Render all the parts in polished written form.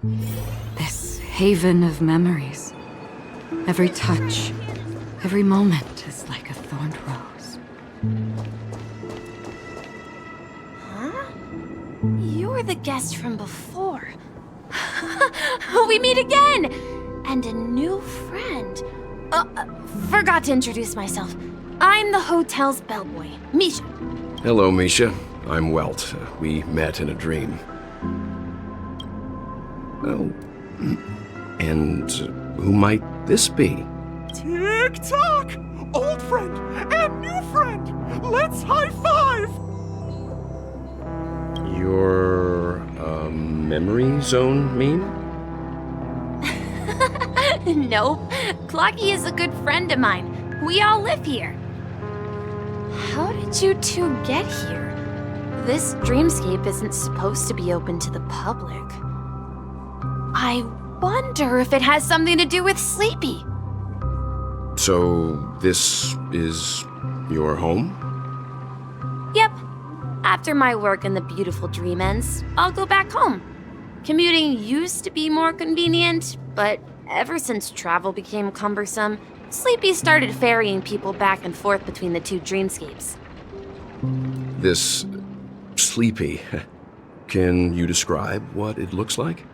This haven of memories. Every touch, every moment is like a thorned rose. Huh? You're the guest from before. We meet again! And a new friend. Forgot to introduce myself. I'm the hotel's bellboy, Misha. Hello, Misha. I'm Welt. We met in a dream. Oh. And who might this be? Tick-tock! Old friend and new friend! Let's high-five! Your, memory zone meme? Nope. Clocky is a good friend of mine. We all live here. How did you two get here? This dreamscape isn't supposed to be open to the public. I wonder if it has something to do with Sleepy. So, this is your home? Yep. After my work in the beautiful dream ends, I'll go back home. Commuting used to be more convenient, but ever since travel became cumbersome, Sleepy started ferrying people back and forth between the two dreamscapes. This Sleepy. Can you describe what it looks like?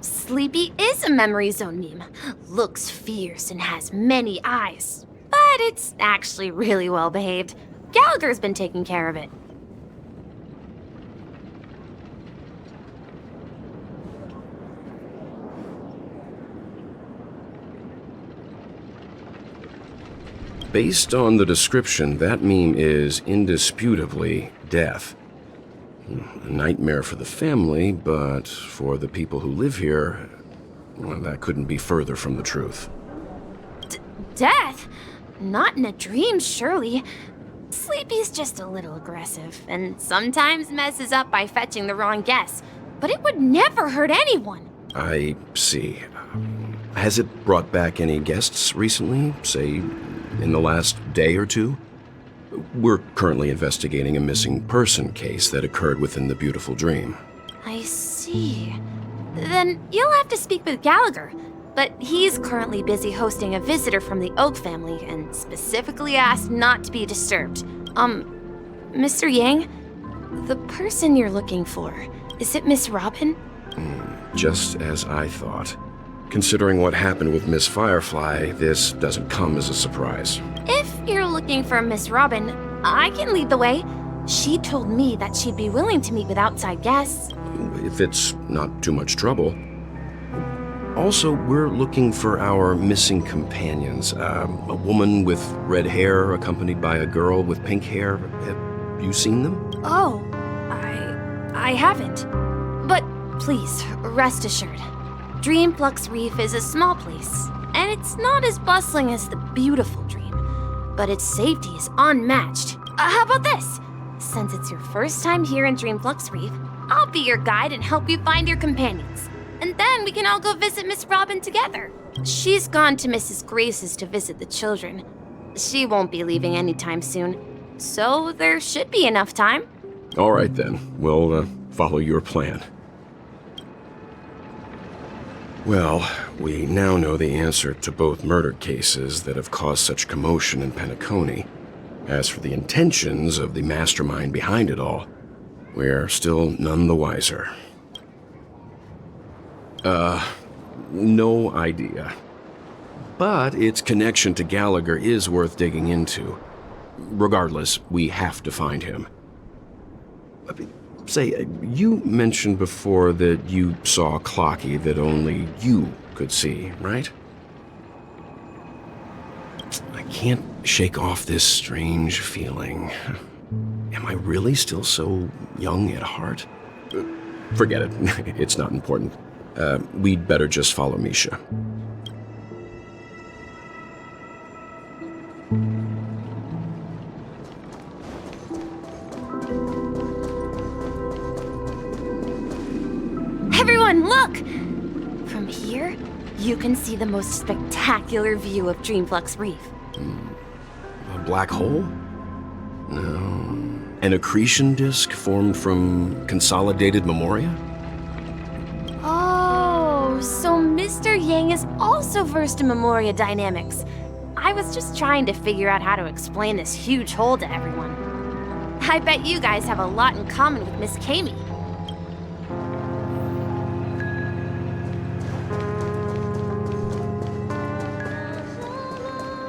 Sleepy is a memory zone meme. Looks fierce and has many eyes. But it's actually really well behaved. Gallagher's been taking care of it. Based on the description, that meme is indisputably death. A nightmare for the family, but for the people who live here, well, that couldn't be further from the truth. Death? Not in a dream, surely. Sleepy's just a little aggressive, and sometimes messes up by fetching the wrong guess. But it would never hurt anyone. I see. Has it brought back any guests recently, say, in the last day or two? We're currently investigating a missing person case that occurred within the beautiful dream. I see. Then you'll have to speak with Gallagher. But he's currently busy hosting a visitor from the Oak family and specifically asked not to be disturbed. Mr. Yang, the person you're looking for, is it Miss Robin? Just as I thought. Considering what happened with Miss Firefly, this doesn't come as a surprise. If you're looking for Miss Robin, I can lead the way. She told me that she'd be willing to meet with outside guests. If it's not too much trouble. Also, we're looking for our missing companions. A woman with red hair accompanied by a girl with pink hair. Have you seen them? Oh, I haven't. But please, rest assured. Dreamflux Reef is a small place, and it's not as bustling as the beautiful dream. But its safety is unmatched. How about this? Since it's your first time here in Dreamflux Reef, I'll be your guide and help you find your companions. And then we can all go visit Miss Robin together. She's gone to Mrs. Grace's to visit the children. She won't be leaving anytime soon, so there should be enough time. All right then, we'll follow your plan. Well, we now know the answer to both murder cases that have caused such commotion in Penacony. As for the intentions of the mastermind behind it all, we're still none the wiser. No idea. But its connection to Gallagher is worth digging into. Regardless, we have to find him. Say, you mentioned before that you saw Clocky that only you could see, right? I can't shake off this strange feeling. Am I really still so young at heart? Forget it. It's not important. We'd better just follow Misha. Everyone, look! From here, you can see the most spectacular view of Dreamflux Reef. A black hole? No. An accretion disk formed from consolidated memoria? Oh, Mr. Yang is also versed in Memoria dynamics. I was just trying to figure out how to explain this huge hole to everyone. I bet you guys have a lot in common with Miss Kami.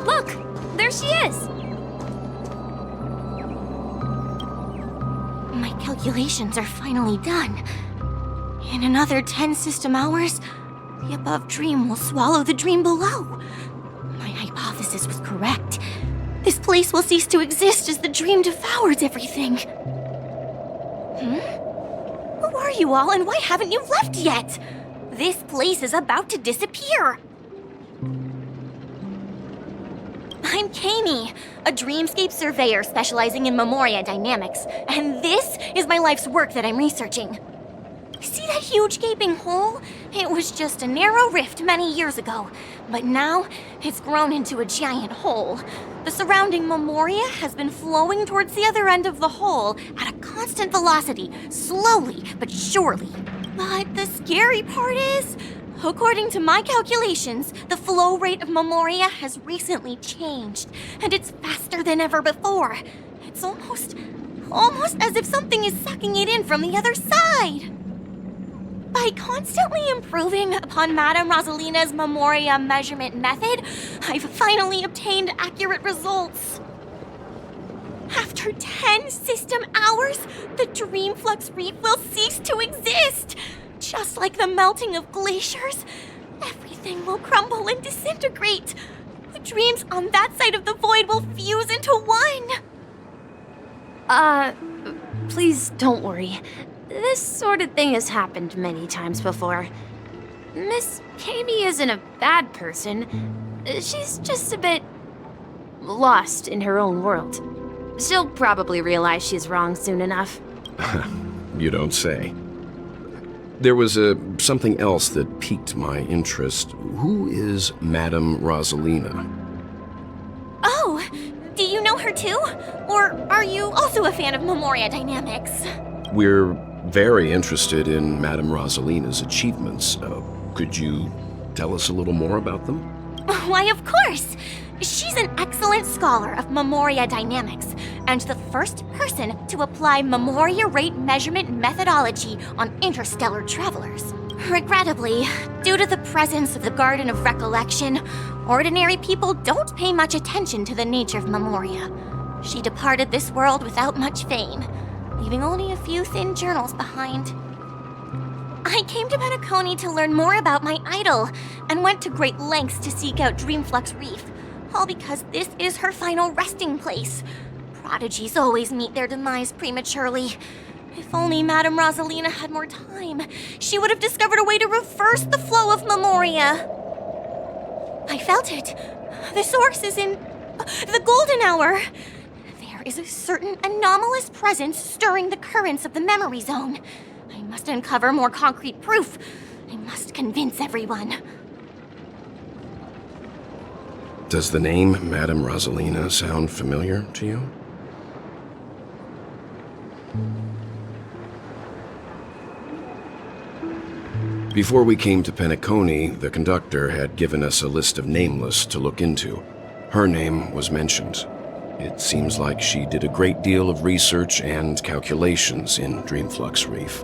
Look! There she is! My calculations are finally done. In another 10 system hours, the above dream will swallow the dream below. My hypothesis was correct. This place will cease to exist as the dream devours everything. Who are you all, and why haven't you left yet? This place is about to disappear. I'm Kami, a dreamscape surveyor specializing in Memoria dynamics, and this is my life's work that I'm researching. See that huge gaping hole? It was just a narrow rift many years ago, but now it's grown into a giant hole. The surrounding Memoria has been flowing towards the other end of the hole at a constant velocity, slowly but surely. But the scary part is, according to my calculations, the flow rate of Memoria has recently changed, and it's faster than ever before. It's almost as if something is sucking it in from the other side. By constantly improving upon Madame Rosalina's Memoria measurement method, I've finally obtained accurate results. After 10 system hours, the Dreamflux Reef will cease to exist. Just like the melting of glaciers, everything will crumble and disintegrate. The dreams on that side of the void will fuse into one. Please don't worry. This sort of thing has happened many times before. Miss Kami isn't a bad person. She's just a bit lost in her own world. She'll probably realize she's wrong soon enough. You don't say. There was something else that piqued my interest. Who is Madame Rosalina? Oh, do you know her too? Or are you also a fan of Memoria dynamics? We're very interested in Madame Rosalina's achievements. Could you tell us a little more about them? Why, of course! She's an excellent scholar of Memoria dynamics, and the first person to apply Memoria rate measurement methodology on interstellar travelers. Regrettably, due to the presence of the Garden of Recollection, ordinary people don't pay much attention to the nature of Memoria. She departed this world without much fame, leaving only a few thin journals behind. I came to Penacony to learn more about my idol, and went to great lengths to seek out Dreamflux Reef, all because this is her final resting place. Prodigies always meet their demise prematurely. If only Madame Rosalina had more time, she would have discovered a way to reverse the flow of Memoria. I felt it. The source is in the golden hour. There is a certain anomalous presence stirring the currents of the memory zone. I must uncover more concrete proof. I must convince everyone. Does the name Madame Rosalina sound familiar to you? Before we came to Penacony, the conductor had given us a list of nameless to look into. Her name was mentioned. It seems like she did a great deal of research and calculations in Dreamflux Reef,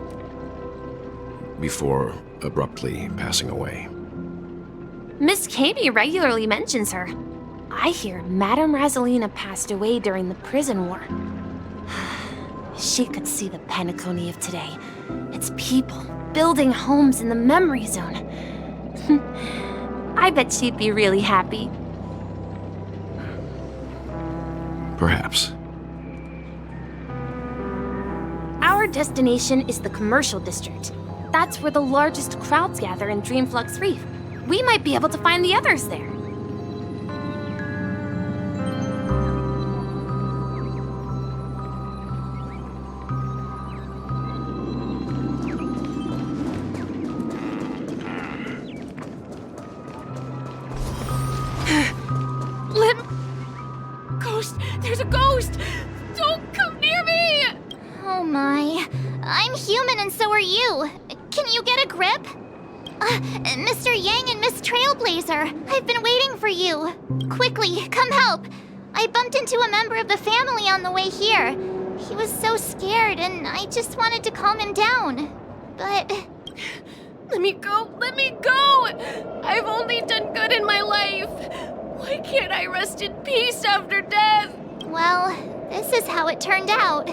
before abruptly passing away. Miss Kami regularly mentions her. I hear Madame Rosalina passed away during the prison war. She could see the Penacony of today. Its people building homes in the memory zone. I bet she'd be really happy. Perhaps. Our destination is the commercial district. That's where the largest crowds gather in Dreamflux Reef. We might be able to find the others there. Ghost! There's a ghost! Don't come near me! Oh my. I'm human and so are you. Can you get a grip? Mr. Yang and Miss Trailblazer, I've been waiting for you. Quickly, come help. I bumped into a member of the family on the way here. He was so scared, and I just wanted to calm him down. But... Let me go! Let me go! I've only done good in my life. Why can't I rest in peace after death? well, this is how it turned out.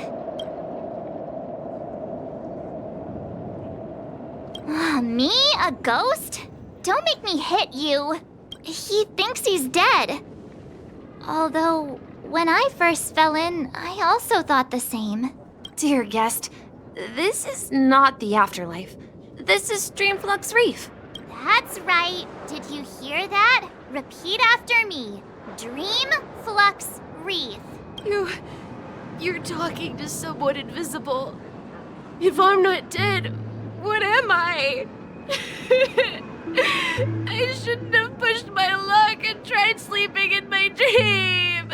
Me? A ghost? Don't make me hit you. He thinks he's dead. Although, when I first fell in, I also thought the same. Dear guest, this is not the afterlife. This is Dreamflux Reef. That's right. Did you hear that? Repeat after me. Dreamflux Reef. You're talking to someone invisible. If I'm not dead, what am I? I shouldn't have pushed my luck and tried sleeping in my dream.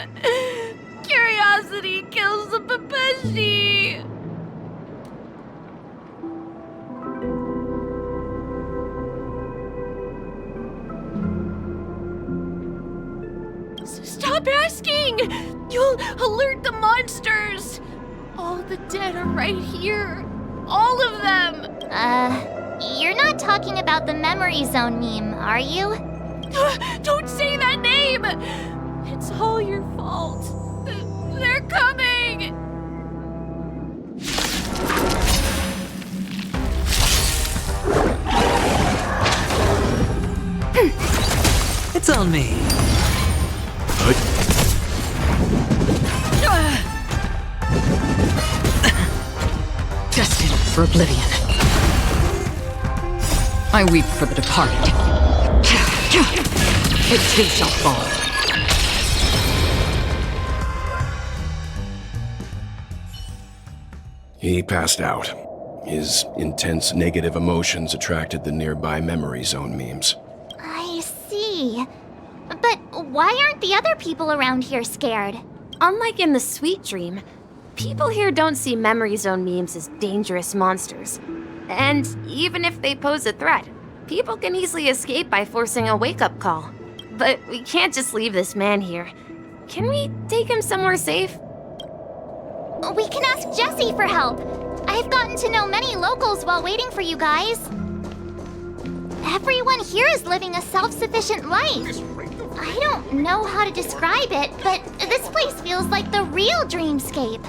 Curiosity kills the Papeshi. Stop asking! You'll alert the monsters! All the dead are right here. All of them! You're not talking about the memory zone meme, are you? Don't say that name! It's all your fault. They're coming! It's on me. Destined for oblivion. I weep for the departed. It too shall fall. He passed out. His intense negative emotions attracted the nearby memory zone memes. I see. But why aren't the other people around here scared? Unlike in the Sweet Dream, people here don't see memory zone memes as dangerous monsters. And even if they pose a threat, people can easily escape by forcing a wake-up call. But we can't just leave this man here. Can we take him somewhere safe? We can ask Jessie for help. I've gotten to know many locals while waiting for you guys. Everyone here is living a self-sufficient life. I don't know how to describe it, but this place feels like the real dreamscape.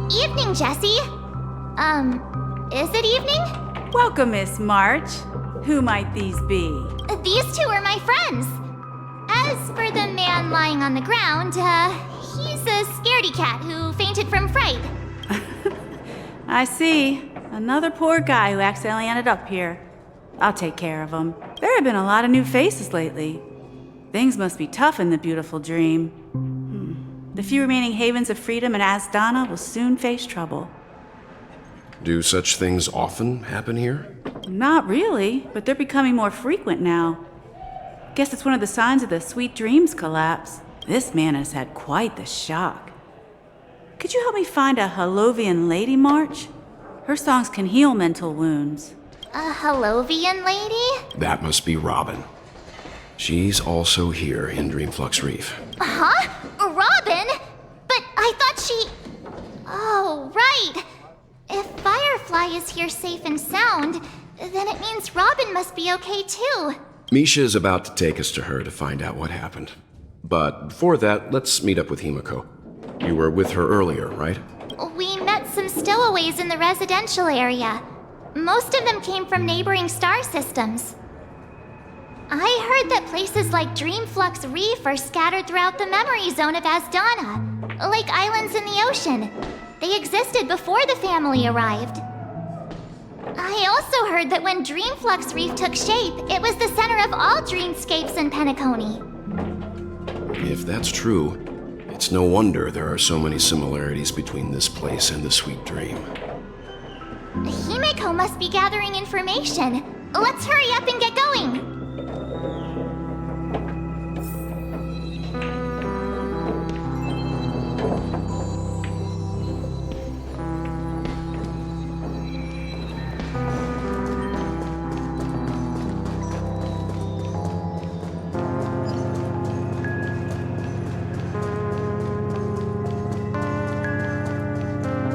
Evening, Jessie. Is it evening? Welcome, Miss March. Who might these be? These two are my friends. As for the man lying on the ground, he's a scaredy cat who fainted from fright. I see. Another poor guy who accidentally ended up here. I'll take care of him. There have been a lot of new faces lately. Things must be tough in the beautiful dream. The few remaining havens of freedom in Asdana will soon face trouble. Do such things often happen here? Not really, but they're becoming more frequent now. Guess it's one of the signs of the Sweet Dreams collapse. This man has had quite the shock. Could you help me find a Halovian lady, March? Her songs can heal mental wounds. A Halovian lady? That must be Robin. She's also here in Dreamflux Reef. Huh? Robin? But I thought she... Oh, right. If Firefly is here safe and sound, then it means Robin must be okay too. Misha's about to take us to her to find out what happened. But before that, let's meet up with Himiko. You were with her earlier, right? We met some stowaways in the residential area. Most of them came from neighboring star systems. I heard that places like Dreamflux Reef are scattered throughout the memory zone of Asdana, like islands in the ocean. They existed before the family arrived. I also heard that when Dreamflux Reef took shape, it was the center of all dreamscapes in Penacony. If that's true, it's no wonder there are so many similarities between this place and the Sweet Dream. Himeko must be gathering information. Let's hurry up and get going.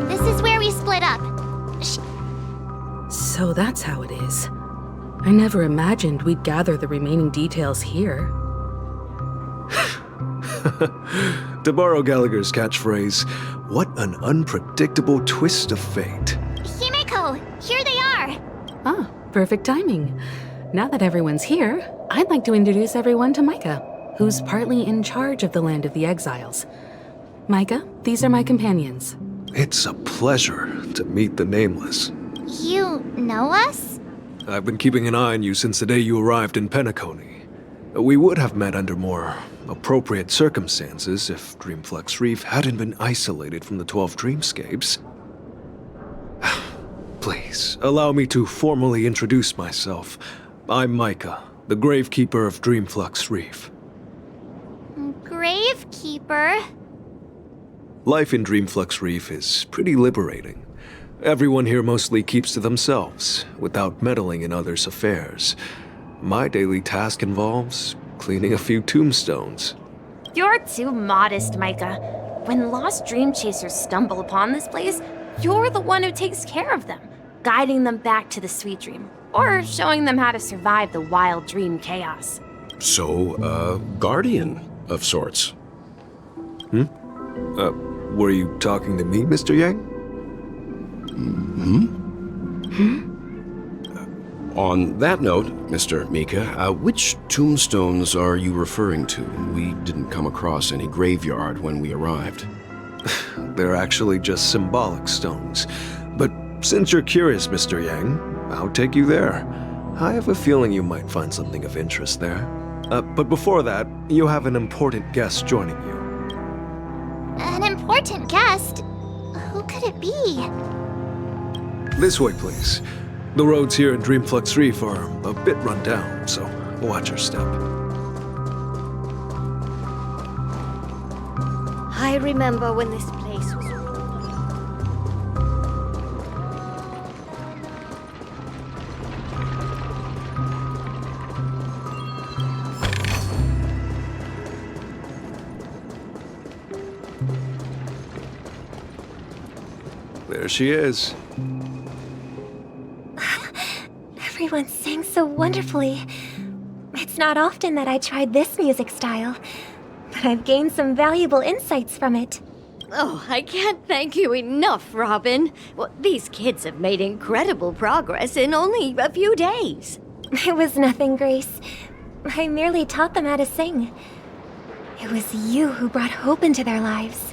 This is where we split up. So that's how it is. I never imagined we'd gather the remaining details here. To borrow Gallagher's catchphrase, what an unpredictable twist of fate. Himeko, here they are. Ah, perfect timing. Now that everyone's here, I'd like to introduce everyone to Micah, who's partly in charge of the Land of the Exiles. Micah, these are my companions. It's a pleasure to meet the Nameless. You know us? I've been keeping an eye on you since the day you arrived in Penacony. We would have met under more appropriate circumstances if Dreamflux Reef hadn't been isolated from the 12 dreamscapes. Please, allow me to formally introduce myself. I'm Micah, the Gravekeeper of Dreamflux Reef. Gravekeeper? Life in Dreamflux Reef is pretty liberating. Everyone here mostly keeps to themselves, without meddling in others' affairs. My daily task involves cleaning a few tombstones. You're too modest, Micah. When lost dream chasers stumble upon this place, you're the one who takes care of them, guiding them back to the Sweet Dream, or showing them how to survive the wild dream chaos. So, guardian of sorts. Were you talking to me, Mr. Yang? On that note, Mr. Mika, which tombstones are you referring to? We didn't come across any graveyard when we arrived. They're actually just symbolic stones. But since you're curious, Mr. Yang, I'll take you there. I have a feeling you might find something of interest there. But before that, you have an important guest joining you. An important guest? Who could it be? This way, please. The roads here in Dreamflux Reef are a bit run down, so watch your step. I remember when this place was... There she is. Everyone sang so wonderfully. It's not often that I tried this music style, but I've gained some valuable insights from it. Oh, I can't thank you enough, Robin. Well, these kids have made incredible progress in only a few days. It was nothing, Grace. I merely taught them how to sing. It was you who brought hope into their lives.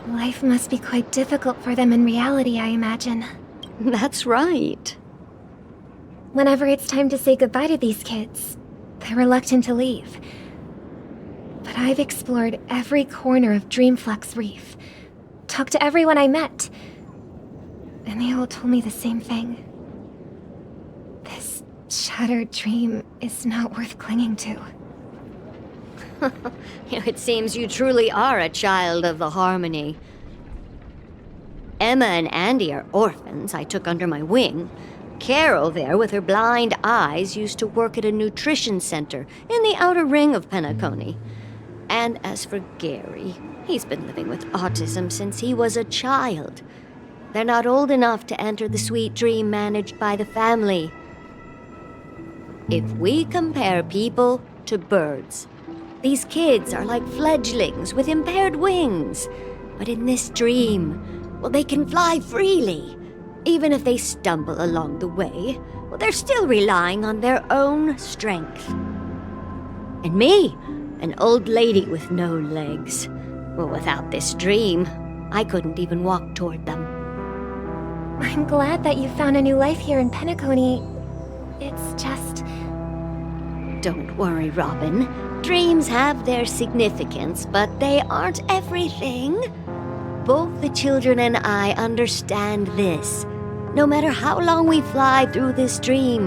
Life must be quite difficult for them in reality, I imagine. That's right. Whenever it's time to say goodbye to these kids, they're reluctant to leave. But I've explored every corner of Dreamflux Reef, talked to everyone I met, and they all told me the same thing. This shattered dream is not worth clinging to. It seems you truly are a child of the Harmony. Emma and Andy are orphans I took under my wing. Carol there, with her blind eyes, used to work at a nutrition center in the outer ring of Penacony. And as for Gary, he's been living with autism since he was a child. They're not old enough to enter the sweet dream managed by the family. If we compare people to birds, these kids are like fledglings with impaired wings. But in this dream, well, they can fly freely. Even if they stumble along the way, well, they're still relying on their own strength. And me, an old lady with no legs. Well, without this dream, I couldn't even walk toward them. I'm glad that you found a new life here in Penacony. It's just... Don't worry, Robin. Dreams have their significance, but they aren't everything. Both the children and I understand this. No matter how long we fly through this dream,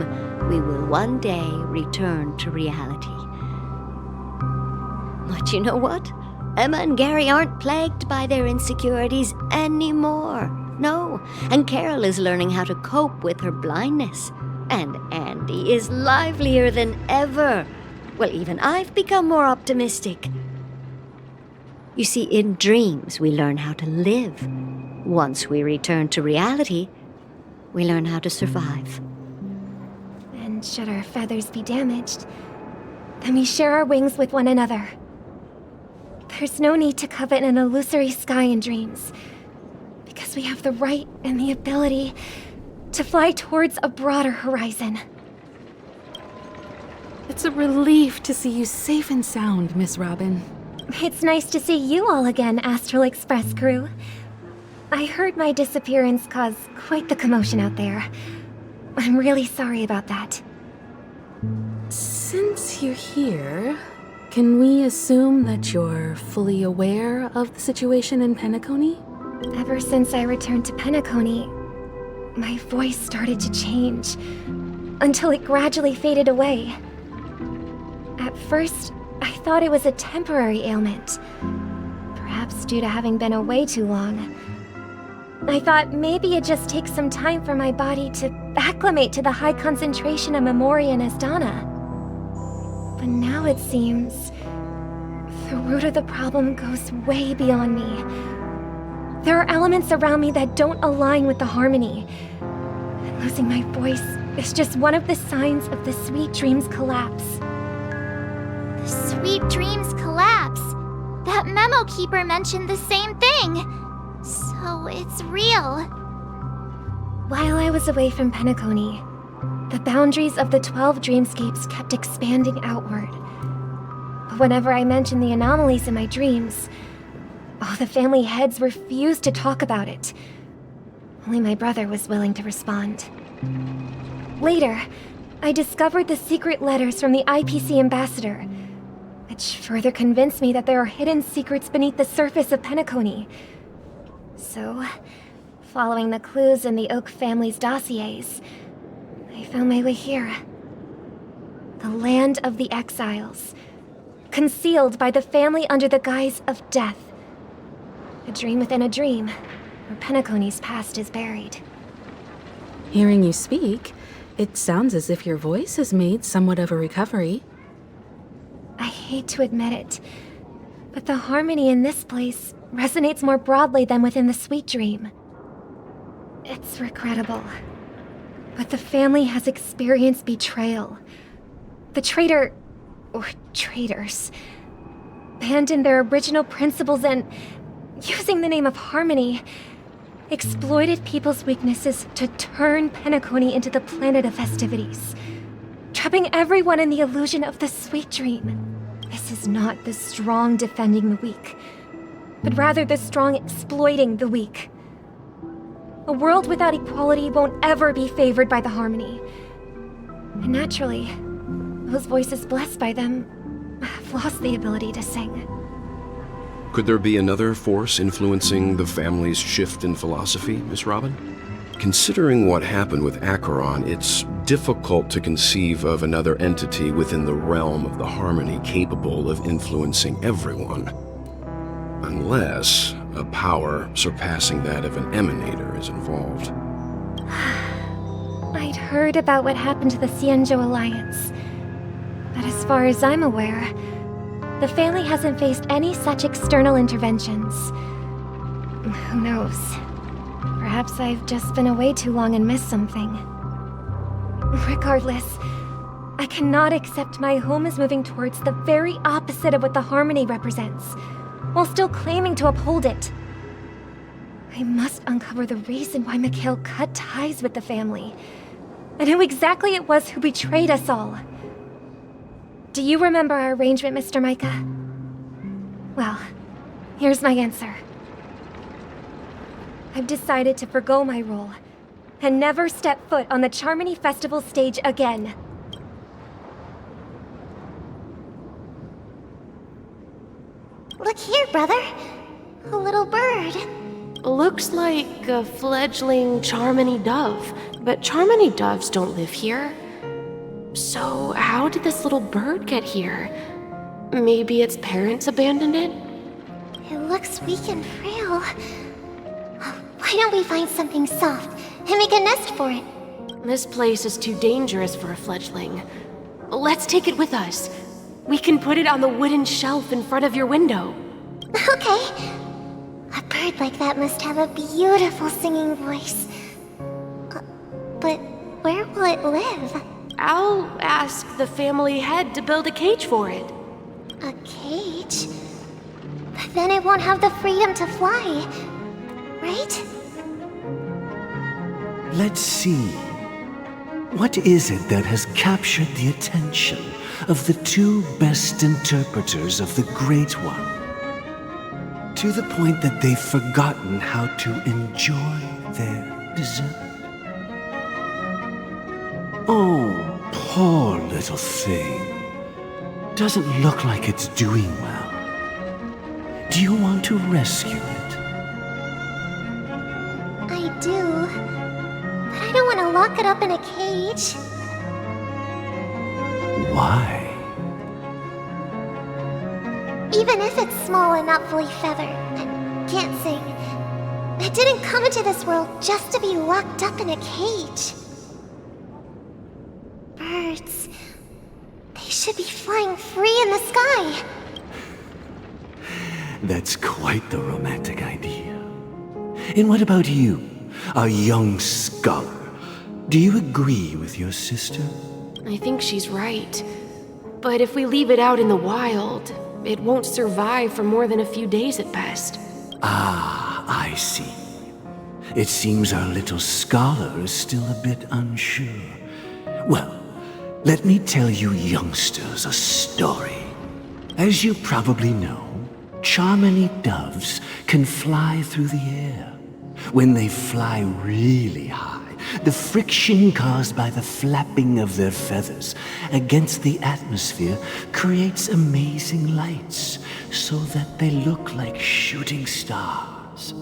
we will one day return to reality. But you know what? Emma and Gary aren't plagued by their insecurities anymore. No, and Carol is learning how to cope with her blindness. And Andy is livelier than ever. Well, even I've become more optimistic. You see, in dreams, we learn how to live. Once we return to reality, we learn how to survive. And should our feathers be damaged, then we share our wings with one another. There's no need to covet an illusory sky in dreams, because we have the right and the ability to fly towards a broader horizon. It's a relief to see you safe and sound, Miss Robin. It's nice to see you all again, Astral Express crew. I heard my disappearance caused quite the commotion out there. I'm really sorry about that. Since you're here, can we assume that you're fully aware of the situation in Penacony? Ever since I returned to Penacony, my voice started to change, until it gradually faded away. At first, I thought it was a temporary ailment, perhaps due to having been away too long. I thought maybe it just takes some time for my body to acclimate to the high concentration of Memoria and Asdana. But now it seems the root of the problem goes way beyond me. There are elements around me that don't align with the harmony. And losing my voice is just one of the signs of the Sweet Dreams collapse. The Sweet Dreams collapse. That memo keeper mentioned the same thing. So it's real. While I was away from Penacony, the boundaries of the 12 dreamscapes kept expanding outward. But whenever I mentioned the anomalies in my dreams, all the family heads refused to talk about it. Only my brother was willing to respond. Later, I discovered the secret letters from the IPC ambassador, which further convinced me that there are hidden secrets beneath the surface of Penacony. So, following the clues in the Oak family's dossiers, I found my way here. The land of the exiles, concealed by the family under the guise of death. A dream within a dream, where Penacony's past is buried. Hearing you speak, it sounds as if your voice has made somewhat of a recovery. I hate to admit it, but the harmony in this place resonates more broadly than within the Sweet Dream. It's regrettable, but the family has experienced betrayal. The traitor, or traitors, abandoned their original principles and, using the name of harmony, exploited people's weaknesses to turn Penacony into the planet of festivities, trapping everyone in the illusion of the Sweet Dream. This is not the strong defending the weak, but rather the strong exploiting the weak. A world without equality won't ever be favored by the harmony. And naturally, those voices blessed by them have lost the ability to sing. Could there be another force influencing the family's shift in philosophy, Miss Robin? Considering what happened with Acheron, it's difficult to conceive of another entity within the realm of the harmony capable of influencing everyone. Unless a power surpassing that of an emanator is involved. I'd heard about what happened to the Xianzhou Alliance, but as far as I'm aware, the family hasn't faced any such external interventions. Who knows? Perhaps I've just been away too long and missed something. Regardless, I cannot accept my home is moving towards the very opposite of what the harmony represents, while still claiming to uphold it. I must uncover the reason why Mikhail cut ties with the family, and who exactly it was who betrayed us all. Do you remember our arrangement, Mr. Micah? Well, here's my answer. I've decided to forgo my role can never step foot on the Charmony Festival stage again. Look here, brother. A little bird. Looks like a fledgling Charmony dove, but Charmony doves don't live here. So how did this little bird get here? Maybe its parents abandoned it? It looks weak and frail. Why don't we find something soft and make a nest for it? This place is too dangerous for a fledgling. Let's take it with us. We can put it on the wooden shelf in front of your window. Okay. A bird like that must have a beautiful singing voice. But where will it live? I'll ask the family head to build a cage for it. A cage? But then it won't have the freedom to fly, right? Let's see. What is it that has captured the attention of the two best interpreters of the Great One? To the point that they've forgotten how to enjoy their dessert. Oh, poor little thing. Doesn't look like it's doing well. Do you want to rescue it? I do. But I don't want to lock it up in a cage. Why? Even if it's small and not fully feathered, and can't sing, it didn't come into this world just to be locked up in a cage. Birds, they should be flying free in the sky. That's quite the romantic idea. And what about you, a young scholar? Do you agree with your sister? I think she's right. But if we leave it out in the wild, it won't survive for more than a few days at best. Ah, I see. It seems our little scholar is still a bit unsure. Well, let me tell you youngsters a story. As you probably know, Charmony doves can fly through the air. When they fly really high, the friction caused by the flapping of their feathers against the atmosphere creates amazing lights so that they look like shooting stars.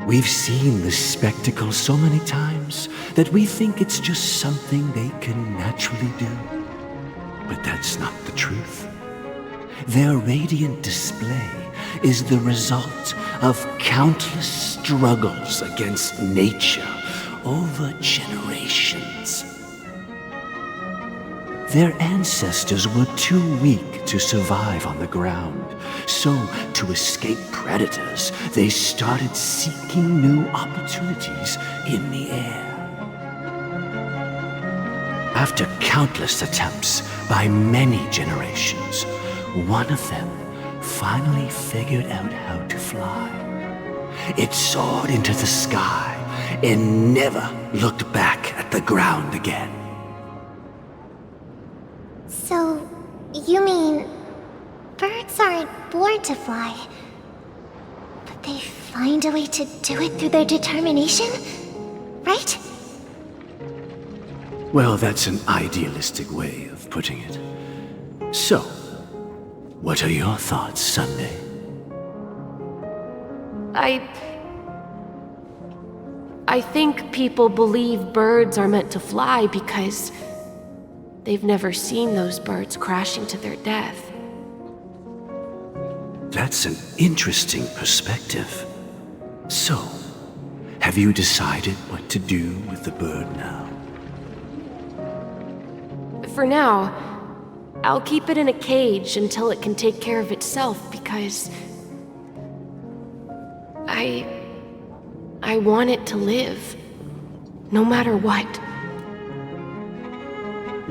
We've seen this spectacle so many times that we think it's just something they can naturally do. But that's not the truth. Their radiant display is the result of countless struggles against nature over generations. Their ancestors were too weak to survive on the ground, so to escape predators, they started seeking new opportunities in the air. After countless attempts by many generations, one of them finally figured out how to fly. It soared into the sky and never looked back at the ground again. So, you mean birds aren't born to fly, but they find a way to do it through their determination, right? Well, that's an idealistic way of putting it. So, what are your thoughts, Sunday? I think people believe birds are meant to fly because they've never seen those birds crashing to their death. That's an interesting perspective. So, have you decided what to do with the bird now? For now, I'll keep it in a cage until it can take care of itself because I want it to live, no matter what.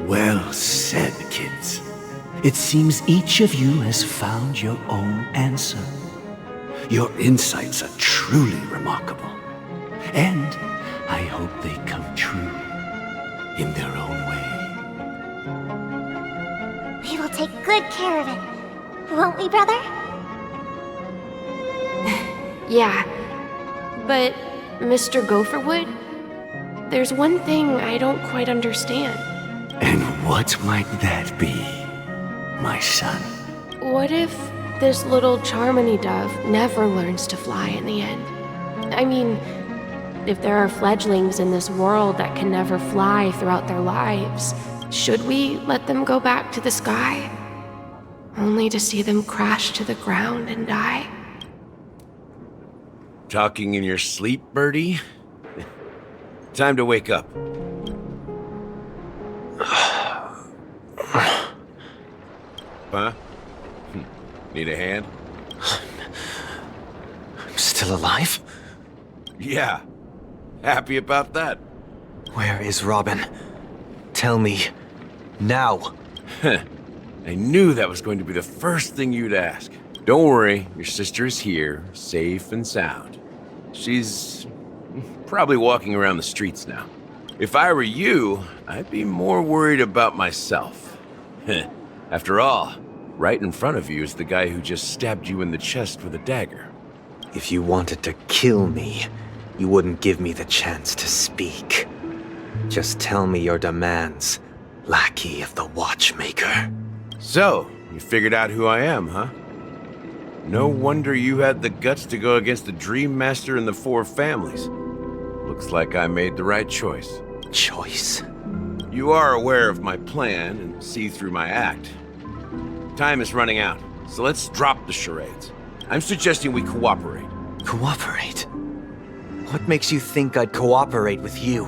Well said, kids. It seems each of you has found your own answer. Your insights are truly remarkable. And I hope they come true in their own way. We will take good care of it, won't we, brother? Yeah, but Mr. Gopherwood, there's one thing I don't quite understand. And what might that be, my son? What if this little Charmony dove never learns to fly in the end? I mean, if there are fledglings in this world that can never fly throughout their lives, should we let them go back to the sky? Only to see them crash to the ground and die? Talking in your sleep, Birdie? Time to wake up. Huh? Need a hand? I'm still alive? Yeah. Happy about that? Where is Robin? Tell me. Now. I knew that was going to be the first thing you'd ask. Don't worry, your sister is here, safe and sound. She's probably walking around the streets now. If I were you, I'd be more worried about myself. After all, right in front of you is the guy who just stabbed you in the chest with a dagger. If you wanted to kill me, you wouldn't give me the chance to speak. Just tell me your demands, lackey of the Watchmaker. So, you figured out who I am, huh? No wonder you had the guts to go against the Dream Master and the Four Families. Looks like I made the right choice. Choice? You are aware of my plan and see through my act. Time is running out, so let's drop the charades. I'm suggesting we cooperate. Cooperate? What makes you think I'd cooperate with you?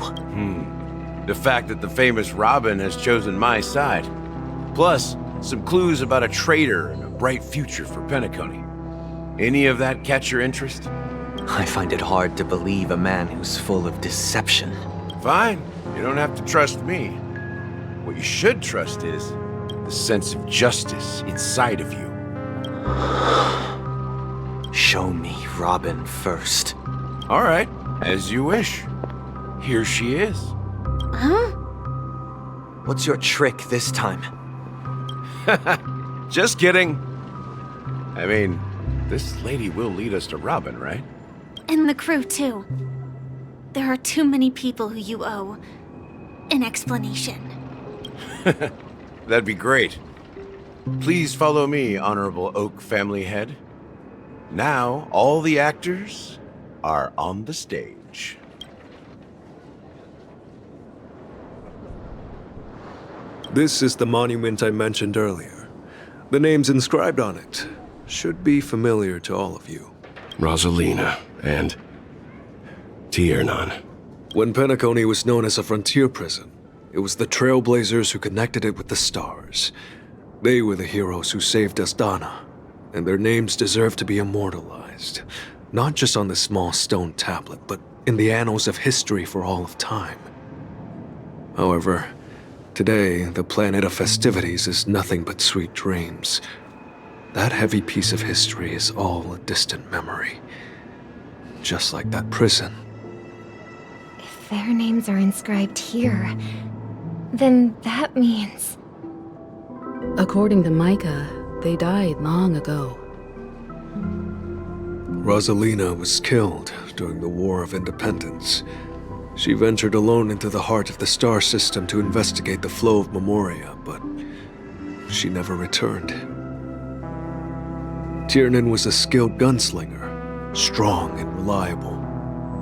The fact that the famous Robin has chosen my side. Plus, some clues about a traitor and a bright future for Penacony. Any of that catch your interest? I find it hard to believe a man who's full of deception. Fine, you don't have to trust me. What you should trust is the sense of justice inside of you. Show me Robin first. All right, as you wish. Here she is. Huh? What's your trick this time? Just kidding. I mean, this lady will lead us to Robin, right? And the crew, too. There are too many people who you owe an explanation. That'd be great. Please follow me, Honorable Oak Family Head. Now, all the actors are on the stage. This is the monument I mentioned earlier. The names inscribed on it should be familiar to all of you. Rosalina and Tiernan. When Penacony was known as a frontier prison, it was the Trailblazers who connected it with the stars. They were the heroes who saved Astana, and their names deserve to be immortalized, not just on this small stone tablet, but in the annals of history for all of time. However, today, the planet of festivities is nothing but sweet dreams. That heavy piece of history is all a distant memory. Just like that prison. If their names are inscribed here, then that means... According to Micah, they died long ago. Rosalina was killed during the War of Independence. She ventured alone into the heart of the star system to investigate the flow of Memoria, but she never returned. Tiernan was a skilled gunslinger, strong and reliable.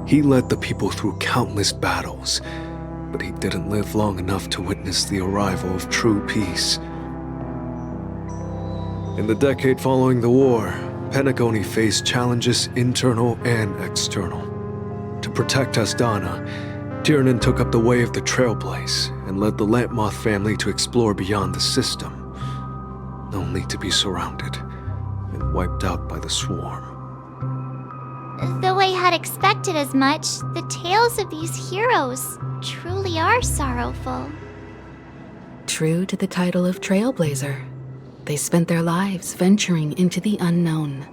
He led the people through countless battles, but he didn't live long enough to witness the arrival of true peace. In the decade following the war, Penacony faced challenges internal and external. To protect Astana, Tiernan took up the way of the Trailblaze and led the Lampmoth family to explore beyond the system, only to be surrounded and wiped out by the swarm. Though I had expected as much, the tales of these heroes truly are sorrowful. True to the title of Trailblazer, they spent their lives venturing into the unknown.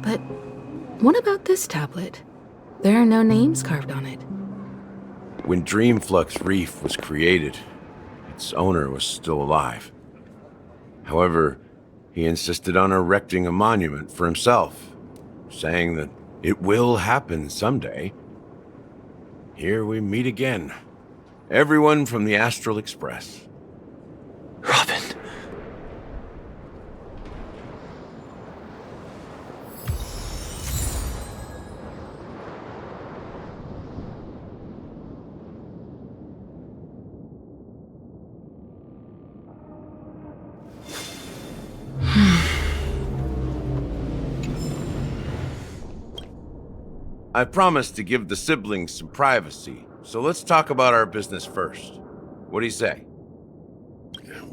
But what about this tablet? There are no names carved on it. When Dreamflux Reef was created, its owner was still alive. However, he insisted on erecting a monument for himself, saying that it will happen someday, here we meet again. Everyone from the Astral Express. Robin. I promised to give the siblings some privacy, so let's talk about our business first. What do you say?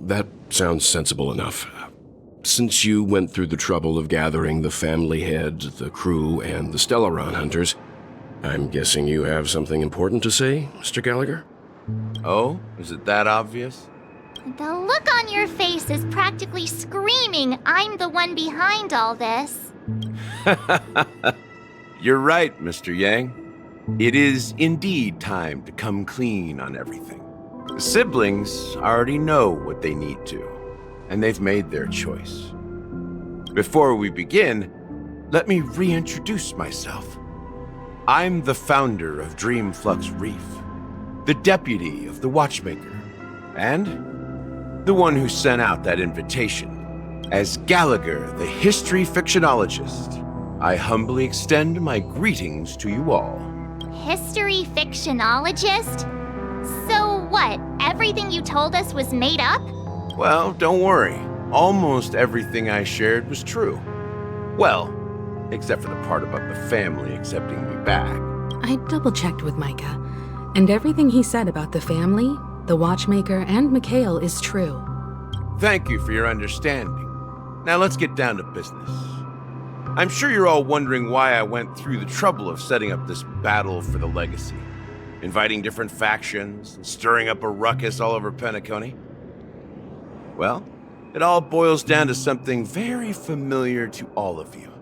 That sounds sensible enough. Since you went through the trouble of gathering the family head, the crew, and the Stellaron hunters, I'm guessing you have something important to say, Mr. Gallagher? Oh? Is it that obvious? The look on your face is practically screaming, I'm the one behind all this. You're right, Mr. Yang. It is indeed time to come clean on everything. The siblings already know what they need to, and they've made their choice. Before we begin, let me reintroduce myself. I'm the founder of Dreamflux Reef, the deputy of the Watchmaker, and the one who sent out that invitation. As Gallagher, the history fictionologist, I humbly extend my greetings to you all. History fictionologist? So what, everything you told us was made up? Well, don't worry. Almost everything I shared was true. Well, except for the part about the family accepting me back. I double-checked with Micah, and everything he said about the family, the Watchmaker, and Mikhail is true. Thank you for your understanding. Now let's get down to business. I'm sure you're all wondering why I went through the trouble of setting up this battle for the legacy, inviting different factions and stirring up a ruckus all over Penacony. Well, it all boils down to something very familiar to all of you.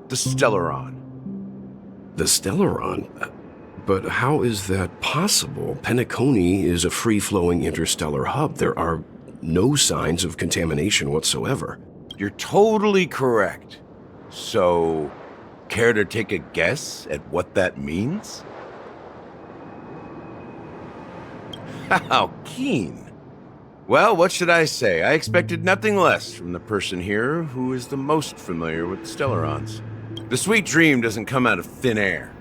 The Stellaron. The Stellaron? But how is that possible? Penacony is a free-flowing interstellar hub. There are no signs of contamination whatsoever. You're totally correct. So, care to take a guess at what that means? How keen. Well, what should I say? I expected nothing less from the person here who is the most familiar with the Stellarons. The sweet dream doesn't come out of thin air.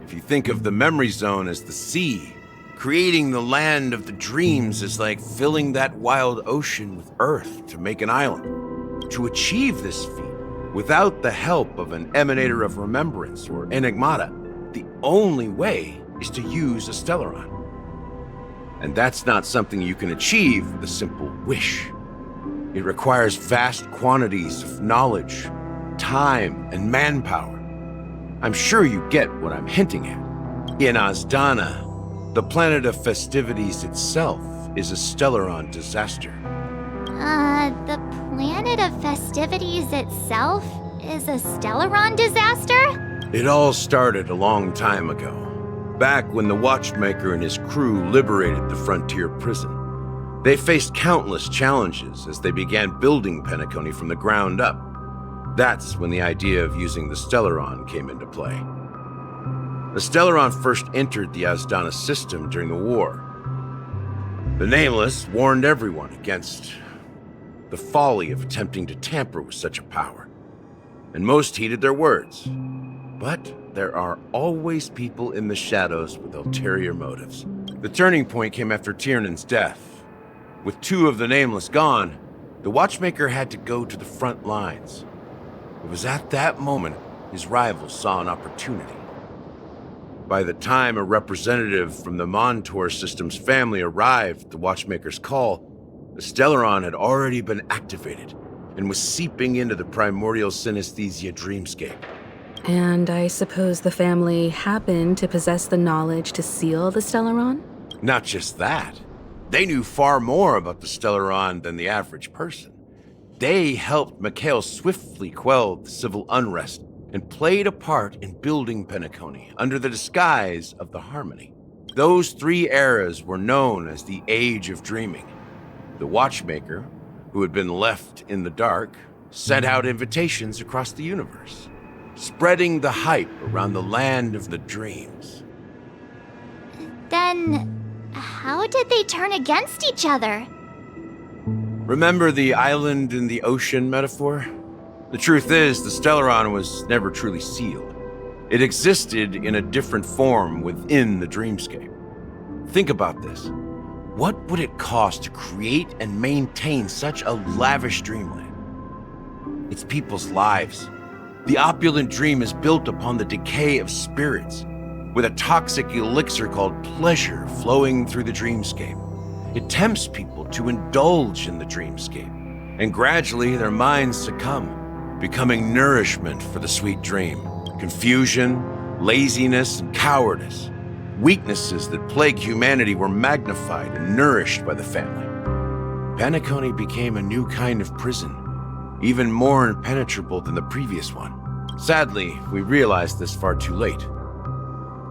If you think of the memory zone as the sea, creating the land of the dreams is like filling that wild ocean with earth to make an island. To achieve this feat, without the help of an emanator of remembrance or enigmata, the only way is to use a Stellaron. And that's not something you can achieve with a simple wish. It requires vast quantities of knowledge, time, and manpower. I'm sure you get what I'm hinting at. In Azdana, the planet of festivities itself is a Stellaron disaster. The planet of festivities itself is a Stellaron disaster? It all started a long time ago, back when the Watchmaker and his crew liberated the frontier prison. They faced countless challenges as they began building Penacony from the ground up. That's when the idea of using the Stellaron came into play. The Stellaron first entered the Azdana system during the war. The Nameless warned everyone against the folly of attempting to tamper with such a power, and most heeded their words. But there are always people in the shadows with ulterior motives. The turning point came after Tiernan's death. With two of the Nameless gone, the Watchmaker had to go to the front lines. It was at that moment his rivals saw an opportunity. By the time a representative from the Montour Systems family arrived at the Watchmaker's call, the Stellaron had already been activated and was seeping into the primordial synesthesia dreamscape. And I suppose the family happened to possess the knowledge to seal the Stellaron? Not just that. They knew far more about the Stellaron than the average person. They helped Mikhail swiftly quell the civil unrest and played a part in building Penacony under the disguise of the Harmony. Those 3 eras were known as the Age of Dreaming. The Watchmaker, who had been left in the dark, sent out invitations across the universe, spreading the hype around the land of the dreams. Then, how did they turn against each other? Remember the island in the ocean metaphor? The truth is, the Stellaron was never truly sealed. It existed in a different form within the dreamscape. Think about this. What would it cost to create and maintain such a lavish dreamland? It's people's lives. The opulent dream is built upon the decay of spirits, with a toxic elixir called pleasure flowing through the dreamscape. It tempts people to indulge in the dreamscape, and gradually their minds succumb, becoming nourishment for the sweet dream. Confusion, laziness, and cowardice, weaknesses that plague humanity, were magnified and nourished by the family. Penacony became a new kind of prison, even more impenetrable than the previous one. Sadly, we realized this far too late.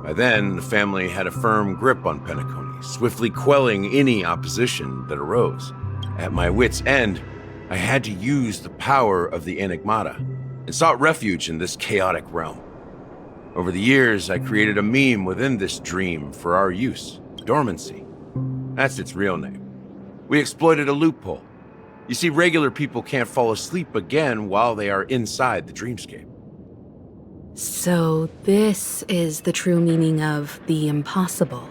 By then, the family had a firm grip on Penacony, swiftly quelling any opposition that arose. At my wit's end, I had to use the power of the Enigmata, and sought refuge in this chaotic realm. Over the years, I created a meme within this dream for our use, Dormancy. That's its real name. We exploited a loophole. You see, regular people can't fall asleep again while they are inside the dreamscape. So this is the true meaning of the impossible.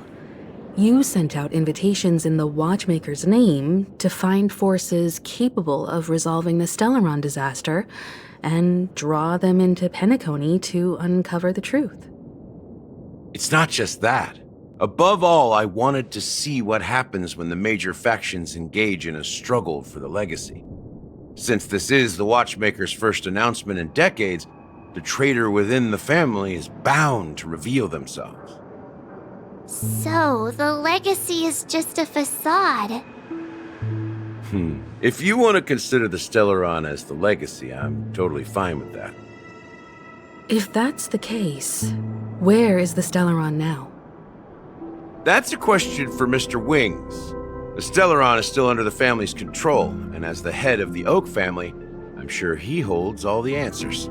You sent out invitations in the Watchmaker's name to find forces capable of resolving the Stellaron disaster and draw them into Penacony to uncover the truth. It's not just that. Above all, I wanted to see what happens when the major factions engage in a struggle for the legacy. Since this is the Watchmaker's first announcement in decades, the traitor within the family is bound to reveal themselves. So, the legacy is just a facade. If you want to consider the Stellaron as the legacy, I'm totally fine with that. If that's the case, where is the Stellaron now? That's a question for Mr. Wings. The Stellaron is still under the family's control, and as the head of the Oak family, I'm sure he holds all the answers.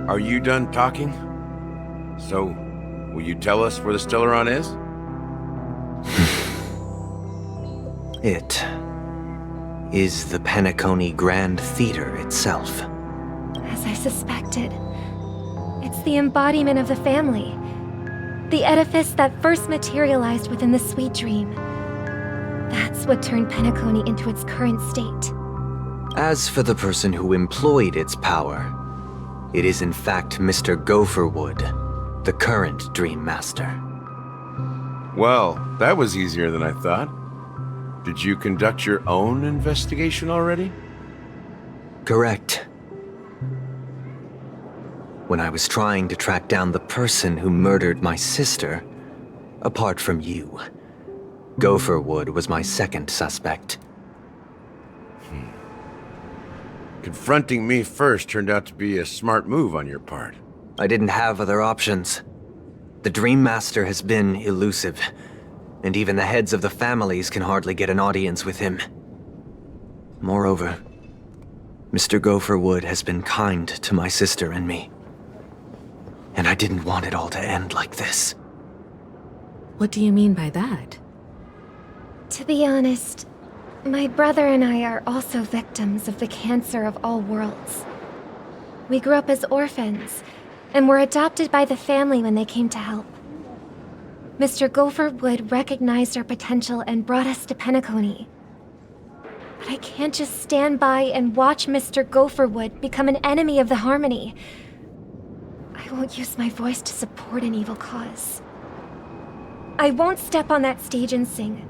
Are you done talking? So, will you tell us where the Stellaron is? It is the Penacony Grand Theater itself. As I suspected, it's the embodiment of the family. The edifice that first materialized within the Sweet Dream. That's what turned Penacony into its current state. As for the person who employed its power, it is in fact Mr. Gopherwood, the current Dream Master. Well, that was easier than I thought. Did you conduct your own investigation already? Correct. When I was trying to track down the person who murdered my sister, apart from you, Gopherwood was my second suspect. Confronting me first turned out to be a smart move on your part. I didn't have other options. The Dream Master has been elusive, and even the heads of the families can hardly get an audience with him. Moreover, Mr. Gopherwood has been kind to my sister and me. And I didn't want it all to end like this. What do you mean by that? To be honest, my brother and I are also victims of the cancer of all worlds. We grew up as orphans, and were adopted by the family when they came to help. Mr. Gopherwood recognized our potential and brought us to Penacony. But I can't just stand by and watch Mr. Gopherwood become an enemy of the Harmony. I won't use my voice to support an evil cause. I won't step on that stage and sing,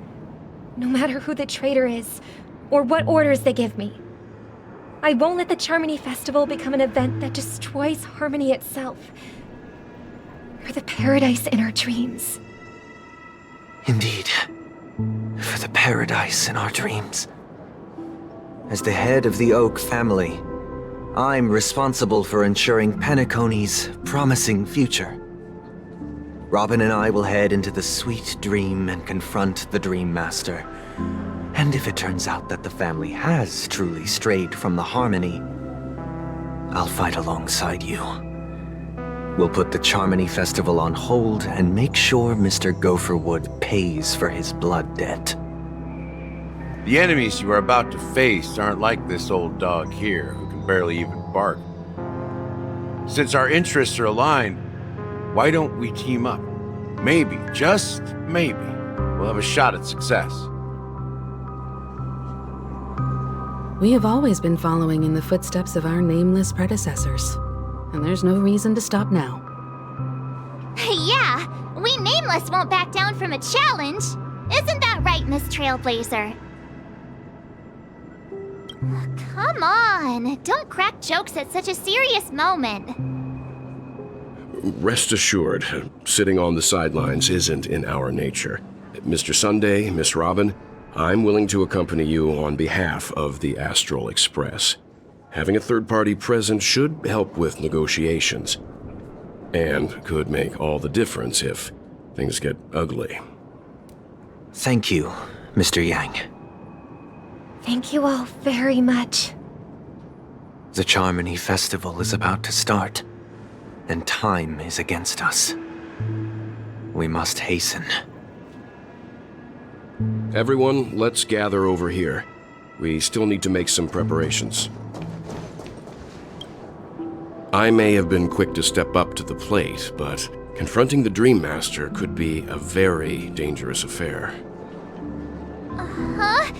no matter who the traitor is, or what orders they give me. I won't let the Charmony Festival become an event that destroys Harmony itself, or the paradise in our dreams. Indeed. For the paradise in our dreams. As the head of the Oak family, I'm responsible for ensuring Penacony's promising future. Robin and I will head into the Sweet Dream and confront the Dream Master. And if it turns out that the family has truly strayed from the Harmony, I'll fight alongside you. We'll put the Charmony Festival on hold and make sure Mr. Gopherwood pays for his blood debt. The enemies you are about to face aren't like this old dog here, who can barely even bark. Since our interests are aligned, why don't we team up? Maybe, just maybe, we'll have a shot at success. We have always been following in the footsteps of our nameless predecessors, and there's no reason to stop now. Yeah, we Nameless won't back down from a challenge. Isn't that right, Miss Trailblazer? Come on, don't crack jokes at such a serious moment. Rest assured, sitting on the sidelines isn't in our nature. Mr. Sunday, Miss Robin, I'm willing to accompany you on behalf of the Astral Express. Having a third party present should help with negotiations, and could make all the difference if things get ugly. Thank you, Mr. Yang. Thank you all very much. The Charmony Festival is about to start, and time is against us. We must hasten. Everyone, let's gather over here. We still need to make some preparations. I may have been quick to step up to the plate, but confronting the Dream Master could be a very dangerous affair. Huh?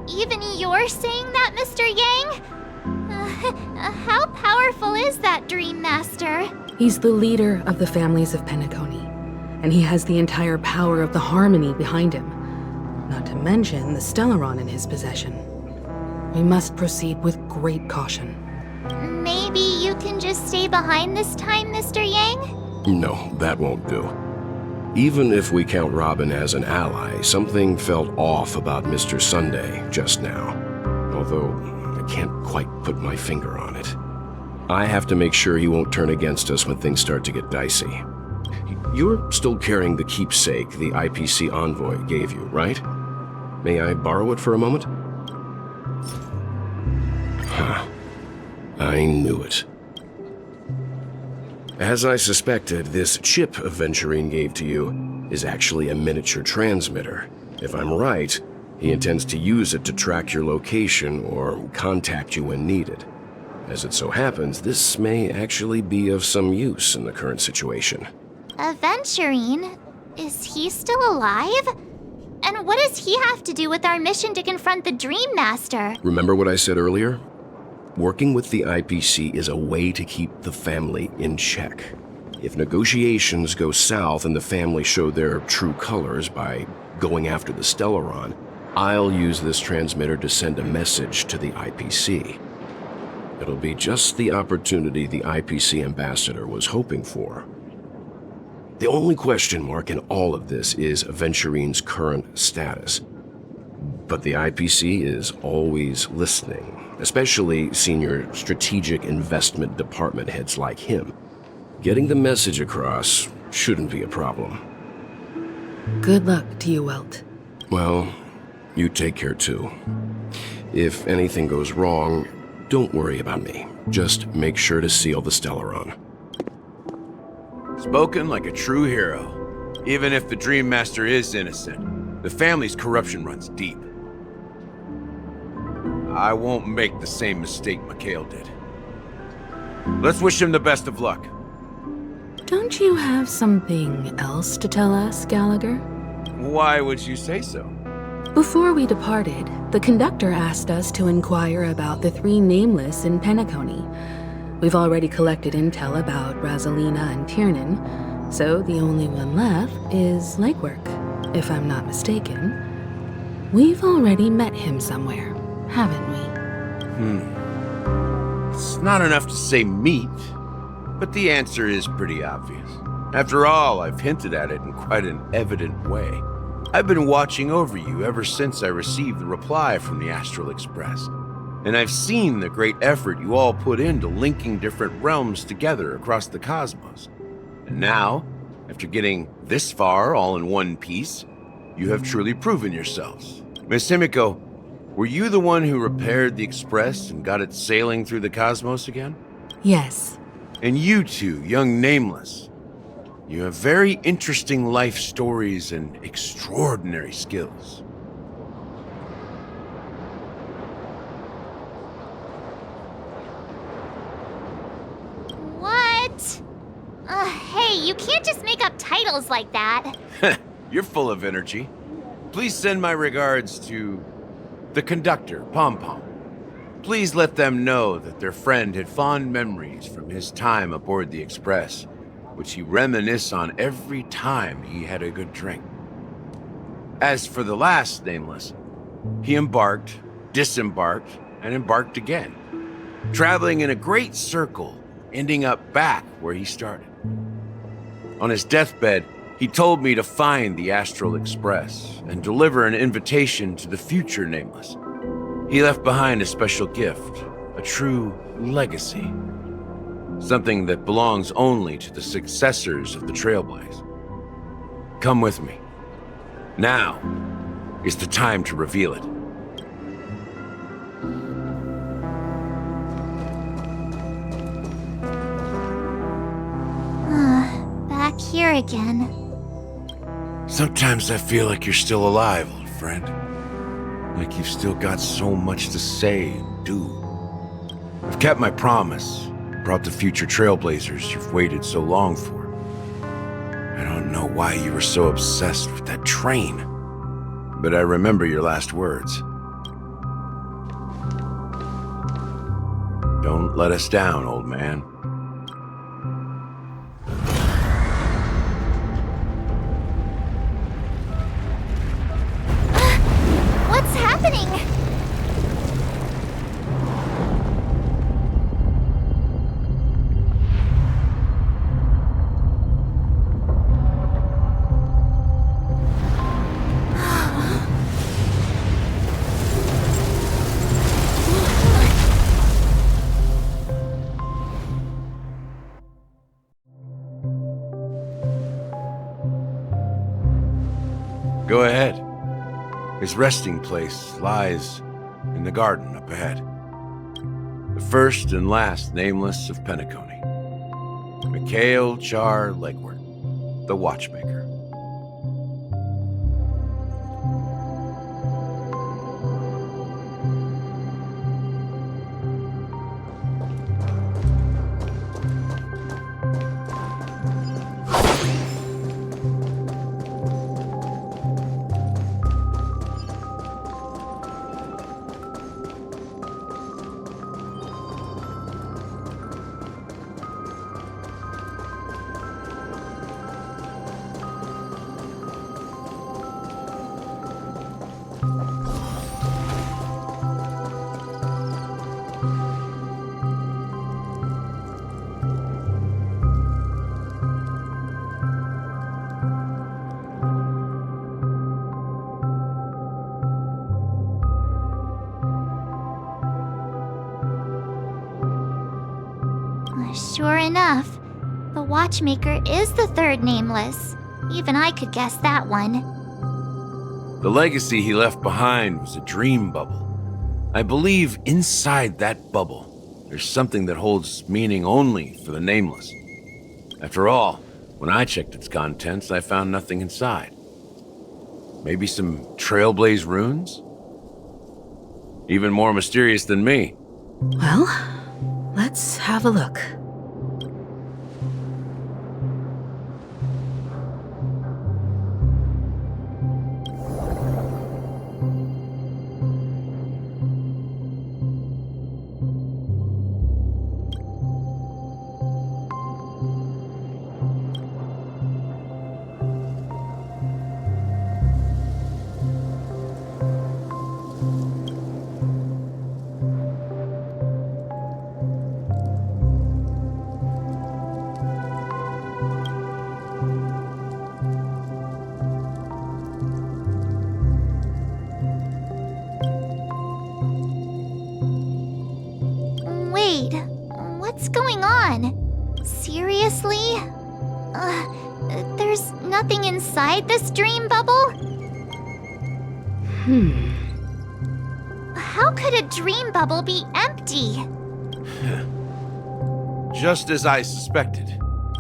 Even you're saying that, Mr. Yang? How powerful is that Dream Master? He's the leader of the families of Penacony, and he has the entire power of the Harmony behind him. Not to mention the Stellaron in his possession. We must proceed with great caution. Maybe you can just stay behind this time, Mr. Yang? No, that won't do. Even if we count Robin as an ally, something felt off about Mr. Sunday just now. Although, I can't quite put my finger on it. I have to make sure he won't turn against us when things start to get dicey. You're still carrying the keepsake the IPC envoy gave you, right? May I borrow it for a moment? Huh. I knew it. As I suspected, this chip Aventurine gave to you is actually a miniature transmitter. If I'm right, he intends to use it to track your location or contact you when needed. As it so happens, this may actually be of some use in the current situation. Aventurine? Is he still alive? And what does he have to do with our mission to confront the Dream Master? Remember what I said earlier? Working with the IPC is a way to keep the family in check. If negotiations go south and the family show their true colors by going after the Stellaron, I'll use this transmitter to send a message to the IPC. It'll be just the opportunity the IPC ambassador was hoping for. The only question mark in all of this is Aventurine's current status. But the IPC is always listening, especially senior strategic investment department heads like him. Getting the message across shouldn't be a problem. Good luck to you, Welt. Well, you take care too. If anything goes wrong, don't worry about me. Just make sure to seal the Stellaron. Spoken like a true hero. Even if the Dream Master is innocent, the family's corruption runs deep. I won't make the same mistake Mikhail did. Let's wish him the best of luck. Don't you have something else to tell us, Gallagher? Why would you say so? Before we departed, the conductor asked us to inquire about the 3 Nameless in Penacony. We've already collected intel about Rosalina and Tiernan, so the only one left is Lakework, if I'm not mistaken. We've already met him somewhere, haven't we? It's not enough to say meet, but the answer is pretty obvious. After all, I've hinted at it in quite an evident way. I've been watching over you ever since I received the reply from the Astral Express. And I've seen the great effort you all put into linking different realms together across the cosmos. And now, after getting this far all in one piece, you have truly proven yourselves. Miss Himiko, were you the one who repaired the Express and got it sailing through the cosmos again? Yes. And you two, young Nameless, you have very interesting life stories and extraordinary skills. What? Hey, you can't just make up titles like that. You're full of energy. Please send my regards to the conductor, Pom Pom. Please let them know that their friend had fond memories from his time aboard the Express, which he reminisced on every time he had a good drink. As for the last Nameless, he embarked, disembarked, and embarked again, traveling in a great circle, ending up back where he started. On his deathbed, he told me to find the Astral Express and deliver an invitation to the future Nameless. He left behind a special gift, a true legacy. Something that belongs only to the successors of the Trailblaze. Come with me. Now is the time to reveal it. Back here again. Sometimes I feel like you're still alive, old friend. Like you've still got so much to say and do. I've kept my promise, brought the future Trailblazers you've waited so long for. I don't know why you were so obsessed with that train, but I remember your last words. Don't let us down, old man. What's happening? Go ahead. His resting place lies in the garden up ahead. The first and last Nameless of Penacony. Mikhail Char Legward, the Watchmaker. Sure enough, the Watchmaker is the third Nameless. Even I could guess that one. The legacy he left behind was a dream bubble. I believe inside that bubble, there's something that holds meaning only for the Nameless. After all, when I checked its contents, I found nothing inside. Maybe some Trailblaze runes? Even more mysterious than me. Well, let's have a look. Wait, what's going on? Seriously? There's nothing inside this dream bubble? How could a dream bubble be empty? just as I suspected.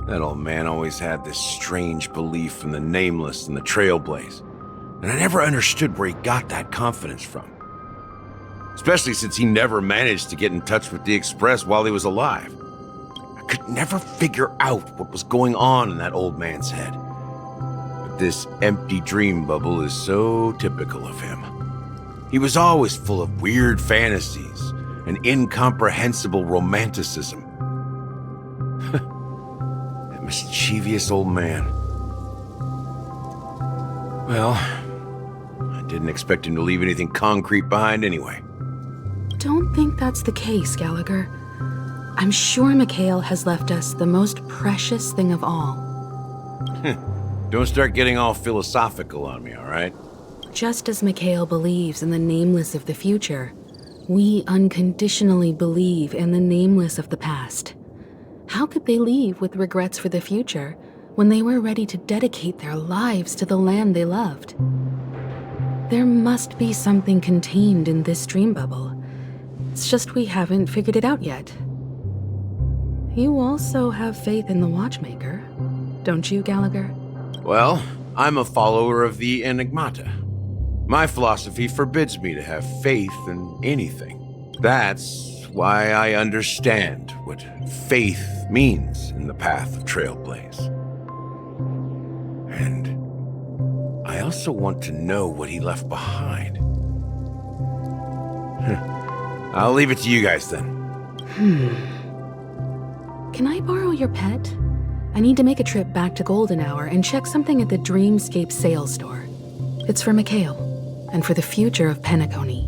That old man always had this strange belief in the nameless and the Trailblaze, and I never understood where he got that confidence from. Especially since he never managed to get in touch with the Express while he was alive. I could never figure out what was going on in that old man's head. But this empty dream bubble is so typical of him. He was always full of weird fantasies and incomprehensible romanticism. That mischievous old man. Well, I didn't expect him to leave anything concrete behind anyway. Don't think that's the case, Gallagher. I'm sure Mikhail has left us the most precious thing of all. Don't start getting all philosophical on me, all right? Just as Mikhail believes in the nameless of the future, we unconditionally believe in the nameless of the past. How could they leave with regrets for the future when they were ready to dedicate their lives to the land they loved? There must be something contained in this dream bubble. It's just we haven't figured it out yet. You also have faith in the Watchmaker, don't you, Gallagher? Well, I'm a follower of the Enigmata. My philosophy forbids me to have faith in anything. That's why I understand what faith means in the path of Trailblaze. And I also want to know what he left behind. I'll leave it to you guys then. Can I borrow your pet? I need to make a trip back to Golden Hour and check something at the Dreamscape sales store. It's for Mikhail, and for the future of Penacony.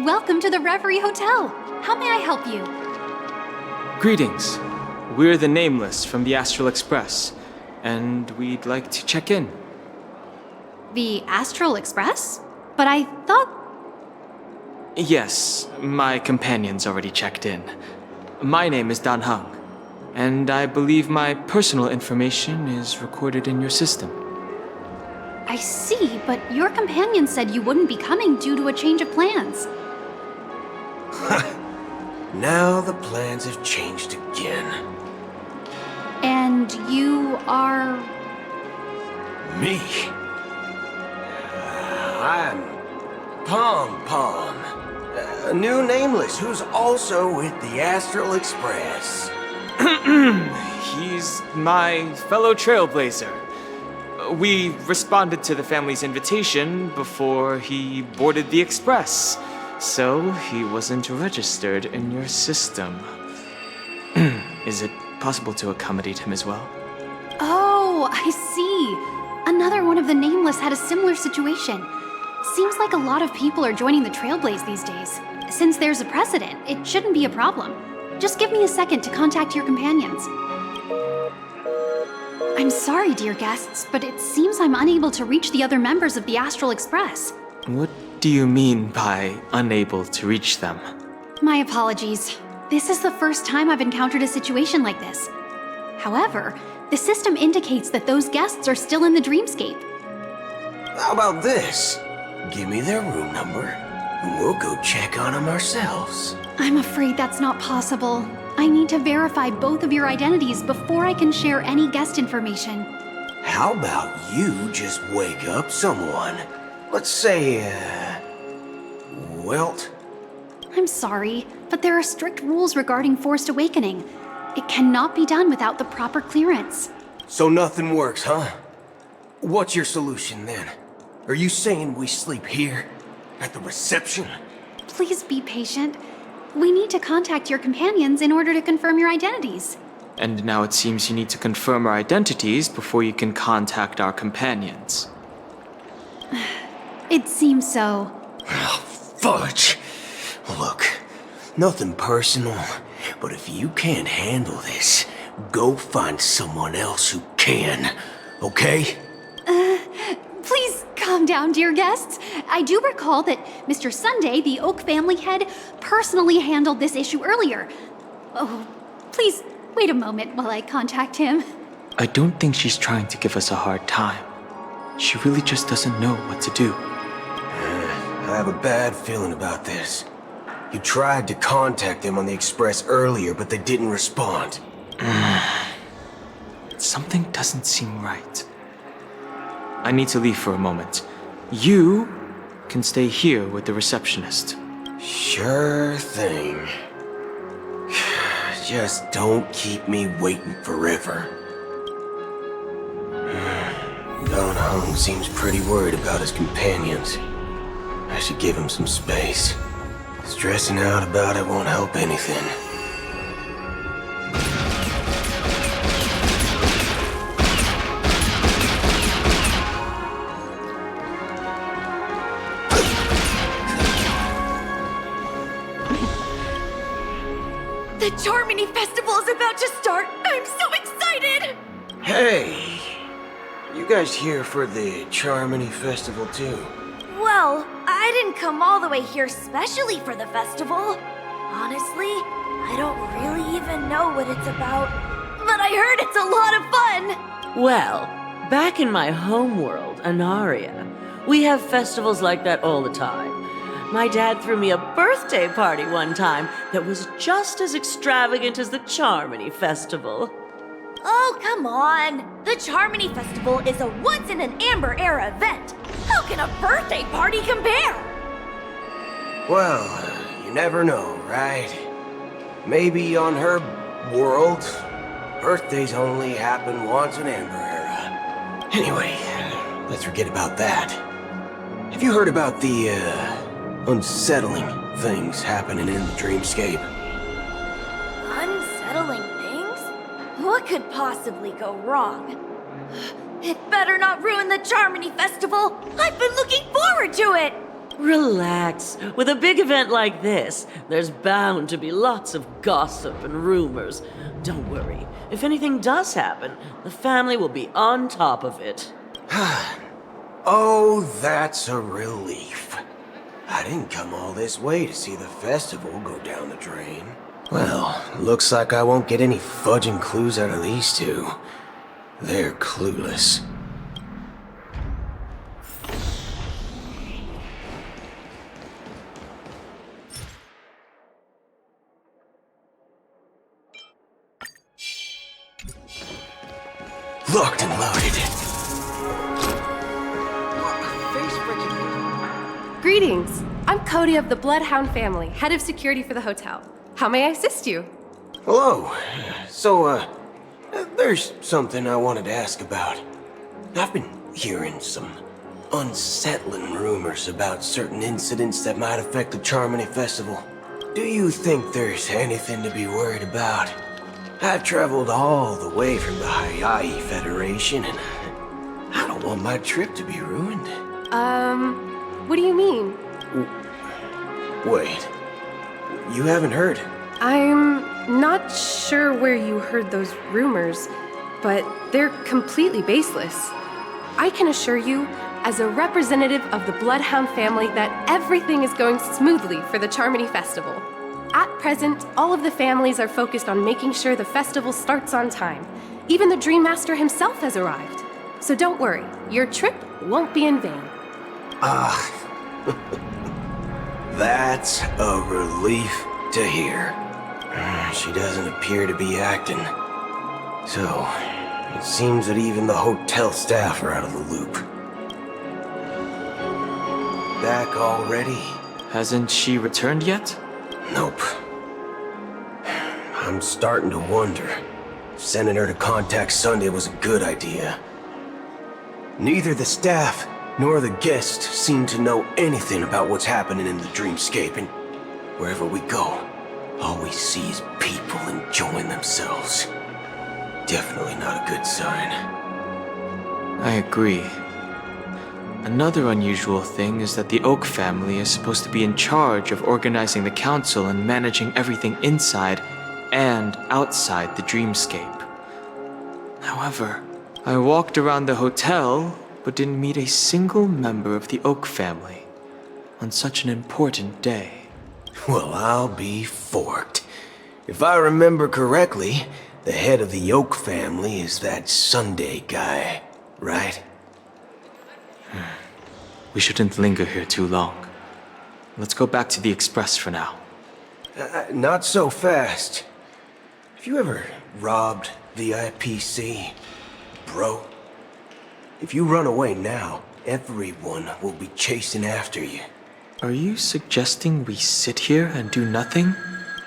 Welcome to the Reverie Hotel. How may I help you? Greetings. We're the Nameless from the Astral Express, and we'd like to check in. The Astral Express? But I thought... Yes, my companion's already checked in. My name is Dan Hung, and I believe my personal information is recorded in your system. I see, but your companion said you wouldn't be coming due to a change of plans. Now the plans have changed again. And you are... Me? I'm Pom Pom, a new nameless who's also with the Astral Express. He's my fellow Trailblazer. We responded to the family's invitation before he boarded the Express, so he wasn't registered in your system. Is it possible to accommodate him as well? Oh, I see. Another one of the Nameless had a similar situation. Seems like a lot of people are joining the Trailblaze these days. Since there's a precedent, it shouldn't be a problem. Just give me a second to contact your companions. I'm sorry, dear guests, but it seems I'm unable to reach the other members of the Astral Express. What do you mean by unable to reach them? My apologies. This is the first time I've encountered a situation like this. However, the system indicates that those guests are still in the dreamscape. How about this? Give me their room number, and we'll go check on them ourselves. I'm afraid that's not possible. I need to verify both of your identities before I can share any guest information. How about you just wake up someone? Let's say, Welt? I'm sorry, but there are strict rules regarding forced awakening. It cannot be done without the proper clearance. So nothing works, huh? What's your solution then? Are you saying we sleep here? At the reception? Please be patient. We need to contact your companions in order to confirm your identities. And now it seems you need to confirm our identities before you can contact our companions. It seems so. Oh, fudge! Look, nothing personal, but if you can't handle this, go find someone else who can, okay? Please calm down, dear guests. I do recall that Mr. Sunday, the Oak family head, personally handled this issue earlier. Oh, please wait a moment while I contact him. I don't think she's trying to give us a hard time. She really just doesn't know what to do. I have a bad feeling about this. You tried to contact them on the Express earlier, but they didn't respond. Something doesn't seem right. I need to leave for a moment. You can stay here with the receptionist. Sure thing. Just don't keep me waiting forever. Don Hung seems pretty worried about his companions. I should give him some space. Stressing out about it won't help anything. The Charmony Festival is about to start! I'm so excited! Hey! You guys here for the Charmony Festival too? Well, I didn't come all the way here specially for the festival. Honestly, I don't really even know what it's about. But I heard it's a lot of fun! Well, back in my home world, Anaria, we have festivals like that all the time. My dad threw me a birthday party one time that was just as extravagant as the Charmony Festival. Oh, come on! The Charmony Festival is a once-in-an-Amber-era event! How can a birthday party compare? Well, you never know, right? Maybe on her world, birthdays only happen once in Amber Era. Anyway, let's forget about that. Have you heard about the, unsettling things happening in the dreamscape? Unsettling things? What could possibly go wrong? It better not ruin the Charmony Festival! I've been looking forward to it! Relax. With a big event like this, there's bound to be lots of gossip and rumors. Don't worry. If anything does happen, the family will be on top of it. Oh, that's a relief. I didn't come all this way to see the festival go down the drain. Well, looks like I won't get any fudging clues out of these two. They're clueless. Locked and loaded. Greetings. I'm Cody of the Bloodhound family, head of security for the hotel. How may I assist you? Hello. So, there's something I wanted to ask about. I've been hearing some unsettling rumors about certain incidents that might affect the Charmony Festival. Do you think there's anything to be worried about? I've traveled all the way from the Hayaii Federation, and I don't want my trip to be ruined. What do you mean? Wait, you haven't heard? I'm not sure where you heard those rumors, but they're completely baseless. I can assure you, as a representative of the Bloodhound family, that everything is going smoothly for the Charmony Festival. At present, all of the families are focused on making sure the festival starts on time. Even the Dream Master himself has arrived. So don't worry, your trip won't be in vain. That's a relief to hear. She doesn't appear to be acting. So, it seems that even the hotel staff are out of the loop. Back already? Hasn't she returned yet? Nope. I'm starting to wonder if sending her to contact Sunday was a good idea. Neither the staff nor the guests seem to know anything about what's happening in the dreamscape, and wherever we go, all we see is people enjoying themselves. Definitely not a good sign. I agree. Another unusual thing is that the Oak family is supposed to be in charge of organizing the council and managing everything inside and outside the dreamscape. However, I walked around the hotel but didn't meet a single member of the Oak family. on such an important day. Well, I'll be forked. If I remember correctly, the head of the Oak family is that Sunday guy, right? We shouldn't linger here too long. Let's go back to the Express for now. Not so fast. Have you ever robbed the IPC, bro? If you run away now, everyone will be chasing after you. Are you suggesting we sit here and do nothing?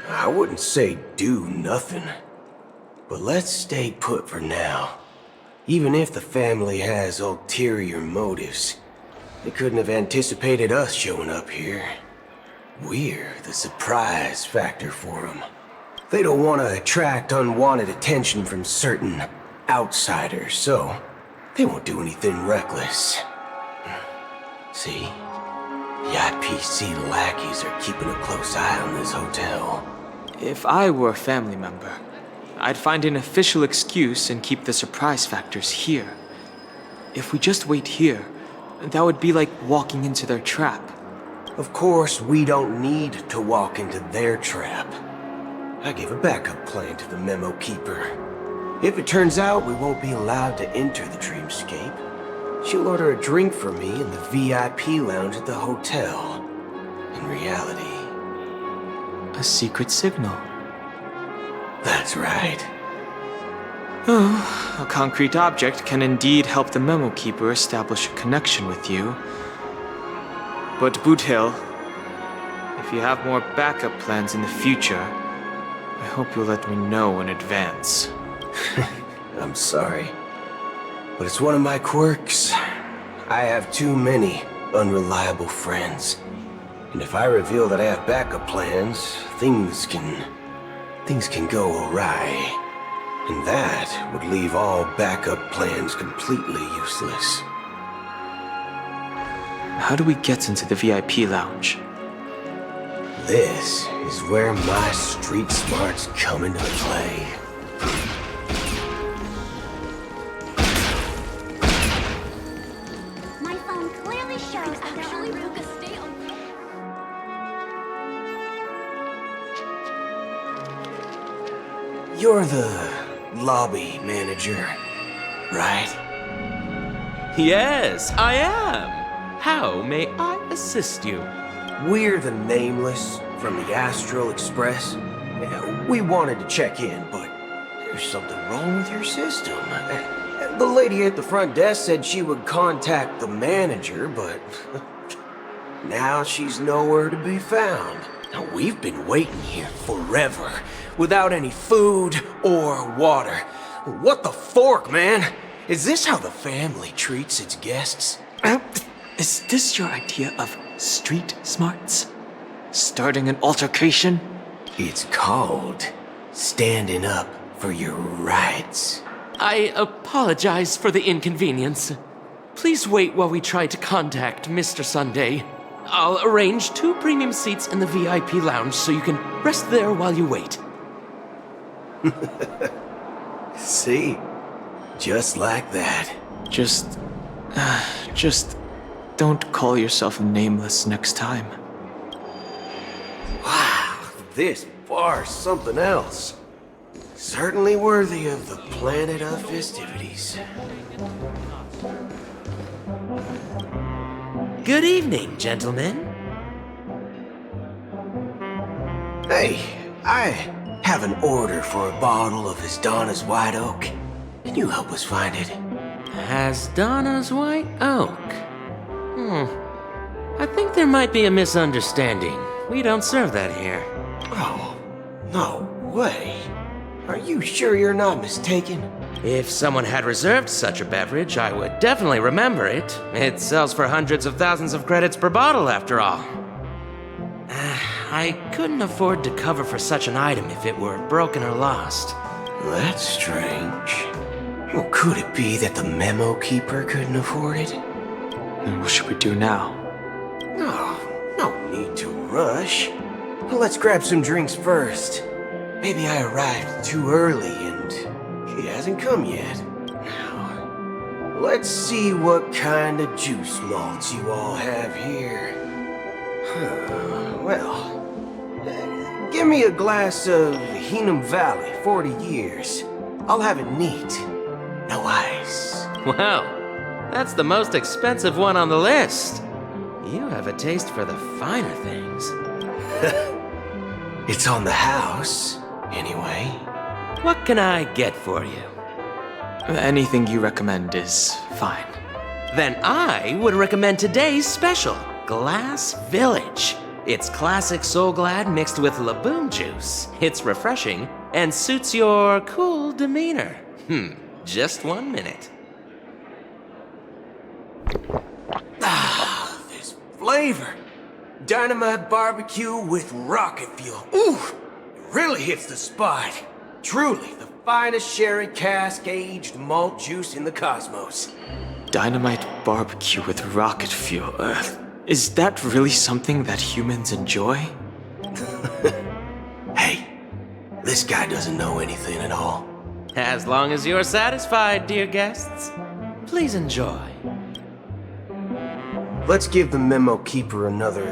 I wouldn't say do nothing. But let's stay put for now. Even if the family has ulterior motives, they couldn't have anticipated us showing up here. We're the surprise factor for them. They don't want to attract unwanted attention from certain outsiders, so they won't do anything reckless. See? The IPC lackeys are keeping a close eye on this hotel. If I were a family member, I'd find an official excuse and keep the surprise factors here. If we just wait here, that would be like walking into their trap. Of course, we don't need to walk into their trap. I gave a backup plan to the memo keeper. If it turns out we won't be allowed to enter the dreamscape, she'll order a drink for me in the VIP lounge at the hotel. In reality... a secret signal. That's right. Oh, a concrete object can indeed help the memo keeper establish a connection with you. But Boot Hill, if you have more backup plans in the future, I hope you'll let me know in advance. I'm sorry, but it's one of my quirks. I have too many unreliable friends. And if I reveal that I have backup plans, things can go awry. And that would leave all backup plans completely useless. How do we get into the VIP lounge? This is where my street smarts come into play. My phone clearly shows that actually book a stay on. You're the lobby manager, right? Yes, I am. How may I assist you? We're the Nameless from the Astral Express. We wanted to check in, but there's something wrong with your system. The lady at the front desk said she would contact the manager, but now she's nowhere to be found. Now, we've been waiting here forever, without any food or water. What the fork, man? Is this how the family treats its guests? Is this your idea of street smarts? Starting an altercation? It's called standing up for your rights. I apologize for the inconvenience. Please wait while we try to contact Mr. Sunday. I'll arrange 2 premium seats in the VIP lounge so you can rest there while you wait. See? Just like that. Just don't call yourself Nameless next time. Wow, this bar's something else. Certainly worthy of the planet of festivities. Good evening, gentlemen. Hey, I have an order for a bottle of Donna's White Oak. Can you help us find it? Donna's White Oak. I think there might be a misunderstanding. We don't serve that here. Oh, no way. Are you sure you're not mistaken? If someone had reserved such a beverage, I would definitely remember it. It sells for hundreds of thousands of credits per bottle, after all. I couldn't afford to cover for such an item if it were broken or lost. That's strange. Well, could it be that the memo keeper couldn't afford it? Then what should we do now? No need to rush. Let's grab some drinks first. Maybe I arrived too early and he hasn't come yet. Now, let's see what kind of juice malts you all have here. Well, give me a glass of Heenum Valley, 40 years. I'll have it neat. No ice. Wow, that's the most expensive one on the list. You have a taste for the finer things. It's on the house, anyway. What can I get for you? Anything you recommend is fine. Then I would recommend today's special, Glass Village. It's classic Soul Glad mixed with Laboon juice. It's refreshing and suits your cool demeanor. Just 1 minute. Ah, this flavor. Dynamite barbecue with rocket fuel. Ooh, it really hits the spot. Truly the finest sherry cask aged malt juice in the cosmos. Dynamite barbecue with rocket fuel. Is that really something that humans enjoy? Hey, this guy doesn't know anything at all. As long as you're satisfied, dear guests, please enjoy. Let's give the memo keeper another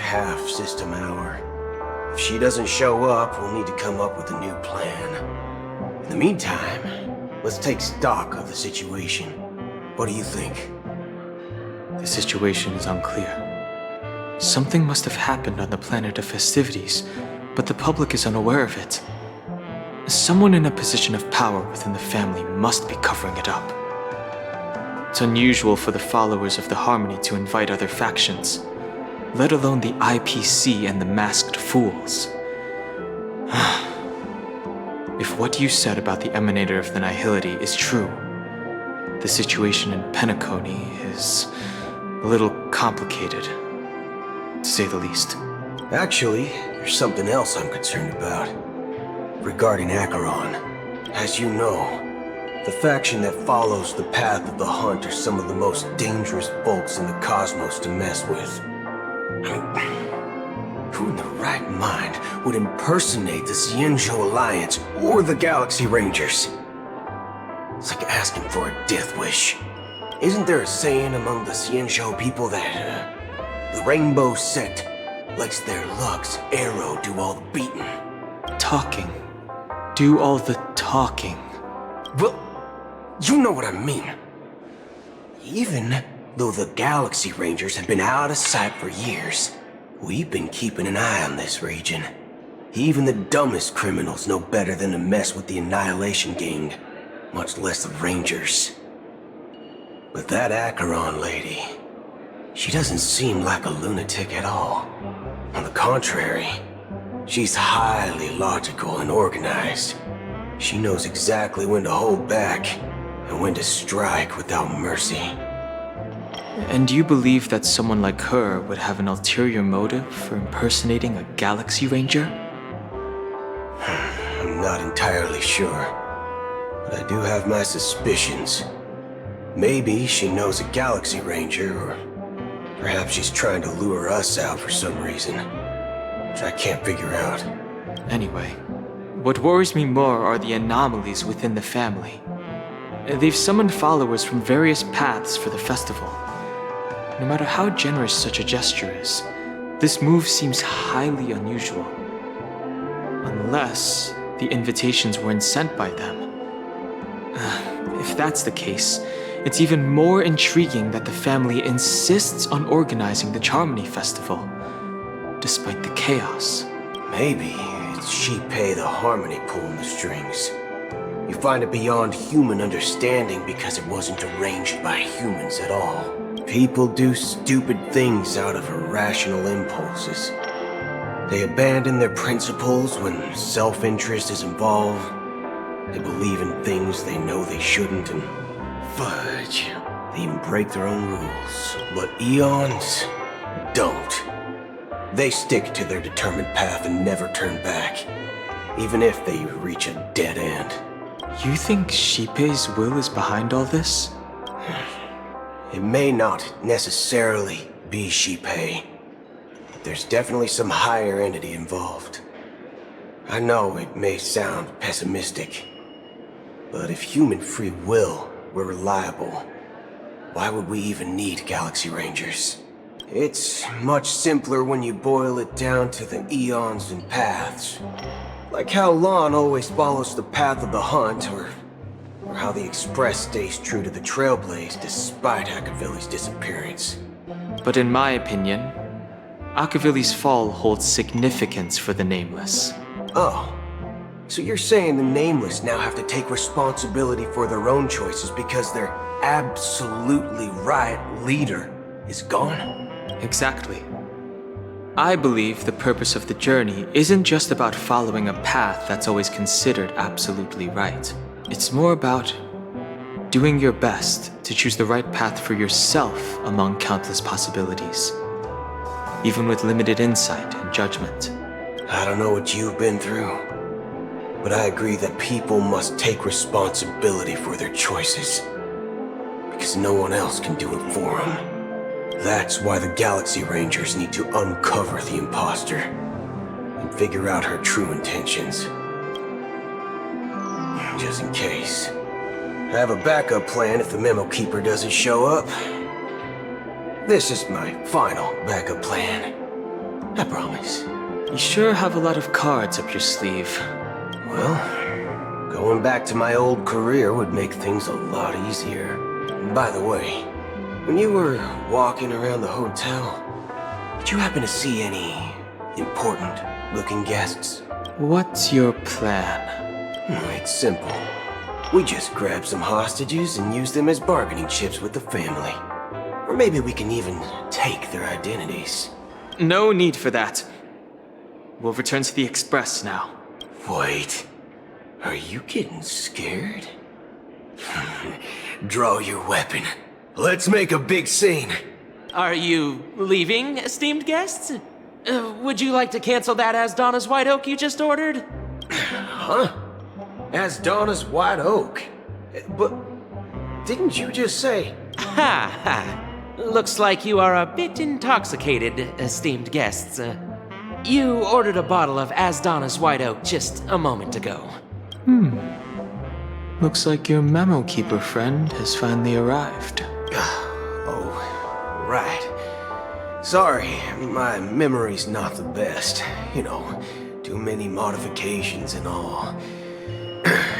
half-system hour. If she doesn't show up, we'll need to come up with a new plan. In the meantime, let's take stock of the situation. What do you think? The situation is unclear. Something must have happened on the planet of festivities, but the public is unaware of it. Someone in a position of power within the family must be covering it up. It's unusual for the followers of the Harmony to invite other factions, let alone the IPC and the Masked Fools. If what you said about the Emanator of the Nihility is true, the situation in Penacony is a little complicated, to say the least. Actually, there's something else I'm concerned about. Regarding Acheron. As you know, the faction that follows the path of the Hunt are some of the most dangerous folks in the cosmos to mess with. Who in the right mind would impersonate the Xianzhou Alliance or the Galaxy Rangers? It's like asking for a death wish. Isn't there a saying among the Xianzhou people that, the Rainbow Sect lets their Lux Arrow do all the beating? Talking. Do all the talking. Well, you know what I mean. Even though the Galaxy Rangers have been out of sight for years, we've been keeping an eye on this region. Even the dumbest criminals know better than to mess with the Annihilation Gang, much less the Rangers. But that Acheron lady, she doesn't seem like a lunatic at all. On the contrary, she's highly logical and organized. She knows exactly when to hold back and when to strike without mercy. And you believe that someone like her would have an ulterior motive for impersonating a Galaxy Ranger? I'm not entirely sure, but I do have my suspicions. Maybe she knows a Galaxy Ranger, or perhaps she's trying to lure us out for some reason, which I can't figure out. Anyway, what worries me more are the anomalies within the family. They've summoned followers from various paths for the festival. No matter how generous such a gesture is, this move seems highly unusual. Unless the invitations weren't sent by them. If that's the case, it's even more intriguing that the family insists on organizing the Charmony Festival, despite the chaos. Maybe it's Shipei the Harmony pulling the strings. You find it beyond human understanding because it wasn't arranged by humans at all. People do stupid things out of irrational impulses. They abandon their principles when self-interest is involved. They believe in things they know they shouldn't, and fudge. They even break their own rules. But Eons don't. They stick to their determined path and never turn back, even if they reach a dead end. You think Shipei's will is behind all this? It may not necessarily be Shipei, but there's definitely some higher entity involved. I know it may sound pessimistic, but if human free will were reliable, why would we even need Galaxy Rangers? It's much simpler when you boil it down to the eons and paths. Like how Lon always follows the path of the hunt, or how the Express stays true to the Trailblaze despite Akavili's disappearance. But in my opinion, Akavili's fall holds significance for the Nameless. Oh. So you're saying the Nameless now have to take responsibility for their own choices because their absolutely right leader is gone? Exactly. I believe the purpose of the journey isn't just about following a path that's always considered absolutely right. It's more about doing your best to choose the right path for yourself among countless possibilities, even with limited insight and judgment. I don't know what you've been through, but I agree that people must take responsibility for their choices, because no one else can do it for them. That's why the Galaxy Rangers need to uncover the imposter and figure out her true intentions. Just in case. I have a backup plan if the Memo Keeper doesn't show up. This is my final backup plan. I promise. You sure have a lot of cards up your sleeve. Well, going back to my old career would make things a lot easier. And by the way, when you were walking around the hotel, did you happen to see any important-looking guests? What's your plan? It's simple. We just grab some hostages and use them as bargaining chips with the family. Or maybe we can even take their identities. No need for that. We'll return to the Express now. Wait. Are you getting scared? Draw your weapon. Let's make a big scene. Are you leaving, esteemed guests? Would you like to cancel that As Donna's White Oak you just ordered? Huh? As Donna's White Oak? But didn't you just say... Ha ha. Looks like you are a bit intoxicated, esteemed guests. You ordered a bottle of As Donna's White Oak just a moment ago. Looks like your Memo Keeper friend has finally arrived. Oh, right. Sorry, my memory's not the best. You know, too many modifications and all.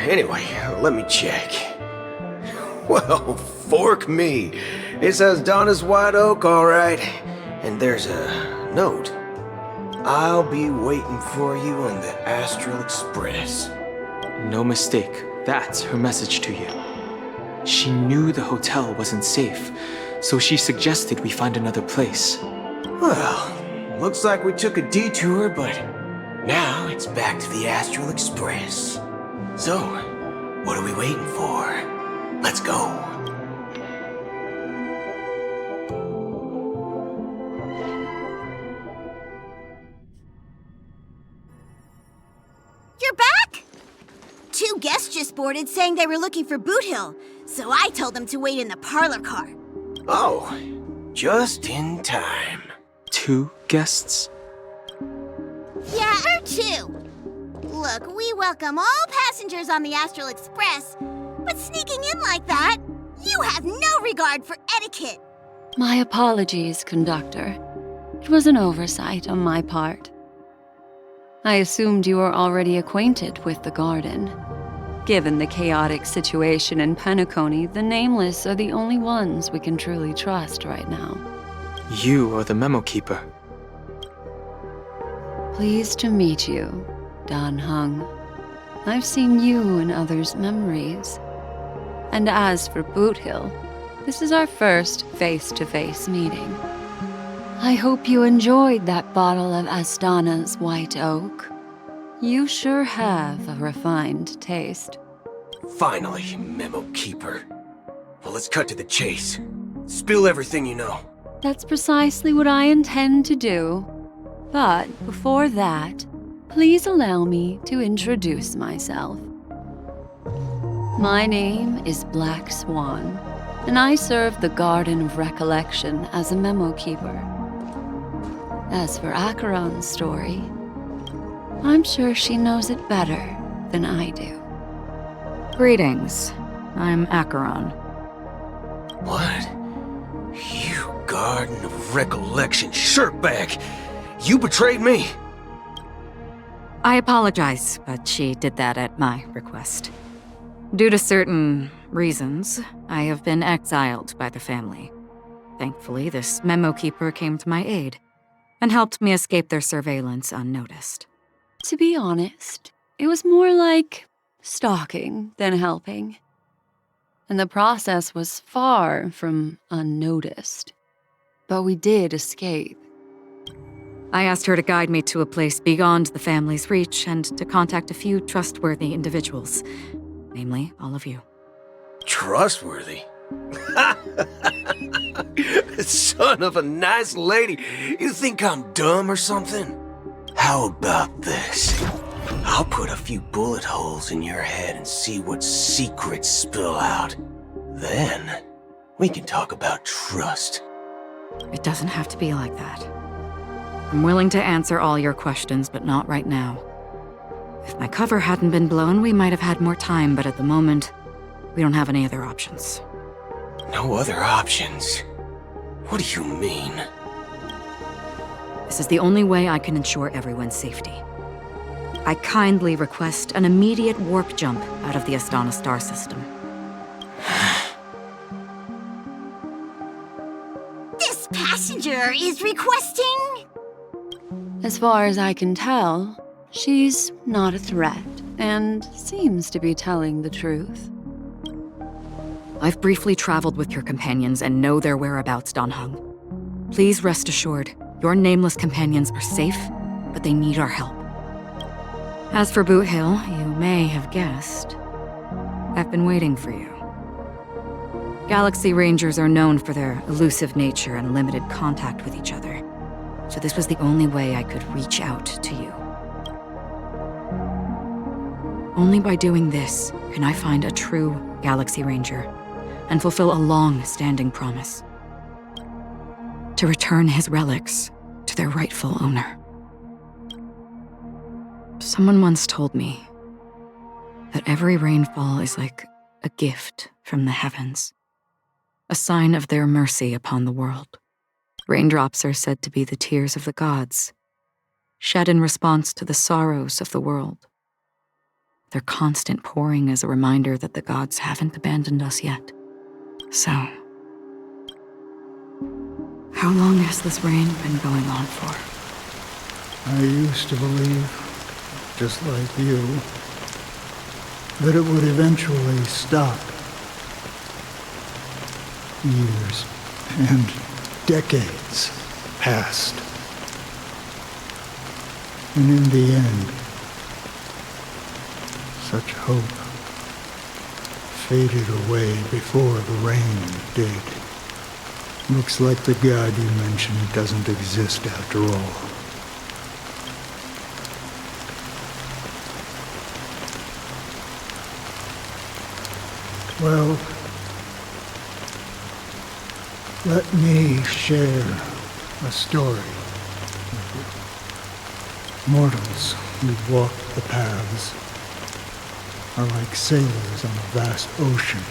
Anyway, let me check. Well, fork me. It says Donna's White Oak, all right. And there's a note. I'll be waiting for you on the Astral Express. No mistake. That's her message to you. She knew the hotel wasn't safe, so she suggested we find another place. Well, looks like we took a detour, but now it's back to the Astral Express. So, what are we waiting for? Let's go. You're back? Two guests just boarded saying they were looking for Boot Hill, so I told them to wait in the parlor car. Oh, just in time. 2 guests? Yeah, or 2. Look, we welcome all passengers on the Astral Express, but sneaking in like that, you have no regard for etiquette. My apologies, conductor. It was an oversight on my part. I assumed you were already acquainted with the garden. Given the chaotic situation in Penacony, the Nameless are the only ones we can truly trust right now. You are the Memo Keeper. Pleased to meet you, Dan Hung. I've seen you in others' memories. And as for Boot Hill, this is our first face-to-face meeting. I hope you enjoyed that bottle of Astana's White Oak. You sure have a refined taste. Finally, Memo Keeper. Well, let's cut to the chase. Spill everything you know. That's precisely what I intend to do. But before that, please allow me to introduce myself. My name is Black Swan, and I serve the Garden of Recollection as a Memo Keeper. As for Acheron's story, I'm sure she knows it better than I do. Greetings. I'm Acheron. What? You Garden of Recollection shirtbag! You betrayed me! I apologize, but she did that at my request. Due to certain reasons, I have been exiled by the family. Thankfully, this memo keeper came to my aid and helped me escape their surveillance unnoticed. To be honest, it was more like stalking than helping. And the process was far from unnoticed. But we did escape. I asked her to guide me to a place beyond the family's reach and to contact a few trustworthy individuals, namely all of you. Trustworthy? Son of a nice lady, you think I'm dumb or something? How about this? I'll put a few bullet holes in your head and see what secrets spill out. Then, we can talk about trust. It doesn't have to be like that. I'm willing to answer all your questions, but not right now. If my cover hadn't been blown, we might have had more time, but at the moment, we don't have any other options. No other options? What do you mean? This is the only way I can ensure everyone's safety. I kindly request an immediate warp jump out of the Astana star system. This passenger is requesting... As far as I can tell, she's not a threat and seems to be telling the truth. I've briefly traveled with your companions and know their whereabouts, Dan Heng. Please rest assured, your nameless companions are safe, but they need our help. As for Boot Hill, you may have guessed. I've been waiting for you. Galaxy Rangers are known for their elusive nature and limited contact with each other, so this was the only way I could reach out to you. Only by doing this can I find a true Galaxy Ranger and fulfill a long-standing promise. To return his relics to their rightful owner. Someone once told me that every rainfall is like a gift from the heavens, a sign of their mercy upon the world. Raindrops are said to be the tears of the gods, shed in response to the sorrows of the world. Their constant pouring is a reminder that the gods haven't abandoned us yet. So, how long has this rain been going on for? I used to believe, just like you, that it would eventually stop. Years and decades passed. And in the end, such hope faded away before the rain did. Looks like the god you mentioned doesn't exist after all. Well, let me share a story with you. Mortals who walk the paths are like sailors on a vast ocean,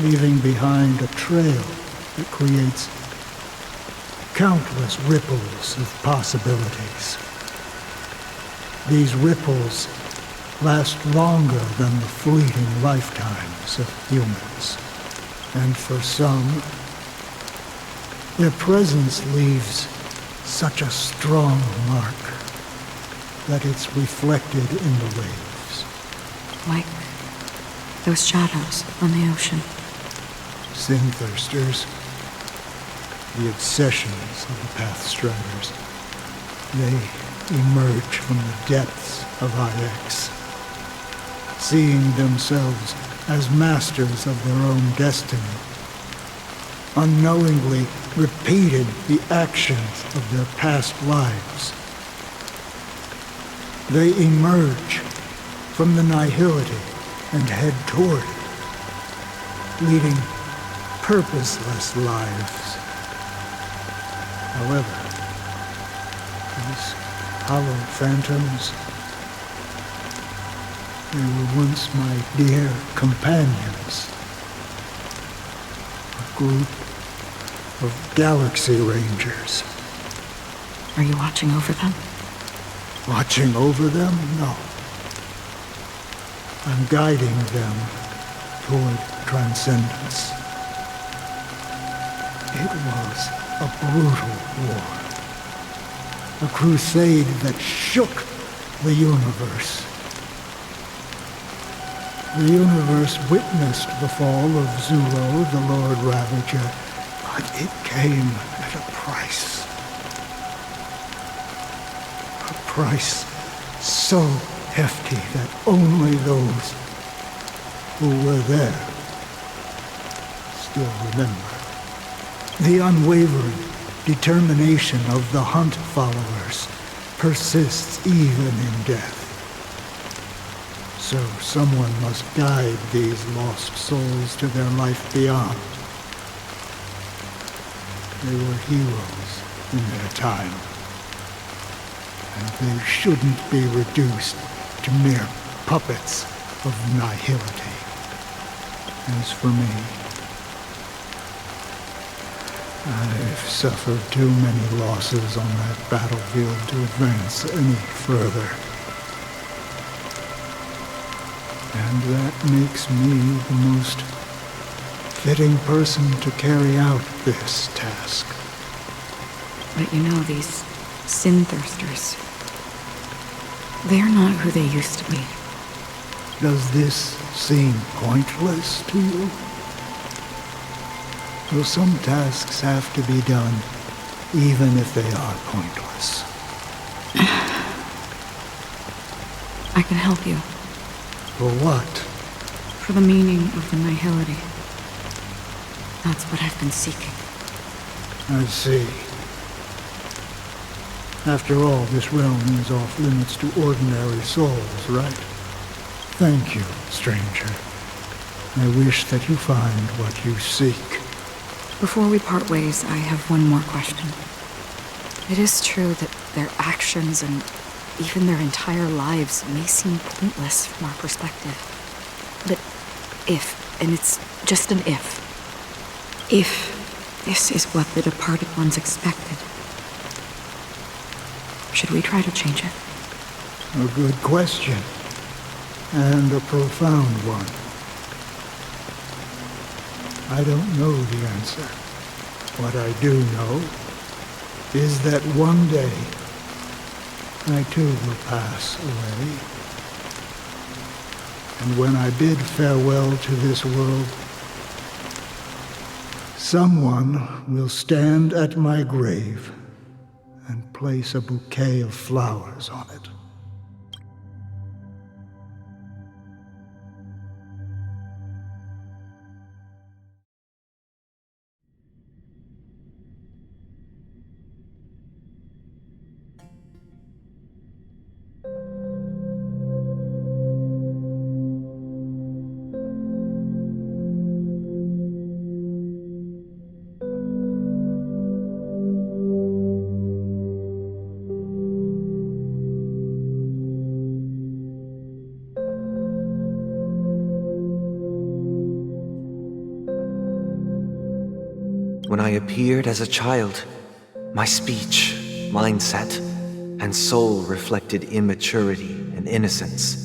leaving behind a trail that creates countless ripples of possibilities. These ripples last longer than the fleeting lifetimes of humans, and for some, their presence leaves such a strong mark that it's reflected in the waves. Like those shadows on the ocean. Sin-thirsters, the obsessions of the Pathstriders, they emerge from the depths of IX, seeing themselves as masters of their own destiny, unknowingly repeated the actions of their past lives. They emerge from the nihility and head toward it, leading purposeless lives. However, these hollow phantoms, they were once my dear companions, a group of Galaxy Rangers. Are you watching over them? Watching over them? No. I'm guiding them toward transcendence. It was a brutal war. A crusade that shook the universe. The universe witnessed the fall of Zulo, the Lord Ravager, but it came at a price. A price so hefty that only those who were there still remember. The unwavering determination of the Hunt followers persists even in death. So someone must guide these lost souls to their life beyond. They were heroes in their time, and they shouldn't be reduced to mere puppets of nihility. As for me, I've suffered too many losses on that battlefield to advance any further. And that makes me the most fitting person to carry out this task. But you know, these sin thirsters, they're not who they used to be. Does this seem pointless to you? Well, some tasks have to be done, even if they are pointless. I can help you. For what? For the meaning of the nihility. That's what I've been seeking. I see. After all, this realm is off limits to ordinary souls, right? Thank you, stranger. I wish that you find what you seek. Before we part ways, I have one more question. It is true that their actions and even their entire lives may seem pointless from our perspective. But if, and it's just an if this is what the departed ones expected, should we try to change it? A good question. And a profound one. I don't know the answer. What I do know is that one day I too will pass away. And when I bid farewell to this world, someone will stand at my grave and place a bouquet of flowers on it. When I appeared as a child, my speech, mindset, and soul reflected immaturity and innocence.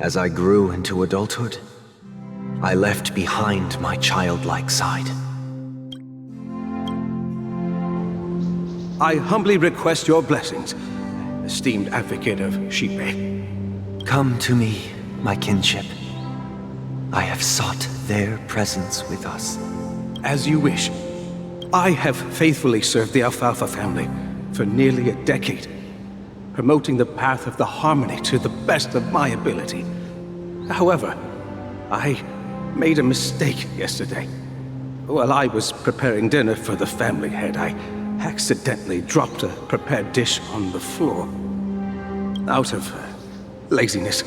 As I grew into adulthood, I left behind my childlike side. I humbly request your blessings, esteemed advocate of Shipe. Come to me, my kinship. I have sought their presence with us. As you wish. I have faithfully served the Alfalfa family for nearly a decade, promoting the path of the harmony to the best of my ability. However, I made a mistake yesterday. While I was preparing dinner for the family head, I accidentally dropped a prepared dish on the floor. Out of laziness,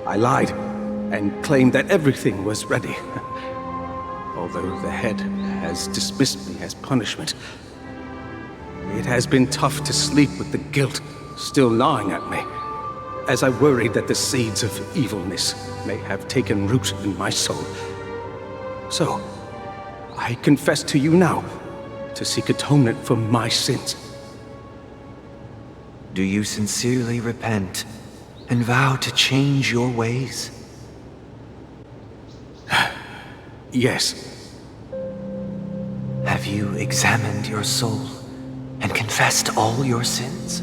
I lied and claimed that everything was ready. Although the head has dismissed me as punishment, it has been tough to sleep with the guilt still gnawing at me, as I worried that the seeds of evilness may have taken root in my soul. So, I confess to you now, to seek atonement for my sins. Do you sincerely repent and vow to change your ways? Yes. Have you examined your soul and confessed all your sins?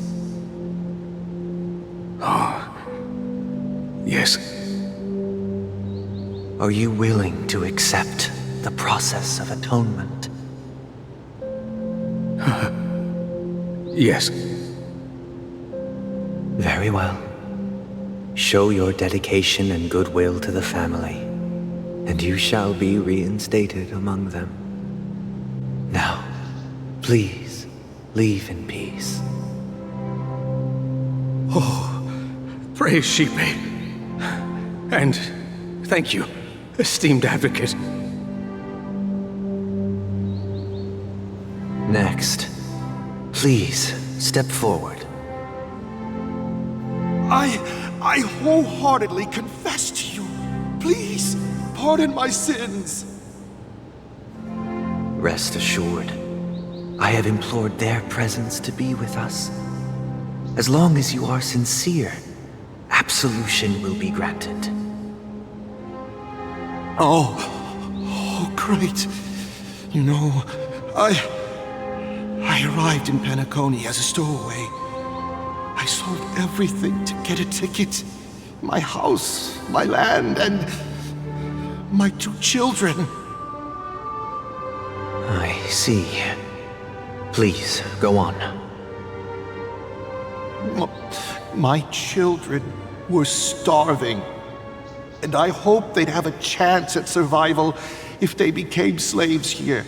Yes. Are you willing to accept the process of atonement? Yes. Very well. Show your dedication and goodwill to the family, and you shall be reinstated among them. Now, please, leave in peace. Oh, praise Sheepy. And thank you, esteemed advocate. Next, please step forward. I wholeheartedly confess to you. Please, pardon my sins. Rest assured, I have implored their presence to be with us. As long as you are sincere, absolution will be granted. Oh, great. You know, I arrived in Penacony as a stowaway. I sold everything to get a ticket. My house, my land, and my 2 children. I see. Please, go on. My children were starving, and I hoped they'd have a chance at survival if they became slaves here.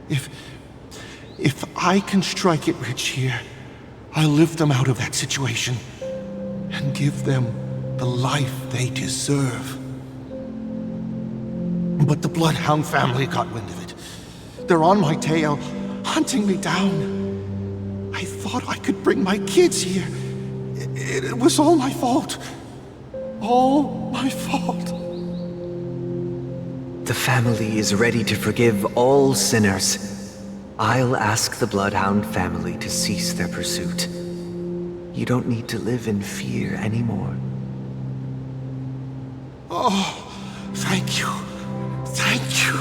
If I can strike it rich here, I'll lift them out of that situation and give them the life they deserve. But the Bloodhound family got wind of it. They're on my tail, hunting me down. I thought I could bring my kids here. It was all my fault. All my fault. The family is ready to forgive all sinners. I'll ask the Bloodhound family to cease their pursuit. You don't need to live in fear anymore. Oh, thank you. Thank you.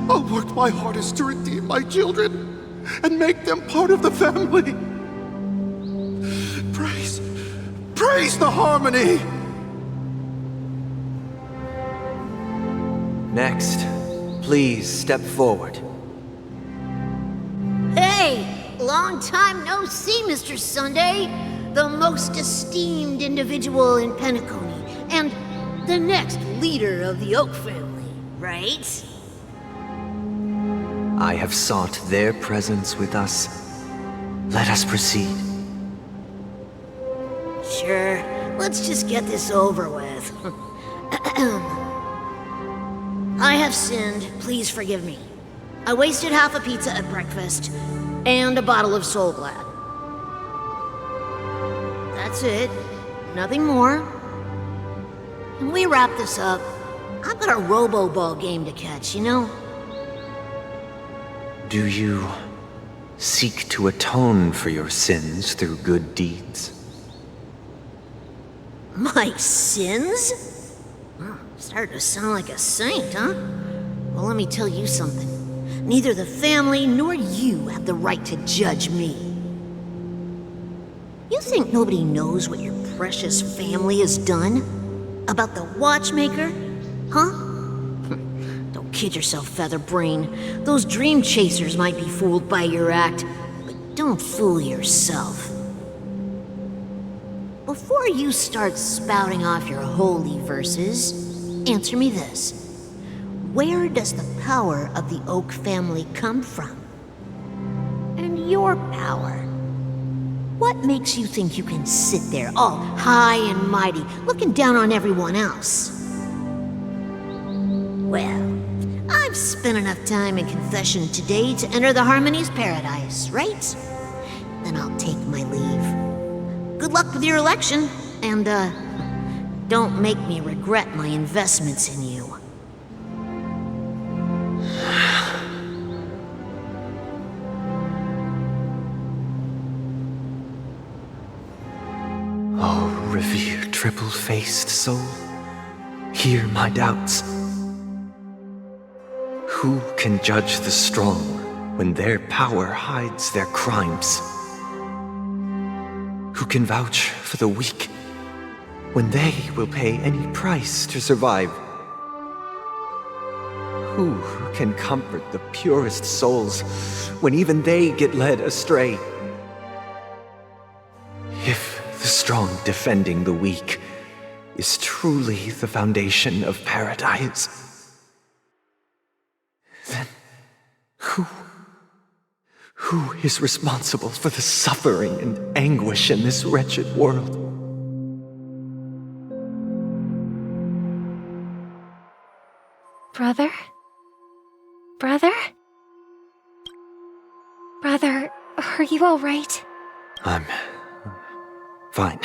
I'll work my hardest to redeem my children and make them part of the family. Praise the Harmony! Next, please step forward. Hey! Long time no see, Mr. Sunday. The most esteemed individual in Penacony, and the next leader of the Oak family, right? I have sought their presence with us. Let us proceed. Sure, let's just get this over with. I have sinned, please forgive me. I wasted half a pizza at breakfast, and a bottle of Soul Glad. That's it, nothing more. When we wrap this up, I've got a robo-ball game to catch, you know? Do you seek to atone for your sins through good deeds? My sins? Started to sound like a saint, huh? Well, let me tell you something. Neither the family nor you have the right to judge me. You think nobody knows what your precious family has done? About the watchmaker? Huh? Don't kid yourself, Featherbrain. Those dream chasers might be fooled by your act, but don't fool yourself. Before you start spouting off your holy verses, answer me this. Where does the power of the Oak family come from? And your power? What makes you think you can sit there all high and mighty, looking down on everyone else? Well, I've spent enough time in confession today to enter the Harmony's paradise, right? Then I'll take my leave. Good luck with your election, and, don't make me regret my investments in you. triple-faced soul, hear my doubts. Who can judge the strong when their power hides their crimes? Who can vouch for the weak when they will pay any price to survive? Who can comfort the purest souls when even they get led astray? If the strong defending the weak is truly the foundation of paradise, then who is responsible for the suffering and anguish in this wretched world? Brother? Brother? Brother, are you all right? I'm fine.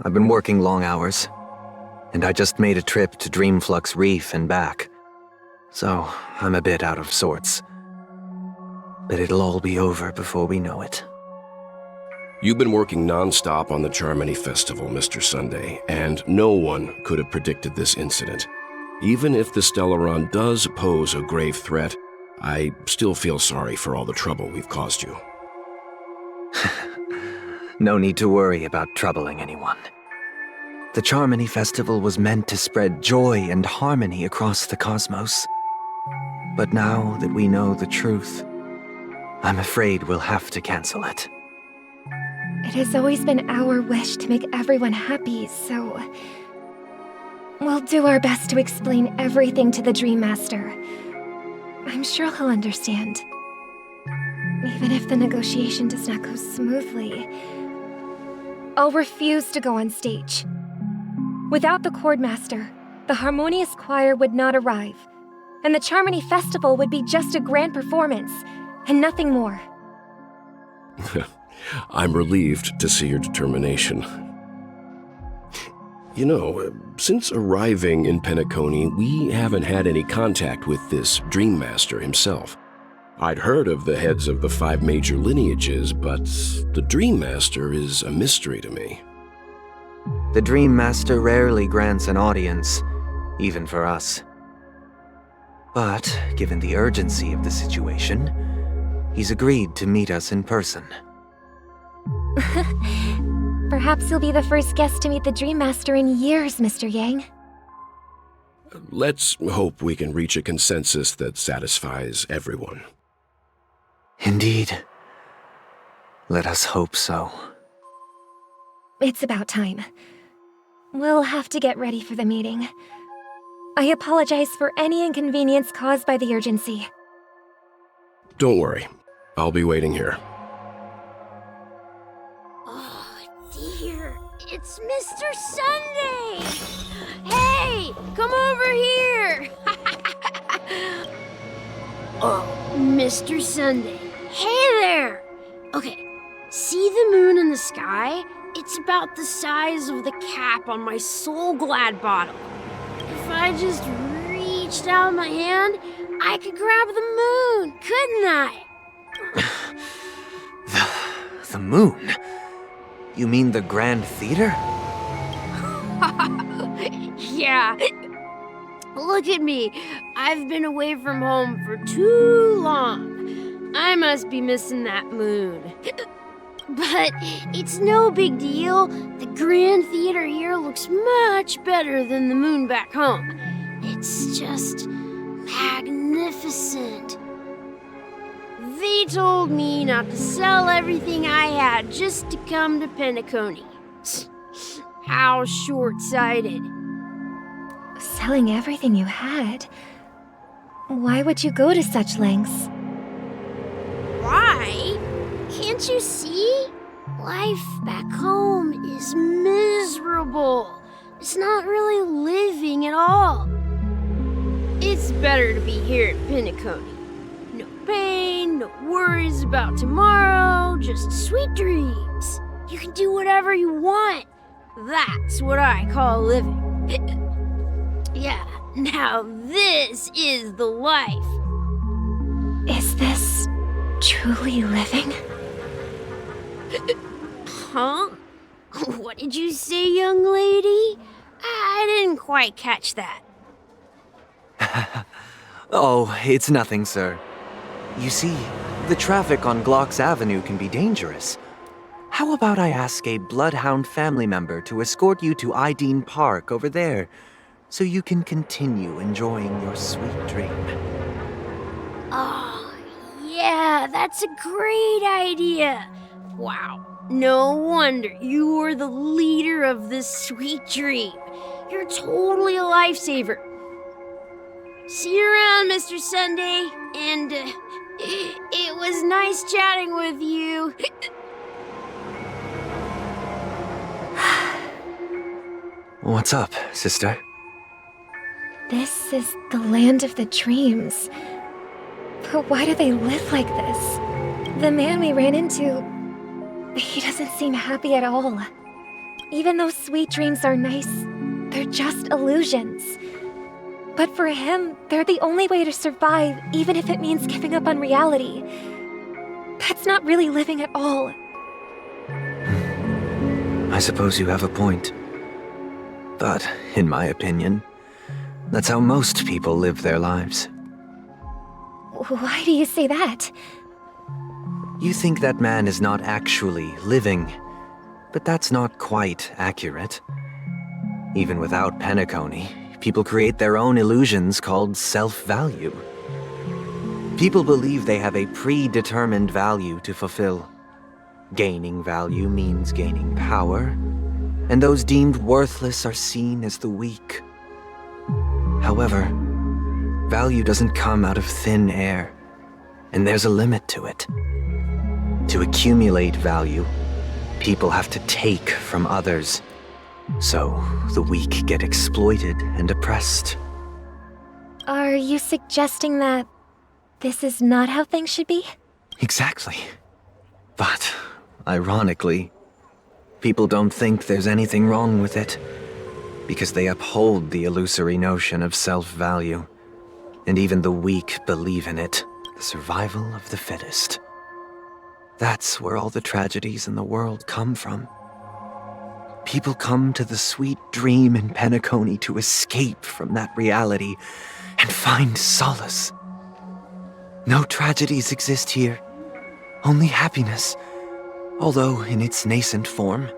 I've been working long hours, and I just made a trip to Dreamflux Reef and back. So, I'm a bit out of sorts. But it'll all be over before we know it. You've been working non-stop on the Charmony Festival, Mr. Sunday, and no one could have predicted this incident. Even if the Stellaron does pose a grave threat, I still feel sorry for all the trouble we've caused you. No need to worry about troubling anyone. The Charmony Festival was meant to spread joy and harmony across the cosmos. But now that we know the truth, I'm afraid we'll have to cancel it. It has always been our wish to make everyone happy, so... we'll do our best to explain everything to the Dream Master. I'm sure he'll understand. Even if the negotiation does not go smoothly, I'll refuse to go on stage. Without the Chord Master, the Harmonious Choir would not arrive, and the Charmony Festival would be just a grand performance, and nothing more. I'm relieved to see your determination. You know, since arriving in Penacony, we haven't had any contact with this Dream Master himself. I'd heard of the heads of the 5 major lineages, but the Dream Master is a mystery to me. The Dream Master rarely grants an audience, even for us. But, given the urgency of the situation, he's agreed to meet us in person. Perhaps you'll be the first guest to meet the Dream Master in years, Mr. Yang. Let's hope we can reach a consensus that satisfies everyone. Indeed. Let us hope so. It's about time. We'll have to get ready for the meeting. I apologize for any inconvenience caused by the urgency. Don't worry. I'll be waiting here. Oh, dear. It's Mr. Sunday! Hey! Come over here! Oh, Mr. Sunday. Hey there! Okay, see the moon in the sky? It's about the size of the cap on my Soul Glad bottle. If I just reached out my hand, I could grab the moon, couldn't I? The moon? You mean the Grand Theater? Yeah. Look at me. I've been away from home for too long. I must be missing that moon. But it's no big deal. The Grand Theater here looks much better than the moon back home. It's just magnificent. They told me not to sell everything I had just to come to Penacony. How short-sighted. Selling everything you had? Why would you go to such lengths? Why? Can't you see? Life back home is miserable. It's not really living at all. It's better to be here at Penacony. No pain, no worries about tomorrow, just sweet dreams. You can do whatever you want. That's what I call living. Yeah, now this is the life. Is this truly living? Huh? What did you say, young lady? I didn't quite catch that. Oh, it's nothing, sir. You see, the traffic on Glocks Avenue can be dangerous. How about I ask a Bloodhound family member to escort you to Ideen Park over there, so you can continue enjoying your sweet dream? Oh, yeah, that's a great idea. Wow, no wonder you were the leader of this sweet dream. You're totally a lifesaver. See you around, Mr. Sunday, and it was nice chatting with you. What's up, sister? This is the land of the dreams. But why do they live like this? The man we ran into, he doesn't seem happy at all. Even though sweet dreams are nice, they're just illusions. But for him, they're the only way to survive, even if it means giving up on reality. That's not really living at all. I suppose you have a point. But, in my opinion, that's how most people live their lives. Why do you say that? You think that man is not actually living, but that's not quite accurate. Even without Penacony, people create their own illusions called self-value. People believe they have a predetermined value to fulfill. Gaining value means gaining power, and those deemed worthless are seen as the weak. However, value doesn't come out of thin air, and there's a limit to it. To accumulate value, people have to take from others, so the weak get exploited and oppressed. Are you suggesting that this is not how things should be? Exactly. But, ironically, people don't think there's anything wrong with it, because they uphold the illusory notion of self-value, and even the weak believe in it, the survival of the fittest. That's where all the tragedies in the world come from. People come to the sweet dream in Penacony to escape from that reality and find solace. No tragedies exist here, only happiness, although in its nascent form.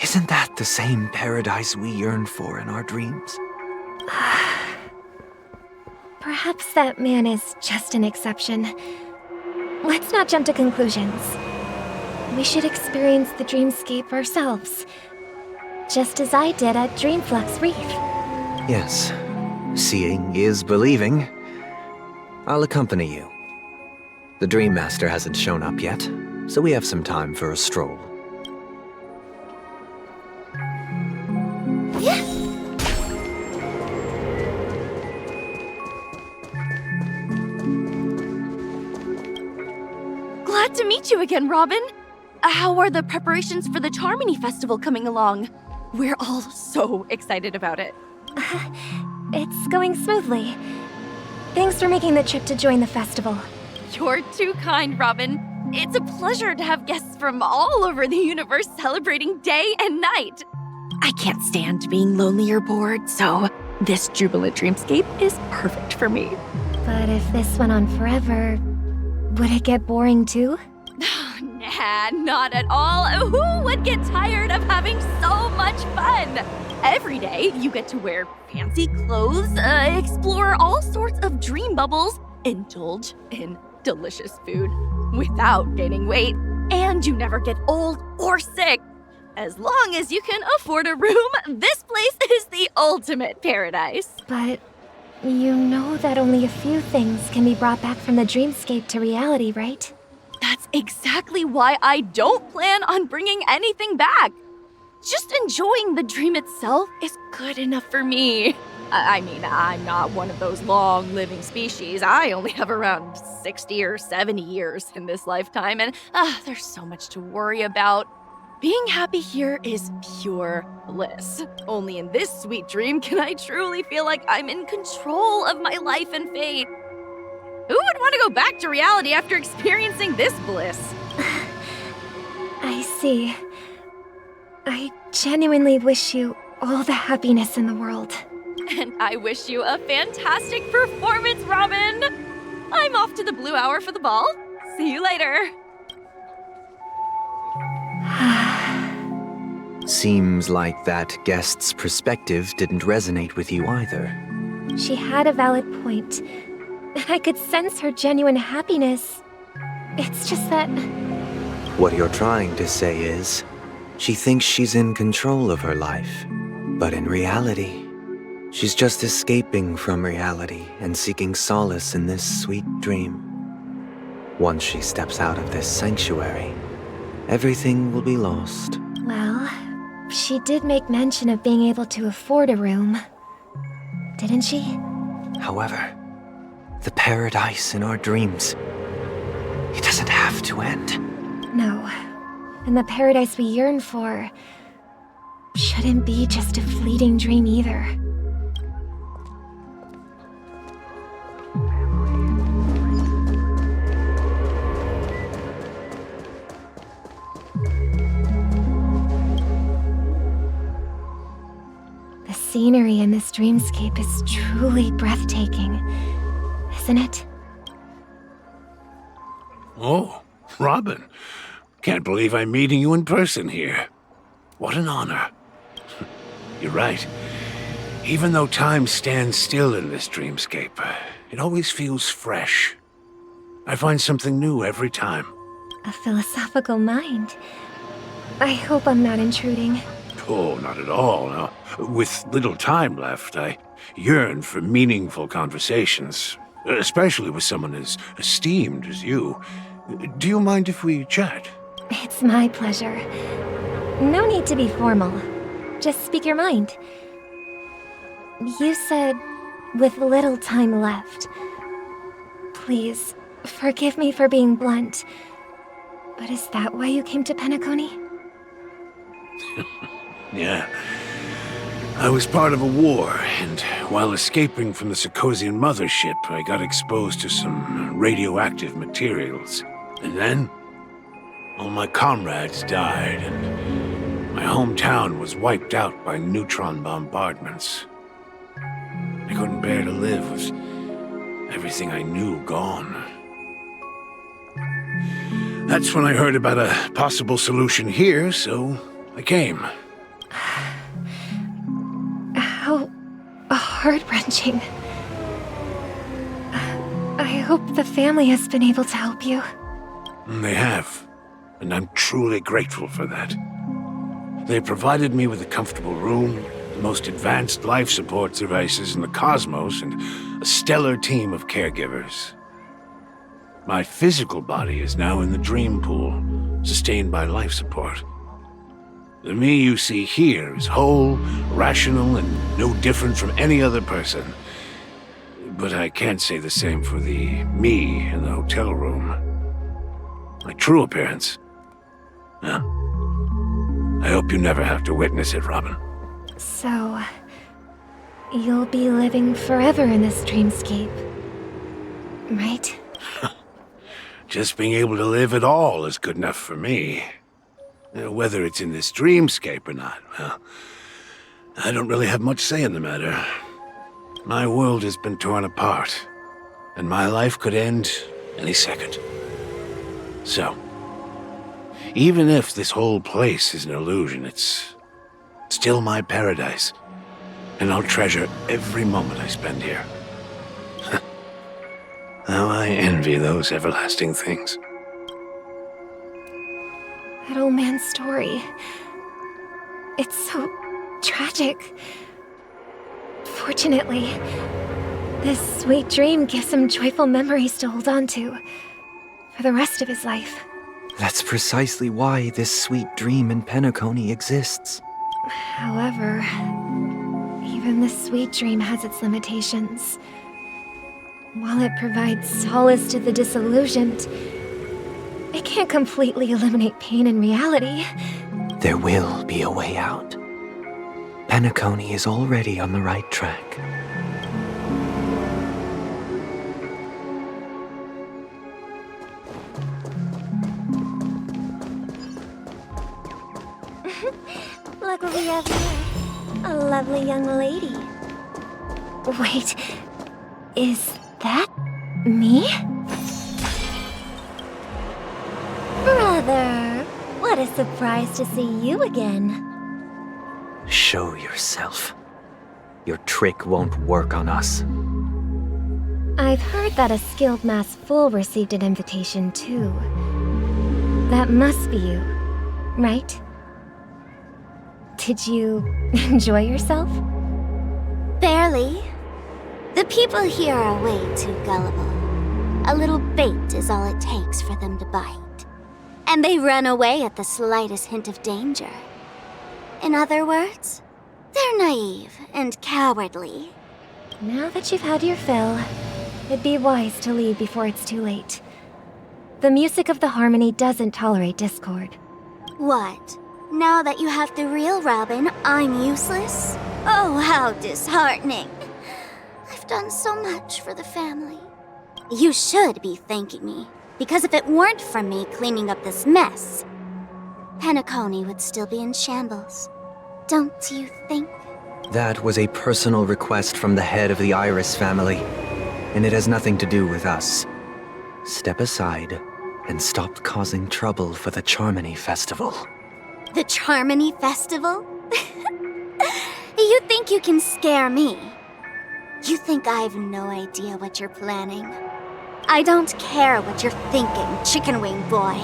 Isn't that the same paradise we yearn for in our dreams? Perhaps that man is just an exception. Let's not jump to conclusions. We should experience the dreamscape ourselves, just as I did at Dreamflux Reef. Yes, seeing is believing. I'll accompany you. The Dream Master hasn't shown up yet, so we have some time for a stroll. Glad to meet you again, Robin. How are the preparations for the Charmony Festival coming along? We're all so excited about it. It's going smoothly. Thanks for making the trip to join the festival. You're too kind, Robin. It's a pleasure to have guests from all over the universe celebrating day and night. I can't stand being lonely or bored, so this jubilant dreamscape is perfect for me. But if this went on forever, would it get boring too? Nah, not at all. Who would get tired of having so much fun? Every day, you get to wear fancy clothes, explore all sorts of dream bubbles, indulge in delicious food without gaining weight, and you never get old or sick. As long as you can afford a room, this place is the ultimate paradise. But you know that only a few things can be brought back from the dreamscape to reality, right? That's exactly why I don't plan on bringing anything back. Just enjoying the dream itself is good enough for me. I mean, I'm not one of those long-living species. I only have around 60 or 70 years in this lifetime, and there's so much to worry about. Being happy here is pure bliss. Only in this sweet dream can I truly feel like I'm in control of my life and fate. Who would want to go back to reality after experiencing this bliss? I see. I genuinely wish you all the happiness in the world. And I wish you a fantastic performance, Robin! I'm off to the Blue Hour for the ball. See you later. Seems like that guest's perspective didn't resonate with you either. She had a valid point. I could sense her genuine happiness. It's just that... What you're trying to say is, she thinks she's in control of her life. But in reality, she's just escaping from reality and seeking solace in this sweet dream. Once she steps out of this sanctuary, everything will be lost. Well, she did make mention of being able to afford a room. Didn't she? However, the paradise in our dreams, it doesn't have to end. No. And the paradise we yearn for shouldn't be just a fleeting dream either. The scenery in this dreamscape is truly breathtaking, isn't it? Oh, Robin. Can't believe I'm meeting you in person here. What an honor. You're right. Even though time stands still in this dreamscape, it always feels fresh. I find something new every time. A philosophical mind. I hope I'm not intruding. Oh, not at all. No. With little time left, I yearn for meaningful conversations, especially with someone as esteemed as you. Do you mind if we chat? It's my pleasure. No need to be formal. Just speak your mind. You said, with little time left. Please, forgive me for being blunt. But is that why you came to Penacony? Yeah. I was part of a war, and while escaping from the Sarkosian mothership, I got exposed to some radioactive materials. And then, all my comrades died, and my hometown was wiped out by neutron bombardments. I couldn't bear to live with everything I knew gone. That's when I heard about a possible solution here, so I came. How heart-wrenching. I hope the family has been able to help you. They have, and I'm truly grateful for that. They provided me with a comfortable room, the most advanced life support devices in the cosmos, and a stellar team of caregivers. My physical body is now in the dream pool, sustained by life support. The me you see here is whole, rational, and no different from any other person. But I can't say the same for the me in the hotel room. My true appearance? Well, I hope you never have to witness it, Robin. So, you'll be living forever in this dreamscape, right? Just being able to live at all is good enough for me. Whether it's in this dreamscape or not, well, I don't really have much say in the matter. My world has been torn apart, and my life could end any second. So, even if this whole place is an illusion, it's still my paradise, and I'll treasure every moment I spend here. How I envy those everlasting things. That old man's story. It's so tragic. Fortunately, this sweet dream gives him joyful memories to hold on to for the rest of his life. That's precisely why this sweet dream in Penacony exists. However, even the sweet dream has its limitations. While it provides solace to the disillusioned, it can't completely eliminate pain in reality. There will be a way out. Penacony is already on the right track. have here? A lovely young lady. Wait, is that me? Brother, what a surprise to see you again. Show yourself. Your trick won't work on us. I've heard that a skilled mass fool received an invitation too. That must be you, right? Did you enjoy yourself? Barely. The people here are way too gullible. A little bait is all it takes for them to bite. And they run away at the slightest hint of danger. In other words, they're naive and cowardly. Now that you've had your fill, it'd be wise to leave before it's too late. The music of the harmony doesn't tolerate discord. What? Now that you have the real Robin, I'm useless? Oh, how disheartening. I've done so much for the family. You should be thanking me, because if it weren't for me cleaning up this mess, Penacony would still be in shambles. Don't you think? That was a personal request from the head of the Iris family, and it has nothing to do with us. Step aside and stop causing trouble for the Charmony Festival. The Charmony Festival? You think you can scare me? You think I have no idea what you're planning? I don't care what you're thinking, chicken wing boy.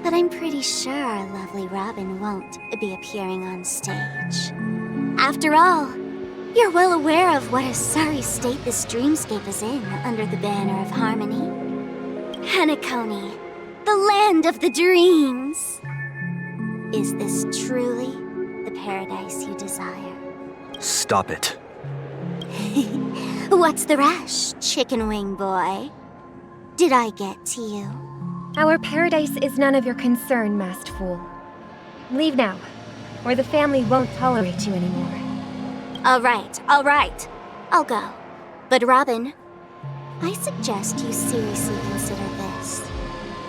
But I'm pretty sure our lovely Robin won't be appearing on stage. After all, you're well aware of what a sorry state this dreamscape is in under the banner of harmony. Penacony, the land of the dreams. Is this truly the paradise you desire? Stop it. What's the rush, chicken wing boy? Did I get to you? Our paradise is none of your concern, masked fool. Leave now, or the family won't tolerate you anymore. All right. I'll go. But Robin, I suggest you seriously consider this.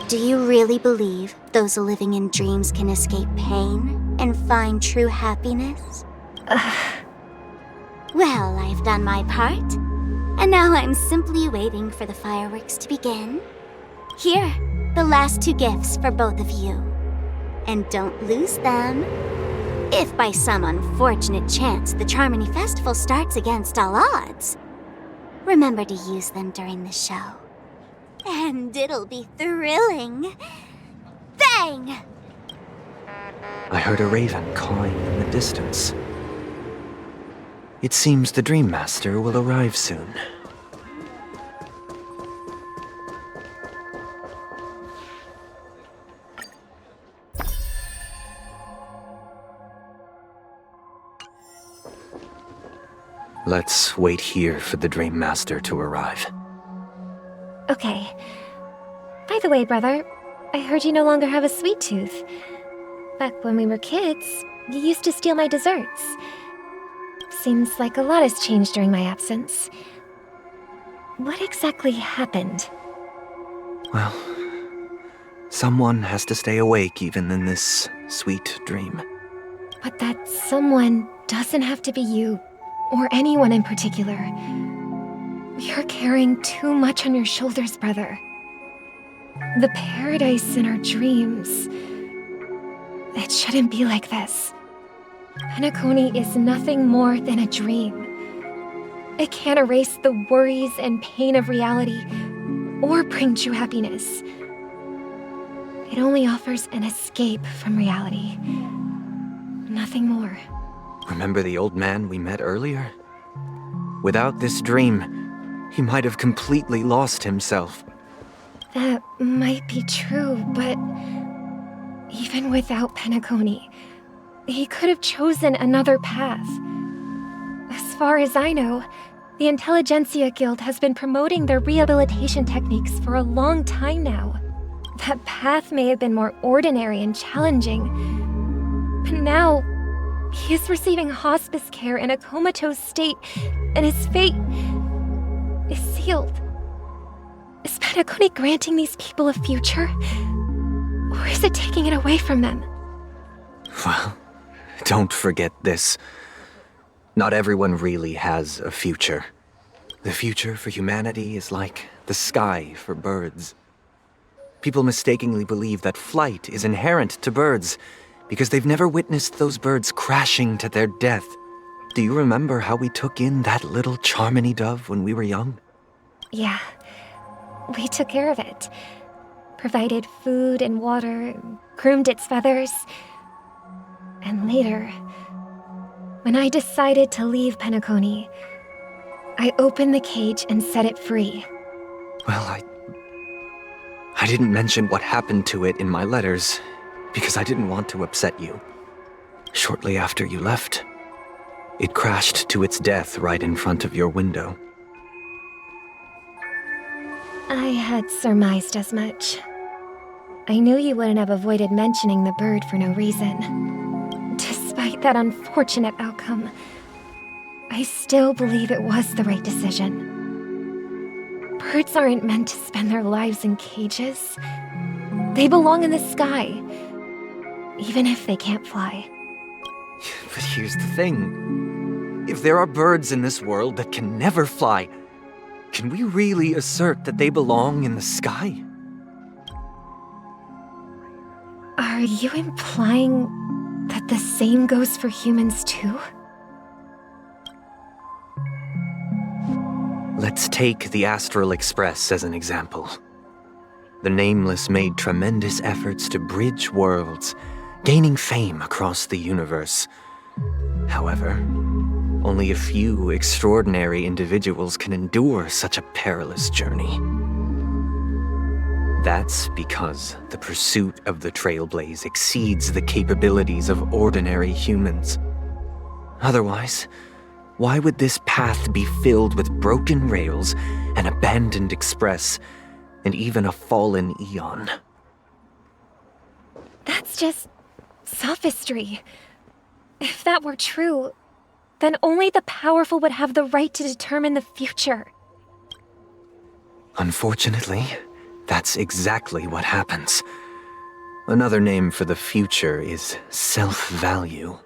Do you really believe those living in dreams can escape pain and find true happiness? Well, I've done my part, and now I'm simply waiting for the fireworks to begin. Here, the last 2 gifts for both of you. And don't lose them. If by some unfortunate chance the Charmony Festival starts against all odds, remember to use them during the show. And it'll be thrilling. Bang! I heard a raven cawing in the distance. It seems the Dream Master will arrive soon. Let's wait here for the Dream Master to arrive. Okay. By the way, brother, I heard you no longer have a sweet tooth. Back when we were kids, you used to steal my desserts. Seems like a lot has changed during my absence. What exactly happened? Well, someone has to stay awake even in this sweet dream. But that someone doesn't have to be you, or anyone in particular. You're carrying too much on your shoulders, brother. The paradise in our dreams. It shouldn't be like this. Penacony is nothing more than a dream. It can't erase the worries and pain of reality, or bring true happiness. It only offers an escape from reality. Nothing more. Remember the old man we met earlier? Without this dream, he might have completely lost himself. That might be true, but even without Penacony, he could have chosen another path. As far as I know, the Intelligentsia Guild has been promoting their rehabilitation techniques for a long time now. That path may have been more ordinary and challenging, but now he is receiving hospice care in a comatose state, and his fate is sealed. Is Penacony granting these people a future? Or is it taking it away from them? Well, Don't forget this. Not everyone really has a future. The future for humanity is like the sky for birds. People mistakenly believe that flight is inherent to birds because they've never witnessed those birds crashing to their death. Do you remember how we took in that little Charmony dove when we were young? Yeah. We took care of it. Provided food and water, groomed its feathers. And later, when I decided to leave Penacony, I opened the cage and set it free. Well, I didn't mention what happened to it in my letters because I didn't want to upset you. Shortly after you left, it crashed to its death right in front of your window. I had surmised as much. I knew you wouldn't have avoided mentioning the bird for no reason. Despite that unfortunate outcome, I still believe it was the right decision. Birds aren't meant to spend their lives in cages. They belong in the sky, even if they can't fly. But here's the thing. If there are birds in this world that can never fly, can we really assert that they belong in the sky? Are you implying that the same goes for humans too? Let's take the Astral Express as an example. The Nameless made tremendous efforts to bridge worlds, gaining fame across the universe. However, only a few extraordinary individuals can endure such a perilous journey. That's because the pursuit of the Trailblaze exceeds the capabilities of ordinary humans. Otherwise, why would this path be filled with broken rails, an abandoned express, and even a fallen Eon? That's just sophistry. If that were true, then only the powerful would have the right to determine the future. Unfortunately, that's exactly what happens. Another name for the future is self-value.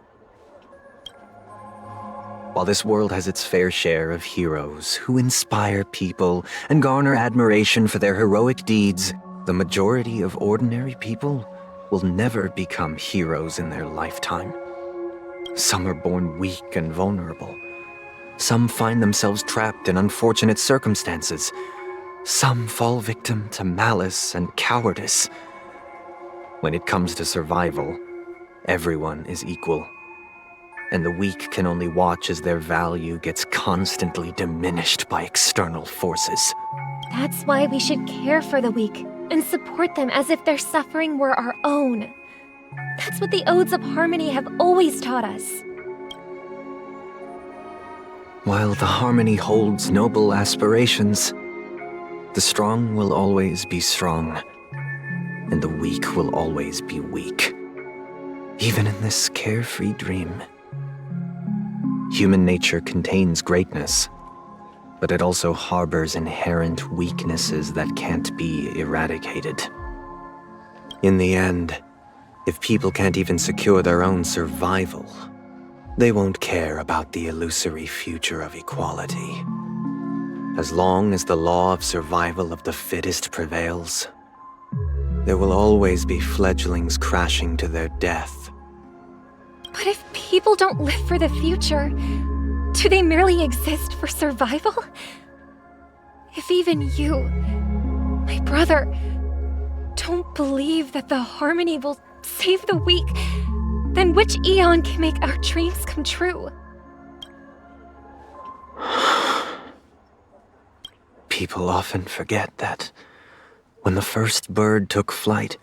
While this world has its fair share of heroes who inspire people and garner admiration for their heroic deeds, the majority of ordinary people will never become heroes in their lifetime. Some are born weak and vulnerable. Some find themselves trapped in unfortunate circumstances. Some fall victim to malice and cowardice. When it comes to survival, everyone is equal. And the weak can only watch as their value gets constantly diminished by external forces. That's why we should care for the weak and support them as if their suffering were our own. That's what the Odes of Harmony have always taught us. While the Harmony holds noble aspirations, the strong will always be strong, and the weak will always be weak. Even in this carefree dream. Human nature contains greatness, but it also harbors inherent weaknesses that can't be eradicated. In the end, if people can't even secure their own survival, they won't care about the illusory future of equality. As long as the law of survival of the fittest prevails, there will always be fledglings crashing to their death. But if people don't live for the future, do they merely exist for survival? If even you, my brother, don't believe that the Harmony will save the weak, then which Eon can make our dreams come true? People often forget that when the first bird took flight,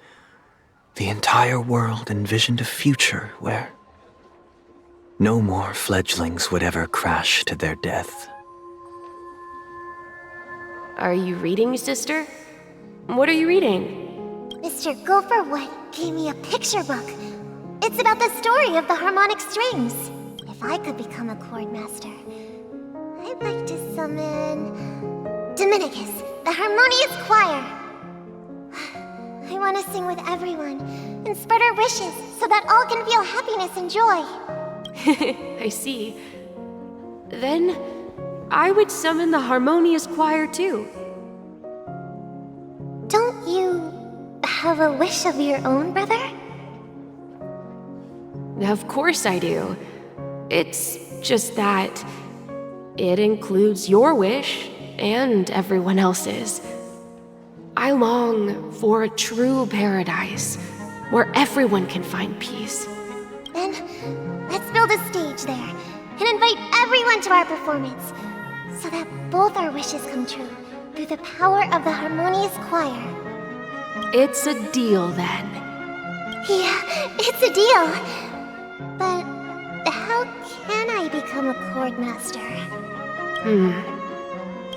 the entire world envisioned a future where no more fledglings would ever crash to their death. Are you reading, sister? What are you reading? Mr. Gopherwood gave me a picture book. It's about the story of the harmonic strings. If I could become a chord master, I'd like to summon Dominicus, the harmonious choir. I want to sing with everyone and spread our wishes so that all can feel happiness and joy. I see. Then, I would summon the harmonious choir too. Don't you have a wish of your own, brother? Of course I do. It's just that it includes your wish and everyone else's. I long for a true paradise where everyone can find peace. Then, let's build a stage there and invite everyone to our performance so that both our wishes come true through the power of the harmonious choir. It's a deal then. Yeah, it's a deal. But how can I become a chord master?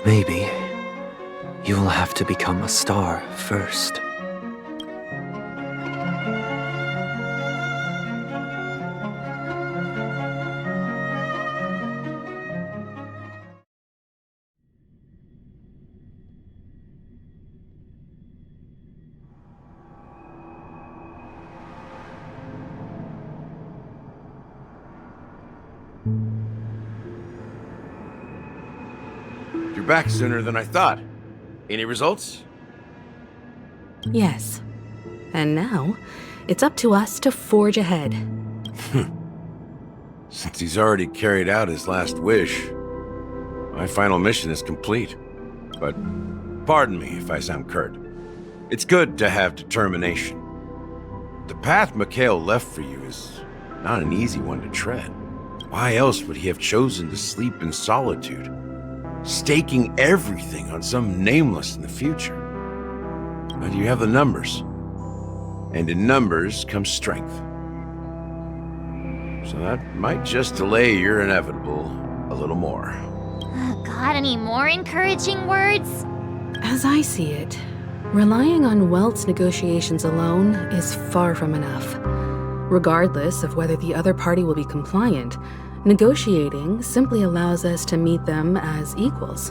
Maybe you will have to become a star first. You're back sooner than I thought. Any results? Yes. And now, it's up to us to forge ahead. Since he's already carried out his last wish, my final mission is complete. But pardon me if I sound curt. It's good to have determination. The path Mikhail left for you is not an easy one to tread. Why else would he have chosen to sleep in solitude, staking everything on some nameless in the future? But you have the numbers, and in numbers comes strength. So that might just delay your inevitable a little more. Got any more encouraging words? As I see it, relying on Welt's negotiations alone is far from enough. Regardless of whether the other party will be compliant, negotiating simply allows us to meet them as equals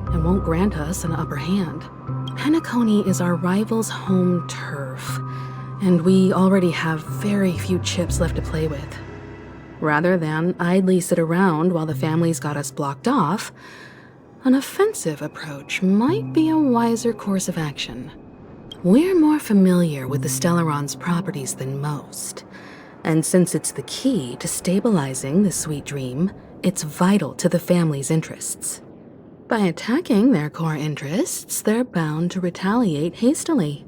and won't grant us an upper hand. Penacony is our rival's home turf, and we already have very few chips left to play with. Rather than idly sit around while the families got us blocked off, an offensive approach might be a wiser course of action. We're more familiar with the Stellaron's properties than most, and since it's the key to stabilizing the Sweet Dream, it's vital to the family's interests. By attacking their core interests, they're bound to retaliate hastily.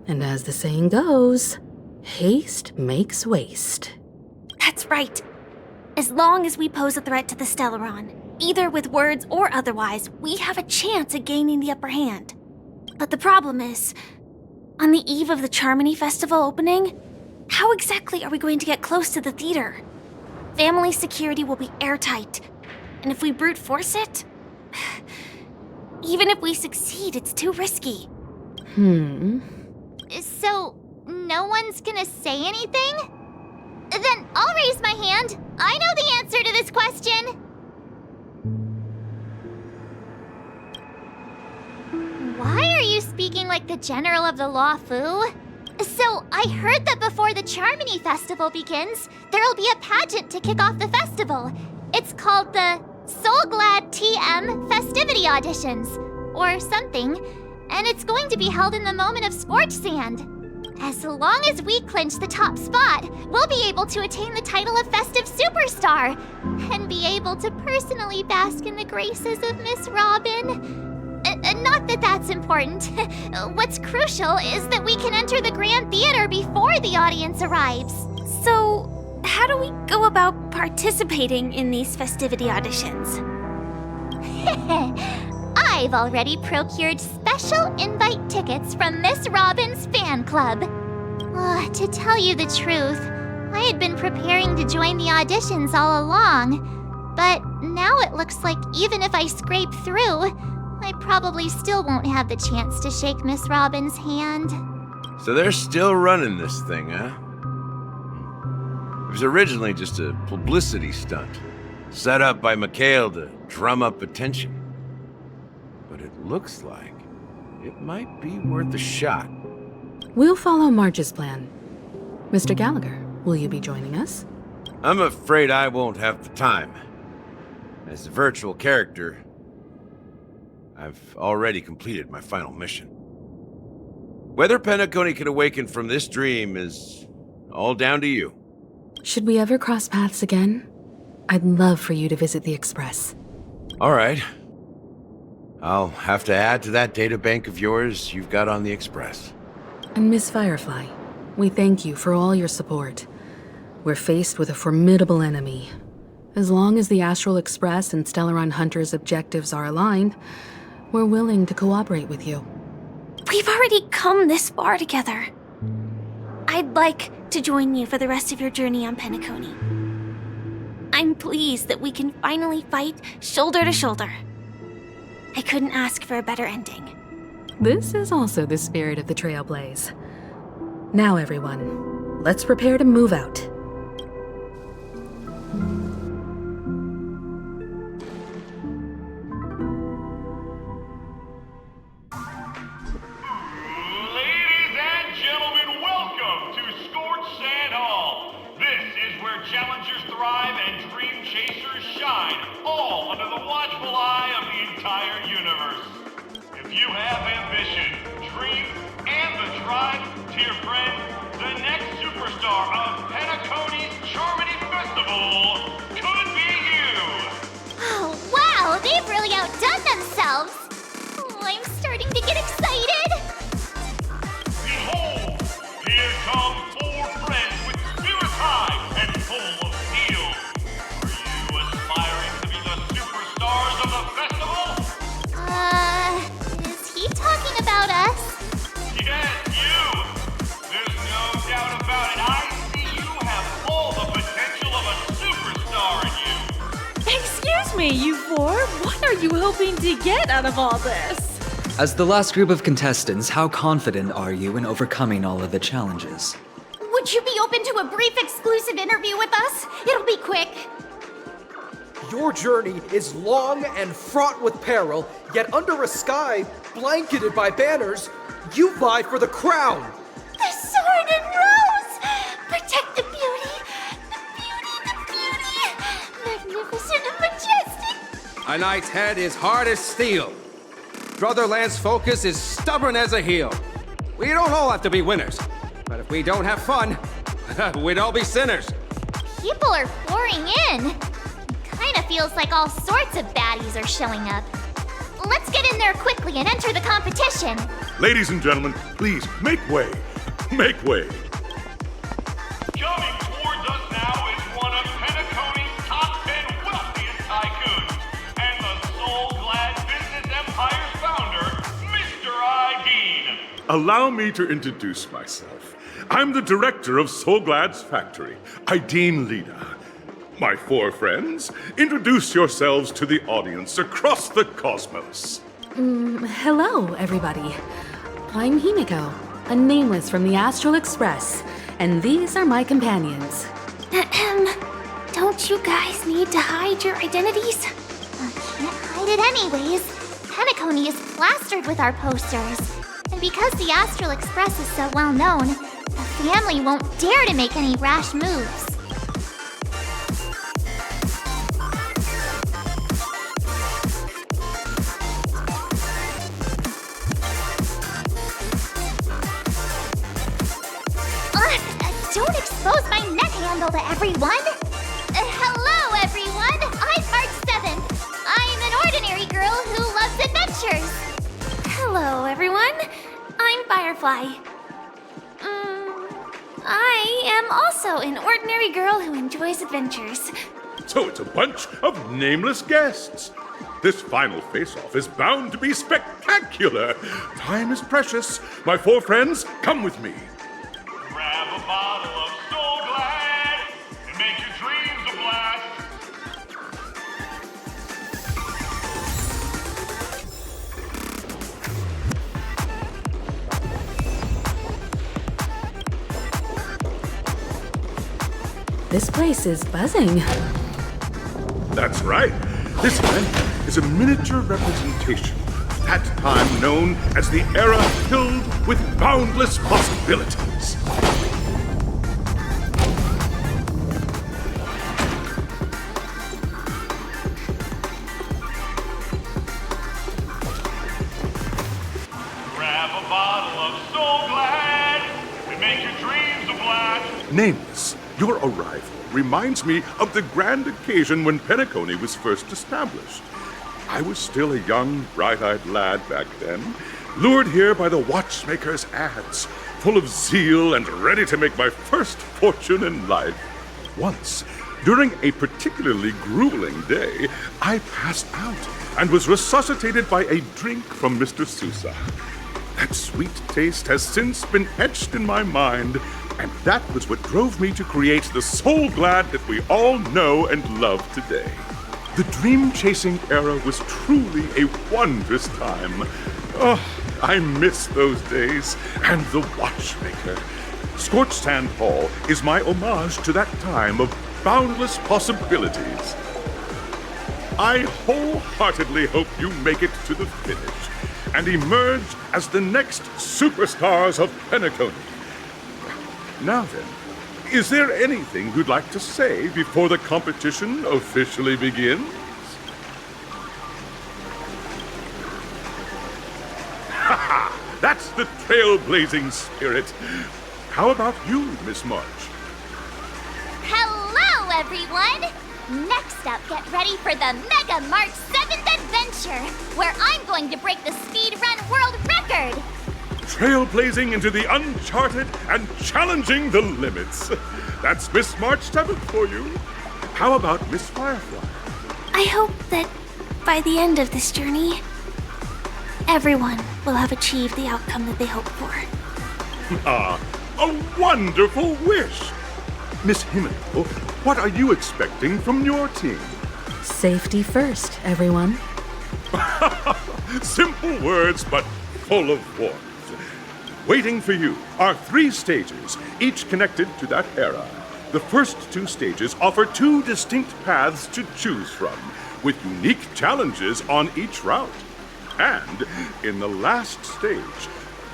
And as the saying goes, haste makes waste. That's right. As long as we pose a threat to the Stellaron, either with words or otherwise, we have a chance at gaining the upper hand. But the problem is, on the eve of the Charmony Festival opening, how exactly are we going to get close to the theater? Family security will be airtight, and if we brute force it, even if we succeed, it's too risky. So, no one's gonna say anything? Then I'll raise my hand. I know the answer to this question. Why are you speaking like the General of the Law Fu? So, I heard that before the Charmony Festival begins, there'll be a pageant to kick off the festival. It's called the Soul Glad TM Festivity Auditions, or something, and it's going to be held in the moment of Scorch Sand. As long as we clinch the top spot, we'll be able to attain the title of Festive Superstar, and be able to personally bask in the graces of Miss Robin. Not that that's important. What's crucial is that we can enter the Grand Theater before the audience arrives. So, how do we go about participating in these festivity auditions? I've already procured special invite tickets from Miss Robin's fan club. To tell you the truth, I had been preparing to join the auditions all along, but now it looks like even if I scrape through, I probably still won't have the chance to shake Miss Robin's hand. So they're still running this thing, huh? It was originally just a publicity stunt, set up by Mikhail to drum up attention. But it looks like it might be worth a shot. We'll follow March's plan. Mr. Gallagher, will you be joining us? I'm afraid I won't have the time. As a virtual character, I've already completed my final mission. Whether Penacony can awaken from this dream is all down to you. Should we ever cross paths again? I'd love for you to visit the Express. All right. I'll have to add to that databank of yours you've got on the Express. And Miss Firefly, we thank you for all your support. We're faced with a formidable enemy. As long as the Astral Express and Stellaron Hunter's objectives are aligned, we're willing to cooperate with you. We've already come this far together. I'd like to join you for the rest of your journey on Penacony. I'm pleased that we can finally fight shoulder to shoulder. I couldn't ask for a better ending. This is also the spirit of the Trailblaze. Now, everyone, let's prepare to move out. Challengers thrive and dream chasers shine, all under the watchful eye of the entire universe. If you have ambition, dream, and the drive, dear friend, the next superstar of Penacony's Charmony Festival could be you! Oh, wow! They've really outdone themselves! Oh, I'm starting to get excited! Behold, here come 4 friends with spirits high and full of steel. Are you aspiring to be the superstars of the festival? Is he talking about us? Yes, you! There's no doubt about it. I see you have all the potential of a superstar in you. Excuse me, you 4. What are you hoping to get out of all this? As the last group of contestants, how confident are you in overcoming all of the challenges? Would you be open to a brief exclusive interview with us? It'll be quick. Your journey is long and fraught with peril, yet under a sky blanketed by banners, you vie for the crown. The sword and rose! Protect the beauty! The beauty! Magnificent and majestic! A knight's head is hard as steel. Brotherland's focus is stubborn as a heel. We don't all have to be winners, but if we don't have fun, we'd all be sinners. People are pouring in. Kinda feels like all sorts of baddies are showing up. Let's get in there quickly and enter the competition. Ladies and gentlemen, please make way. Make way. Coming towards us now is one of Penacony's top 10 wealthiest tycoons and the soul-glad business empire's founder, Mr. Ideen. Allow me to introduce myself. I'm the director of Soulglad's factory, Ideen Lida. My 4 friends, introduce yourselves to the audience across the cosmos. Hello, everybody. I'm Himiko, a nameless from the Astral Express, and these are my companions. Don't you guys need to hide your identities? Can't hide it anyways. Penacony is plastered with our posters. And because the Astral Express is so well known, the family won't dare to make any rash moves. Don't expose my net handle to everyone! Hello, everyone! I'm March 7th. I'm an ordinary girl who loves adventures. Hello, everyone. I'm Firefly. I am also an ordinary girl who enjoys adventures. So it's a bunch of nameless guests. This final face-off is bound to be spectacular. Time is precious. My 4 friends, come with me. Grab a bottle of Soul Glad and make your dreams a blast. This place is buzzing. That's right. This event is a miniature representation of that time known as the era filled with boundless possibilities. Nameless, your arrival reminds me of the grand occasion when Penacony was first established. I was still a young, bright-eyed lad back then, lured here by the watchmaker's ads, full of zeal and ready to make my first fortune in life. Once, during a particularly grueling day, I passed out and was resuscitated by a drink from Mr. Sousa. That sweet taste has since been etched in my mind, and that was what drove me to create the Soul Glad that we all know and love today. The dream-chasing era was truly a wondrous time. Oh, I miss those days, and the watchmaker. Scorched Sand Hall is my homage to that time of boundless possibilities. I wholeheartedly hope you make it to the finish and emerge as the next superstars of Penacony. Now then, is there anything you'd like to say before the competition officially begins? Ha! That's the trailblazing spirit. How about you, Miss March? Hello, everyone! Next up, get ready for the Mega March 7th Adventure, where I'm going to break the speedrun world record! Trailblazing into the uncharted and challenging the limits. That's Miss March 7th for you. How about Miss Firefly? I hope that by the end of this journey, everyone will have achieved the outcome that they hope for. Ah, a wonderful wish! Miss Himeno, what are you expecting from your team? Safety first, everyone. Simple words, but full of warmth. Waiting for you are 3 stages, each connected to that era. The first 2 stages offer 2 distinct paths to choose from, with unique challenges on each route. And in the last stage,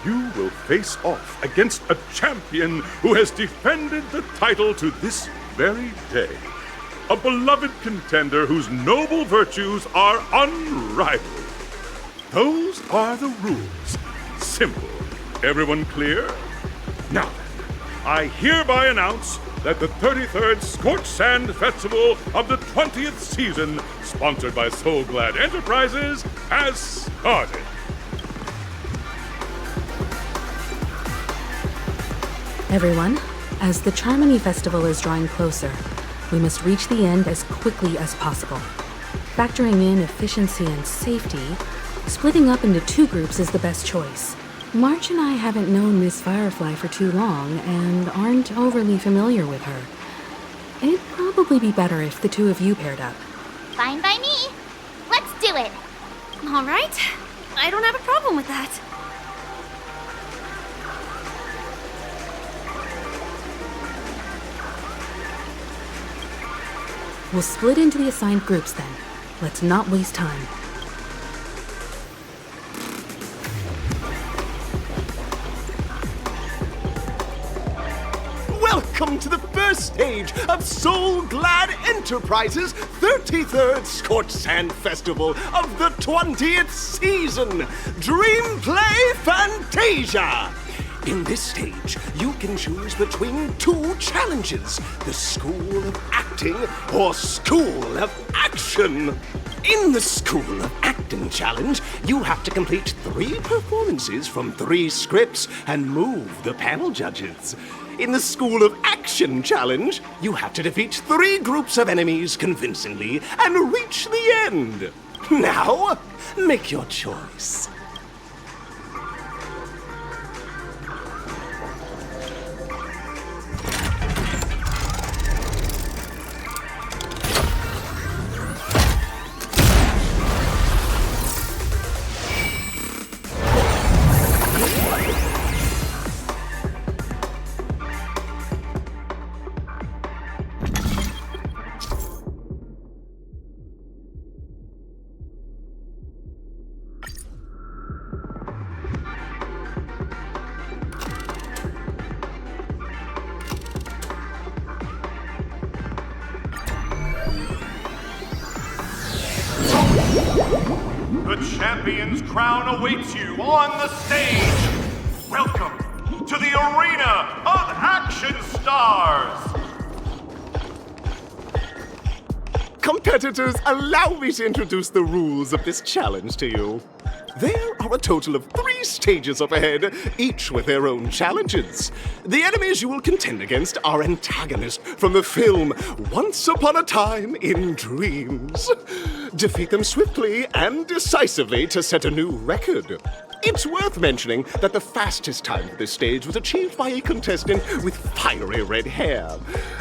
you will face off against a champion who has defended the title to this very day. A beloved contender whose noble virtues are unrivaled. Those are the rules. Simple. Everyone clear? Now then, I hereby announce that the 33rd Scorched Sand Festival of the 20th season, sponsored by Soul Glad Enterprises, has started. Everyone, as the Charmony Festival is drawing closer, we must reach the end as quickly as possible. Factoring in efficiency and safety, splitting up into 2 groups is the best choice. March and I haven't known Miss Firefly for too long and aren't overly familiar with her. It'd probably be better if the 2 of you paired up. Fine by me. Let's do it. All right. I don't have a problem with that. We'll split into the assigned groups then. Let's not waste time. Welcome to the first stage of Soul Glad Enterprises' 33rd Scorched Sand Festival of the 20th season, Dream Play Fantasia! In this stage, you can choose between 2 challenges, the School of Acting or School of Action. In the School of Acting challenge, you have to complete 3 performances from 3 scripts and move the panel judges. In the School of Action challenge, you have to defeat 3 groups of enemies convincingly and reach the end. Now, make your choice. The champion's crown awaits you on the stage. Welcome to the arena of action stars. Competitors, allow me to introduce the rules of this challenge to you. There are a total of 3 stages up ahead, each with their own challenges. The enemies you will contend against are antagonists from the film Once Upon a Time in Dreams. Defeat them swiftly and decisively to set a new record. It's worth mentioning that the fastest time for this stage was achieved by a contestant with fiery red hair.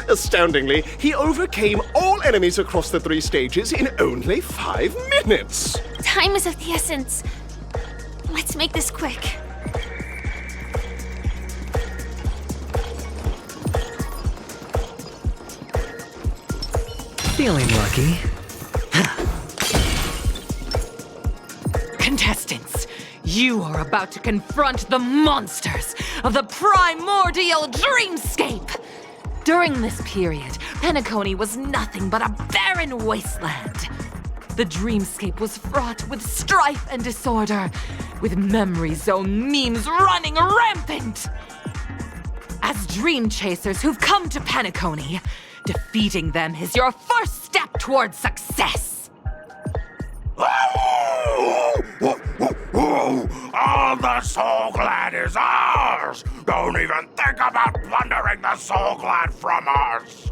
Astoundingly, he overcame all enemies across the 3 stages in only 5 minutes. Time is of the essence. Let's make this quick. Feeling lucky. Contestants, you are about to confront the monsters of the primordial dreamscape. During this period, Penacony was nothing but a barren wasteland. The dreamscape was fraught with strife and disorder, with memory zone memes running rampant. As dream chasers who've come to Penacony, defeating them is your first step towards success. All the Soul Glad is ours! Don't even think about plundering the Soul Glad from us!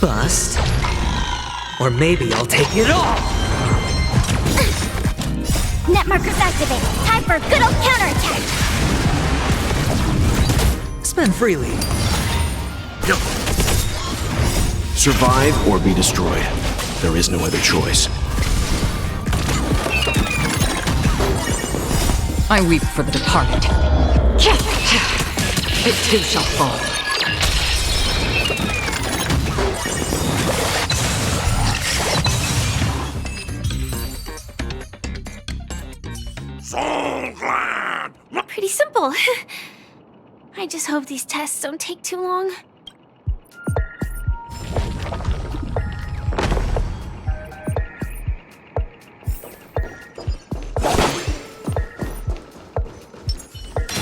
Bust. Or maybe I'll take it all! Net markers activated. Time for a good old counterattack! Spend freely. Survive or be destroyed. There is no other choice. I weep for the departed. It too shall fall. Soul Glad! Pretty simple. I just hope these tests don't take too long.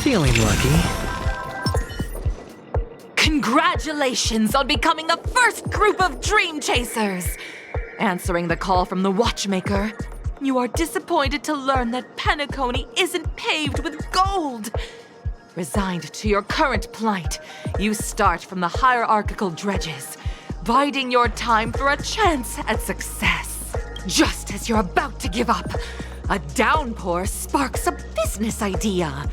Feeling lucky. Congratulations on becoming the first group of dream chasers! Answering the call from the watchmaker, you are disappointed to learn that Penacony isn't paved with gold. Resigned to your current plight, you start from the hierarchical dredges, biding your time for a chance at success. Just as you're about to give up, a downpour sparks a business idea.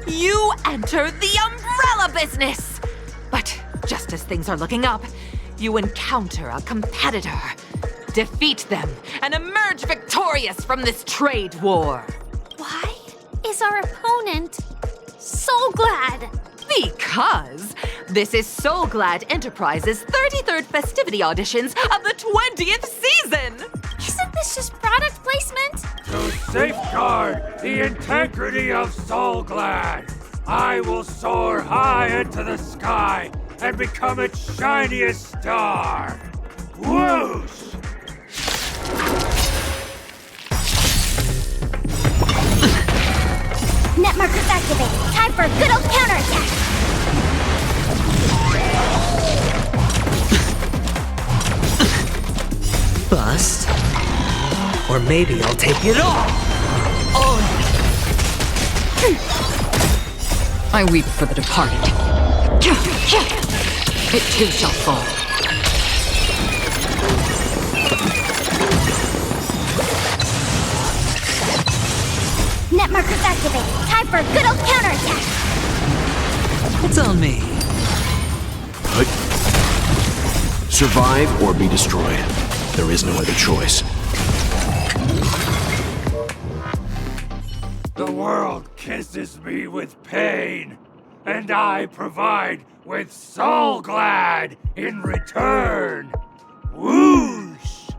You enter the umbrella business! But just as things are looking up, you encounter a competitor. Defeat them and emerge victorious from this trade war. Why is our opponent Soul Glad? Because this is Soul Glad Enterprises' 33rd festivity auditions of the 20th season! Isn't this just product placement? To safeguard the integrity of Soul Glad, I will soar high into the sky and become its shiniest star. Whoosh! Net markers activated. Time for a good old counterattack! Bust. Or maybe I'll take it all! I weep for the departed. It too shall fall. Net markers activated. Time for a good old counterattack! It's on me. Survive or be destroyed. There is no other choice. The world kisses me with pain, and I provide with Soul Glad in return. Whoosh!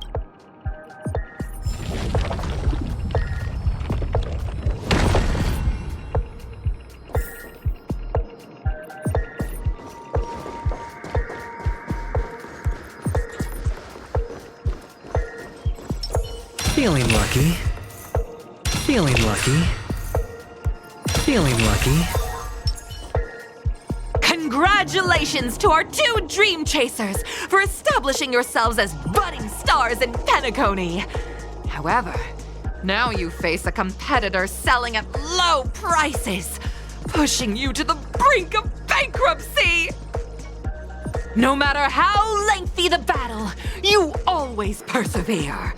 Feeling lucky. Feeling lucky. Feeling lucky. Congratulations to our 2 Dream Chasers for establishing yourselves as budding stars in Penacony. However, now you face a competitor selling at low prices, pushing you to the brink of bankruptcy. No matter how lengthy the battle, you always persevere.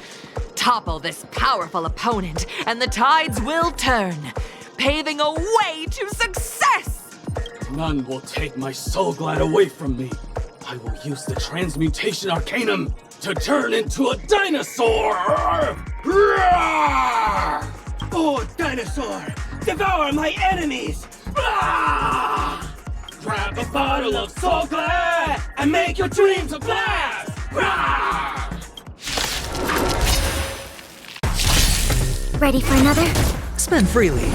Topple this powerful opponent, and the tides will turn, paving a way to success! None will take my soul glad away from me. I will use the transmutation arcanum to turn into a dinosaur! Roar! Oh, dinosaur! Devour my enemies! Ah! Grab a bottle of soul glad and make your dreams a blast! Ah! Ready for another? Spend freely.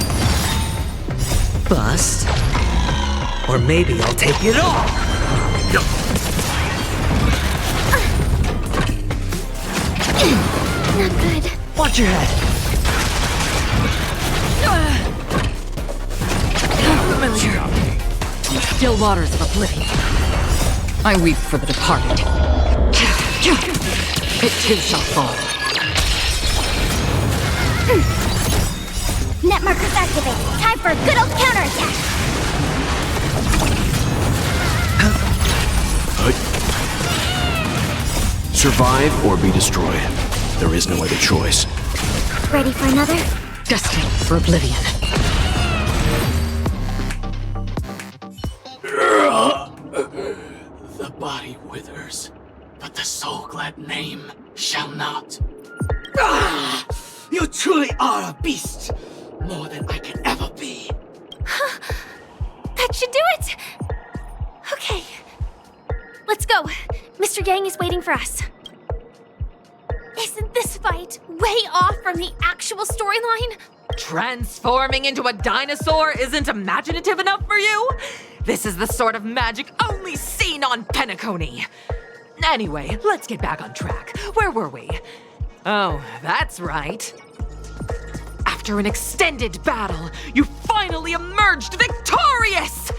Bust. Or maybe I'll take it all! Not good. Watch your head. Familiar. Still waters of oblivion. I weep for the departed. It too shall fall. Net markers activated. Time for a good old counterattack. Survive or be destroyed. There is no other choice. Ready for another? Destined for oblivion. The body withers, but the soul glad name shall not. Ah! You truly are a beast! More than I can ever be. That should do it! Okay. Let's go. Mr. Yang is waiting for us. Isn't this fight way off from the actual storyline? Transforming into a dinosaur isn't imaginative enough for you? This is the sort of magic only seen on Penacony. Anyway, let's get back on track. Where were we? Oh, that's right. After an extended battle, you finally emerged victorious!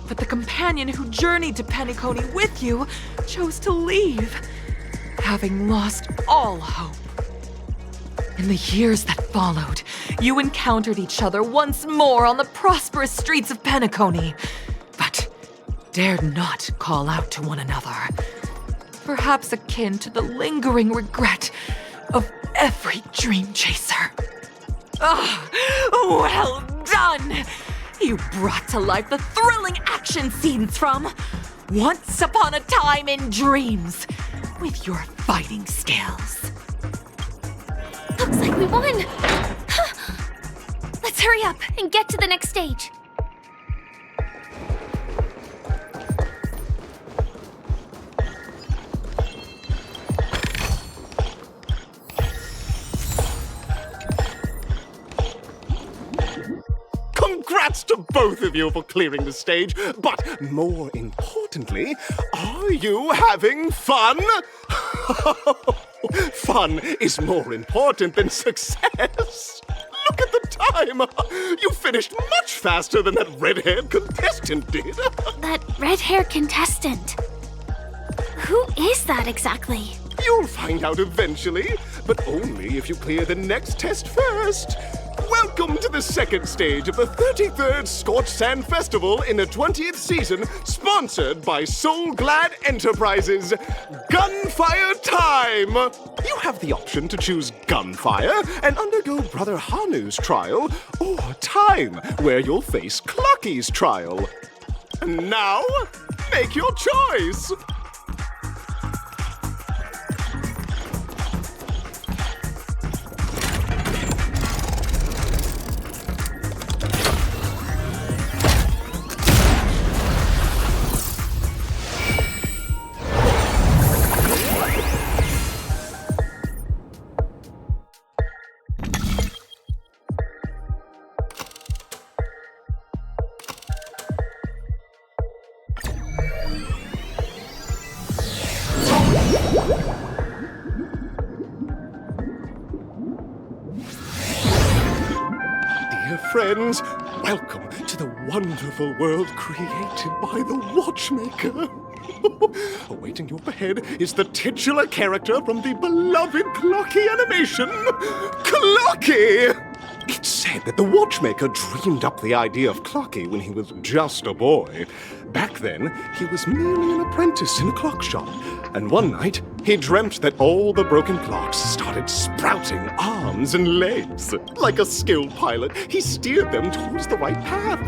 But the companion who journeyed to Penacony with you chose to leave, having lost all hope. In the years that followed, you encountered each other once more on the prosperous streets of Penacony, but dared not call out to one another. Perhaps akin to the lingering regret of every dream chaser. Ah, well done! You brought to life the thrilling action scenes from Once Upon a Time in Dreams with your fighting skills. Looks like we won! Let's hurry up and get to the next stage. Congrats to both of you for clearing the stage, but more importantly, are you having fun? Fun is more important than success. Look at the time! You finished much faster than that red-haired contestant did. That red-haired contestant? Who is that exactly? You'll find out eventually, but only if you clear the next test first. Welcome to the second stage of the 33rd Scorched Sand Festival in the 20th season, sponsored by Soul Glad Enterprises. Gunfire time! You have the option to choose gunfire and undergo Brother Hanu's trial, or time, where you'll face Clucky's trial. Now, make your choice! citizens! Welcome to the wonderful world created by the Watchmaker. Awaiting you up ahead is the titular character from the beloved Clocky animation, Clocky! It's said that the Watchmaker dreamed up the idea of Clocky when he was just a boy. Back then, he was merely an apprentice in a clock shop, and one night, he dreamt that all the broken clocks started sprouting arms and legs. Like a skilled pilot, he steered them towards the right path.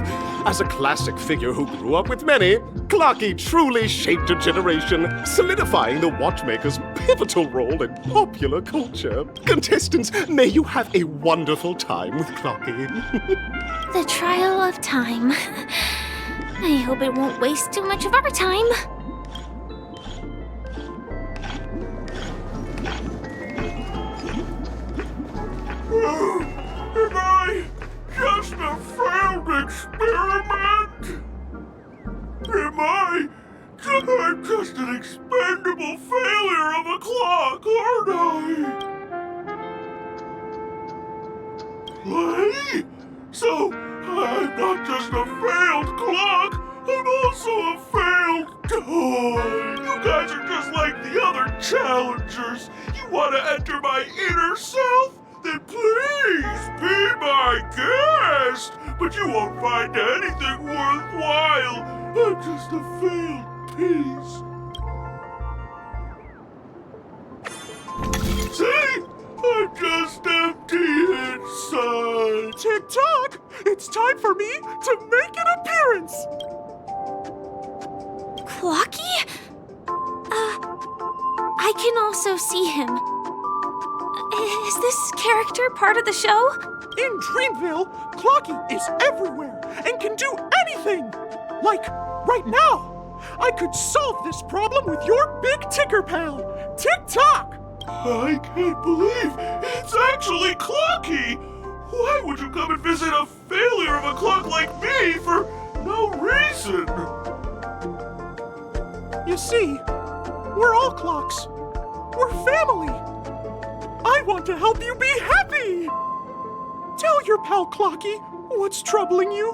As a classic figure who grew up with many, Clocky truly shaped a generation, solidifying the Watchmaker's pivotal role in popular culture. Contestants, may you have a wonderful time with Clocky. The trial of time. I hope it won't waste too much of our time. Am I just a failed experiment? I'm just an expendable failure of a clock, aren't I? Play? So, I'm not just a failed clock, I'm also a failed toy. You guys are just like the other challengers. You want to enter my inner self? Then please be my guest. But you won't find anything worthwhile. I'm just a failed piece. See? I'm just empty inside. Tick-tock! It's time for me to make an appearance! Clocky? I can also see him. Is this character part of the show? In Dreamville, Clocky is everywhere and can do anything! Like, right now! I could solve this problem with your big ticker pal, Tick-tock! I can't believe it's actually Clocky! Why would you come and visit a failure of a clock like me for no reason? You see, we're all clocks. We're family. I want to help you be happy! Tell your pal Clocky what's troubling you.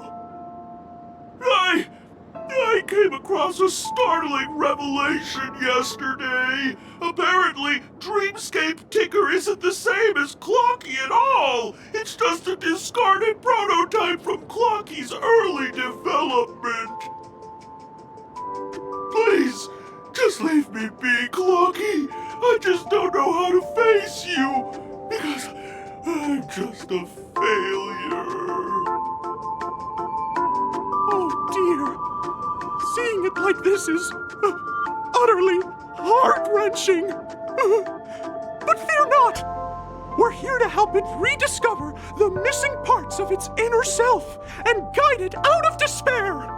I came across a startling revelation yesterday. Apparently, Dreamscape Ticker isn't the same as Clocky at all. It's just a discarded prototype from Clocky's early development. Please, just leave me be, Clocky. I just don't know how to face you, because I'm just a failure. Oh dear. Seeing it like this is utterly heart-wrenching. But fear not! We're here to help it rediscover the missing parts of its inner self and guide it out of despair!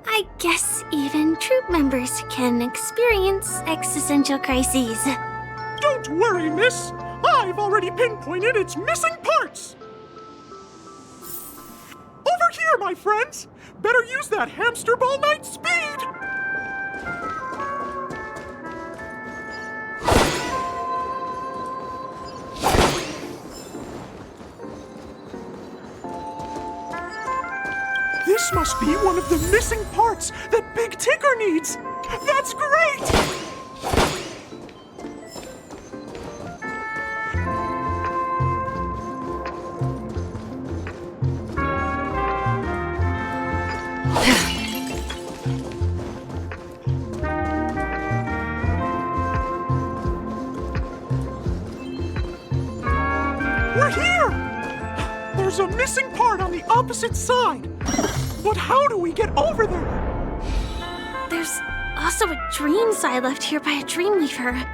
I guess even troop members can experience existential crises. Don't worry, miss! I've already pinpointed its missing parts! Over here, my friends! Better use that hamster ball night speed! This must be one of the missing parts that Big Ticker needs! That's great! We're here! There's a missing part on the opposite side. But how do we get over there? There's also a dream side left here by a Dreamweaver.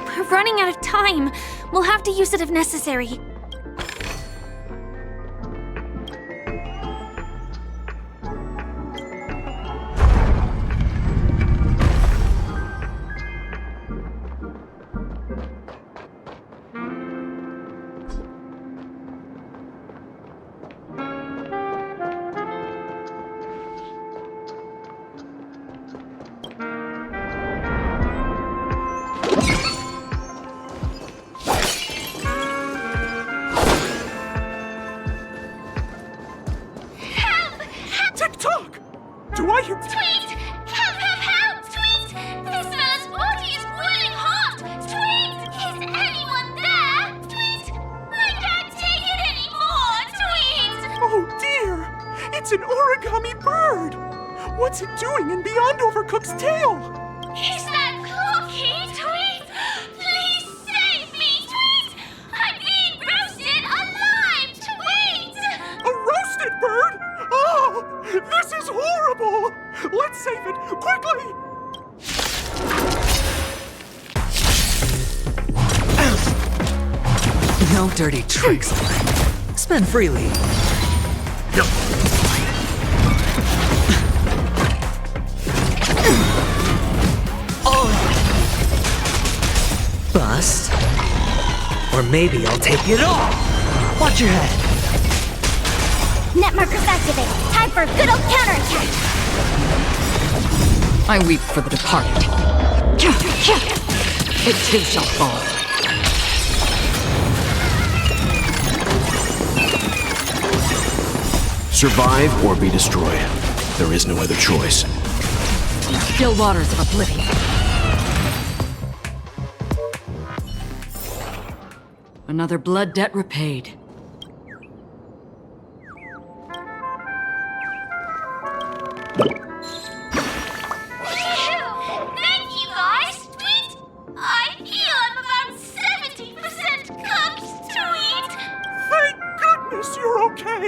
We're running out of time. We'll have to use it if necessary. Tweet! Help! Tweet! This fella's body is boiling hot! Tweet! Is anyone there? Tweet! I can't take it anymore! Tweet! Oh dear! It's an origami bird! What's it doing in Beyond Overcooked's tail? Is that Clocky? Tweet! Please save me! Tweet! I'm being roasted alive! Tweet! A roasted bird? Oh! This is horrible! Let's save it! Quickly! No dirty tricks. Spend freely. Bust. Or maybe I'll take it all. Watch your head. Net markers activated. Time for a good old counterattack. I weep for the departed. It too shall fall. Survive or be destroyed. There is no other choice. Still waters of oblivion. Another blood debt repaid. Thank you, guys. Tweet! I feel I'm about 70% cooked. Tweet! Thank goodness you're okay!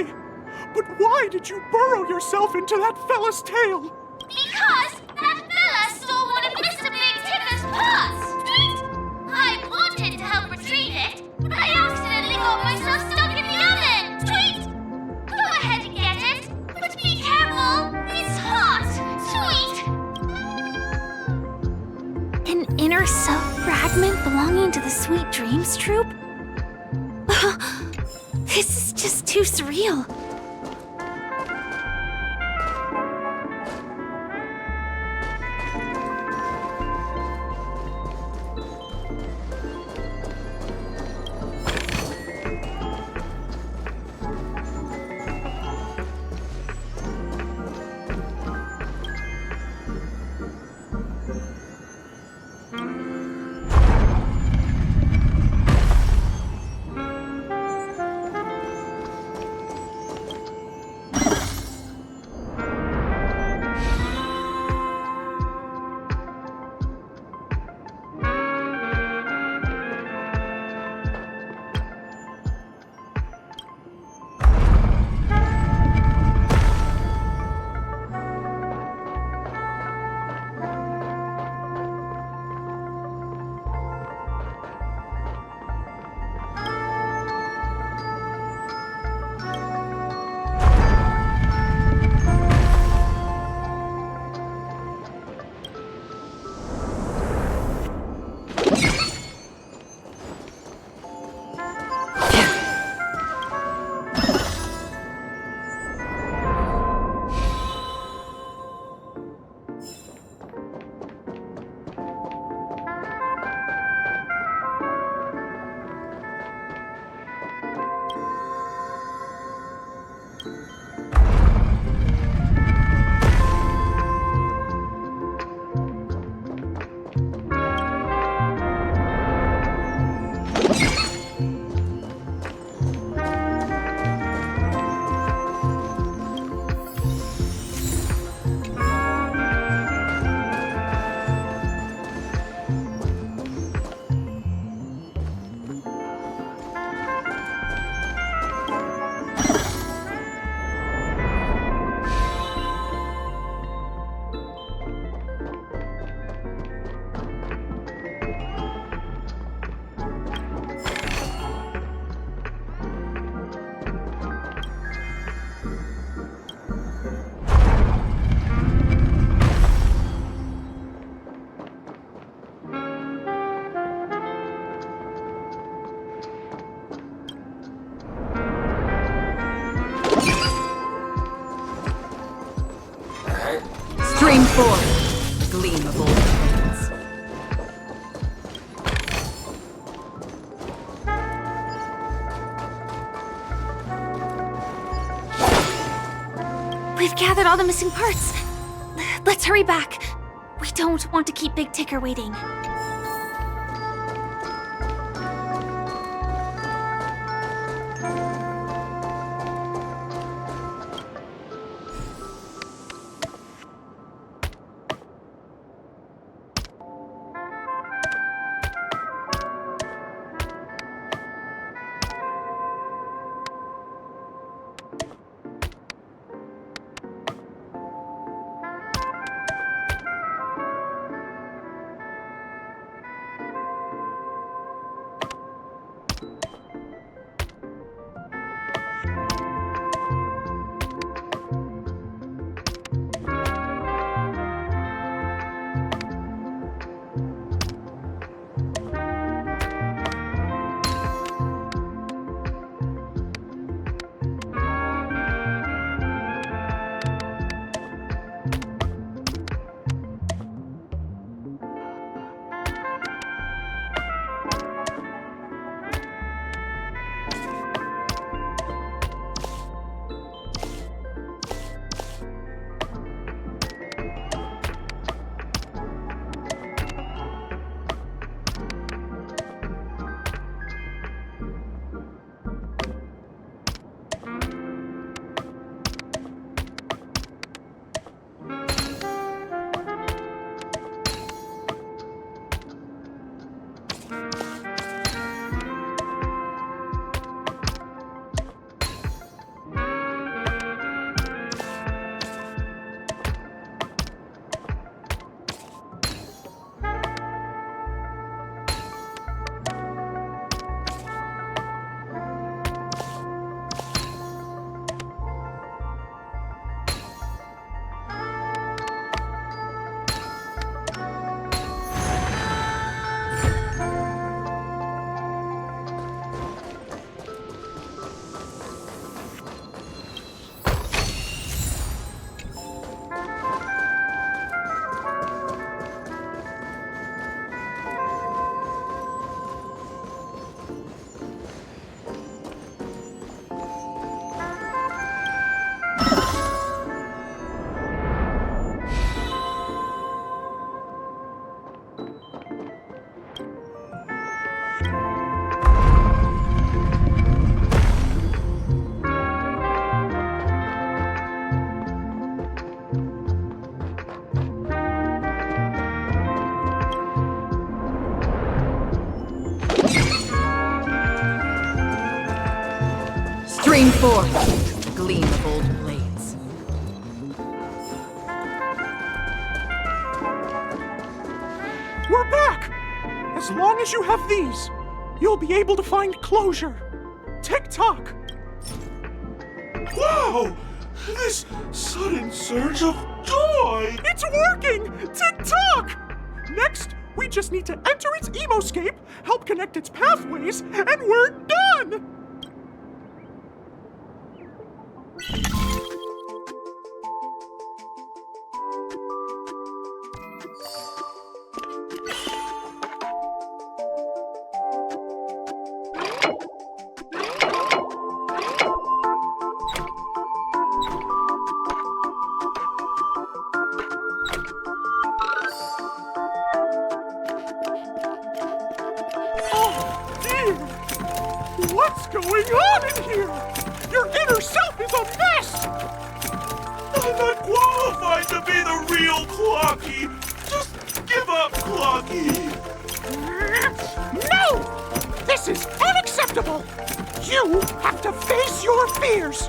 But why did you burrow yourself into that fella's tail? Because that fella stole one of Mr. Big Tipper's pots. Tweet! I wanted to help retrieve it, but I accidentally got myself stuck in the oven. Tweet! Go ahead and get it, but be careful. It's hot. Tweet! An inner self fragment belonging to the Sweet Dreams troupe? This is just too surreal. Stream forth, gleam of old friends. We've gathered all the missing parts. Let's hurry back. We don't want to keep Big Ticker waiting. Stream forth, the gleam of old blades. We're back! As long as you have these, you'll be able to find closure. Tick-tock! Wow! This sudden surge of joy! It's working! Tick-tock! Next, we just need to enter its emoscape, help connect its pathways, and we're done! What's going on in here? Your inner self is a mess! I'm not qualified to be the real Clocky! Just give up, Clocky! No! This is unacceptable! You have to face your fears!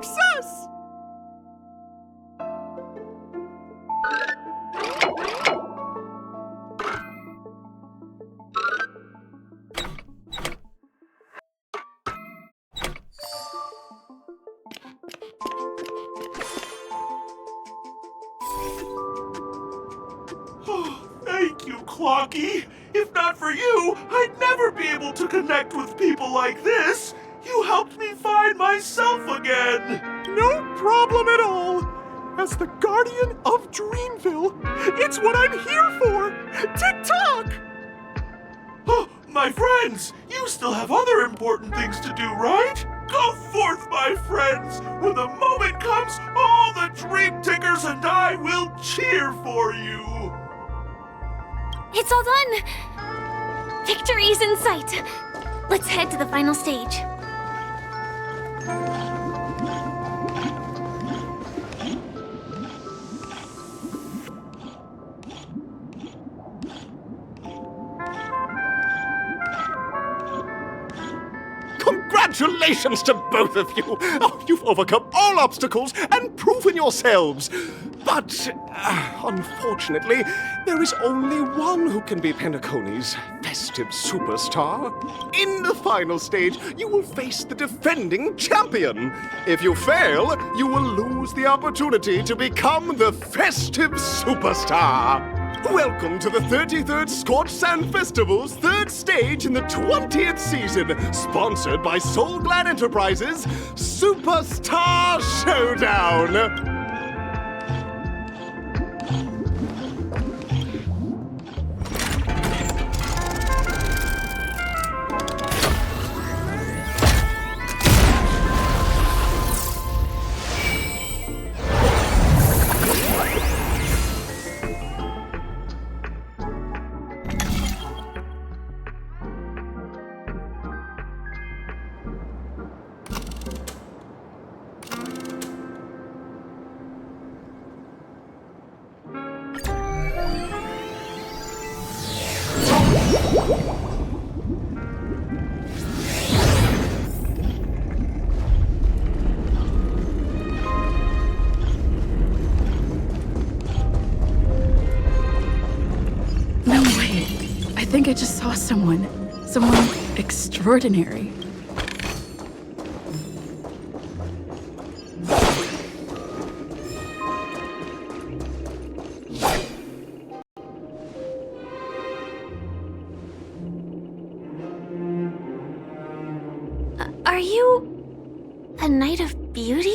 Success! Thank you, Clocky. If not for you, I'd never be able to connect with people like this. You helped me find myself again. No problem at all. As the guardian of Dreamville, it's what I'm here for. Tick-tock! My friends, you still have other important things to do, right? Go forth, my friends! When the moment comes, all the Dream Takers and I will cheer for you! It's all done! Victory's in sight! Let's head to the final stage. Congratulations to both of you! Oh, you've overcome all obstacles and proven yourselves! But, unfortunately, there is only one who can be Penacony's festive superstar. In the final stage, you will face the defending champion. If you fail, you will lose the opportunity to become the festive superstar. Welcome to the 33rd Scorched Sand Festival's third stage in the 20th season, sponsored by Soul Glad Enterprises, Superstar Showdown! No way. I think I just saw someone extraordinary. Are you a Knight of Beauty?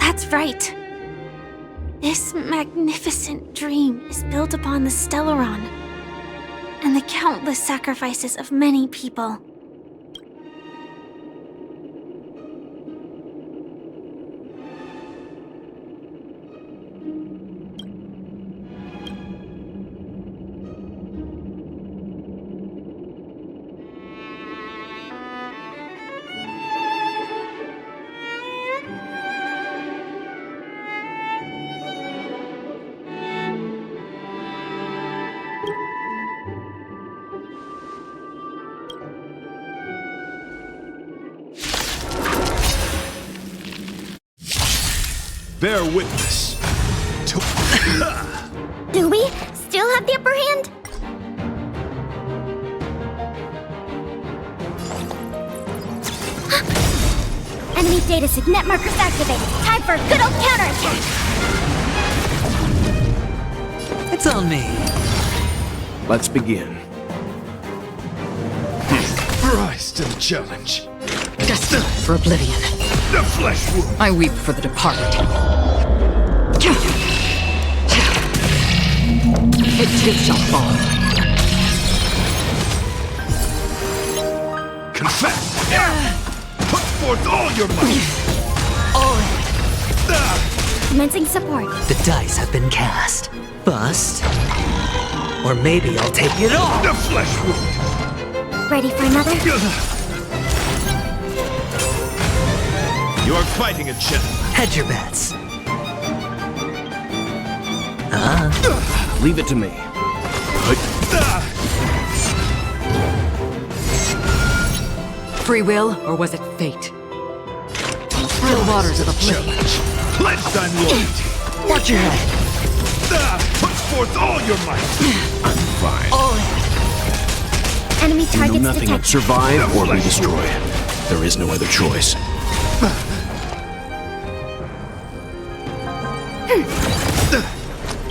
That's right. This magnificent dream is built upon the Stellaron and the countless sacrifices of many people. Bear witness to... Do we still have the upper hand? Enemy data signet markers activated. Time for a good old counterattack. It's on me. Let's begin. Rise to the challenge. Destined for oblivion. The flesh wound. I weep for the departed. It too shall fall. Confess. Put forth all your might. Commencing support. The dice have been cast. Bust. Or maybe I'll take it all. The flesh wound. Ready for another? You're fighting a gentleman. Hedge your bets. Leave it to me. Free will, or was it fate? Still waters of the challenge. Pledge thy loyalty. Watch your head. Put forth all your might. I'm fine. All Enemy You know targets nothing but detected. survive or be destroyed. There is no other choice.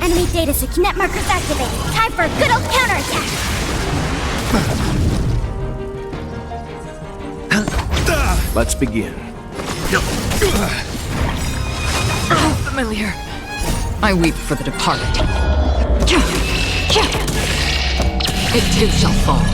Enemy data net markers activated. Time for a good old counterattack. Let's begin. How familiar. I weep for the departed. It too shall fall.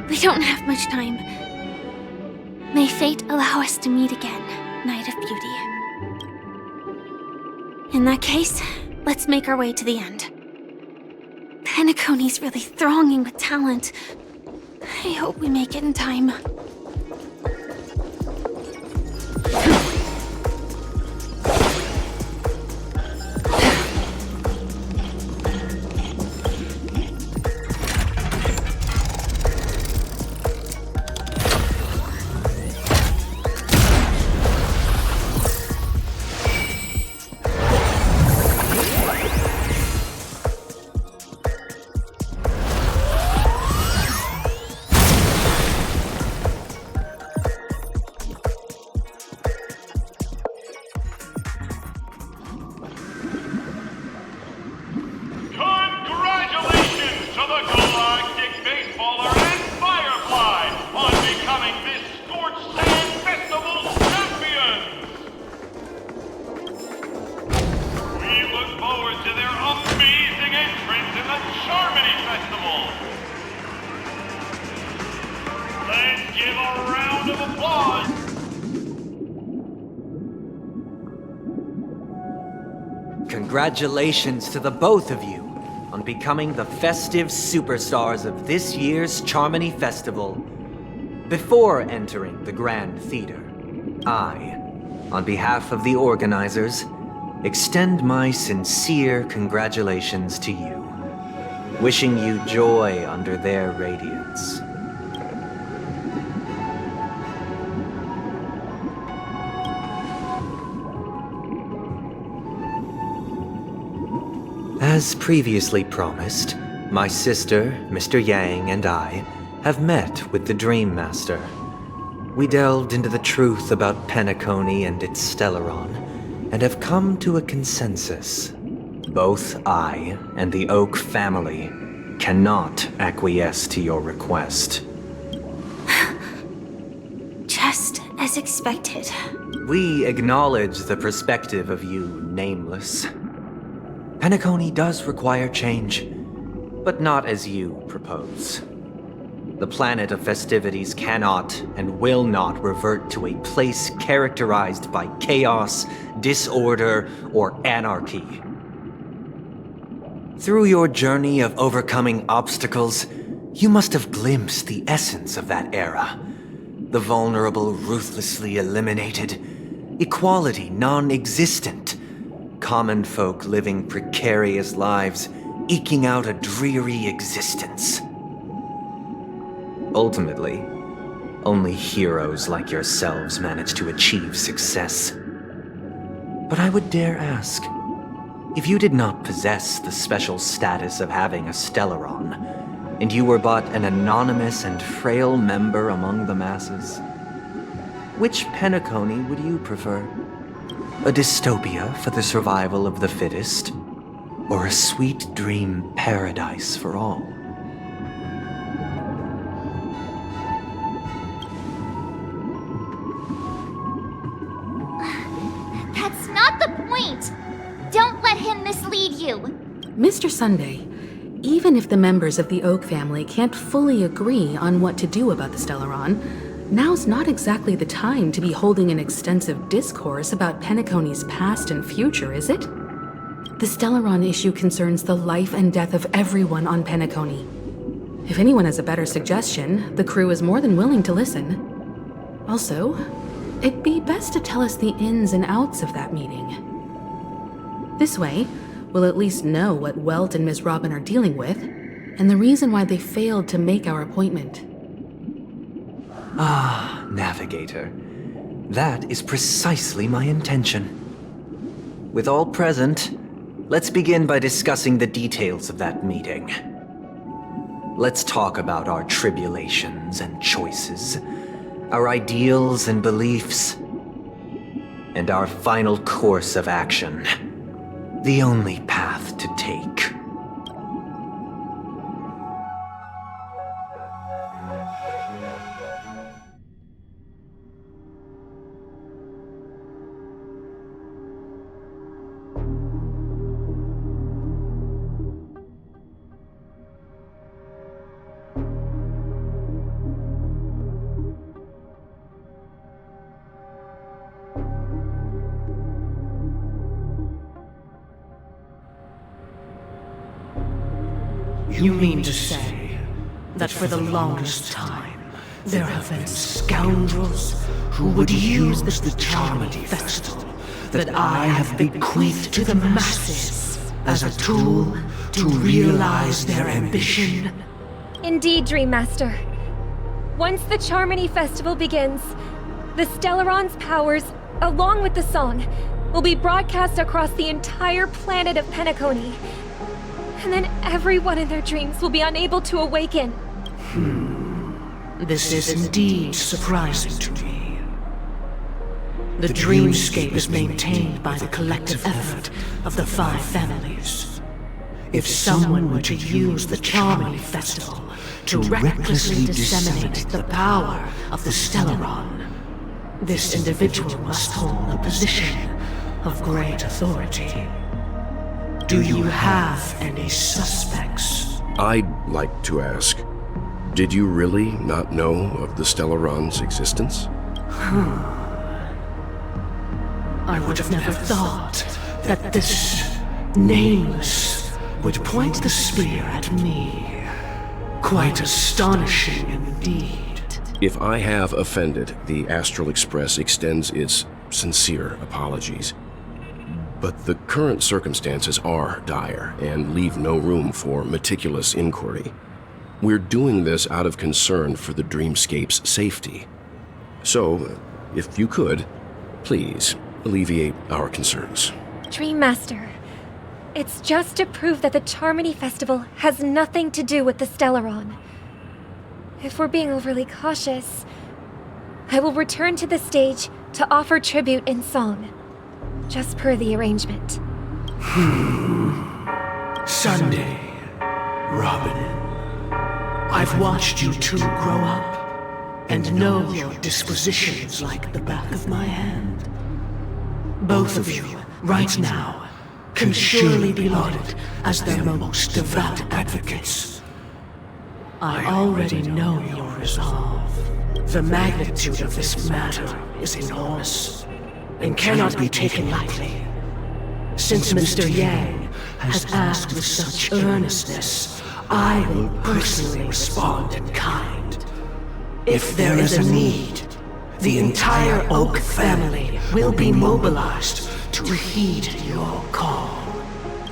We don't have much time. May fate allow us to meet again, Knight of Beauty. In that case, let's make our way to the end. Penacony's really thronging with talent. I hope we make it in time. Congratulations to the Galactic Baseballer and Firefly on becoming this Scorched Sand Festival champions! We look forward to their amazing entrance in the Charmony Festival! Let's give a round of applause! Congratulations to the both of you on becoming the festive superstars of this year's Charmony Festival. Before entering the Grand Theater, I, on behalf of the organizers, extend my sincere congratulations to you, wishing you joy under their radiance. As previously promised, my sister, Mr. Yang, and I have met with the Dream Master. We delved into the truth about Penacony and its Stellaron, and have come to a consensus. Both I and the Oak family cannot acquiesce to your request. Just as expected. We acknowledge the perspective of you, Nameless. Penacony does require change, but not as you propose. The planet of festivities cannot and will not revert to a place characterized by chaos, disorder, or anarchy. Through your journey of overcoming obstacles, you must have glimpsed the essence of that era. The vulnerable ruthlessly eliminated, equality non-existent, common folk living precarious lives, eking out a dreary existence. Ultimately, only heroes like yourselves manage to achieve success. But I would dare ask, if you did not possess the special status of having a Stellaron, and you were but an anonymous and frail member among the masses, which Penacony would you prefer? A dystopia for the survival of the fittest, or a sweet dream paradise for all? That's not the point! Don't let him mislead you! Mr. Sunday, even if the members of the Oak family can't fully agree on what to do about the Stellaron, now's not exactly the time to be holding an extensive discourse about Penacony's past and future, is it? The Stellaron issue concerns the life and death of everyone on Penacony. If anyone has a better suggestion, the crew is more than willing to listen. Also, it'd be best to tell us the ins and outs of that meeting. This way, we'll at least know what Welt and Miss Robin are dealing with, and the reason why they failed to make our appointment. Ah, Navigator. That is precisely my intention. With all present, let's begin by discussing the details of that meeting. Let's talk about our tribulations and choices, our ideals and beliefs, and our final course of action. The only path to take. You mean to say that for the longest time, there have been scoundrels who would use the Charmony Festival that I have bequeathed to the masses as a tool to realize their ambition? Indeed, Dream Master. Once the Charmony Festival begins, the Stellaron's powers, along with the song, will be broadcast across the entire planet of Penacony. And then everyone in their dreams will be unable to awaken. This is indeed surprising to me. The dreamscape is maintained by the collective effort of the 5 families. If someone were to use the Charmony Festival to recklessly disseminate the power of the Stellaron, this individual must hold a position of great authority. Do you have any suspects? I'd like to ask, did you really not know of the Stellaron's existence? I would have never thought that this nameless would point the spear at me. Quite astonishing indeed. If I have offended, the Astral Express extends its sincere apologies. But the current circumstances are dire and leave no room for meticulous inquiry. We're doing this out of concern for the dreamscape's safety. So, if you could, please alleviate our concerns. Dream Master, it's just to prove that the Charmony Festival has nothing to do with the Stellaron. If we're being overly cautious, I will return to the stage to offer tribute in song. Just per the arrangement. Sunday, Robin. I've watched you two grow up and know your dispositions like the back of my hand. Both of you, right now, can surely be lauded as their most devout advocates. I already know your resolve. The magnitude of this matter is enormous and cannot be taken lightly. Since Mr. Yang has asked with such earnestness, I will personally respond in kind. If there is a need, the entire Oak family will be mobilized to heed your call.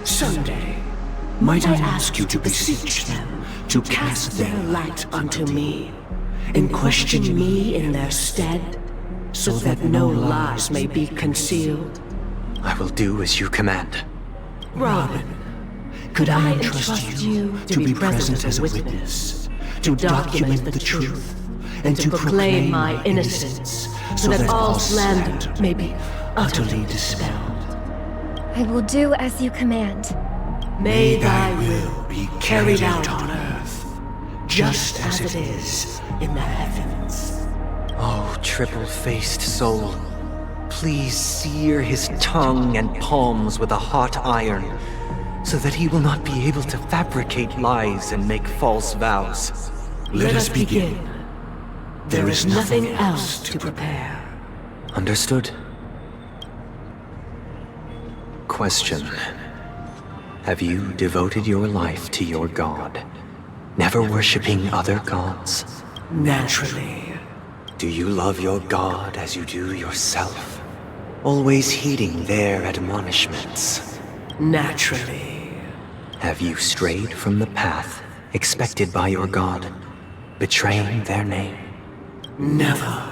Someday, might I ask you to beseech them to cast their light unto me, and question me in their stead, so that no lies may be concealed? I will do as you command. Robin, could I entrust you to be present as a witness, to document the truth, and to proclaim my innocence, so that all slander may be utterly dispelled? I will do as you command. May thy will be carried out on earth, just as it is in the heavens. Oh, triple-faced soul, please sear his tongue and palms with a hot iron, so that he will not be able to fabricate lies and make false vows. Let us begin. There is nothing else to prepare. Understood. Question. Have you devoted your life to your god? Never worshipping other gods? Naturally. Do you love your god as you do yourself? Always heeding their admonishments? Naturally. Have you strayed from the path expected by your god, betraying their name? Never.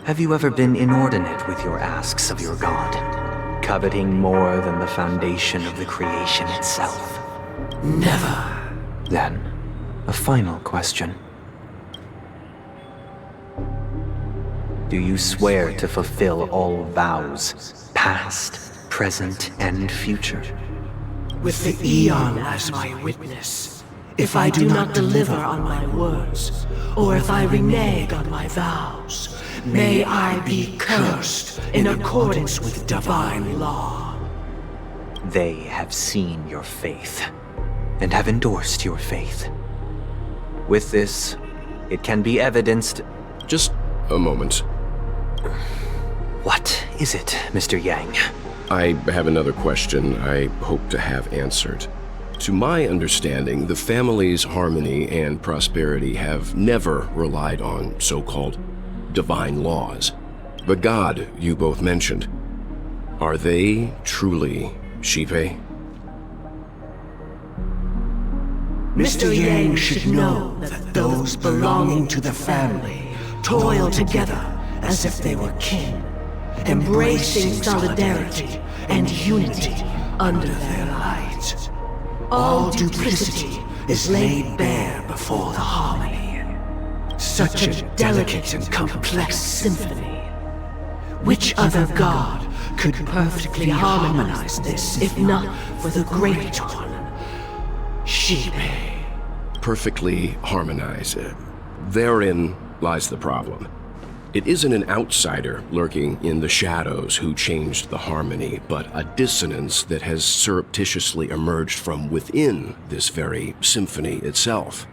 Have you ever been inordinate with your asks of your god, coveting more than the foundation of the creation itself? Never. Then, a final question. Do you swear to fulfill all vows, past, present, and future? With the Eon as my witness, if I do not deliver on my words, or if I renege on my vows, may I be cursed in accordance with divine law. They have seen your faith, and have endorsed your faith. With this, it can be evidenced... Just a moment. What is it, Mr. Yang? I have another question I hope to have answered. To my understanding, the family's harmony and prosperity have never relied on so-called divine laws. The god you both mentioned, are they truly Xipe? Mr. Yang should know that those belonging to the family toil together as if they were kin, embracing solidarity and unity under their light. All duplicity is laid bare before the harmony. Such a delicate and complex symphony. Which other god could perfectly harmonize this, if not for the great one, Xipe? Perfectly harmonize. Therein lies the problem. It isn't an outsider lurking in the shadows who changed the harmony, but a dissonance that has surreptitiously emerged from within this very symphony itself.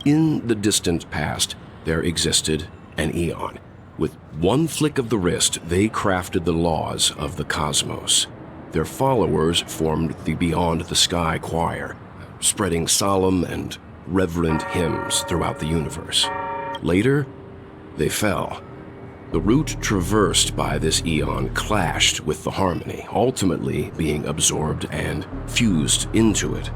In the distant past, there existed an Eon. With one flick of the wrist, they crafted the laws of the cosmos. Their followers formed the Beyond the Sky Choir, spreading solemn and reverent hymns throughout the universe. Later, they fell. The route traversed by this Eon clashed with the harmony, ultimately being absorbed and fused into it.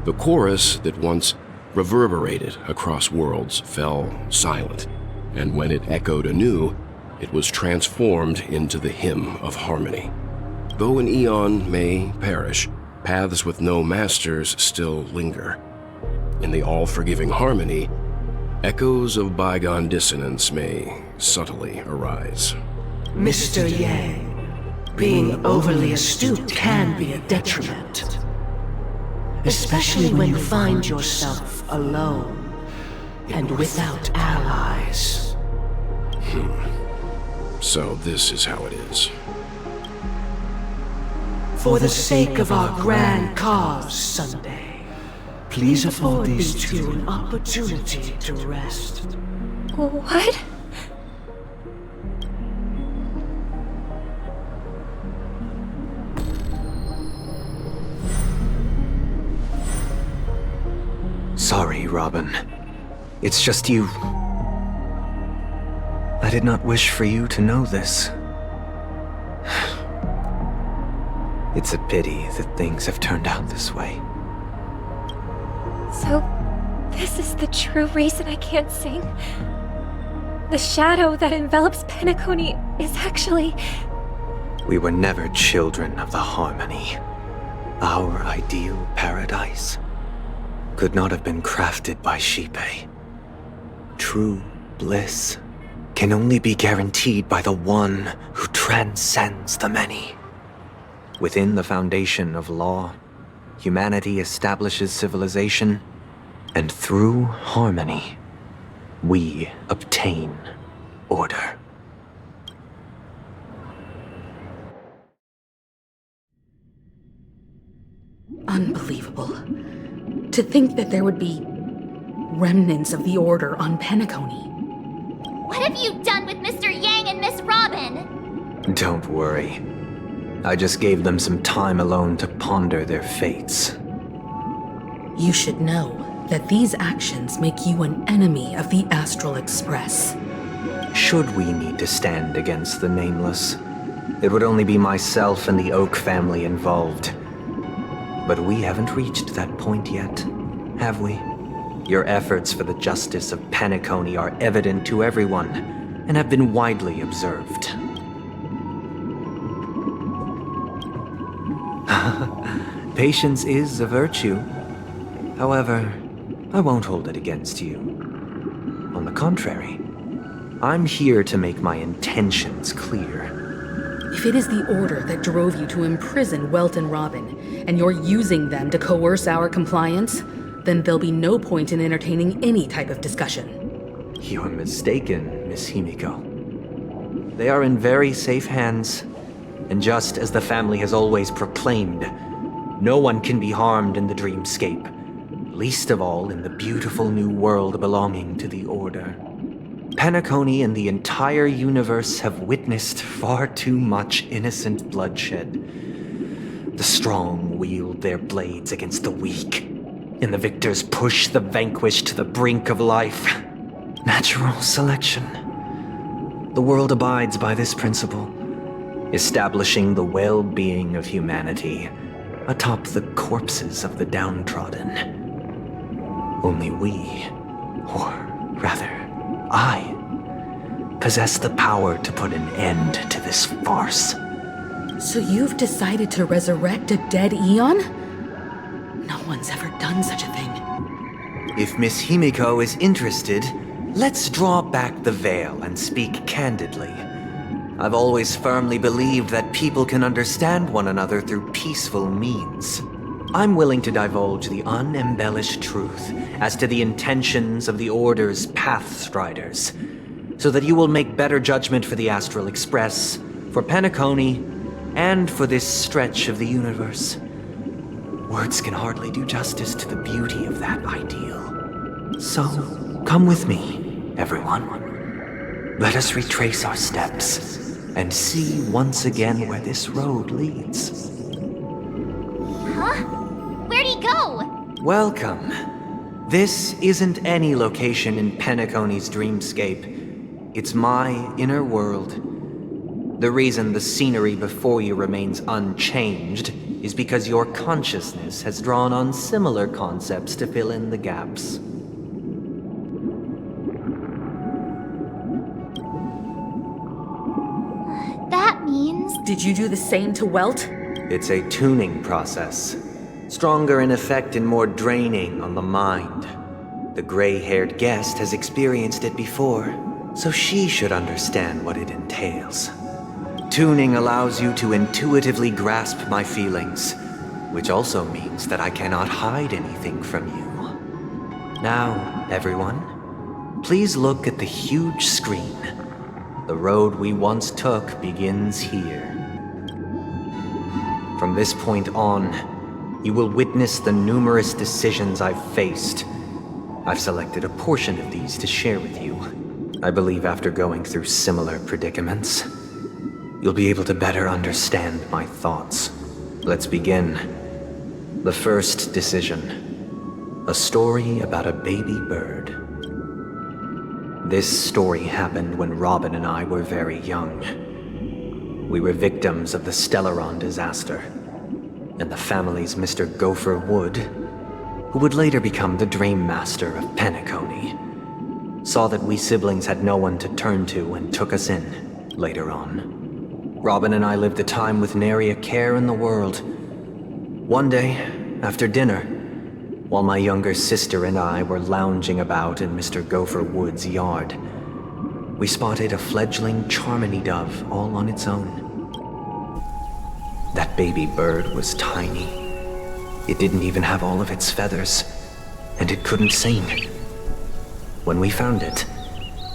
The chorus that once reverberated across worlds fell silent, and when it echoed anew, it was transformed into the hymn of harmony. Though an Eon may perish, paths with no masters still linger. In the all-forgiving harmony, echoes of bygone dissonance may subtly arise. Mr. Yang, being overly astute can be a detriment. Especially when you find yourself alone and without allies. So this is how it is. For the sake of our grand cause, Sunday, please afford these two an opportunity to rest. What? Sorry, Robin. It's just you. I did not wish for you to know this. It's a pity that things have turned out this way. So, this is the true reason I can't sing? The shadow that envelops Penacony is actually... We were never children of the harmony. Our ideal paradise could not have been crafted by Xipe. True bliss can only be guaranteed by the one who transcends the many. Within the foundation of law, humanity establishes civilization, and through harmony, we obtain order. Unbelievable. To think that there would be remnants of the Order on Penacony. What have you done with Mr. Yang and Miss Robin? Don't worry. I just gave them some time alone to ponder their fates. You should know that these actions make you an enemy of the Astral Express. Should we need to stand against the Nameless, it would only be myself and the Oak family involved. But we haven't reached that point yet, have we? Your efforts for the justice of Penacony are evident to everyone, and have been widely observed. Patience is a virtue. However, I won't hold it against you. On the contrary, I'm here to make my intentions clear. If it is the Order that drove you to imprison Welt and Robin, and you're using them to coerce our compliance, then there'll be no point in entertaining any type of discussion. You're mistaken, Miss Himiko. They are in very safe hands, and just as the family has always proclaimed, no one can be harmed in the dreamscape, least of all in the beautiful new world belonging to the Order. Penacony and the entire universe have witnessed far too much innocent bloodshed. The strong wield their blades against the weak, and the victors push the vanquished to the brink of life. Natural selection. The world abides by this principle, establishing the well-being of humanity atop the corpses of the downtrodden. Only we, or rather, I, possess the power to put an end to this farce. So you've decided to resurrect a dead Eon? No one's ever done such a thing. If Miss Himiko is interested, let's draw back the veil and speak candidly. I've always firmly believed that people can understand one another through peaceful means. I'm willing to divulge the unembellished truth as to the intentions of the Order's Pathstriders, so that you will make better judgment for the Astral Express, for Penacony, and for this stretch of the universe. Words can hardly do justice to the beauty of that ideal. So, come with me, everyone. Let us retrace our steps and see once again where this road leads. Huh? Where'd he go? Welcome. This isn't any location in Penacony's dreamscape. It's my inner world. The reason the scenery before you remains unchanged is because your consciousness has drawn on similar concepts to fill in the gaps. That means... Did you do the same to Welt? It's a tuning process. Stronger in effect and more draining on the mind. The gray-haired guest has experienced it before, so she should understand what it entails. Tuning allows you to intuitively grasp my feelings, which also means that I cannot hide anything from you. Now, everyone, please look at the huge screen. The road we once took begins here. From this point on, you will witness the numerous decisions I've faced. I've selected a portion of these to share with you. I believe after going through similar predicaments, you'll be able to better understand my thoughts. Let's begin. The first decision. A story about a baby bird. This story happened when Robin and I were very young. We were victims of the Stellaron disaster, and the family's Mr. Gopher Wood, who would later become the Dream Master of Penacony, saw that we siblings had no one to turn to and took us in later on. Robin and I lived a time with nary a care in the world. One day, after dinner, while my younger sister and I were lounging about in Mr. Gopher Wood's yard, we spotted a fledgling Charmony dove all on its own. That baby bird was tiny. It didn't even have all of its feathers, and it couldn't sing. When we found it,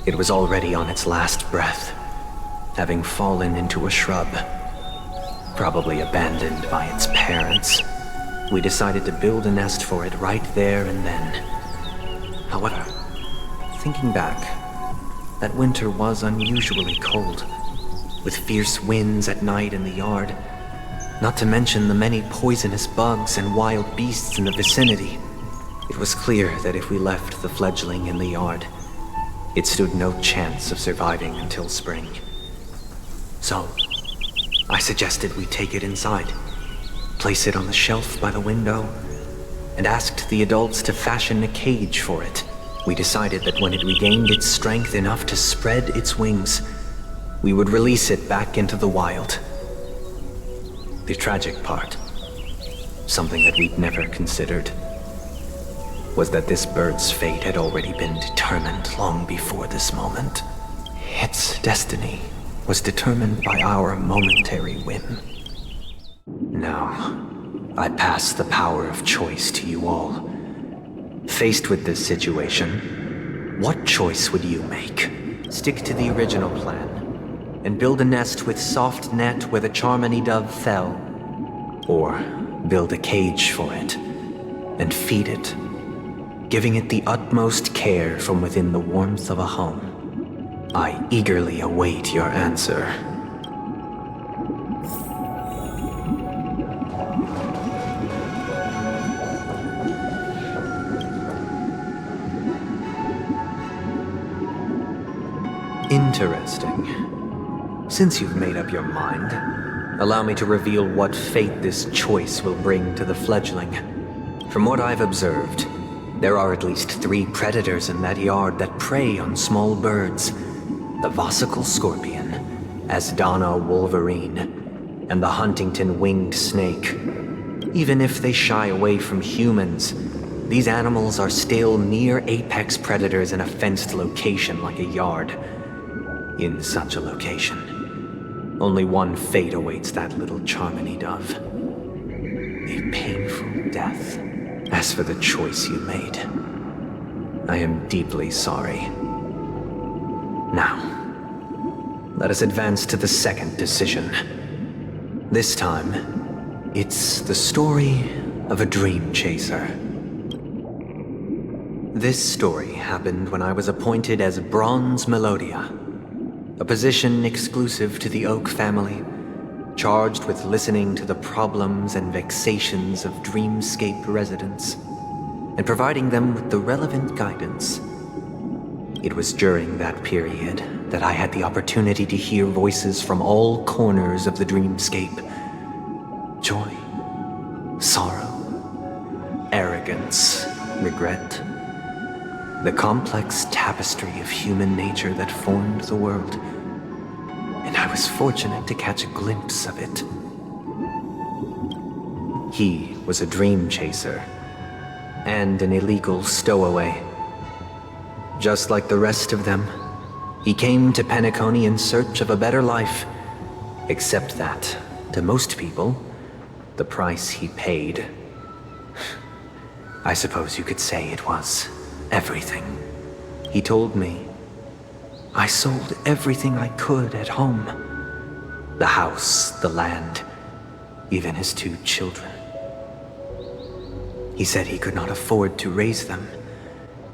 it was already on its last breath, having fallen into a shrub, probably abandoned by its parents. We decided to build a nest for it right there and then. However, thinking back, that winter was unusually cold, with fierce winds at night in the yard, not to mention the many poisonous bugs and wild beasts in the vicinity. It was clear that if we left the fledgling in the yard, it stood no chance of surviving until spring. So, I suggested we take it inside, place it on the shelf by the window, and asked the adults to fashion a cage for it. We decided that when it regained its strength enough to spread its wings, we would release it back into the wild. The tragic part, something that we'd never considered, was that this bird's fate had already been determined long before this moment. Its destiny was determined by our momentary whim. Now, I pass the power of choice to you all. Faced with this situation, what choice would you make? Stick to the original plan and build a nest with soft net where the Charmony dove fell, or build a cage for it and feed it, giving it the utmost care from within the warmth of a home. I eagerly await your answer. Interesting. Since you've made up your mind, allow me to reveal what fate this choice will bring to the fledgling. From what I've observed, there are at least 3 predators in that yard that prey on small birds. The Vossicle scorpion, Asdana wolverine, and the Huntington winged snake. Even if they shy away from humans, these animals are still near apex predators in a fenced location like a yard. In such a location, only one fate awaits that little Charmony dove. A painful death. As for the choice you made, I am deeply sorry. Now, let us advance to the second decision. This time, it's the story of a dream chaser. This story happened when I was appointed as Bronze Melodia, a position exclusive to the Oak family, charged with listening to the problems and vexations of Dreamscape residents, and providing them with the relevant guidance. It was during that period that I had the opportunity to hear voices from all corners of the Dreamscape. Joy, sorrow, arrogance, regret. The complex tapestry of human nature that formed the world. And I was fortunate to catch a glimpse of it. He was a dream chaser, and an illegal stowaway. Just like the rest of them, he came to Penacony in search of a better life, except that, to most people, the price he paid, I suppose you could say it was everything. He told me, I sold everything I could at home. The house, the land, even his 2 children. He said he could not afford to raise them,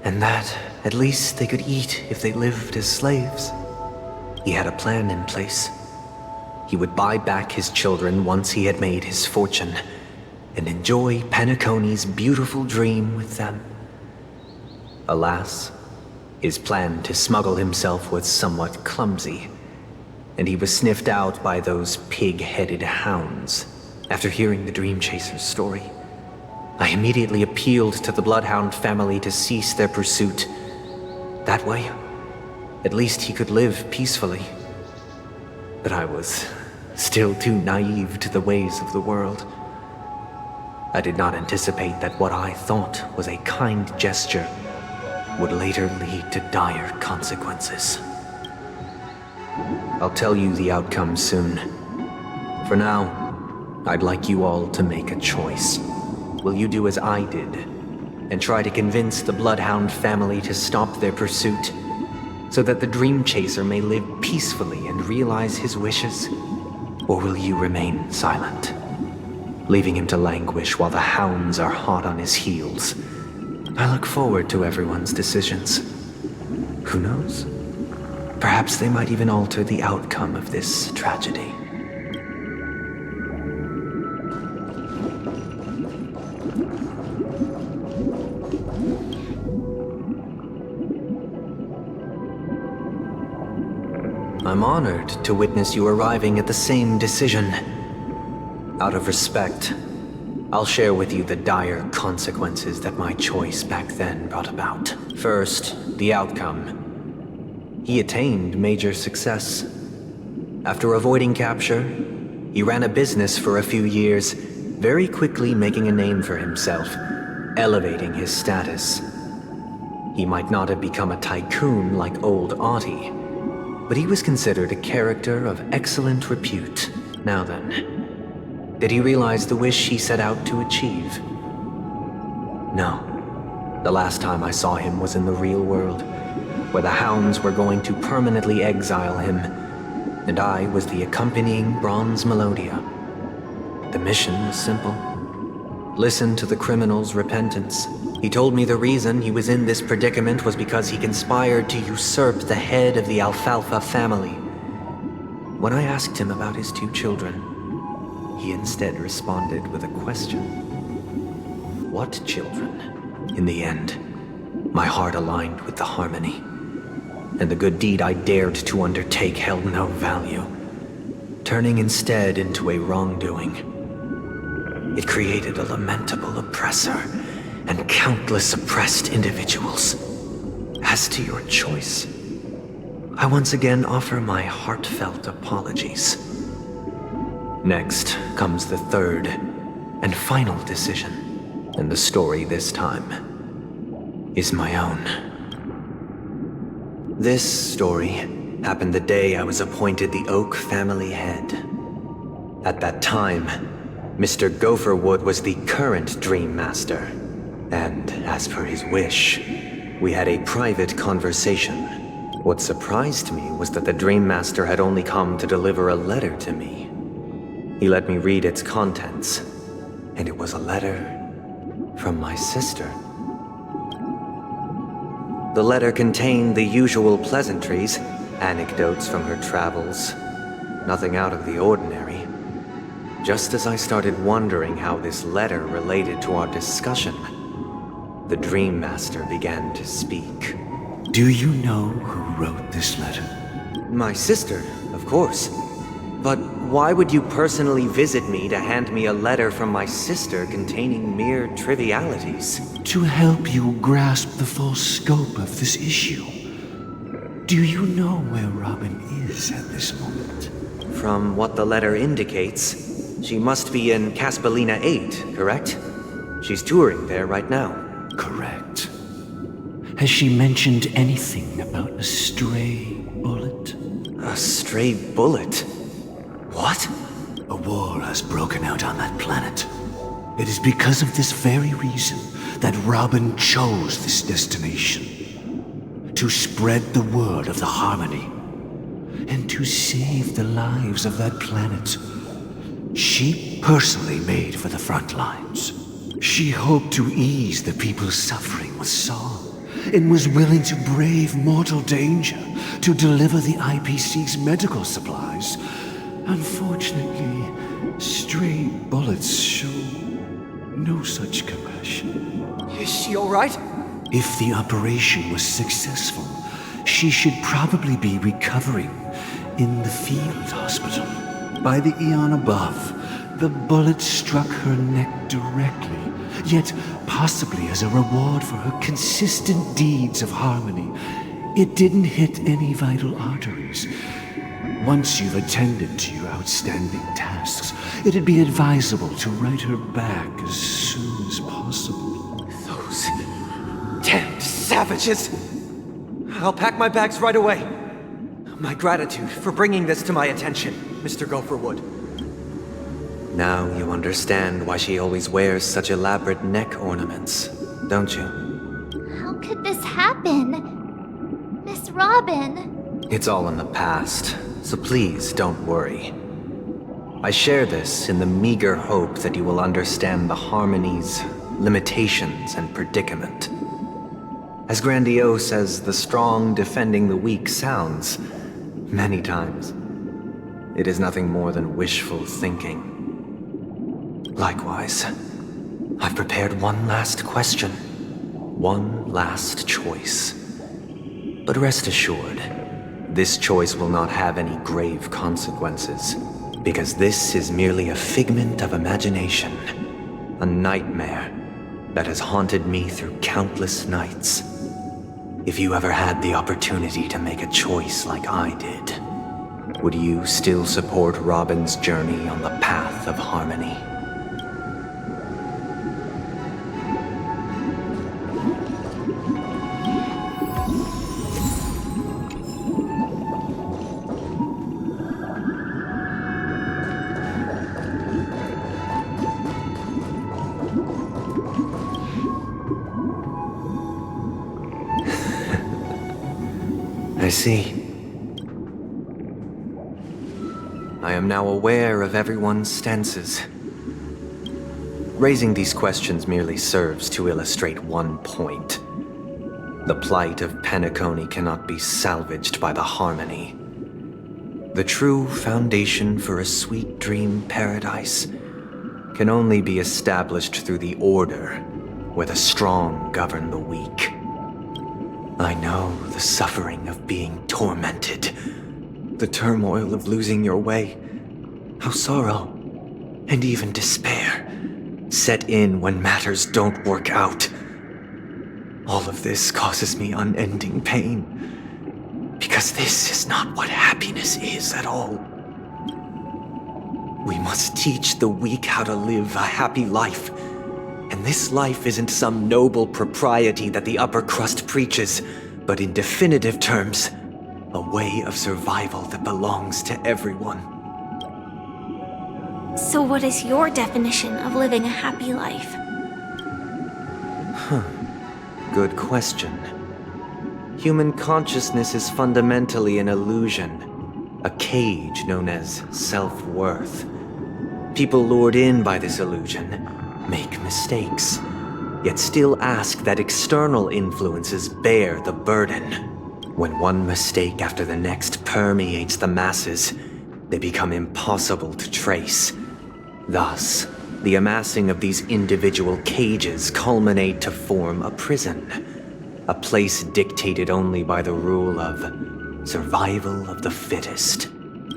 and that at least they could eat if they lived as slaves. He had a plan in place. He would buy back his children once he had made his fortune, and enjoy Penacony's beautiful dream with them. Alas, his plan to smuggle himself was somewhat clumsy, and he was sniffed out by those pig-headed hounds. After hearing the Dream Chaser's story, I immediately appealed to the Bloodhound family to cease their pursuit. That way, at least he could live peacefully. But I was still too naive to the ways of the world. I did not anticipate that what I thought was a kind gesture would later lead to dire consequences. I'll tell you the outcome soon. For now, I'd like you all to make a choice. Will you do as I did, and try to convince the Bloodhound family to stop their pursuit, so that the Dream Chaser may live peacefully and realize his wishes? Or will you remain silent, leaving him to languish while the hounds are hot on his heels? I look forward to everyone's decisions. Who knows? Perhaps they might even alter the outcome of this tragedy. I'm honored to witness you arriving at the same decision. Out of respect, I'll share with you the dire consequences that my choice back then brought about. First, the outcome. He attained major success. After avoiding capture, he ran a business for a few years, very quickly making a name for himself, elevating his status. He might not have become a tycoon like old Audie, but he was considered a character of excellent repute. Now then, did he realize the wish he set out to achieve? No. The last time I saw him was in the real world, where the hounds were going to permanently exile him, and I was the accompanying bronze melodia. The mission was simple. Listen to the criminal's repentance. He told me the reason he was in this predicament was because he conspired to usurp the head of the Alfalfa family. When I asked him about his 2 children, he instead responded with a question. What children? In the end, my heart aligned with the harmony, and the good deed I dared to undertake held no value, turning instead into a wrongdoing. It created a lamentable oppressor and countless oppressed individuals. As to your choice, I once again offer my heartfelt apologies. Next comes the third and final decision, and the story this time is my own. This story happened the day I was appointed the Oak family head. At that time, Mr. Gopherwood was the current Dream Master, and as per his wish, we had a private conversation. What surprised me was that the Dream Master had only come to deliver a letter to me. He let me read its contents, and it was a letter from my sister. The letter contained the usual pleasantries, anecdotes from her travels, nothing out of the ordinary. Just as I started wondering how this letter related to our discussion, the Dream Master began to speak. Do you know who wrote this letter? My sister, of course. But why would you personally visit me to hand me a letter from my sister containing mere trivialities? To help you grasp the full scope of this issue. Do you know where Robin is at this moment? From what the letter indicates, she must be in Caspelina 8, correct? She's touring there right now. Correct. Has she mentioned anything about a stray bullet? A stray bullet? What? A war has broken out on that planet. It is because of this very reason that Robin chose this destination. To spread the word of the harmony. And to save the lives of that planet. She personally made for the front lines. She hoped to ease the people's suffering with song, and was willing to brave mortal danger to deliver the IPC's medical supplies. Unfortunately, stray bullets show no such compassion. Is she all right? If the operation was successful, she should probably be recovering in the field hospital. By the eon above, the bullet struck her neck directly, yet possibly as a reward for her consistent deeds of harmony. It didn't hit any vital arteries. Once you've attended to your outstanding tasks, it'd be advisable to write her back as soon as possible. Those damned savages! I'll pack my bags right away. My gratitude for bringing this to my attention, Mr. Gopherwood. Now you understand why she always wears such elaborate neck ornaments, don't you? How could this happen? Miss Robin? It's all in the past, so please don't worry. I share this in the meager hope that you will understand the harmony's limitations and predicament. As grandiose as the strong defending the weak sounds, many times, it is nothing more than wishful thinking. Likewise, I've prepared one last question, one last choice. But rest assured, This choice will not have any grave consequences, because this is merely a figment of imagination, a nightmare that has haunted me through countless nights. If you ever had the opportunity to make a choice like I did, would you still support Robin's journey on the path of harmony? I see. I am now aware of everyone's stances. Raising these questions merely serves to illustrate one point. The plight of Penacony cannot be salvaged by the harmony. The true foundation for a sweet dream paradise can only be established through the order, where the strong govern the weak. I know the suffering of being tormented, the turmoil of losing your way, how sorrow and even despair set in when matters don't work out. All of this causes me unending pain, because this is not what happiness is at all. We must teach the weak how to live a happy life. And this life isn't some noble propriety that the upper crust preaches, but in definitive terms, a way of survival that belongs to everyone. So what is your definition of living a happy life? Good question. Human consciousness is fundamentally an illusion, a cage known as self-worth. People lured in by this illusion make mistakes, yet still ask that external influences bear the burden. When one mistake after the next permeates the masses, they become impossible to trace. Thus, the amassing of these individual cages culminate to form a prison, a place dictated only by the rule of survival of the fittest.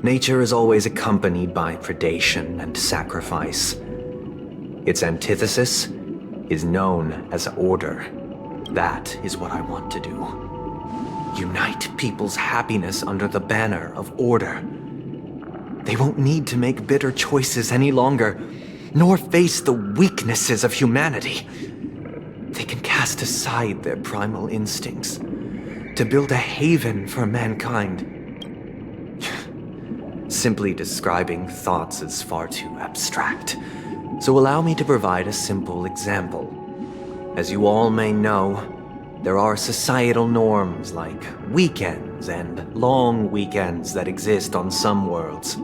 Nature is always accompanied by predation and sacrifice. Its antithesis is known as order. That is what I want to do. Unite people's happiness under the banner of order. They won't need to make bitter choices any longer, nor face the weaknesses of humanity. They can cast aside their primal instincts to build a haven for mankind. Simply describing thoughts is far too abstract. So allow me to provide a simple example. As you all may know, there are societal norms like weekends and long weekends that exist on some worlds.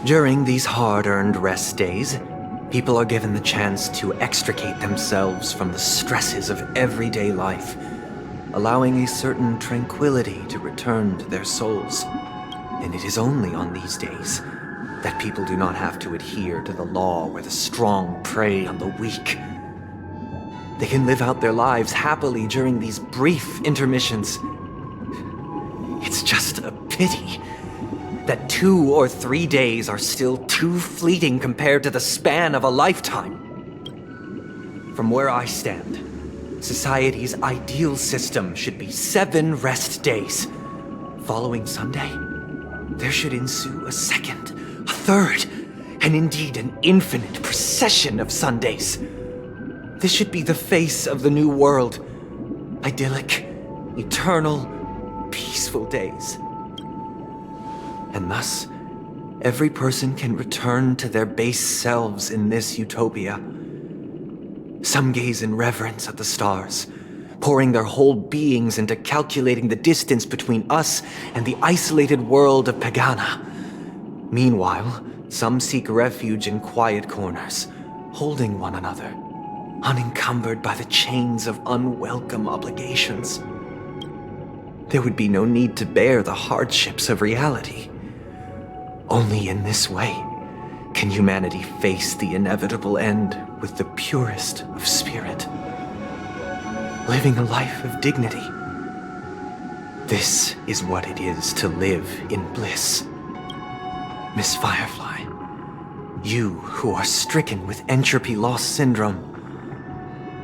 During these hard-earned rest days, people are given the chance to extricate themselves from the stresses of everyday life, allowing a certain tranquility to return to their souls. And it is only on these days that people do not have to adhere to the law where the strong prey on the weak. They can live out their lives happily during these brief intermissions. It's just a pity that 2 or 3 days are still too fleeting compared to the span of a lifetime. From where I stand, society's ideal system should be 7 rest days. Following Sunday, there should ensue a second, a third, and indeed an infinite procession of Sundays. This should be the face of the new world. Idyllic, eternal, peaceful days. And thus, every person can return to their base selves in this utopia. Some gaze in reverence at the stars, pouring their whole beings into calculating the distance between us and the isolated world of Pagana. Meanwhile, some seek refuge in quiet corners, holding one another, unencumbered by the chains of unwelcome obligations. There would be no need to bear the hardships of reality. Only in this way can humanity face the inevitable end with the purest of spirit, living a life of dignity. This is what it is to live in bliss. Miss Firefly, you who are stricken with entropy loss syndrome,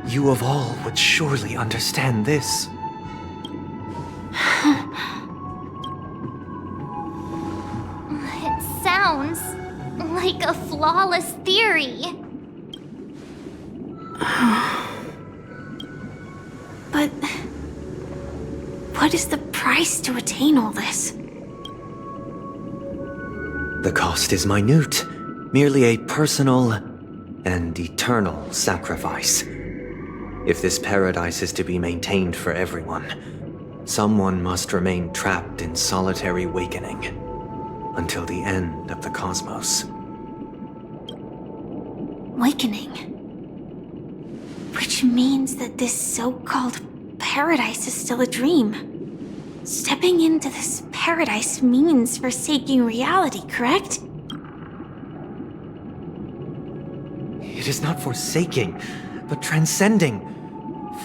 you of all would surely understand this. It sounds like a flawless theory. But what is the price to attain all this? The cost is minute, merely a personal and eternal sacrifice. If this paradise is to be maintained for everyone, someone must remain trapped in solitary awakening until the end of the cosmos. Awakening. Which means that this so-called paradise is still a dream. Stepping into this paradise means forsaking reality, correct? It is not forsaking, but transcending.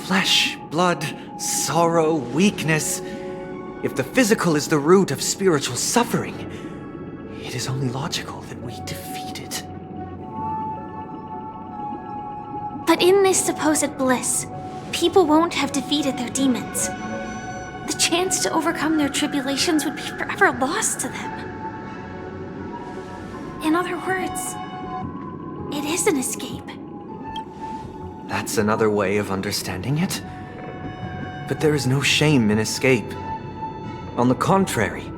Flesh, blood, sorrow, weakness. If the physical is the root of spiritual suffering, it is only logical that we defeat it. But in this supposed bliss, people won't have defeated their demons. The chance to overcome their tribulations would be forever lost to them. In other words, it is an escape. That's another way of understanding it. But there is no shame in escape. On the contrary,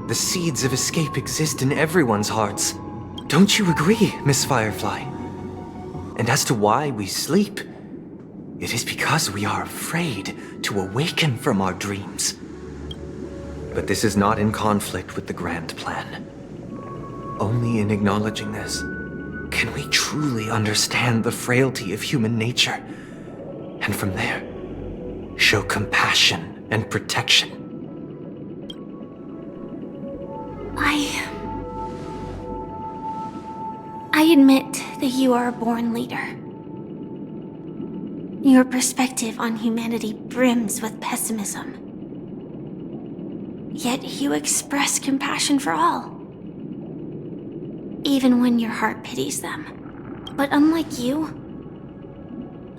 the seeds of escape exist in everyone's hearts. Don't you agree, Miss Firefly? And as to why we sleep, it is because we are afraid to awaken from our dreams. But this is not in conflict with the grand plan. Only in acknowledging this can we truly understand the frailty of human nature, and from there, show compassion and protection. I admit that you are a born leader. Your perspective on humanity brims with pessimism. Yet you express compassion for all, even when your heart pities them. But unlike you,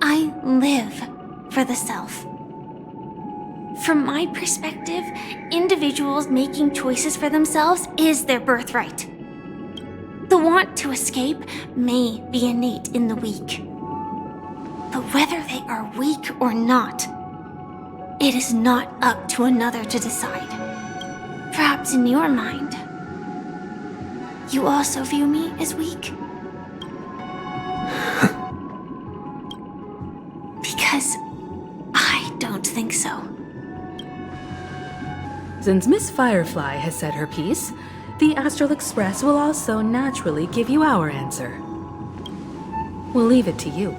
I live for the self. From my perspective, individuals making choices for themselves is their birthright. The want to escape may be innate in the weak. But whether they are weak or not, it is not up to another to decide. Perhaps in your mind, you also view me as weak? Because I don't think so. Since Miss Firefly has said her piece, the Astral Express will also naturally give you our answer. We'll leave it to you.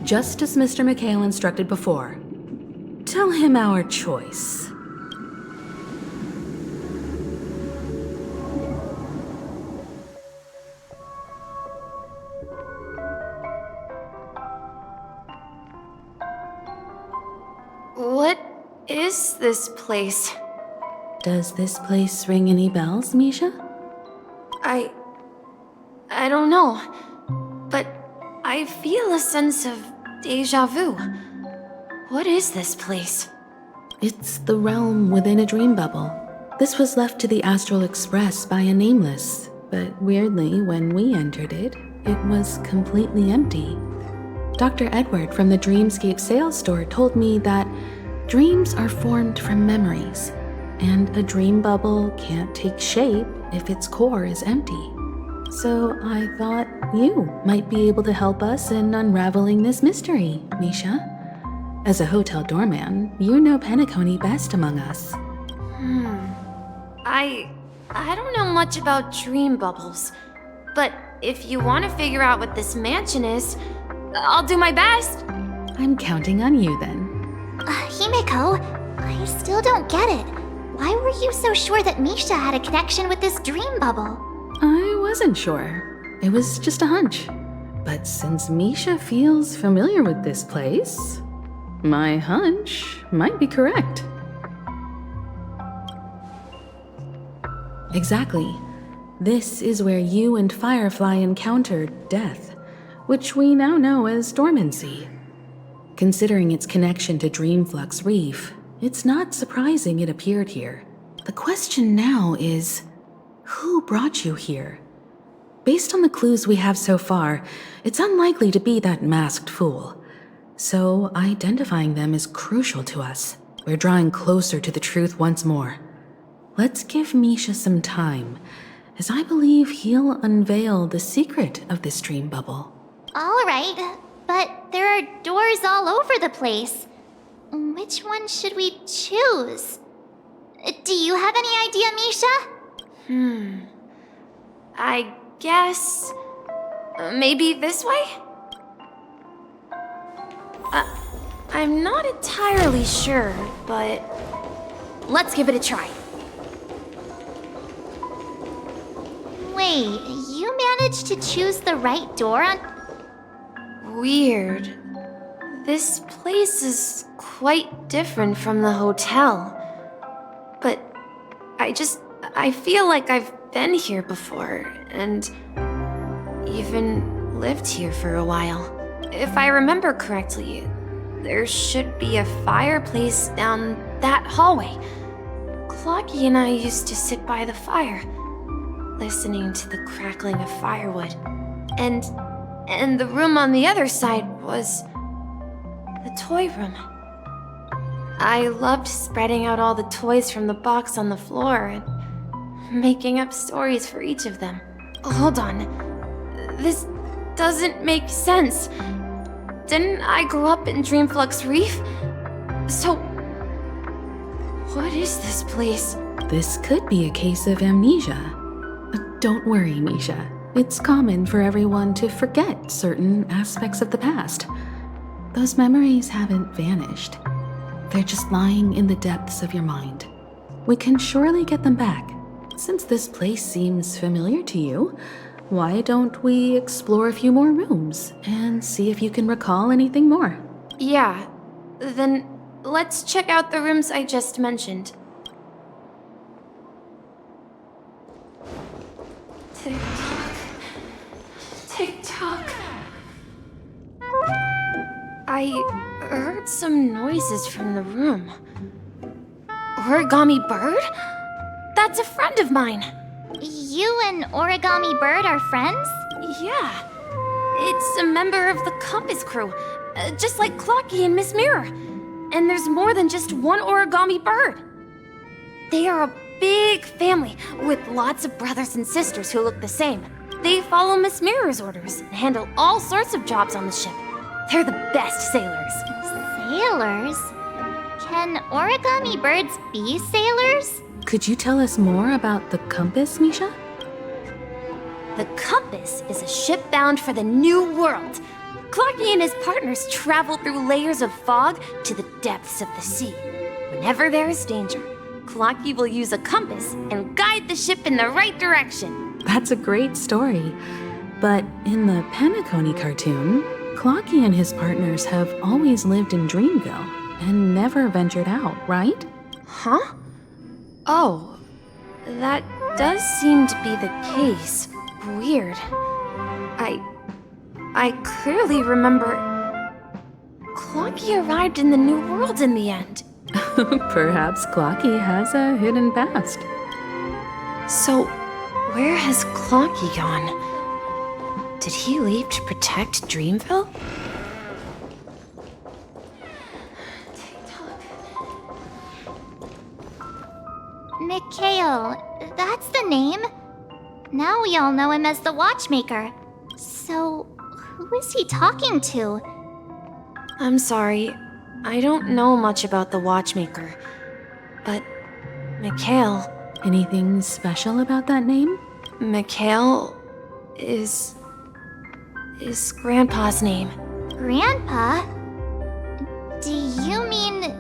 Just as Mr. McHale instructed before. Tell him our choice. What is this place? Does this place ring any bells, Misha? I don't know, but I feel a sense of déjà vu. What is this place? It's the realm within a dream bubble. This was left to the Astral Express by a nameless, but weirdly, when we entered it, it was completely empty. Dr. Edward from the Dreamscape sales store told me that dreams are formed from memories, and a dream bubble can't take shape if its core is empty. So I thought you might be able to help us in unraveling this mystery, Misha. As a hotel doorman, you know Penacony best among us. I don't know much about dream bubbles, but if you want to figure out what this mansion is, I'll do my best. I'm counting on you then. Himeko, I still don't get it. Why were you so sure that Misha had a connection with this dream bubble? I wasn't sure. It was just a hunch. But since Misha feels familiar with this place, my hunch might be correct. Exactly. This is where you and Firefly encountered death, which we now know as dormancy. Considering its connection to Dreamflux Reef, it's not surprising it appeared here. The question now is, who brought you here? Based on the clues we have so far, it's unlikely to be that masked fool. So identifying them is crucial to us. We're drawing closer to the truth once more. Let's give Misha some time, as I believe he'll unveil the secret of this dream bubble. All right, but there are doors all over the place. Which one should we choose? Do you have any idea, Misha? I guess... maybe this way? I'm not entirely sure, but... let's give it a try. Wait, you managed to choose the right door on... Weird. This place is quite different from the hotel. But I feel like I've been here before, and even lived here for a while. If I remember correctly, there should be a fireplace down that hallway. Clocky and I used to sit by the fire, listening to the crackling of firewood. And the room on the other side was the toy room. I loved spreading out all the toys from the box on the floor and making up stories for each of them. Hold on. This doesn't make sense. Didn't I grow up in Dreamflux Reef? So, what is this place? This could be a case of amnesia. Don't worry, Misha. It's common for everyone to forget certain aspects of the past. Those memories haven't vanished. They're just lying in the depths of your mind. We can surely get them back. Since this place seems familiar to you, why don't we explore a few more rooms and see if you can recall anything more? Yeah, then let's check out the rooms I just mentioned. Tick-tock. Tick-tock. I heard some noises from the room. Origami Bird? That's a friend of mine. You and Origami Bird are friends? Yeah. It's a member of the Compass crew, just like Clocky and Miss Mirror. And there's more than just one Origami Bird. They are a big family with lots of brothers and sisters who look the same. They follow Miss Mirror's orders and handle all sorts of jobs on the ship. They're the best sailors. Sailors? Can Origami Birds be sailors? Could you tell us more about the Compass, Misha? The Compass is a ship bound for the New World. Clocky and his partners travel through layers of fog to the depths of the sea. Whenever there is danger, Clocky will use a compass and guide the ship in the right direction. That's a great story. But in the Penacony cartoon, Clocky and his partners have always lived in Dreamville and never ventured out, right? Huh? Oh, that does seem to be the case. Weird. I clearly remember... Clocky arrived in the New World in the end. Perhaps Clocky has a hidden past. So, where has Clocky gone? Did he leave to protect Dreamville? Mikhail, that's the name. Now we all know him as the Watchmaker. So, who is he talking to? I'm sorry, I don't know much about the Watchmaker. But, Mikhail... Anything special about that name? Mikhail is Grandpa's name. Grandpa? Do you mean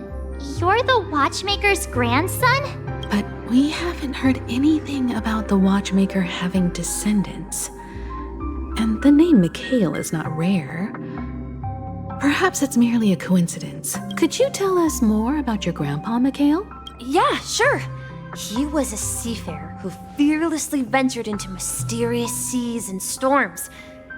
you're the Watchmaker's grandson? But we haven't heard anything about the Watchmaker having descendants. And the name Mikhail is not rare. Perhaps it's merely a coincidence. Could you tell us more about your grandpa, Mikhail? Yeah, sure. He was a seafarer who fearlessly ventured into mysterious seas and storms.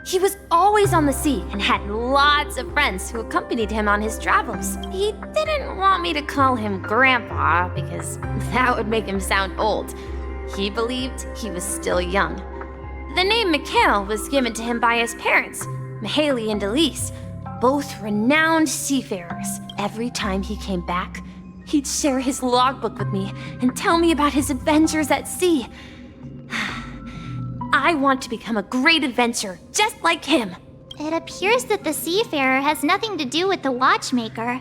He was always on the sea and had lots of friends who accompanied him on his travels. He didn't want me to call him Grandpa because that would make him sound old. He believed he was still young. The name Mikhail was given to him by his parents, Mihaly and Elise, both renowned seafarers. Every time he came back, he'd share his logbook with me and tell me about his adventures at sea. I want to become a great adventurer, just like him. It appears that the seafarer has nothing to do with the watchmaker.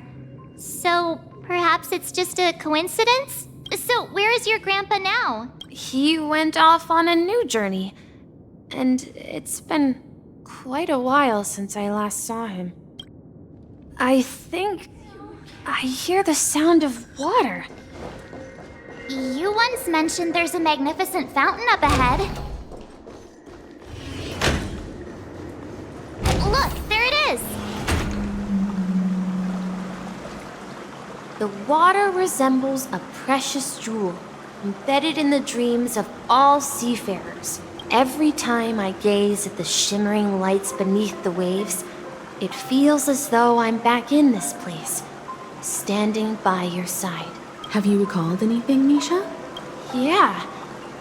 So, perhaps it's just a coincidence? So, where is your grandpa now? He went off on a new journey, and it's been quite a while since I last saw him. I think I hear the sound of water. You once mentioned there's a magnificent fountain up ahead. Look, there it is! The water resembles a precious jewel, embedded in the dreams of all seafarers. Every time I gaze at the shimmering lights beneath the waves, it feels as though I'm back in this place, standing by your side. Have you recalled anything, Misha? Yeah,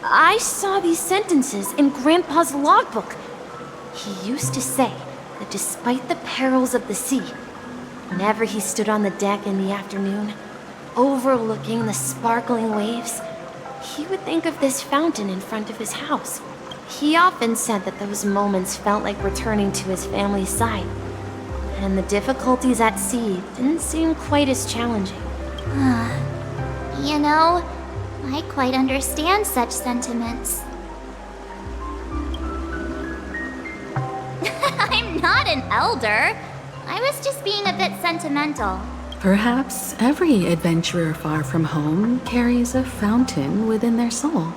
I saw these sentences in Grandpa's logbook. He used to say that despite the perils of the sea, whenever he stood on the deck in the afternoon, overlooking the sparkling waves, he would think of this fountain in front of his house. He often said that those moments felt like returning to his family's side, and the difficulties at sea didn't seem quite as challenging. You know, I quite understand such sentiments. I'm not an elder. I was just being a bit sentimental. Perhaps every adventurer far from home carries a fountain within their soul.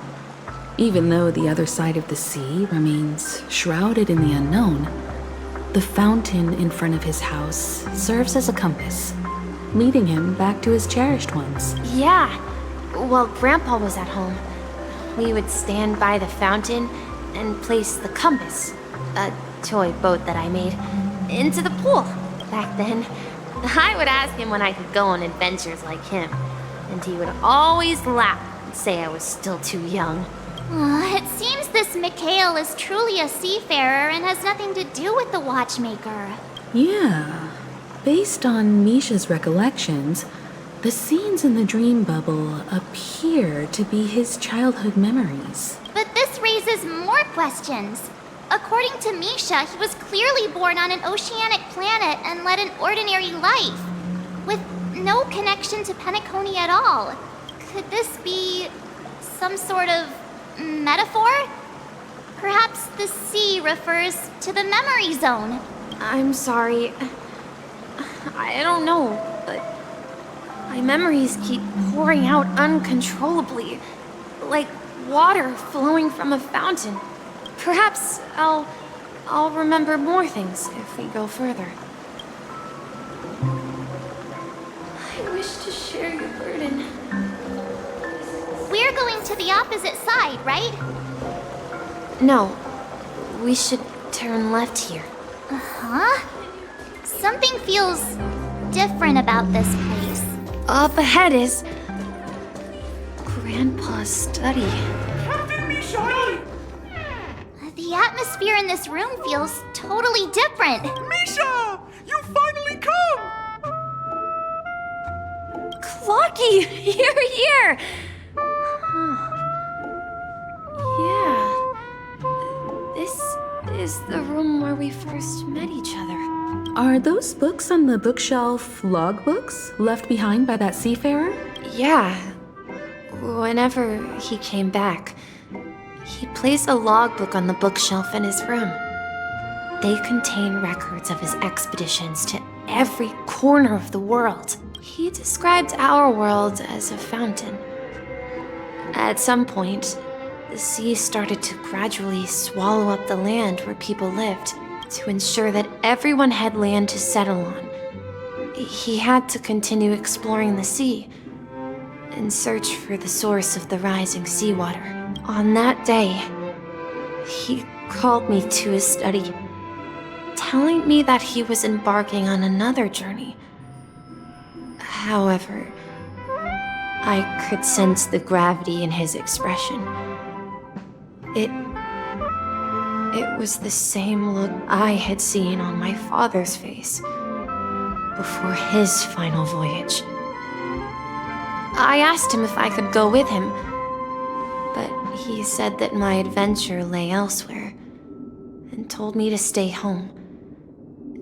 Even though the other side of the sea remains shrouded in the unknown, the fountain in front of his house serves as a compass, leading him back to his cherished ones. Yeah, while Grandpa was at home, we would stand by the fountain and place the compass, a toy boat that I made, into the pool. Back then, I would ask him when I could go on adventures like him, and he would always laugh and say I was still too young. It seems this Mikhail is truly a seafarer and has nothing to do with the watchmaker. Yeah. Based on Misha's recollections, the scenes in the dream bubble appear to be his childhood memories. But this raises more questions. According to Misha, he was clearly born on an oceanic planet and led an ordinary life, with no connection to Penacony at all. Could this be some sort of metaphor? Perhaps the sea refers to the memory zone. I'm sorry. I don't know, but my memories keep pouring out uncontrollably, like water flowing from a fountain. Perhaps I'll remember more things if we go further. I wish to share your burden. We're going to the opposite side, right? No, we should turn left here. Uh-huh. Something feels different about this place. Up ahead is Grandpa's study. The atmosphere in this room feels totally different. Misha! You finally come! Clocky, you're here! Yeah. This is the room where we first met each other. Are those books on the bookshelf logbooks left behind by that seafarer? Yeah. Whenever he came back, he placed a logbook on the bookshelf in his room. They contain records of his expeditions to every corner of the world. He described our world as a fountain. At some point, the sea started to gradually swallow up the land where people lived to ensure that everyone had land to settle on. He had to continue exploring the sea. in search for the source of the rising seawater. On that day, he called me to his study, telling me that he was embarking on another journey. However, I could sense the gravity in his expression. It was the same look I had seen on my father's face before his final voyage. I asked him if I could go with him, but he said that my adventure lay elsewhere and told me to stay home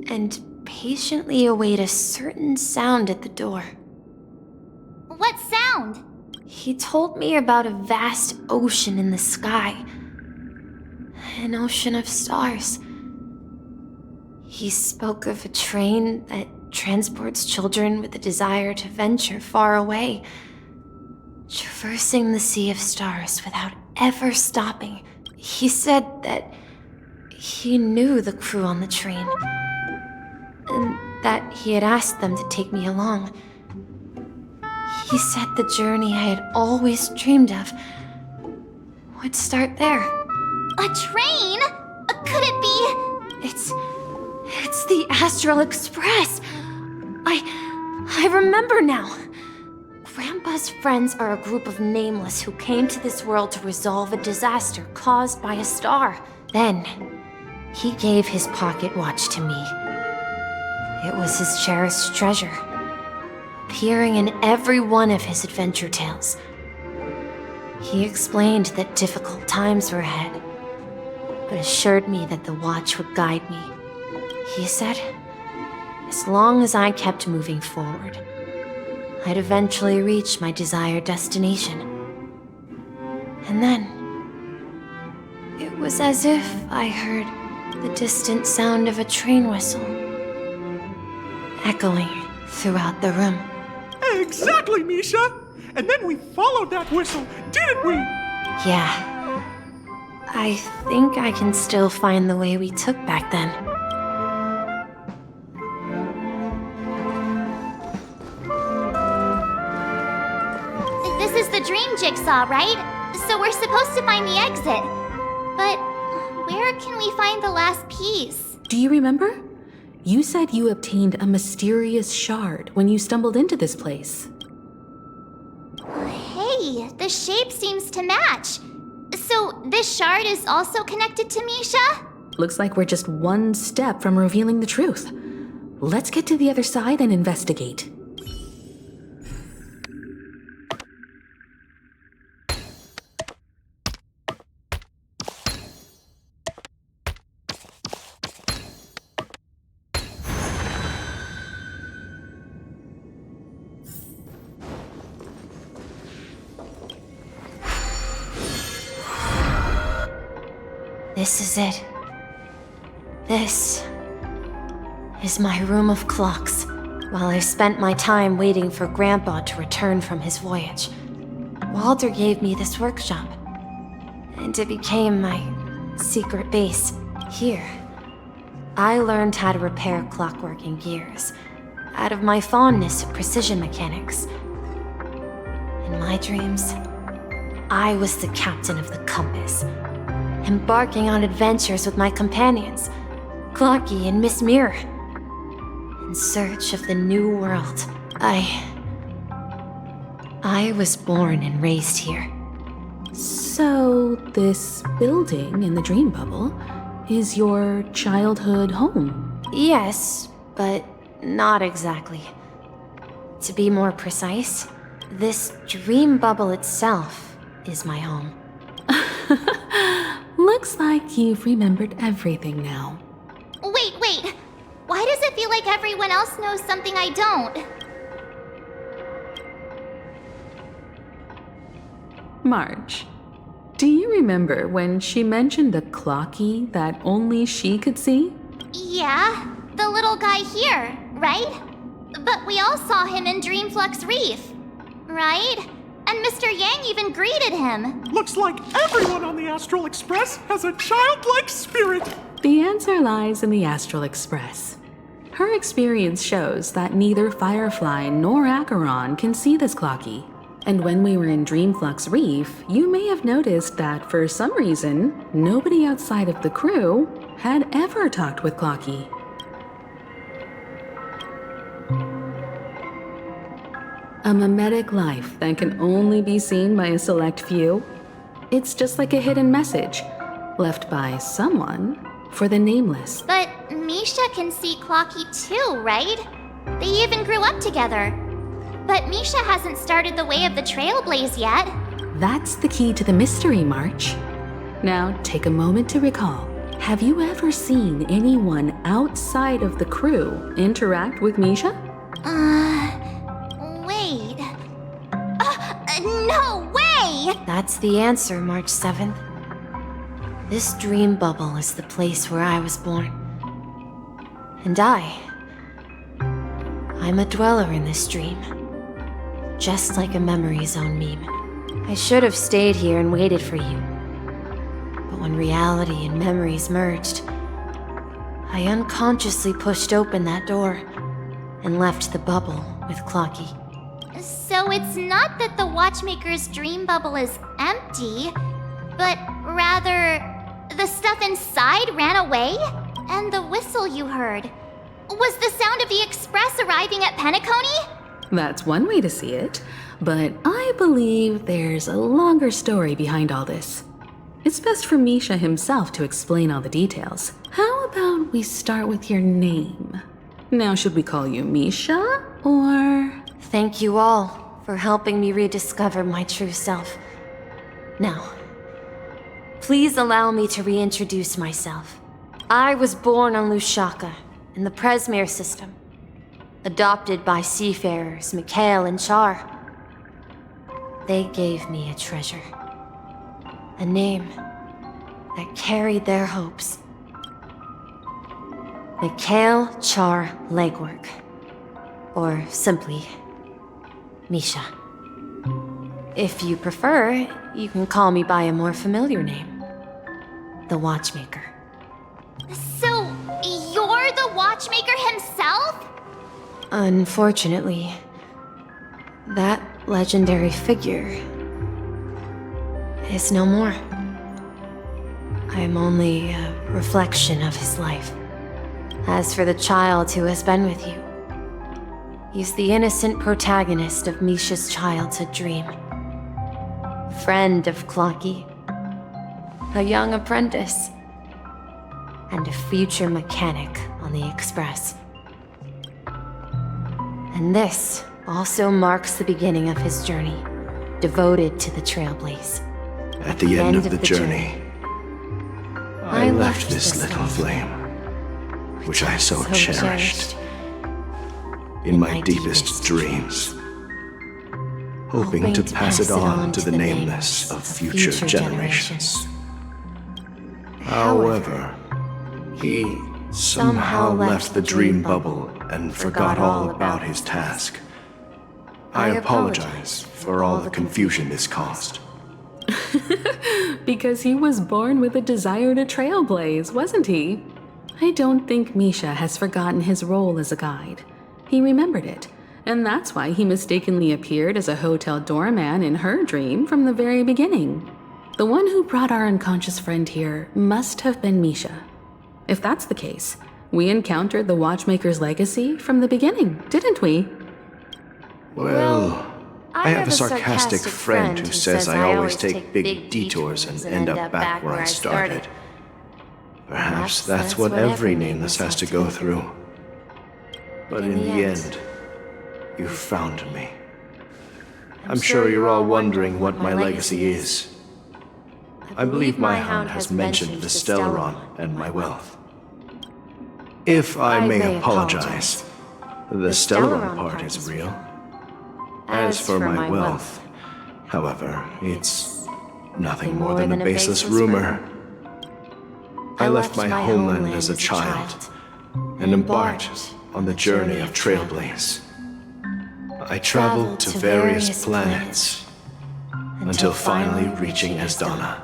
and patiently await a certain sound at the door. What sound? He told me about a vast ocean in the sky. An ocean of stars. He spoke of a train that transports children with a desire to venture far away, traversing the sea of stars without ever stopping. He said that he knew the crew on the train, and that he had asked them to take me along. He said the journey I had always dreamed of would start there. A train? Could it be? It's the Astral Express. I remember now. Grandpa's friends are a group of nameless who came to this world to resolve a disaster caused by a star. Then, he gave his pocket watch to me. It was his cherished treasure, appearing in every one of his adventure tales. He explained that difficult times were ahead, but assured me that the watch would guide me. He said, as long as I kept moving forward, I'd eventually reach my desired destination. And then, it was as if I heard the distant sound of a train whistle echoing throughout the room. Exactly, Misha! And then we followed that whistle, didn't we? Yeah. I think I can still find the way we took back then. This is the dream jigsaw, right? So we're supposed to find the exit. But where can we find the last piece? Do you remember? You said you obtained a mysterious shard when you stumbled into this place. Hey, the shape seems to match. So this shard is also connected to Misha? Looks like we're just one step from revealing the truth. Let's get to the other side and investigate. This is it. This is my room of clocks. While I spent my time waiting for Grandpa to return from his voyage, Walter gave me this workshop, and it became my secret base. Here, I learned how to repair clockwork and gears out of my fondness of precision mechanics. In my dreams, I was the captain of the compass, embarking on adventures with my companions, Clocky and Miss Mirror, in search of the new world. I was born and raised here. So, this building in the dream bubble is your childhood home? Yes, but not exactly. To be more precise, this dream bubble itself is my home. Looks like you've remembered everything now. Wait. Why does it feel like everyone else knows something I don't? Marge, do you remember when she mentioned a clocky that only she could see? Yeah, the little guy here, right? But we all saw him in Dreamflux Reef, right? And Mr. Yang even greeted him. Looks like everyone on the Astral Express has a childlike spirit. The answer lies in the Astral Express. Her experience shows that neither Firefly nor Acheron can see this clocky. And when we were in Dreamflux Reef, you may have noticed that for some reason, nobody outside of the crew had ever talked with Clocky. A mimetic life that can only be seen by a select few. It's just like a hidden message, left by someone for the nameless. But Misha can see Clocky too, right? They even grew up together. But Misha hasn't started the way of the Trailblaze yet. That's the key to the mystery, March. Now, take a moment to recall. Have you ever seen anyone outside of the crew interact with Misha? Wait. No way! That's the answer, March 7th. This dream bubble is the place where I was born. And I'm a dweller in this dream. Just like a memory zone meme. I should have stayed here and waited for you. But when reality and memories merged, I unconsciously pushed open that door and left the bubble with Clocky. So it's not that the Watchmaker's dream bubble is empty, but rather the stuff inside ran away? And the whistle you heard was the sound of the express arriving at Penacony? That's one way to see it, but I believe there's a longer story behind all this. It's best for Misha himself to explain all the details. How about we start with your name? Now, should we call you Misha, or...? Thank you all for helping me rediscover my true self. Now, please allow me to reintroduce myself. I was born on Lushaka, in the Presmere system, adopted by seafarers Mikhail and Char. They gave me a treasure, a name that carried their hopes. Mikhail Char Legwork, or simply Misha. If you prefer, you can call me by a more familiar name, the Watchmaker. So, you're the Watchmaker himself? Unfortunately, that legendary figure is no more. I am only a reflection of his life. As for the child who has been with you, he's the innocent protagonist of Misha's childhood dream. Friend of Clocky, a young apprentice, and a future mechanic on the Express. And this also marks the beginning of his journey, devoted to the Trailblaze. At the end of the journey, I left this little flame, which I so cherished, in my deepest dreams, hoping to pass it on to the nameless of future generations. However, he somehow left the dream bubble and forgot all about his task. I apologize for all the confusion this caused. Because he was born with a desire to trailblaze, wasn't he? I don't think Misha has forgotten his role as a guide. He remembered it, and that's why he mistakenly appeared as a hotel doorman in her dream from the very beginning. The one who brought our unconscious friend here must have been Misha. If that's the case, we encountered the Watchmaker's legacy from the beginning, didn't we? Well, I have a sarcastic friend who says I always take big detours and end up back where I started. Perhaps that's what every nameless has to go through. But in the end, you found me. I'm sure you're all wondering what my legacy is. I believe my hound has mentioned the Stellaron and my wealth. If I may apologize, the Stellaron part is real. As for my wealth, however, it's nothing more than a baseless rumor. I left my homeland as a child and embarked on the journey of Trailblaze. I traveled to various planets until finally reaching Asdana,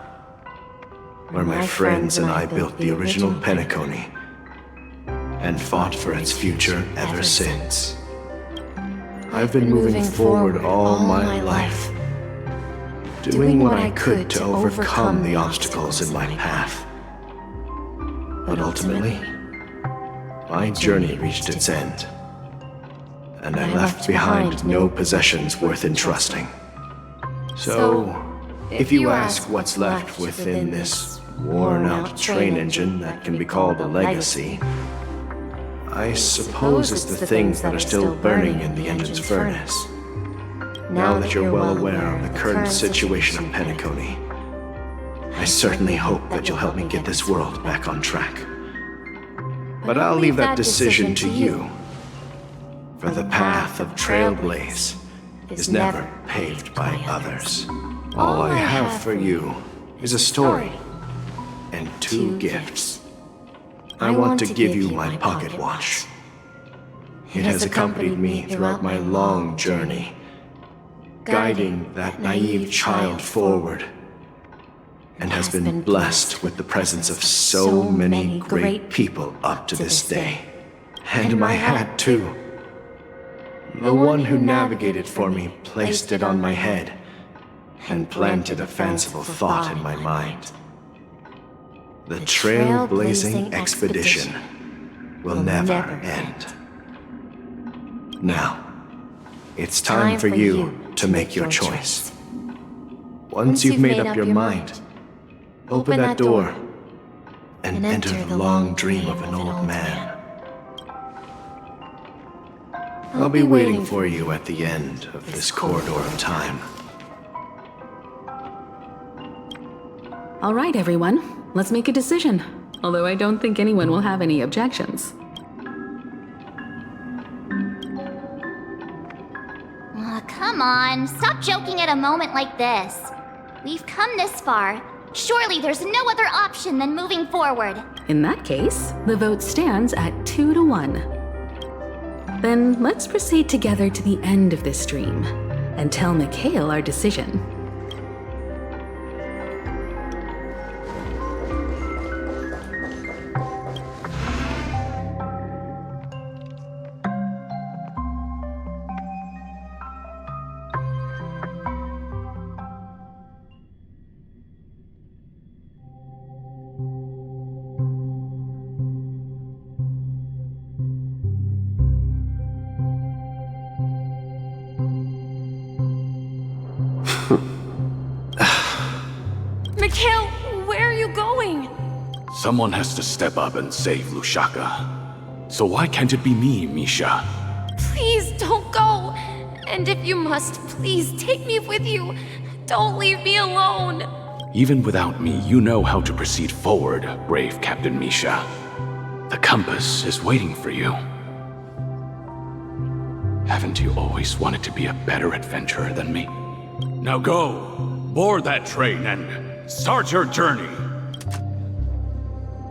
where my friends and I built the original Penacony and fought for its future ever since. I've been moving forward all my life, doing what I could to overcome the obstacles in my path. But ultimately, my journey reached its end, and I left behind no possessions worth entrusting. So, if you ask what's left within this worn-out train engine that can be called a legacy, I suppose it's the things that are still burning in the engine's furnace. Now that you're well aware of the current situation of Penacony, I certainly hope that you'll help me get this world back on track. But I'll leave that decision to you, for the path of Trailblaze is never paved by others. All I have for you is a story and 2 gifts. I want to give you my pocket watch. It has accompanied me throughout my long journey, guiding that naive child forward, and has been blessed with the presence of so many great people up to this day. And my hat, too. The one who navigated for me placed it on my head and planted a fanciful thought in my mind. The trailblazing expedition will never end. Now, it's time for you to make your choice. Once you've made up your mind, open that door and enter the long dream of an old man. I'll be waiting for you at the end of this corridor of time. All right, everyone. Let's make a decision. Although I don't think anyone will have any objections. Come on, stop joking at a moment like this. We've come this far. Surely there's no other option than moving forward. In that case, the vote stands at 2-1. Then let's proceed together to the end of this dream and tell Mikhail our decision. Mikhail, where are you going? Someone has to step up and save Lushaka. So why can't it be me, Misha? Please don't go. And if you must, please take me with you. Don't leave me alone. Even without me, you know how to proceed forward, brave Captain Misha. The compass is waiting for you. Haven't you always wanted to be a better adventurer than me? Now go, board that train and start your journey.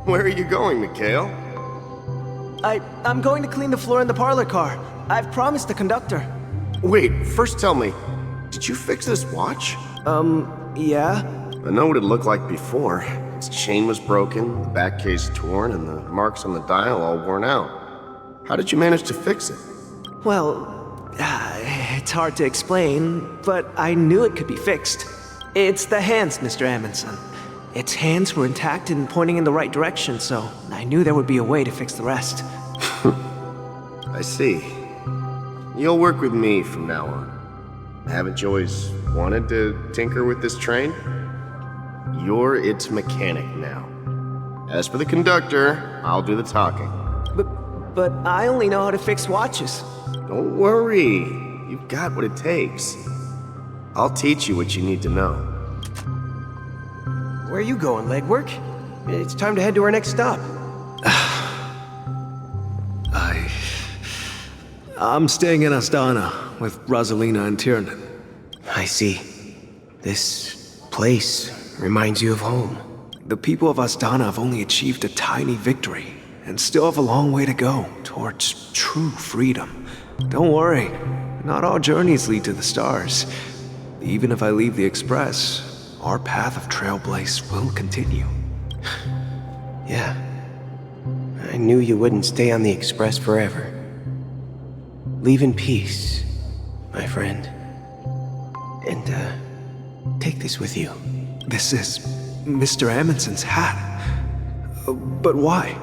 Where are you going, Mikhail? I'm going to clean the floor in the parlor car. I've promised the conductor. Wait, first tell me, did you fix this watch? Yeah? I know what it looked like before. Its chain was broken, the back case torn, and the marks on the dial all worn out. How did you manage to fix it? Well, it's hard to explain, but I knew it could be fixed. It's the hands, Mr. Amundsen. Its hands were intact and pointing in the right direction, so I knew there would be a way to fix the rest. I see. You'll work with me from now on. Haven't you always wanted to tinker with this train? You're its mechanic now. As for the conductor, I'll do the talking. But I only know how to fix watches. Don't worry. You've got what it takes. I'll teach you what you need to know. Where are you going, legwork? It's time to head to our next stop. I'm staying in Astana with Rosalina and Tiernan. I see. This place reminds you of home. The people of Astana have only achieved a tiny victory and still have a long way to go towards true freedom. Don't worry, not all journeys lead to the stars. Even if I leave the Express, our path of Trailblaze will continue. Yeah. I knew you wouldn't stay on the Express forever. Leave in peace, my friend. And, Take this with you. This is Mr. Amundsen's hat. But why?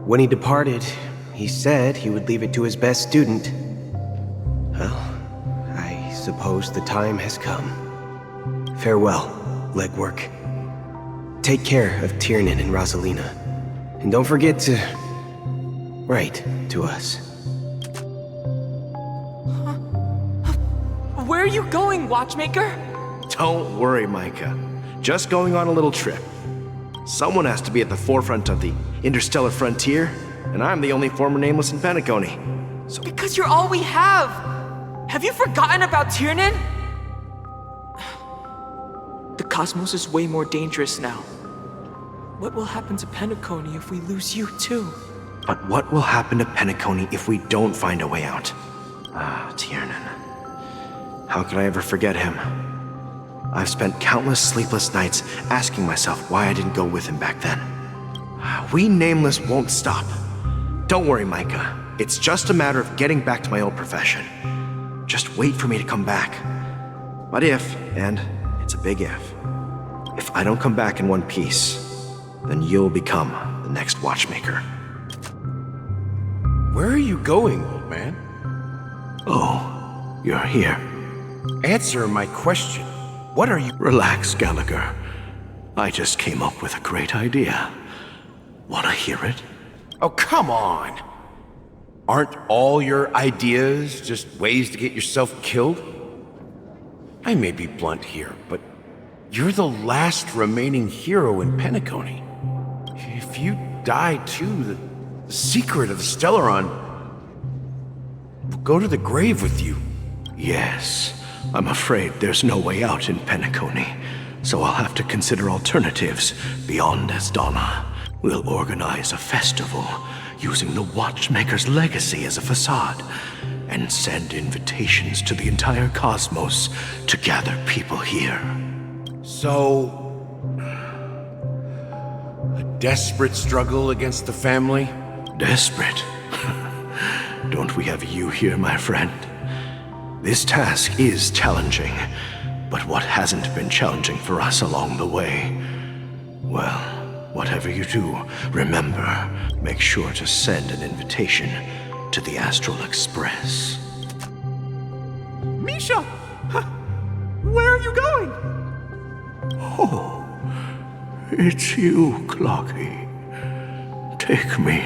When he departed, he said he would leave it to his best student. Well, I suppose the time has come. Farewell, legwork. Take care of Tiernan and Rosalina. And don't forget to write to us. Where are you going, Watchmaker? Don't worry, Micah. Just going on a little trip. Someone has to be at the forefront of the interstellar frontier, and I'm the only former Nameless in Penacony. So Because you're all we have! Have you forgotten about Tiernan? The cosmos is way more dangerous now. What will happen to Penacony if we lose you too? But what will happen to Penacony if we don't find a way out? Ah, Tiernan. How could I ever forget him? I've spent countless sleepless nights asking myself why I didn't go with him back then. We Nameless won't stop. Don't worry, Micah. It's just a matter of getting back to my old profession. Just wait for me to come back. But if, and it's a big if I don't come back in one piece, then you'll become the next Watchmaker. Where are you going, old man? Oh, you're here. Answer my question. What are you— Relax, Gallagher. I just came up with a great idea. Wanna hear it? Oh, come on! Aren't all your ideas just ways to get yourself killed? I may be blunt here, but you're the last remaining hero in Penacony. If you die too, the secret of the Stellaron will go to the grave with you. Yes. I'm afraid there's no way out in Penacony, so I'll have to consider alternatives beyond Asdana. We'll organize a festival using the Watchmaker's legacy as a facade, and send invitations to the entire cosmos to gather people here. So, a desperate struggle against the family? Desperate? Don't we have you here, my friend? This task is challenging, but what hasn't been challenging for us along the way? Well, whatever you do, remember, make sure to send an invitation to the Astral Express. Misha! Where are you going? Oh, it's you, Clocky. Take me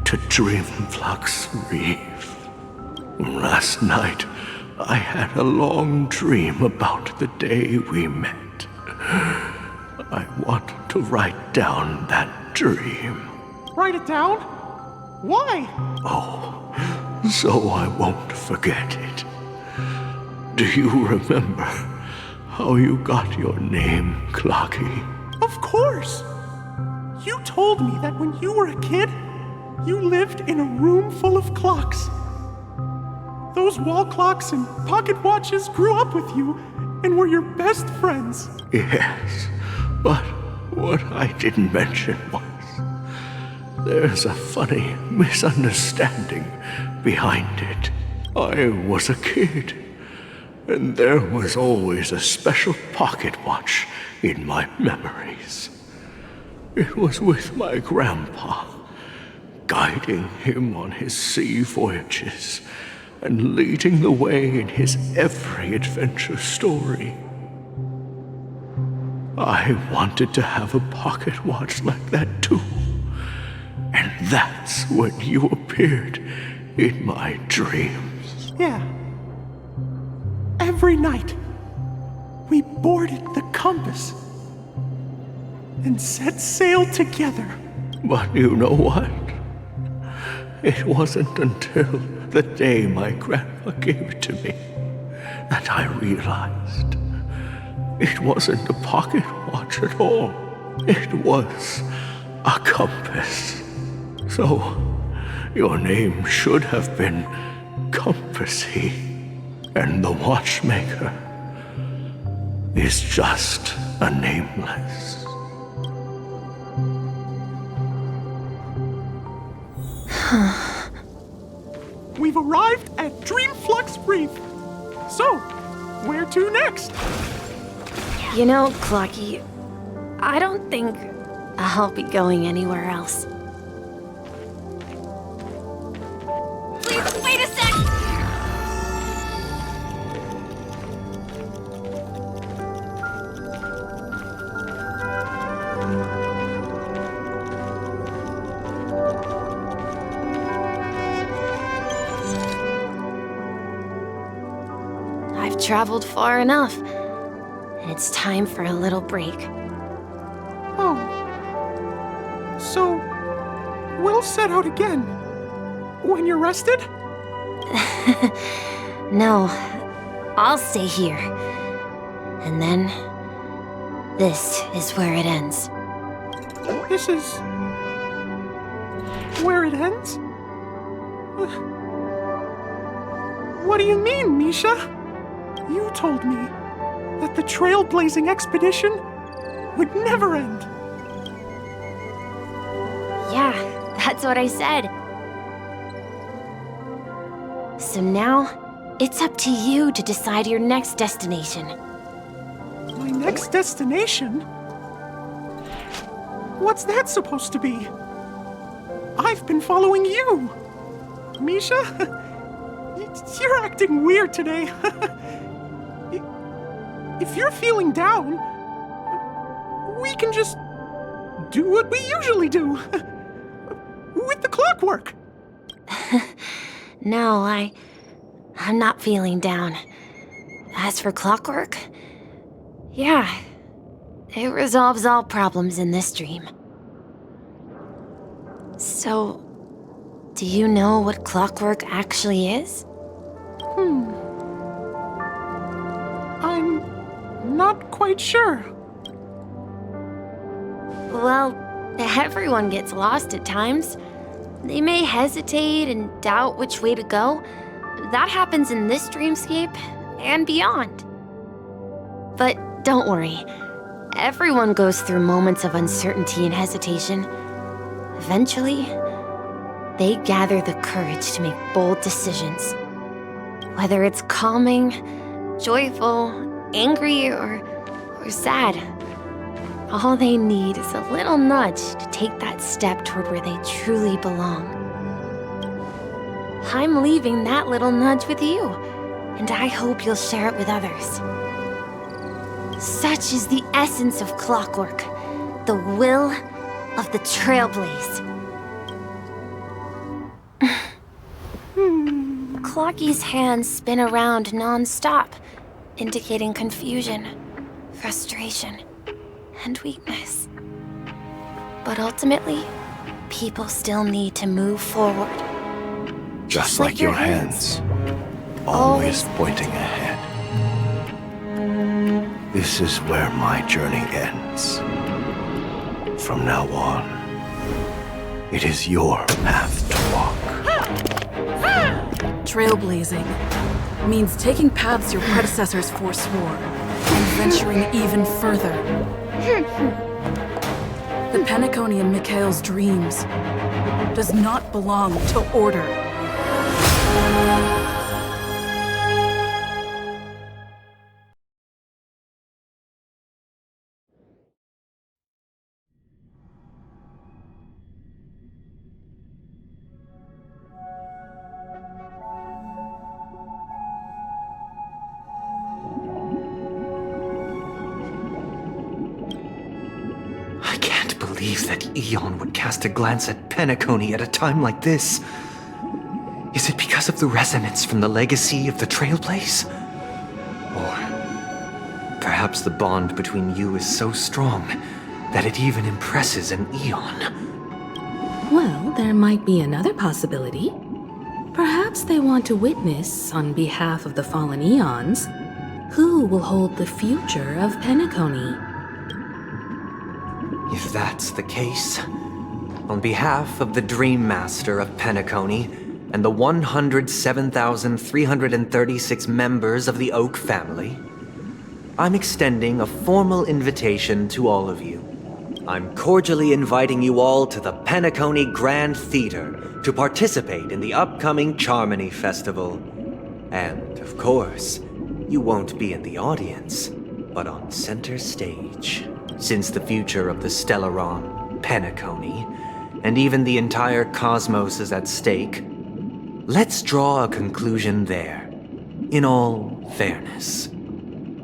to Dreamflux Reef. Last night, I had a long dream about the day we met. I want to write down that dream. Write it down? Why? Oh, so I won't forget it. Do you remember how you got your name, Clocky? Of course! You told me that when you were a kid, you lived in a room full of clocks. Those wall clocks and pocket watches grew up with you and were your best friends. Yes, but what I didn't mention was there's a funny misunderstanding behind it. I was a kid, and there was always a special pocket watch in my memories. It was with my grandpa, guiding him on his sea voyages and leading the way in his every adventure story. I wanted to have a pocket watch like that too. And that's when you appeared in my dreams. Yeah. Every night, we boarded the compass and set sail together. But you know what? It wasn't until the day my grandpa gave it to me that I realized it wasn't a pocket watch at all. It was a compass. So, your name should have been Compassy, and the Watchmaker is just a nameless. We've arrived at Dreamflux Reef. So, Where to next? You know, Clocky, I don't think I'll be going anywhere else. Please, wait a sec! I've traveled far enough. It's time for a little break. Oh. So, we'll set out again. When you're rested? No, I'll stay here. And then, this is where it ends. This is... where it ends? What do you mean, Misha? You told me that the trailblazing expedition would never end. Yeah, that's what I said. So now, it's up to you to decide your next destination. My next destination? What's that supposed to be? I've been following you. Misha? You're acting weird today. If you're feeling down, we can just do what we usually do. With the clockwork. No, I'm not feeling down. As for clockwork, yeah, it resolves all problems in this dream. So, do you know what clockwork actually is? I'm not quite sure. Well, everyone gets lost at times. They may hesitate and doubt which way to go. That happens in this dreamscape and beyond. But don't worry. Everyone goes through moments of uncertainty and hesitation. Eventually, they gather the courage to make bold decisions. Whether it's calming, joyful, angry, or sad, all they need is a little nudge to take that step toward where they truly belong. I'm leaving that little nudge with you, and I hope you'll share it with others. Such is the essence of clockwork, the will of the Trailblaze. Clocky's hands spin around non-stop, indicating confusion, frustration, and weakness. But ultimately, people still need to move forward. Just like your hands, always pointing ahead. This is where my journey ends. From now on, it is your path to walk. Trailblazing means taking paths your predecessors forswore and venturing even further. The Penacony in Mikhail's dreams does not belong to order. I can't believe that Eon would cast a glance at Penacony at a time like this. Is it because of the resonance from the legacy of the Trailblaze? Or perhaps the bond between you is so strong that it even impresses an Eon? Well, there might be another possibility. Perhaps they want to witness, on behalf of the fallen Eons, who will hold the future of Penacony. If that's the case, on behalf of the Dream Master of Penacony and the 107,336 members of the Oak family, I'm extending a formal invitation to all of you. I'm cordially inviting you all to the Penacony Grand Theater to participate in the upcoming Charmony Festival. And, of course, You won't be in the audience, but on center stage. Since the future of the Stellaron, Penacony, and even the entire cosmos is at stake, let's draw a conclusion there, in all fairness.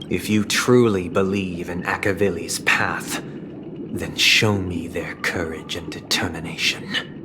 If you truly believe in Akavili's path, then show me their courage and determination.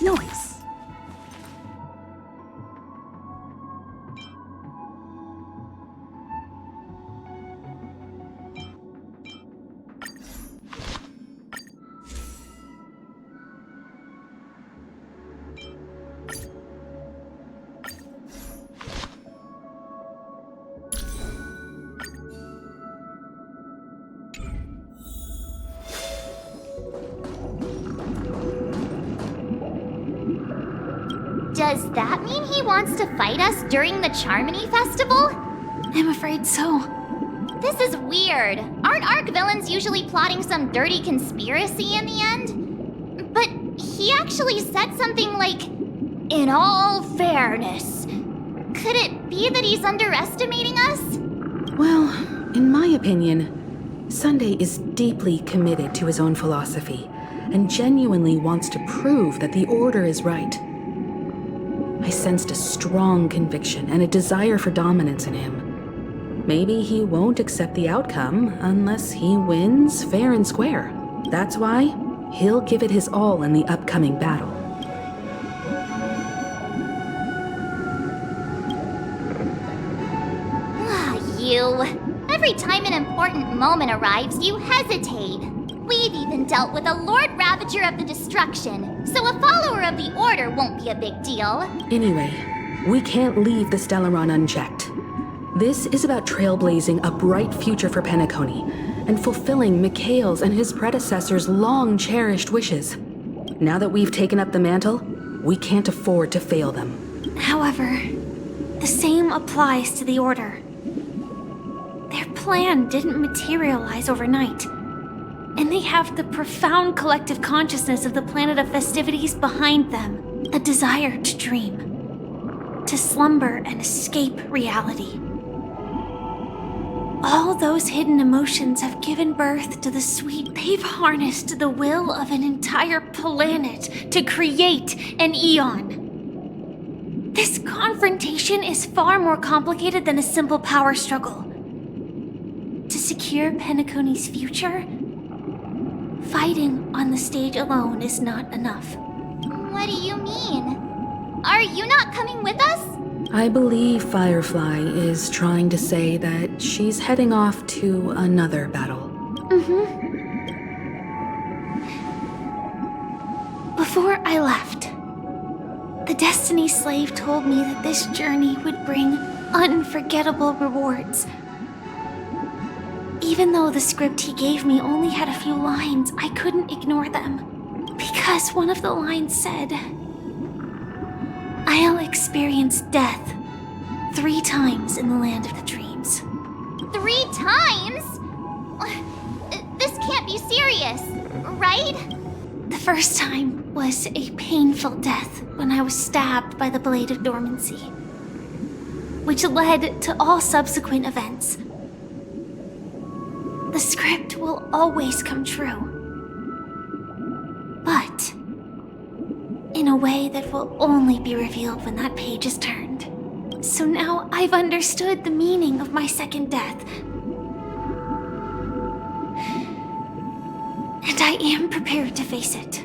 Noise. Does that mean he wants to fight us during the Charmony Festival? I'm afraid so. This is weird. Aren't Arc villains usually plotting some dirty conspiracy in the end? But he actually said something like, "In all fairness." Could it be that he's underestimating us? Well, in my opinion, Sunday is deeply committed to his own philosophy and genuinely wants to prove that the Order is right. I sensed a strong conviction and a desire for dominance in him. Maybe he won't accept the outcome unless he wins fair and square. That's why he'll give it his all in the upcoming battle. You. Every time an important moment arrives, you hesitate. We've even dealt with a Lord Ravager of the Destruction, so a follower of the Order won't be a big deal. Anyway, we can't leave the Stellaron unchecked. This is about trailblazing a bright future for Penacony and fulfilling Mikhail's and his predecessors' long-cherished wishes. Now that we've taken up the mantle, we can't afford to fail them. However, the same applies to the Order. Their plan didn't materialize overnight, and they have the profound collective consciousness of the planet of festivities behind them, a desire to dream, to slumber and escape reality. All those hidden emotions have given birth to the sweet. They've harnessed the will of an entire planet to create an eon. This confrontation is far more complicated than a simple power struggle. To secure Penacony's future, fighting on the stage alone is not enough. What do you mean? Are you not coming with us? I believe Firefly is trying to say that she's heading off to another battle. Before I left, the Destiny Slave told me that this journey would bring unforgettable rewards. Even though the script he gave me only had a few lines, I couldn't ignore them. Because one of the lines said, "I'll experience death 3 times in the land of the dreams." 3 times? This can't be serious, right? The first time was a painful death when I was stabbed by the Blade of Dormancy, which led to all subsequent events. The script will always come true, but in a way that will only be revealed when that page is turned. So now I've understood the meaning of my second death, and I am prepared to face it.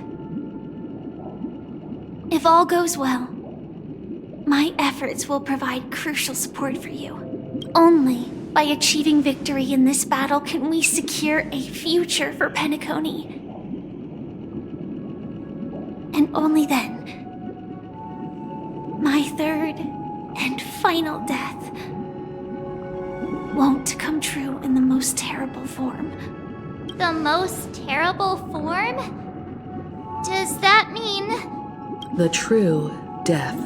If all goes well, my efforts will provide crucial support for you. Only by achieving victory in this battle can we secure a future for Penacony and only then, my third and final death won't come true in the most terrible form. The most terrible form? Does that mean... The true death,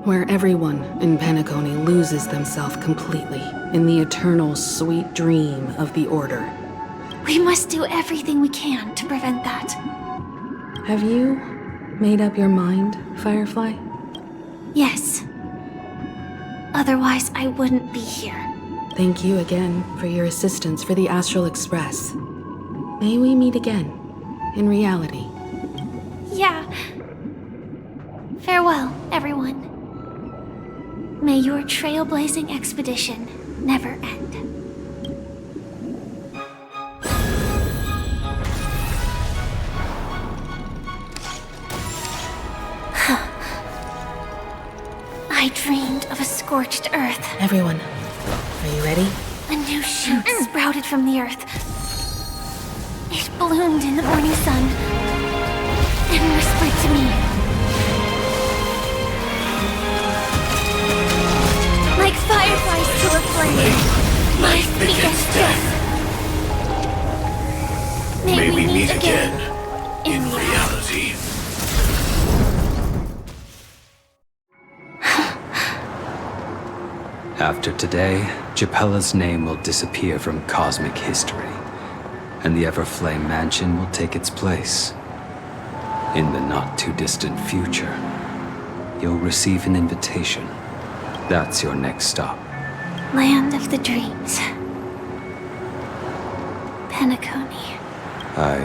where everyone in Penacony loses themselves completely in the eternal sweet dream of the Order. We must do everything we can to prevent that. Have you made up your mind, Firefly? Yes. Otherwise, I wouldn't be here. Thank you again for your assistance for the Astral Express. May we meet again, in reality. Yeah. Farewell, everyone. May your trailblazing expedition never end. I dreamed of a scorched earth. Everyone, are you ready? A new shoot sprouted from the earth. It bloomed in the morning sun and whispered to me. Like fireflies to a flame, life begets death. May we meet again in reality. After today, Japella's name will disappear from cosmic history, and the Everflame Mansion will take its place. In the not-too-distant future, you'll receive an invitation. That's your next stop. Land of the dreams. Penacony. I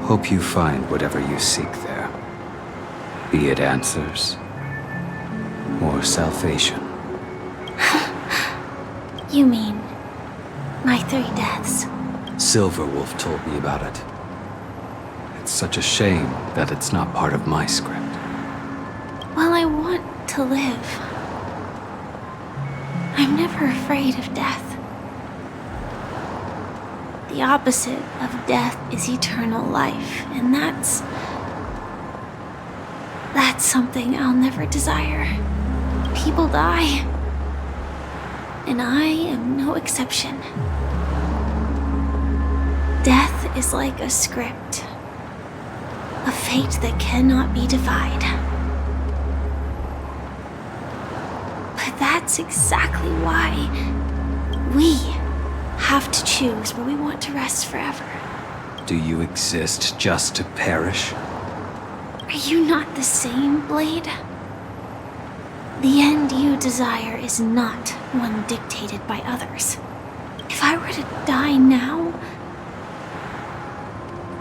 hope you find whatever you seek there. Be it answers or salvation. You mean my 3 deaths? Silverwolf told me about it. It's such a shame that it's not part of my script. Well, I want to live. I'm never afraid of death. The opposite of death is eternal life, and that's something I'll never desire. People die, and I am no exception. Death is like a script, a fate that cannot be defied. But that's exactly why we have to choose where we want to rest forever. Do you exist just to perish? Are you not the same, Blade? The end you desire is not one dictated by others. If I were to die now,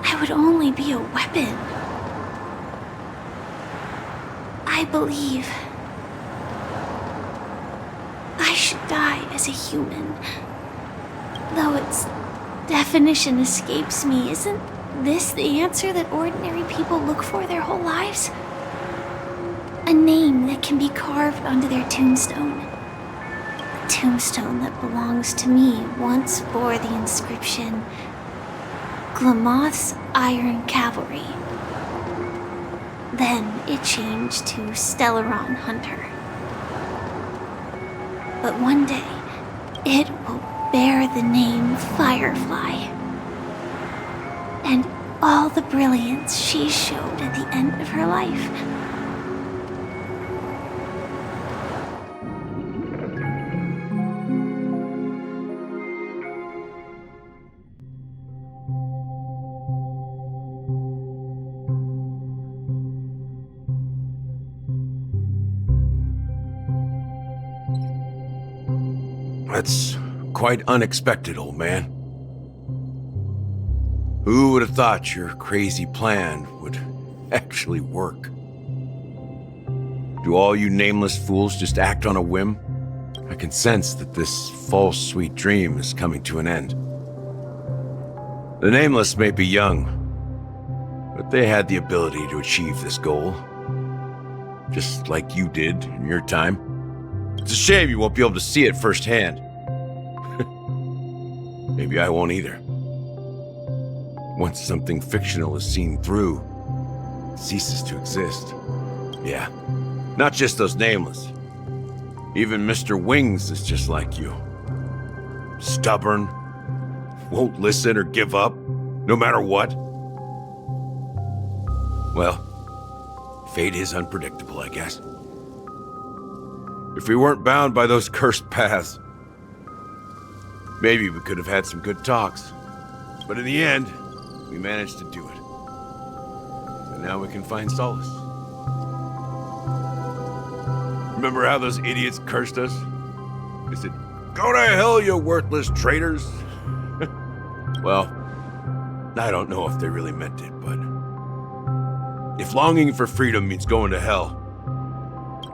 I would only be a weapon. I believe I should die as a human. Though its definition escapes me, isn't this the answer that ordinary people look for their whole lives? A name that can be carved onto their tombstone. The tombstone that belongs to me once bore the inscription, Glamoth's Iron Cavalry. Then it changed to Stellaron Hunter. But one day, it will bear the name Firefly. And all the brilliance she showed at the end of her life. That's quite unexpected, old man. Who would have thought your crazy plan would actually work? Do all you nameless fools just act on a whim? I can sense that this false sweet dream is coming to an end. The nameless may be young, but they had the ability to achieve this goal. Just like you did in your time. It's a shame you won't be able to see it firsthand. Maybe I won't either. Once something fictional is seen through, ceases to exist. Yeah, not just those nameless. Even Mr. Wings is just like you. Stubborn, won't listen or give up, no matter what. Well, fate is unpredictable, I guess. If we weren't bound by those cursed paths, maybe we could have had some good talks. But in the end, we managed to do it. And now we can find solace. Remember how those idiots cursed us? They said, "Go to hell, you worthless traitors!" Well, I don't know if they really meant it, but if longing for freedom means going to hell,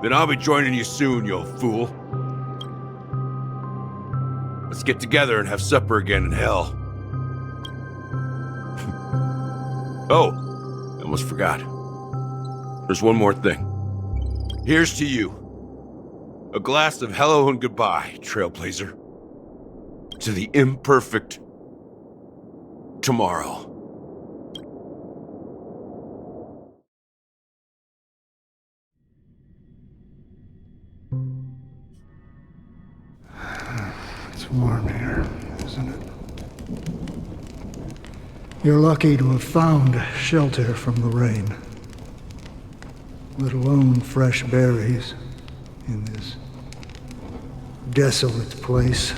then I'll be joining you soon, you old fool. Let's get together and have supper again in hell. Oh, I almost forgot. There's one more thing. Here's to you. A glass of hello and goodbye, Trailblazer. To the imperfect tomorrow. It's warm here, isn't it? You're lucky to have found shelter from the rain. Let alone fresh berries in this desolate place.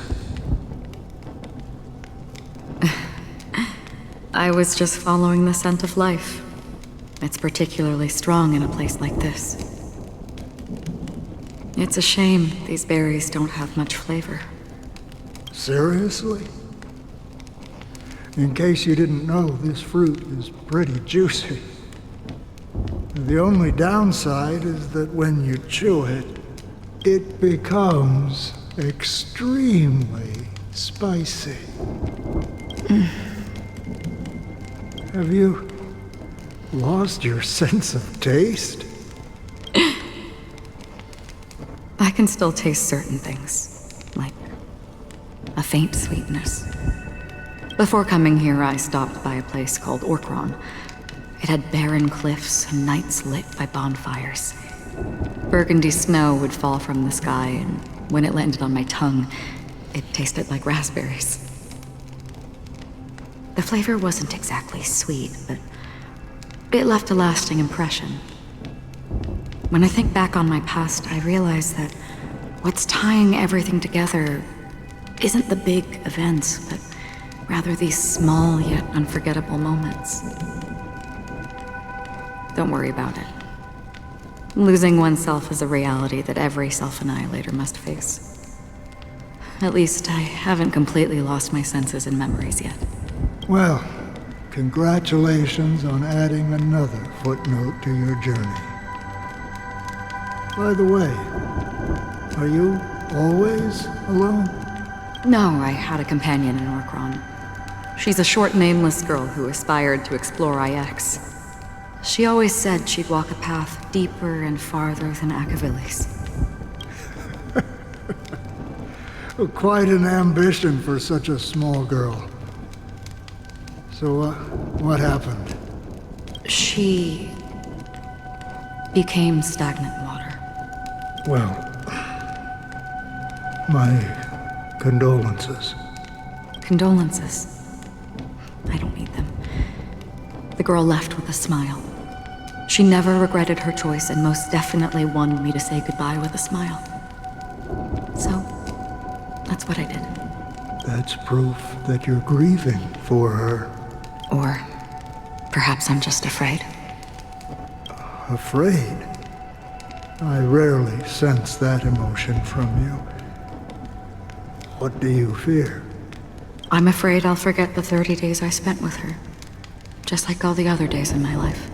I was just following the scent of life. It's particularly strong in a place like this. It's a shame these berries don't have much flavor. Seriously? In case you didn't know, this fruit is pretty juicy. The only downside is that when you chew it, it becomes extremely spicy. Have you lost your sense of taste? I can still taste certain things, like a faint sweetness. Before coming here, I stopped by a place called Orkron. It had barren cliffs and nights lit by bonfires. Burgundy snow would fall from the sky, and when it landed on my tongue, it tasted like raspberries. The flavor wasn't exactly sweet, but it left a lasting impression. When I think back on my past, I realize that what's tying everything together isn't the big events, but rather these small yet unforgettable moments. Don't worry about it. Losing oneself is a reality that every self-annihilator must face. At least I haven't completely lost my senses and memories yet. Well, congratulations on adding another footnote to your journey. By the way, are you always alone? No, I had a companion in Orkron. She's a short, nameless girl who aspired to explore IX. She always said she'd walk a path deeper and farther than Akavilis. Quite an ambition for such a small girl. So, what happened? She became stagnant water. Well, my condolences. Condolences. I don't need them. The girl left with a smile. She never regretted her choice and most definitely wanted me to say goodbye with a smile. So, that's what I did. That's proof that you're grieving for her. Or perhaps I'm just afraid. Afraid? I rarely sense that emotion from you. What do you fear? I'm afraid I'll forget the 30 days I spent with her. Just like all the other days in my life.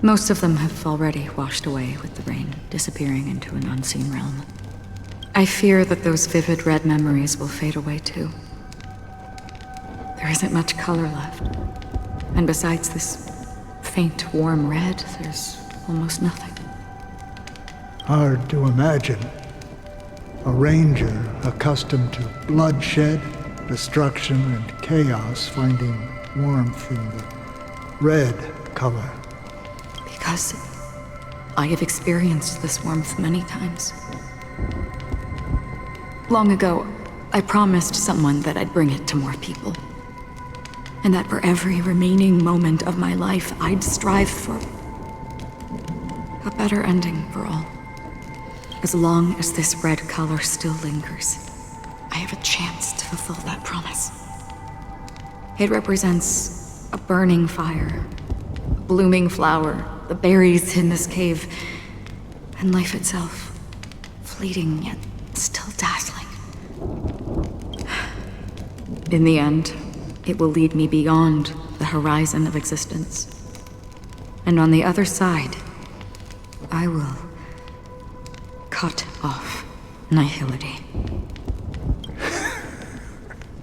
Most of them have already washed away with the rain, disappearing into an unseen realm. I fear that those vivid red memories will fade away too. There isn't much color left. And besides this faint, warm red, there's almost nothing. Hard to imagine. A ranger accustomed to bloodshed, destruction, and chaos finding warmth in the red color? Because I have experienced this warmth many times. Long ago, I promised someone that I'd bring it to more people. And that for every remaining moment of my life, I'd strive for a better ending for all. As long as this red color still lingers, I have a chance to fulfill that promise. It represents a burning fire, a blooming flower, the berries in this cave, and life itself, fleeting yet still dazzling. In the end, it will lead me beyond the horizon of existence. And on the other side, I will cut off nihility.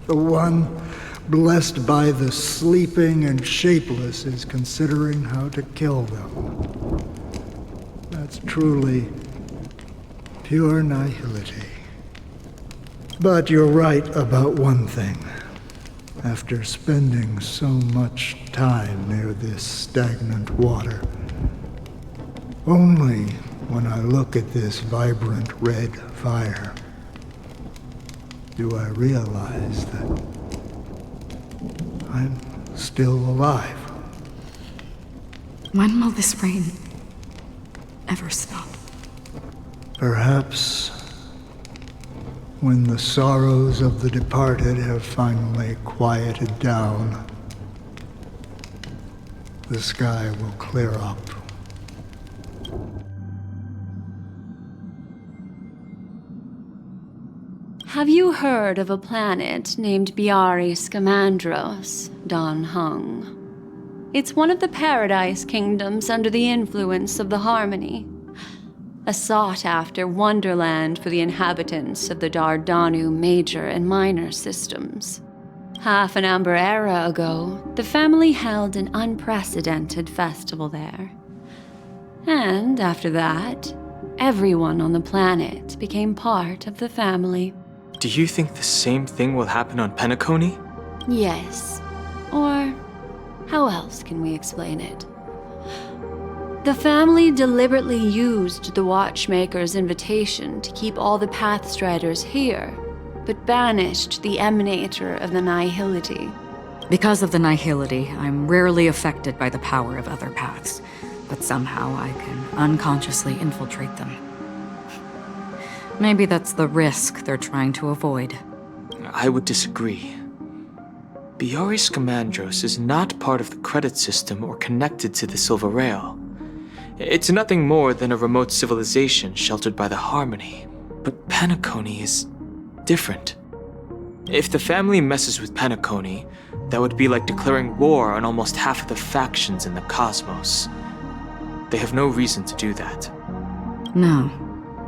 The one blessed by the sleeping and shapeless is considering how to kill them. That's truly pure nihility. But you're right about one thing. After spending so much time near this stagnant water, only when I look at this vibrant red fire do I realize that I'm still alive. When will this rain ever stop? Perhaps when the sorrows of the departed have finally quieted down, the sky will clear up. Have you heard of a planet named Biari Scamandros, Don Hung? It's one of the Paradise Kingdoms under the influence of the Harmony. A sought-after wonderland for the inhabitants of the Dardanu Major and Minor systems. Half an Amber era ago, the family held an unprecedented festival there. And after that, everyone on the planet became part of the family. Do you think the same thing will happen on Penacony? Yes. Or how else can we explain it? The family deliberately used the Watchmaker's invitation to keep all the Pathstriders here, but banished the Emanator of the Nihility. Because of the nihility, I'm rarely affected by the power of other paths, but somehow I can unconsciously infiltrate them. Maybe that's the risk they're trying to avoid. I would disagree. Biari Scamandros is not part of the credit system or connected to the Silver Rail. It's nothing more than a remote civilization sheltered by the Harmony. But Penacony is different. If the family messes with Penacony, that would be like declaring war on almost half of the factions in the cosmos. They have no reason to do that. No,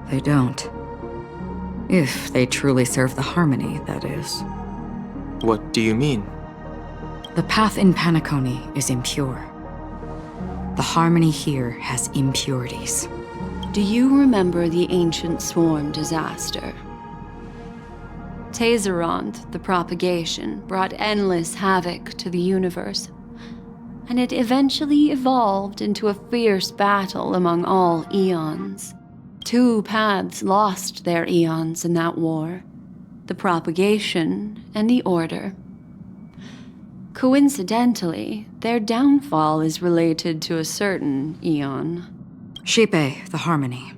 they don't. If they truly serve the Harmony, that is. What do you mean? The path in Penacony is impure. The Harmony here has impurities. Do you remember the Ancient Swarm disaster? Tazeront, the propagation, brought endless havoc to the universe, and it eventually evolved into a fierce battle among all eons. 2 paths lost their eons in that war, the propagation and the order. Coincidentally, their downfall is related to a certain eon. Shipe, the Harmony.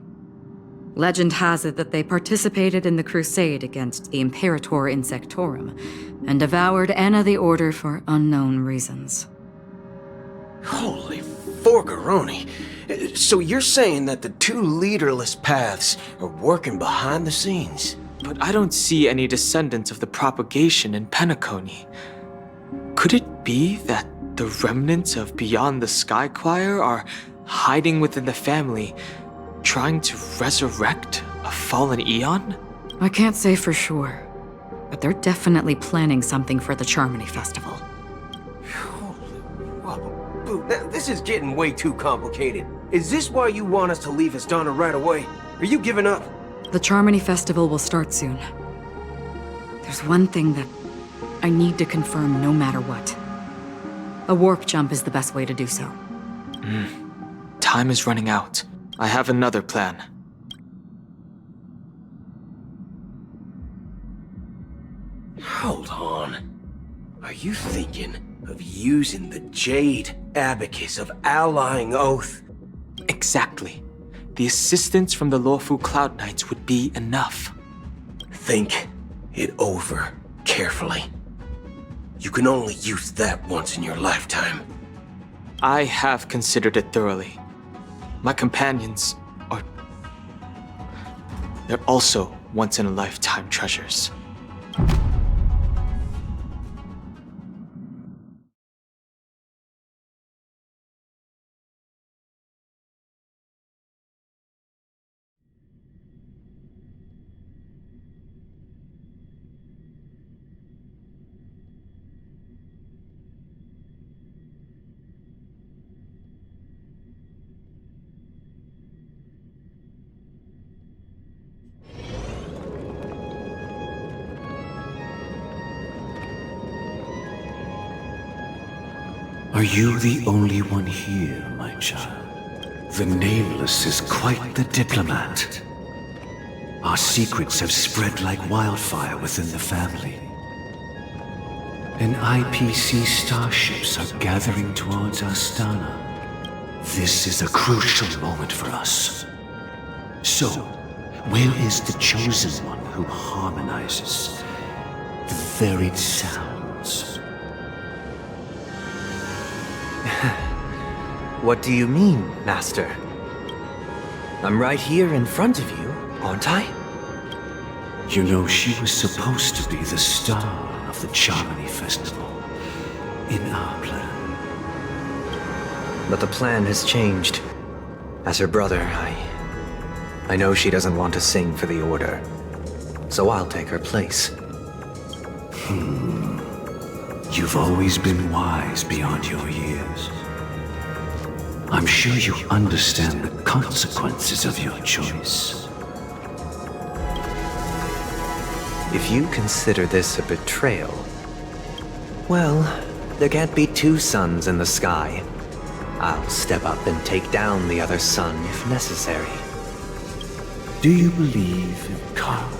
Legend has it that they participated in the crusade against the Imperator Insectorum and devoured Anna the Order for unknown reasons. Holy forgaroni. So you're saying that the 2 leaderless paths are working behind the scenes? But I don't see any descendants of the propagation in Penacony. Could it be that the remnants of Beyond the Sky Choir are hiding within the family, trying to resurrect a fallen eon? I can't say for sure, but they're definitely planning something for the Charmony Festival. Boo, this is getting way too complicated. Is this why you want us to leave Astana right away? Are you giving up? The Charmony Festival will start soon. There's one thing that I need to confirm no matter what. A warp jump is the best way to do so. Time is running out. I have another plan. Hold on. Are you thinking of using the Jade Abacus of Allying Oath? Exactly. The assistance from the lawful Cloud Knights would be enough. Think it over carefully. You can only use that once in your lifetime. I have considered it thoroughly. My companions are... they're also once-in-a-lifetime treasures. Are you the only one here, my child? The Nameless is quite the diplomat. Our secrets have spread like wildfire within the family. And IPC starships are gathering towards Astana. This is a crucial moment for us. So, where is the chosen one who harmonizes the varied sounds? What do you mean, Master? I'm right here in front of you, aren't I? You know, she was supposed to be the star of the Charmony Festival in our plan. But the plan has changed. As her brother, I know she doesn't want to sing for the Order. So I'll take her place. You've always been wise beyond your years. I'm sure you understand the consequences of your choice. If you consider this a betrayal, well, there can't be two suns in the sky. I'll step up and take down the other sun if necessary. Do you believe in karma?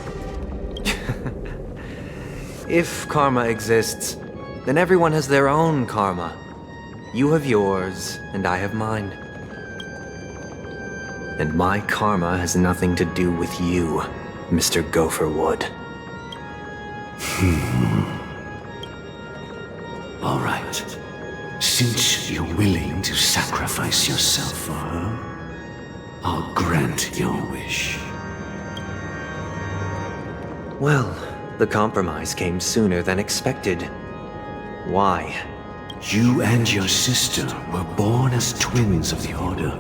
If karma exists, then everyone has their own karma. You have yours, and I have mine. And my karma has nothing to do with you, Mr. Gopherwood. All right. Since you're willing to sacrifice yourself for her, I'll grant your wish. Well, the compromise came sooner than expected. Why? You and your sister were born as twins of the Order.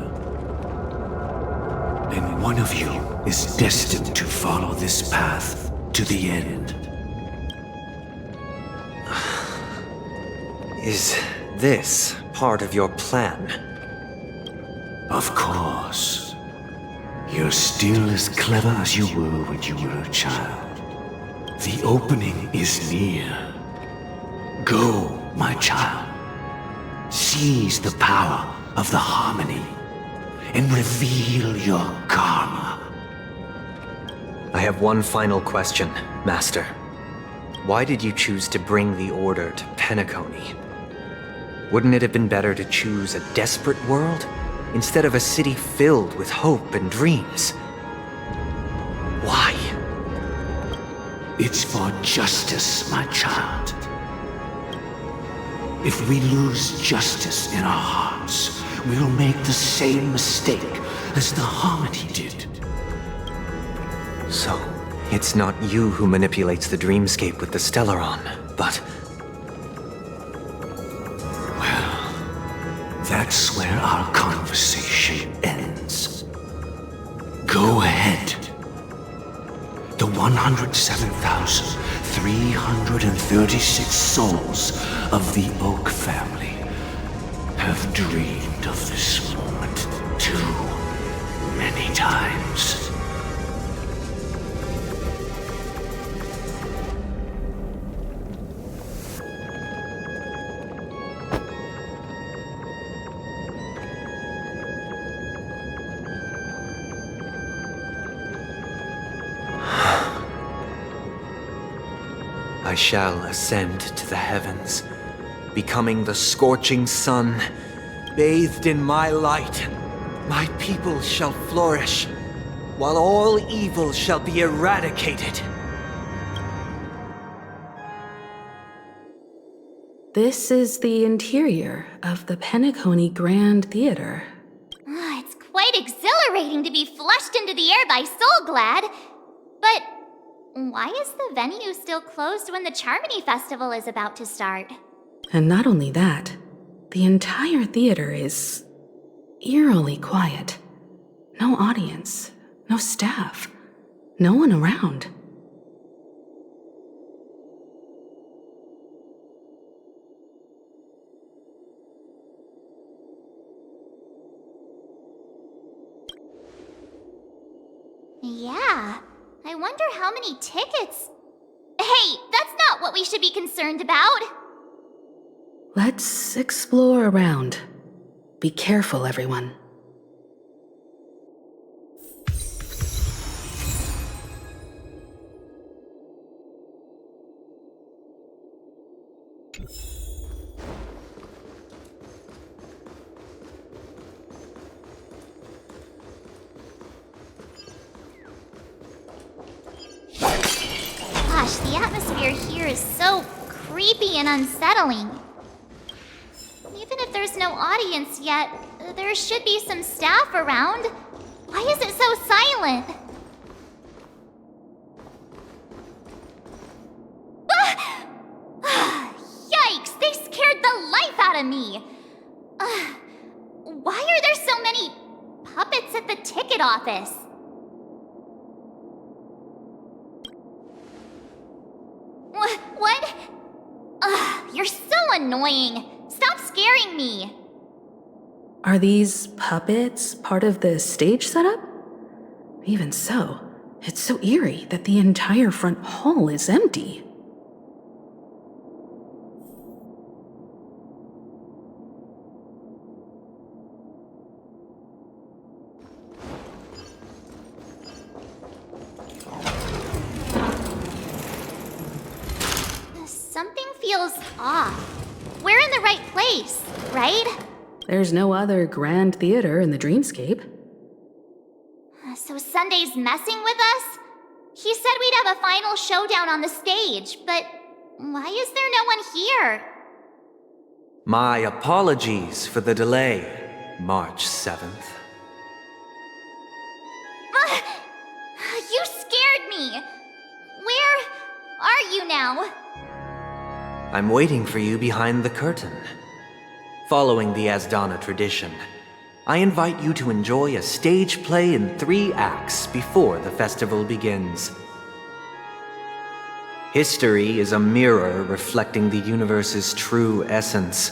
And one of you is destined to follow this path to the end. Is this part of your plan? Of course. You're still as clever as you were when you were a child. The opening is near. Go, my child. Seize the power of the harmony and reveal your karma. I have one final question, Master. Why did you choose to bring the Order to Penacony? Wouldn't it have been better to choose a desperate world instead of a city filled with hope and dreams? Why? It's for justice, my child. If we lose justice in our hearts, we'll make the same mistake as the Harmony did. So, it's not you who manipulates the dreamscape with the Stellaron, but... Well, that's where our conversation ends. Go ahead. The 107,336 souls of the Oak family have dreamed of this moment too many times. I shall ascend to the heavens, becoming the scorching sun. Bathed in my light, my people shall flourish, while all evil shall be eradicated. This is the interior of the Penacony Grand Theater. It's quite exhilarating to be flushed into the air by Soulglad. But why is the venue still closed when the Charmony Festival is about to start? And not only that, the entire theater is eerily quiet. No audience, no staff, no one around. Yeah, I wonder how many tickets... Hey, that's not what we should be concerned about! Let's explore around. Be careful, everyone. Gosh, the atmosphere here is so creepy and unsettling. Even if there's no audience yet, there should be some staff around. Why is it so silent? Yikes, they scared the life out of me. Why are there so many puppets at the ticket office? What? You're so annoying. Stop scaring me. Are these puppets part of the stage setup? Even so, it's so eerie that the entire front hall is empty. Something feels off. We're in the right place, right? There's no other grand theater in the dreamscape. So Sunday's messing with us? He said we'd have a final showdown on the stage, but why is there no one here? My apologies for the delay, March 7th. You scared me. Where are you now? I'm waiting for you behind the curtain. Following the Asdana tradition, I invite you to enjoy a stage play in 3 acts before the festival begins. History is a mirror reflecting the universe's true essence.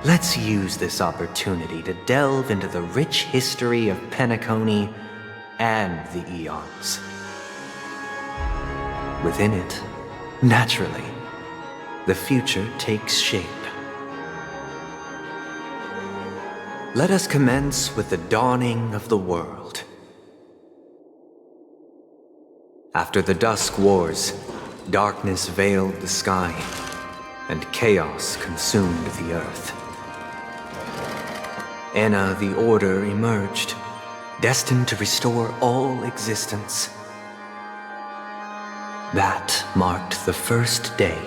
Let's use this opportunity to delve into the rich history of Penacony and the eons. Within it, naturally, the future takes shape. Let us commence with the dawning of the world. After the Dusk Wars, darkness veiled the sky, and chaos consumed the earth. Enna the Order emerged, destined to restore all existence. That marked the first day.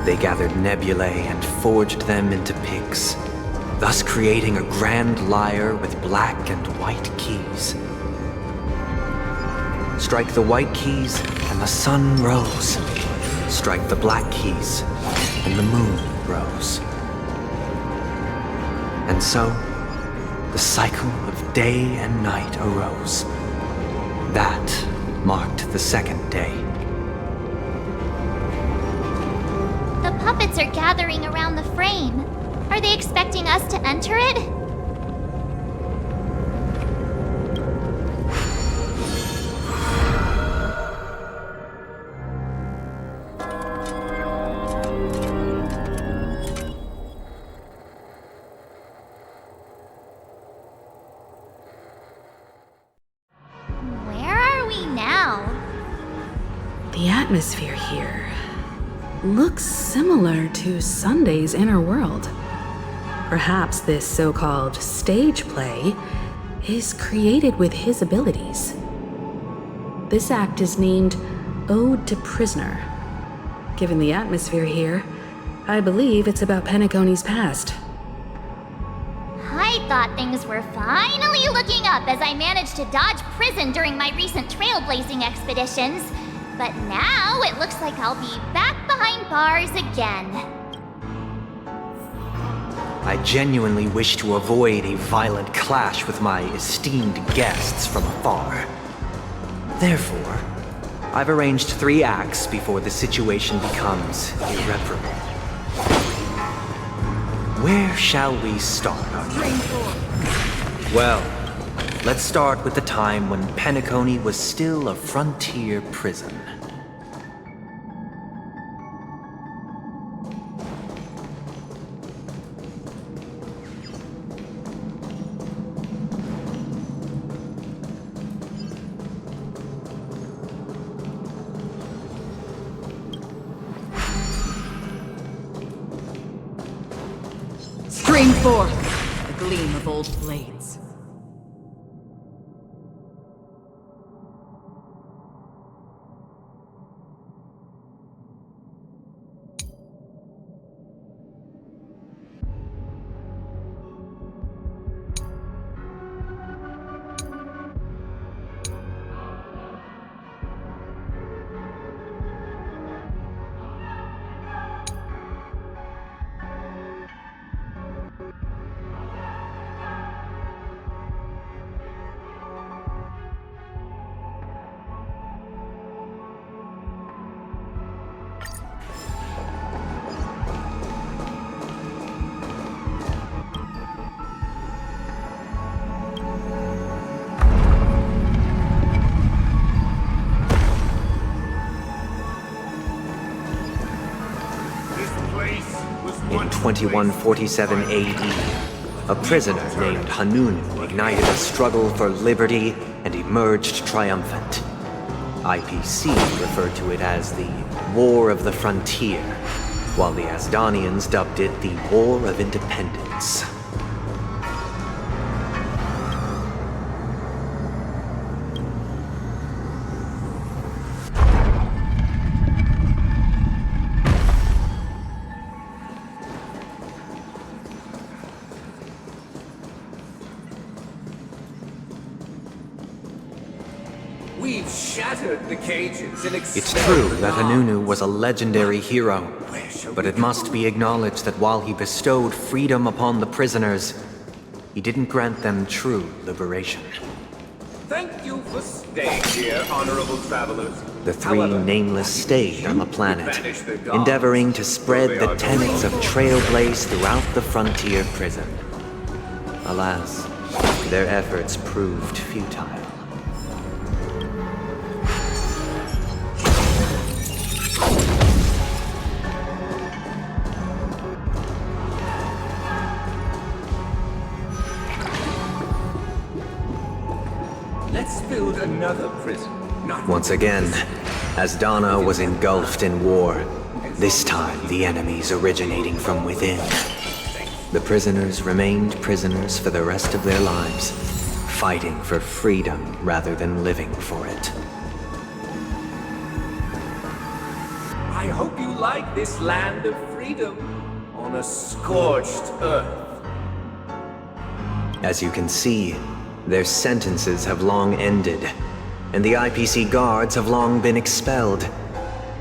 They gathered nebulae and forged them into picks, thus creating a grand lyre with black and white keys. Strike the white keys, and the sun rose. Strike the black keys, and the moon rose. And so, the cycle of day and night arose. That marked the second day. The puppets are gathering around the frame. Are they expecting us to enter it? atmosphere here looks similar to Sunday's inner world. Perhaps this so-called stage play is created with his abilities. This act is named Ode to Prisoner. Given the atmosphere here, I believe it's about Penacony's past. I thought things were finally looking up as I managed to dodge prison during my recent trailblazing expeditions. But now it looks like I'll be back behind bars again. I genuinely wish to avoid a violent clash with my esteemed guests from afar. Therefore, I've arranged 3 acts before the situation becomes irreparable. Where shall we start? Well, let's start with the time when Penacony was still a frontier prison. Spring forth, the gleam of old blades. In 2147 AD, a prisoner named Hanunu ignited a struggle for liberty and emerged triumphant. IPC referred to it as the War of the Frontier, while the Asdanians dubbed it the War of Independence. We've shattered the cages and It's true that Hanunu was a legendary hero, but it must be acknowledged that while he bestowed freedom upon the prisoners, he didn't grant them true liberation. Thank you for staying here, honorable travelers. The 3 nameless stayed on the planet, endeavoring to spread the tenets of Trailblaze throughout the frontier prison. Alas, their efforts proved futile. Let's build another prison. Once again, Asdana was engulfed in war, this time the enemies originating from within. The prisoners remained prisoners for the rest of their lives, fighting for freedom rather than living for it. I hope you like this land of freedom on a scorched earth. As you can see, their sentences have long ended, and the IPC guards have long been expelled.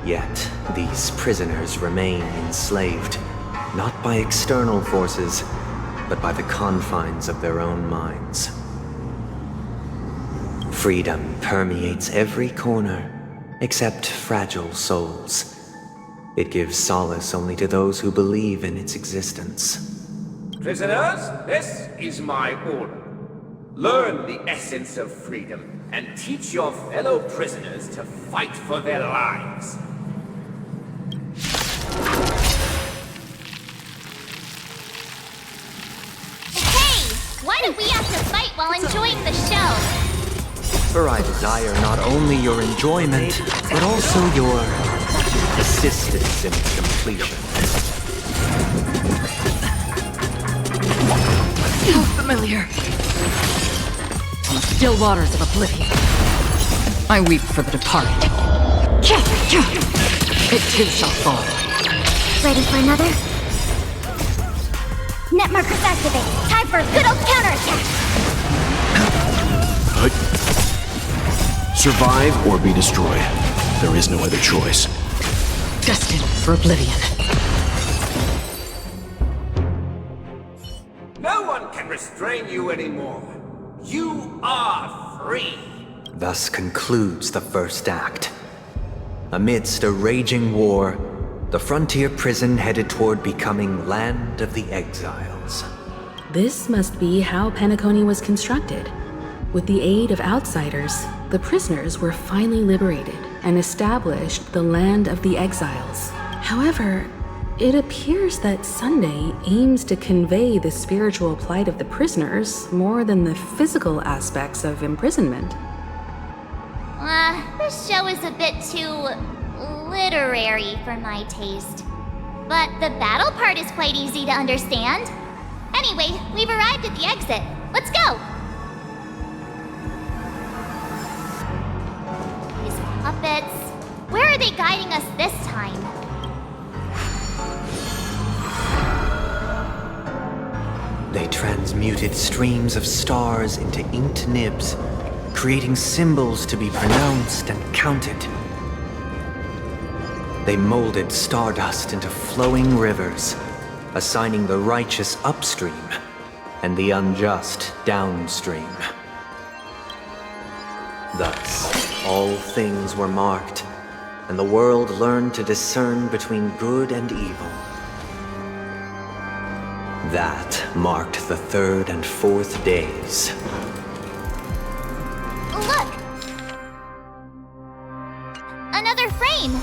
Yet, these prisoners remain enslaved, not by external forces, but by the confines of their own minds. Freedom permeates every corner, except fragile souls. It gives solace only to those who believe in its existence. Prisoners, this is my order. Learn the essence of freedom and teach your fellow prisoners to fight for their lives. Hey! Why do we have to fight while enjoying the show? For I desire not only your enjoyment, but also your assistance in its completion. So familiar. On the still waters of oblivion, I weep for the departed. It too shall fall. Ready for another? Net markers activate. Time for a good old counterattack. Survive or be destroyed. There is no other choice. Destined for oblivion. No one can restrain you anymore. You are free. Thus concludes the first act. Amidst a raging war, the frontier prison headed toward becoming Land of the Exiles. This must be how Penacony was constructed. With the aid of outsiders, the prisoners were finally liberated and established the Land of the Exiles. However, it appears that Sunday aims to convey the spiritual plight of the prisoners more than the physical aspects of imprisonment. This show is a bit too literary for my taste. But the battle part is quite easy to understand. Anyway, we've arrived at the exit. Let's go! These puppets... Where are they guiding us this time? They transmuted streams of stars into inked nibs, creating symbols to be pronounced and counted. They molded stardust into flowing rivers, assigning the righteous upstream and the unjust downstream. Thus, all things were marked, and the world learned to discern between good and evil. That marked the third and fourth days. Look! Another frame!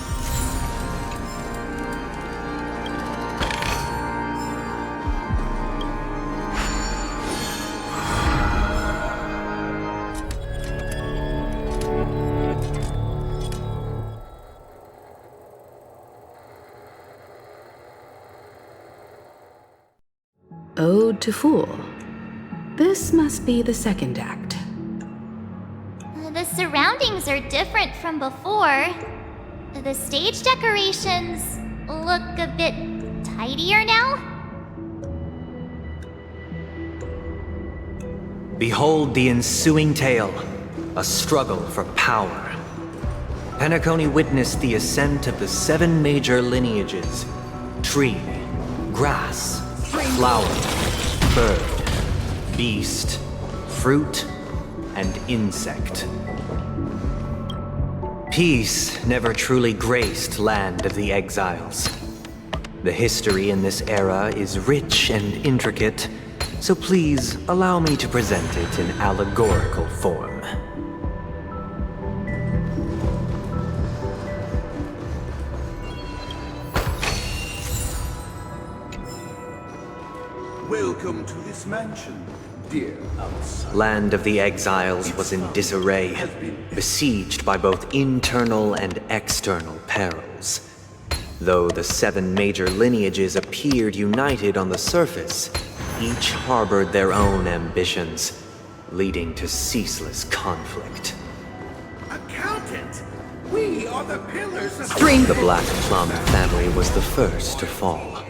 Ode to Fool. This must be the second act. The surroundings are different from before. The stage decorations look a bit tidier now. Behold the ensuing tale, a struggle for power. Penacony witnessed the ascent of the 7 major lineages: tree, grass, flower, bird, beast, fruit, and insect. Peace never truly graced Land of the Exiles. The history in this era is rich and intricate, so please allow me to present it in allegorical form. Welcome to this mansion, dear outsider. Land of the Exiles was in disarray, besieged by both internal and external perils. Though the 7 major lineages appeared united on the surface, each harbored their own ambitions, leading to ceaseless conflict. Accountant, we are the pillars of The Black Plum family was the first to fall.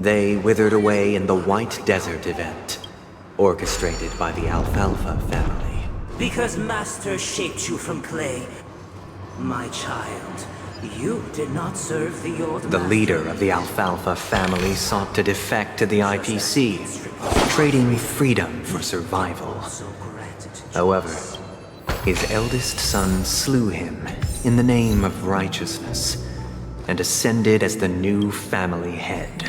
They withered away in the White Desert event, orchestrated by the Alfalfa family. Because Master shaped you from clay, my child, you did not serve the old The leader of the Alfalfa family sought to defect to the IPC, trading freedom for survival. However, his eldest son slew him in the name of righteousness, and ascended as the new family head.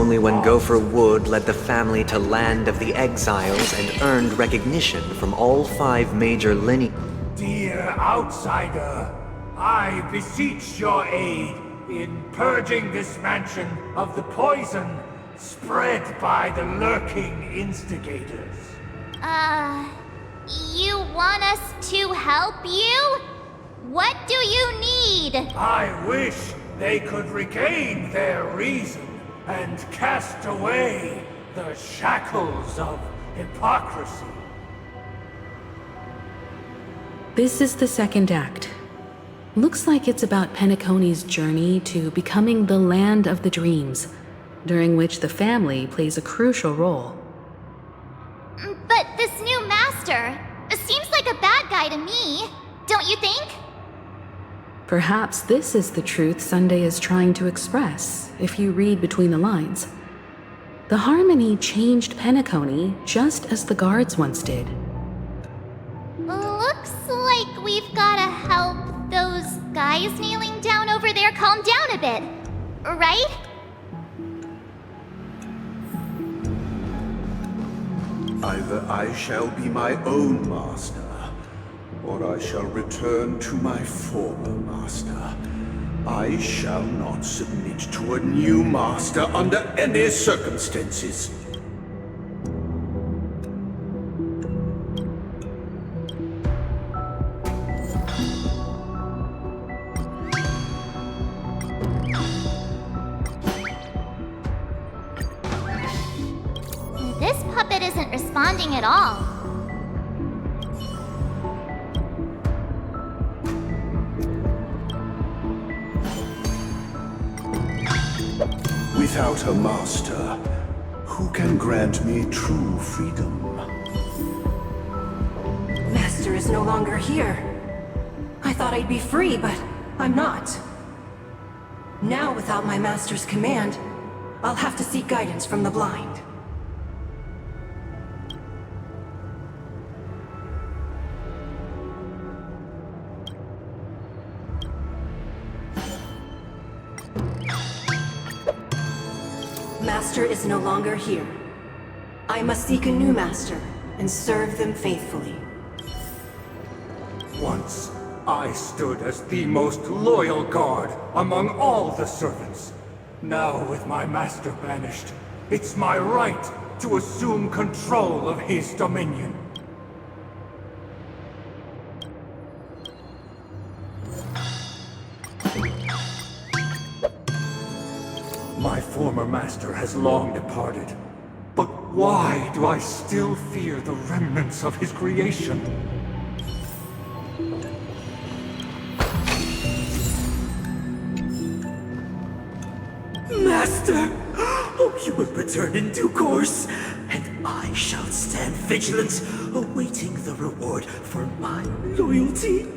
only when Gopher Wood led the family to Land of the Exiles and earned recognition from all 5 major lineages. Dear outsider, I beseech your aid in purging this mansion of the poison spread by the lurking instigators. You want us to help you? What do you need? I wish they could regain their reason and cast away the shackles of hypocrisy. This is the second act. Looks like it's about Penacony's journey to becoming the Land of the Dreams, during which the family plays a crucial role. But this new master seems like a bad guy to me, don't you think? Perhaps this is the truth Sunday is trying to express, if you read between the lines. The Harmony changed Penacony just as the guards once did. Looks like we've gotta help those guys kneeling down over there calm down a bit, right? Either I shall be my own master, or I shall return to my former master. I shall not submit to a new master under any circumstances. This puppet isn't responding at all. Without a master, who can grant me true freedom? Master is no longer here. I thought I'd be free, but I'm not. Now, without my master's command, I'll have to seek guidance from the blind. Master is no longer here. I must seek a new master and serve them faithfully. Once, I stood as the most loyal guard among all the servants. Now, with my master banished, it's my right to assume control of his dominion. My former master has long departed, but why do I still fear the remnants of his creation? Master! Oh, you will return in due course, and I shall stand vigilant, awaiting the reward for my loyalty.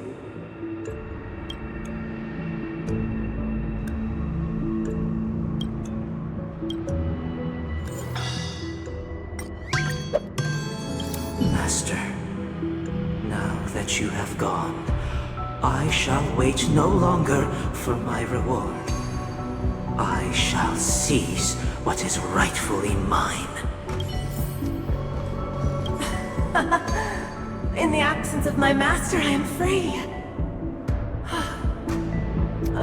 Master, now that you have gone, I shall wait no longer for my reward. I shall seize what is rightfully mine. In the absence of my master, I am free.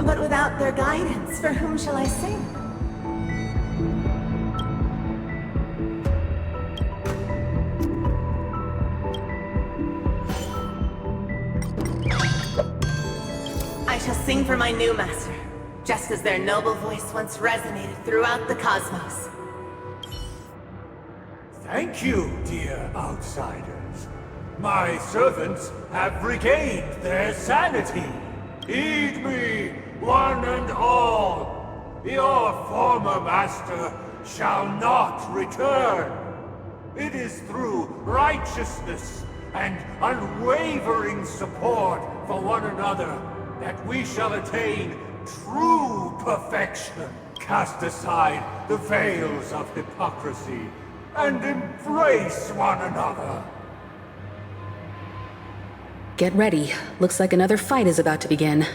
But without their guidance, for whom shall I sing? I shall sing for my new master, just as their noble voice once resonated throughout the cosmos. Thank you, dear outsiders. My servants have regained their sanity. Heed me, one and all. Your former master shall not return. It is through righteousness and unwavering support for one another that we shall attain true perfection. Cast aside the veils of hypocrisy and embrace one another. Get ready. Looks like another fight is about to begin.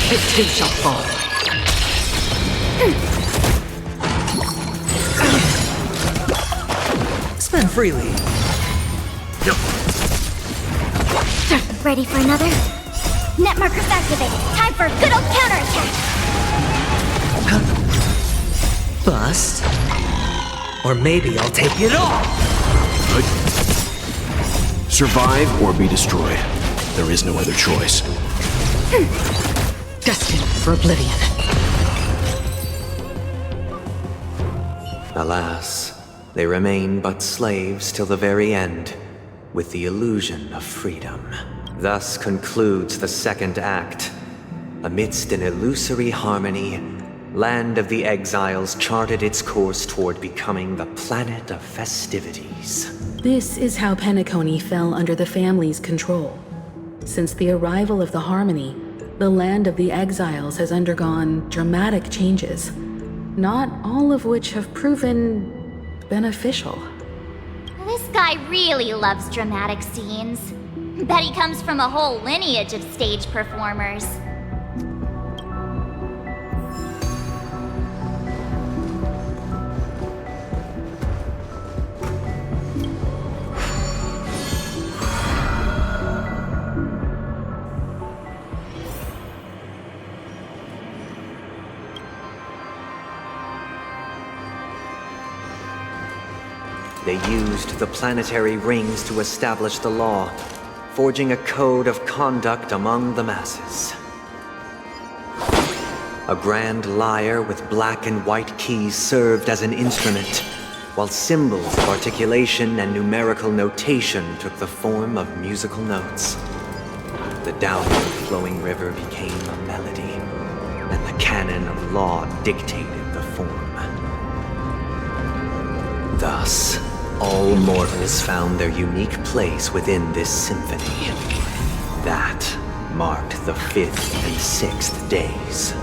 It too shall fall. Spend freely. Ready for another? Net markers activated. Time for a good old counterattack. Bust. Or maybe I'll take it all. Survive or be destroyed. There is no other choice. Destined for oblivion. Alas, they remain but slaves till the very end, with the illusion of freedom. Thus concludes the second act. Amidst an illusory harmony, Land of the Exiles charted its course toward becoming the planet of festivities. This is how Penacony fell under the family's control. Since the arrival of the Harmony, the Land of the Exiles has undergone dramatic changes, not all of which have proven beneficial. This guy really loves dramatic scenes. Bet he comes from a whole lineage of stage performers. They used the planetary rings to establish the law, forging a code of conduct among the masses. A grand lyre with black and white keys served as an instrument, while symbols of articulation and numerical notation took the form of musical notes. The downward flowing river became a melody, and the canon of law dictated the form. Thus, all mortals found their unique place within this symphony. That marked the 5th and 6th days.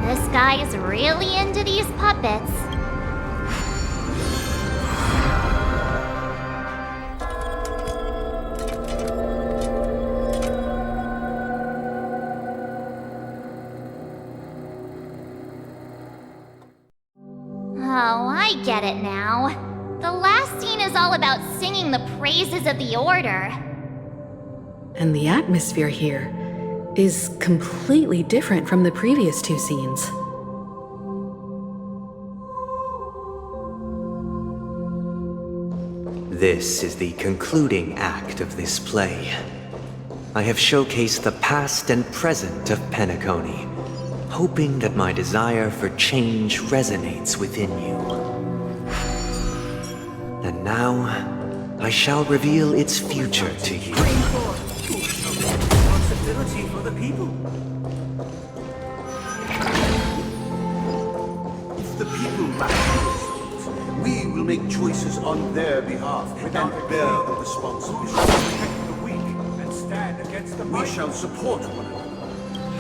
This guy is really into these puppets. Oh, I get it now. The last scene is all about singing the praises of the Order. And the atmosphere here is completely different from the previous two scenes. This is the concluding act of this play. I have showcased the past and present of Penacony, hoping that my desire for change resonates within you. And now, I shall reveal its future to you. Responsibility for the people. If the people matter, we will make choices on their behalf and bear the responsibility. Protect the weak and stand against the We mighty. shall support one another,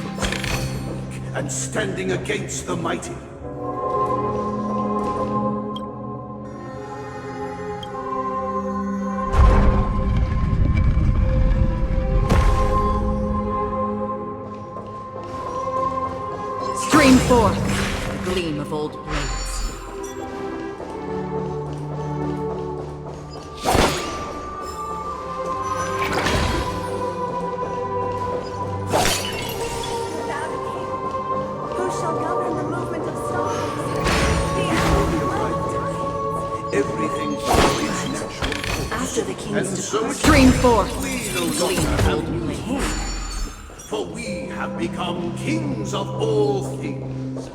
protecting the weak and standing against the mighty. Stream forth, the gleam of old blades. Who shall govern the movement of stars? Everything follows its natural course. After the And king's so it Stream forth, we no the gleam longer of have old new blades. hope, for we have become kings of all things.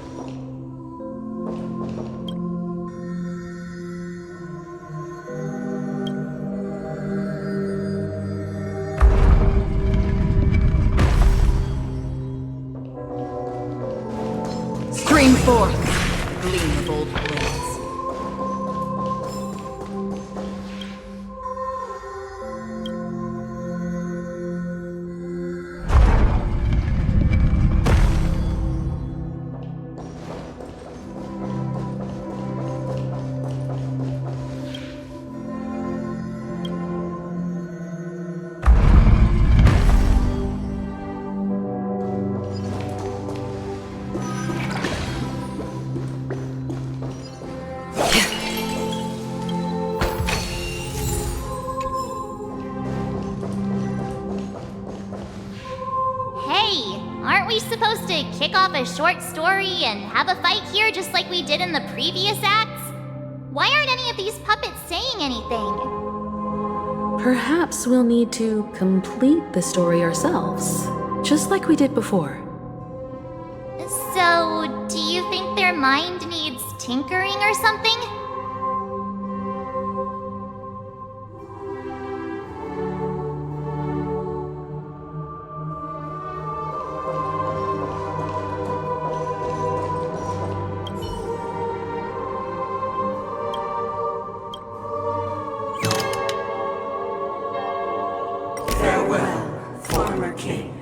Stream forth, the gleam of old blades. we supposed to kick off a short story and have a fight here just like we did in the previous acts? Why aren't any of these puppets saying anything? Perhaps we'll need to complete the story ourselves, just like we did before. So, do you think their mind needs tinkering or something? Farewell, former king.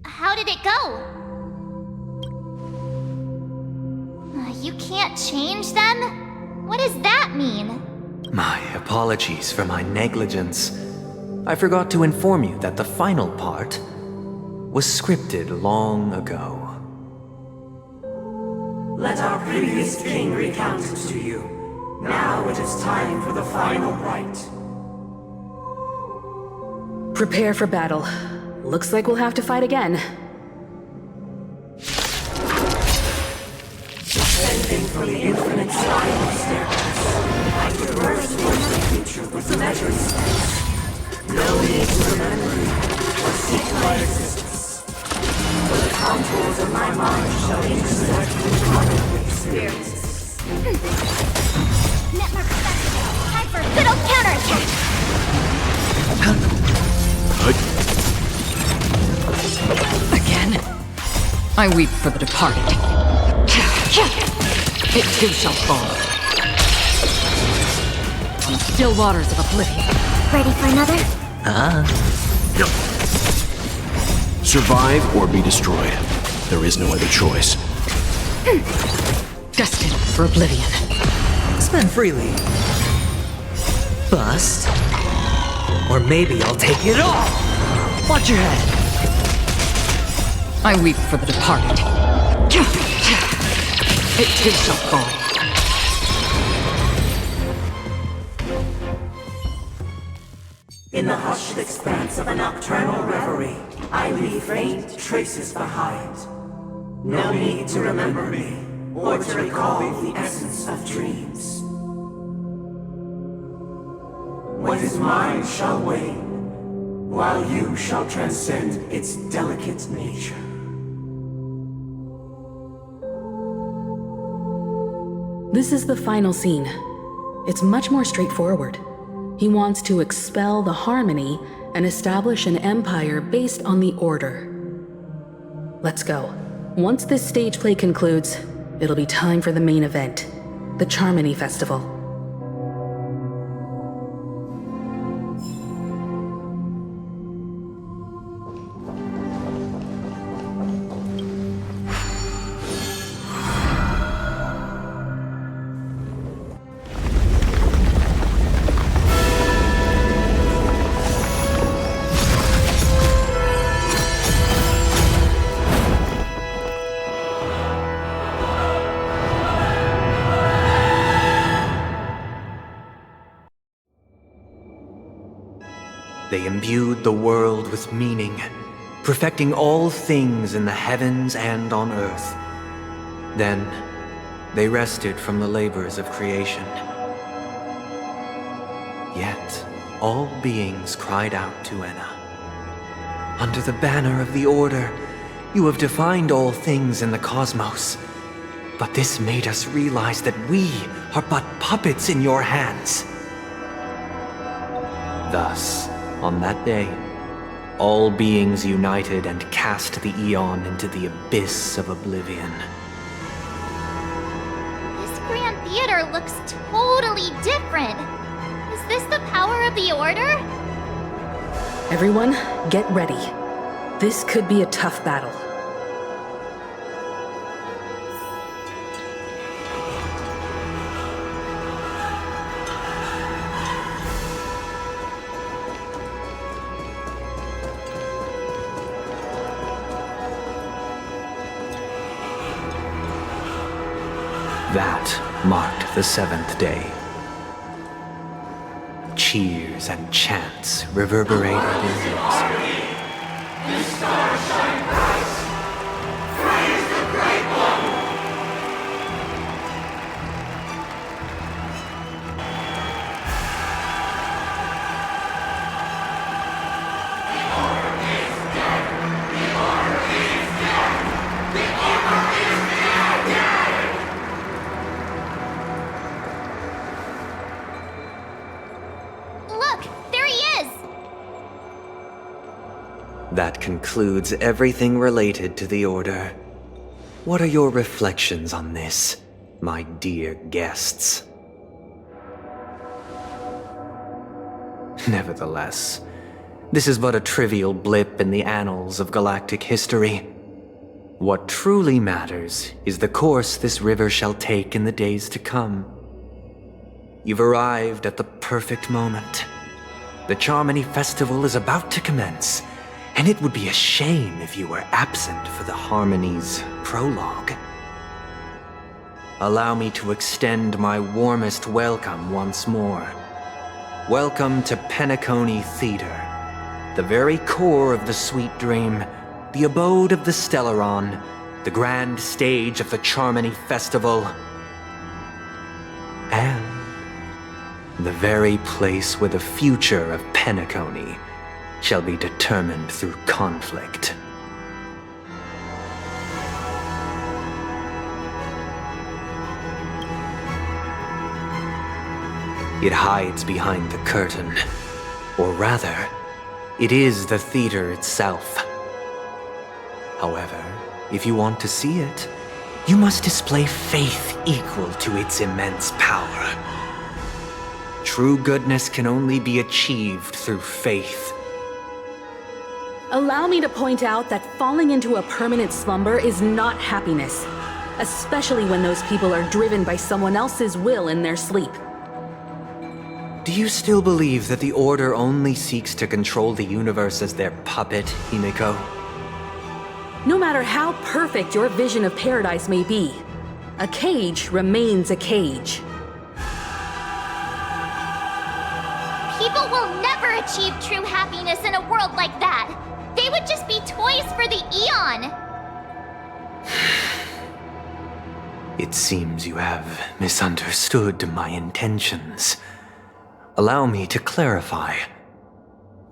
How did it go? You can't change them? What does that mean? My apologies for my negligence. I forgot to inform you that the final part was scripted long ago. Let our previous king recount it to you. Now it is time for the final rite. Prepare for battle. Looks like we'll have to fight again. Descending from the infinite spiral staircase, I traverse towards the future with measured steps. No need to remember me or seek my existence. For the contours of my mind shall intersect with common experiences. Network effective. Time for a good old counterattack! Again? I weep for the departed. It too shall fall. On still waters of oblivion. Ready for another? Survive or be destroyed. There is no other choice. Destined for oblivion. Spend freely. Bust. Or maybe I'll take it all! Watch your head! I weep for the departed. It too shall fall. In the hushed expanse of a nocturnal reverie, I leave faint traces behind. No need to remember me, or to recall the essence of dreams. What is mine shall wane, while you shall transcend its delicate nature. This is the final scene. It's much more straightforward. He wants to expel the Harmony and establish an empire based on the Order. Let's go. Once this stage play concludes, it'll be time for the main event, the Charmony Festival. They imbued the world with meaning, perfecting all things in the heavens and on earth. Then, they rested from the labors of creation. Yet, all beings cried out to Enna. Under the banner of the Order, you have defined all things in the cosmos. But this made us realize that we are but puppets in your hands. Thus, on that day, all beings united and cast the Eon into the abyss of oblivion. This Grand Theater looks totally different. Is this the power of the Order? Everyone, get ready. This could be a tough battle. That marked the seventh day. cheers and chants reverberated in unison. That concludes everything related to the Order. What are your reflections on this, my dear guests? Nevertheless, this is but a trivial blip in the annals of galactic history. What truly matters is the course this river shall take in the days to come. You've arrived at the perfect moment. The Charmony Festival is about to commence, and it would be a shame if you were absent for the Harmony's prologue. Allow me to extend my warmest welcome once more. Welcome to Penacony Theater, the very core of the Sweet Dream, the abode of the Stellaron, the grand stage of the Charmony Festival, and the very place where the future of Penacony shall be determined through conflict. It hides behind the curtain, or rather, it is the theater itself. However, if you want to see it, you must display faith equal to its immense power. True goodness can only be achieved through faith. Allow me to point out that falling into a permanent slumber is not happiness, especially when those people are driven by someone else's will in their sleep. Do you still believe that the Order only seeks to control the universe as their puppet, Himiko? No matter how perfect your vision of paradise may be, a cage remains a cage. People will never achieve true happiness in a world like that. They would just be toys for the Eon. It seems you have misunderstood my intentions. Allow me to clarify.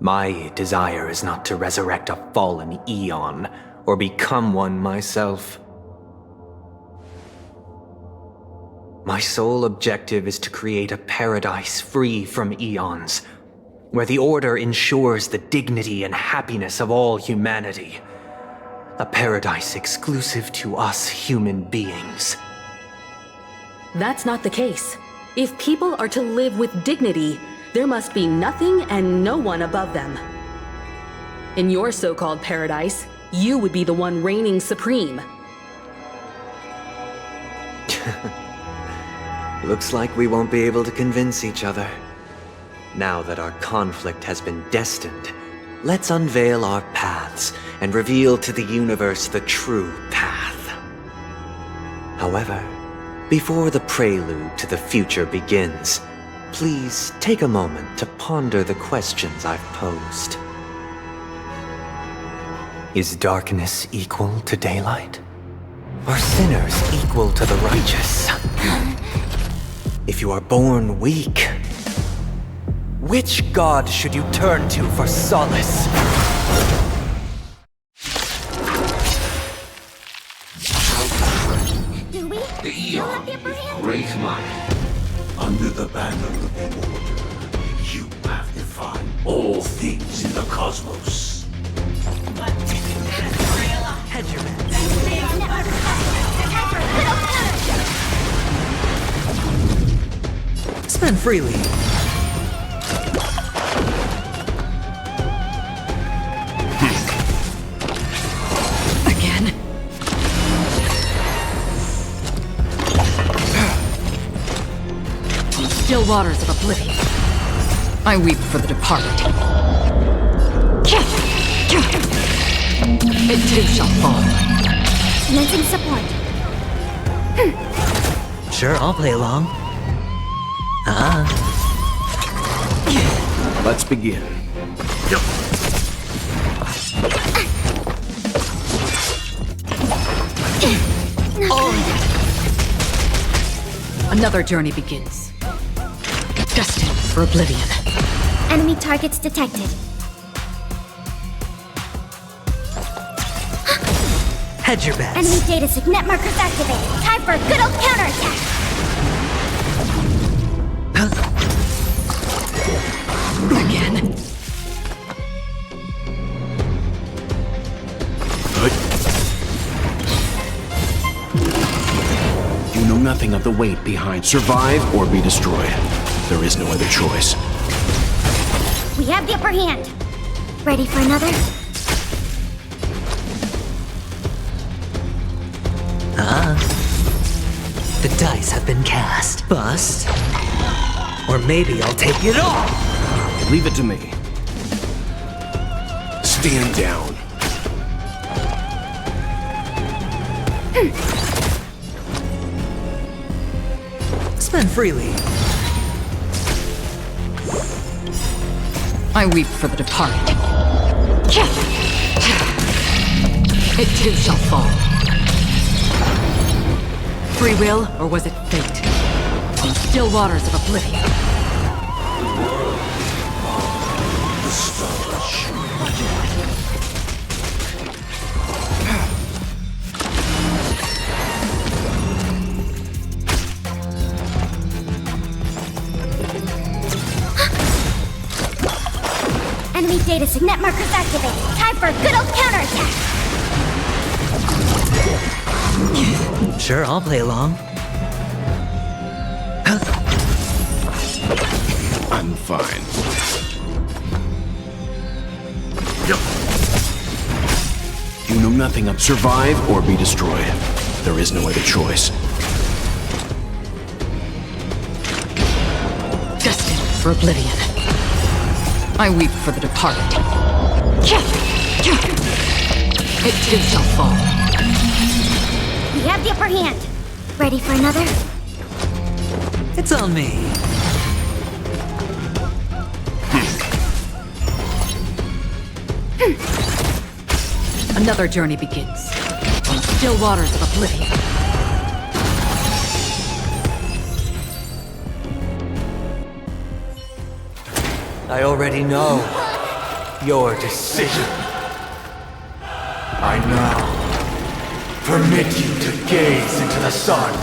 My desire is not to resurrect a fallen Eon, or become one myself. My sole objective is to create a paradise free from Eons, where the Order ensures the dignity and happiness of all humanity. A paradise exclusive to us human beings. That's not the case. If people are to live with dignity, there must be nothing and no one above them. In your so-called paradise, you would be the one reigning supreme. Looks like we won't be able to convince each other. Now that our conflict has been destined, let's unveil our paths and reveal to the universe the true path. However, before the prelude to the future begins, please take a moment to ponder the questions I've posed. Is darkness equal to daylight? Are sinners equal to the righteous? If you are born weak, which god should you turn to for solace? The Eon with great might. Under the banner of the Order, you have defined all things in the cosmos. Hedge your bets. Spend freely. Again? Still waters of oblivion. I weep for the departed. It too shall fall. Lending support. Sure, I'll play along. Let's begin. Another journey begins. Destined for oblivion. Enemy targets detected. Hedge your bets. Enemy data signet markers activated. Time for a good old counterattack. Again. You know nothing of the weight behind survive or be destroyed. There is no other choice. We have the upper hand. Ready for another? The dice have been cast. Bust. Or maybe I'll take it all. Leave it to me. Stand down. Spend freely. I weep for the departed. It too shall fall. Free will, or was it fate? From still waters of oblivion. Enemy data signet markers activated. Time for a good old counterattack. Sure, I'll play along. I'm fine. You know nothing of survive or be destroyed. There is no other choice. Destined for oblivion. I weep for the departed. It too shall fall. We have the upper hand. Ready for another? It's on me. Another journey begins. On still waters of oblivion. I already know your decision. I now permit you to gaze into the sun.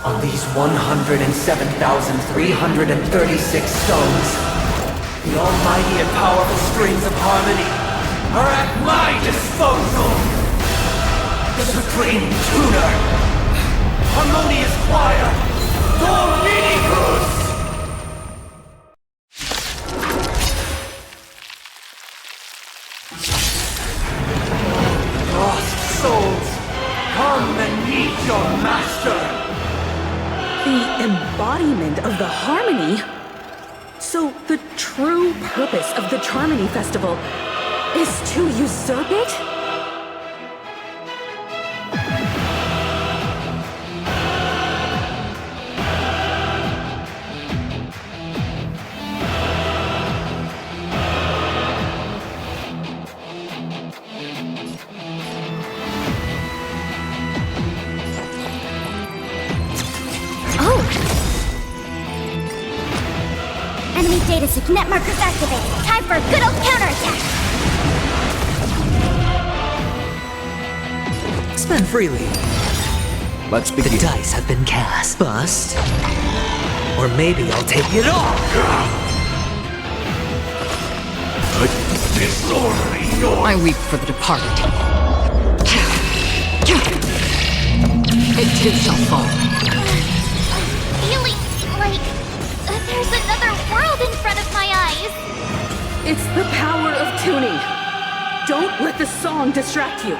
On these 107,336 stones, the almighty and powerful strings of harmony are at my disposal! The supreme tuner, harmonious choir, Dominicus! Lost souls, come and meet your master! The embodiment of the harmony? So the true purpose of the Charmony Festival is to usurp it? Enemy data signet markers activated. Time for a good old counterattack. Spend freely. Let's begin. The dice have been cast. Bust. Or maybe I'll take it all. I weep for the departed. It too shall fall. Feeling like there's another world in front of my eyes. It's the power of tuning. Don't let the song distract you.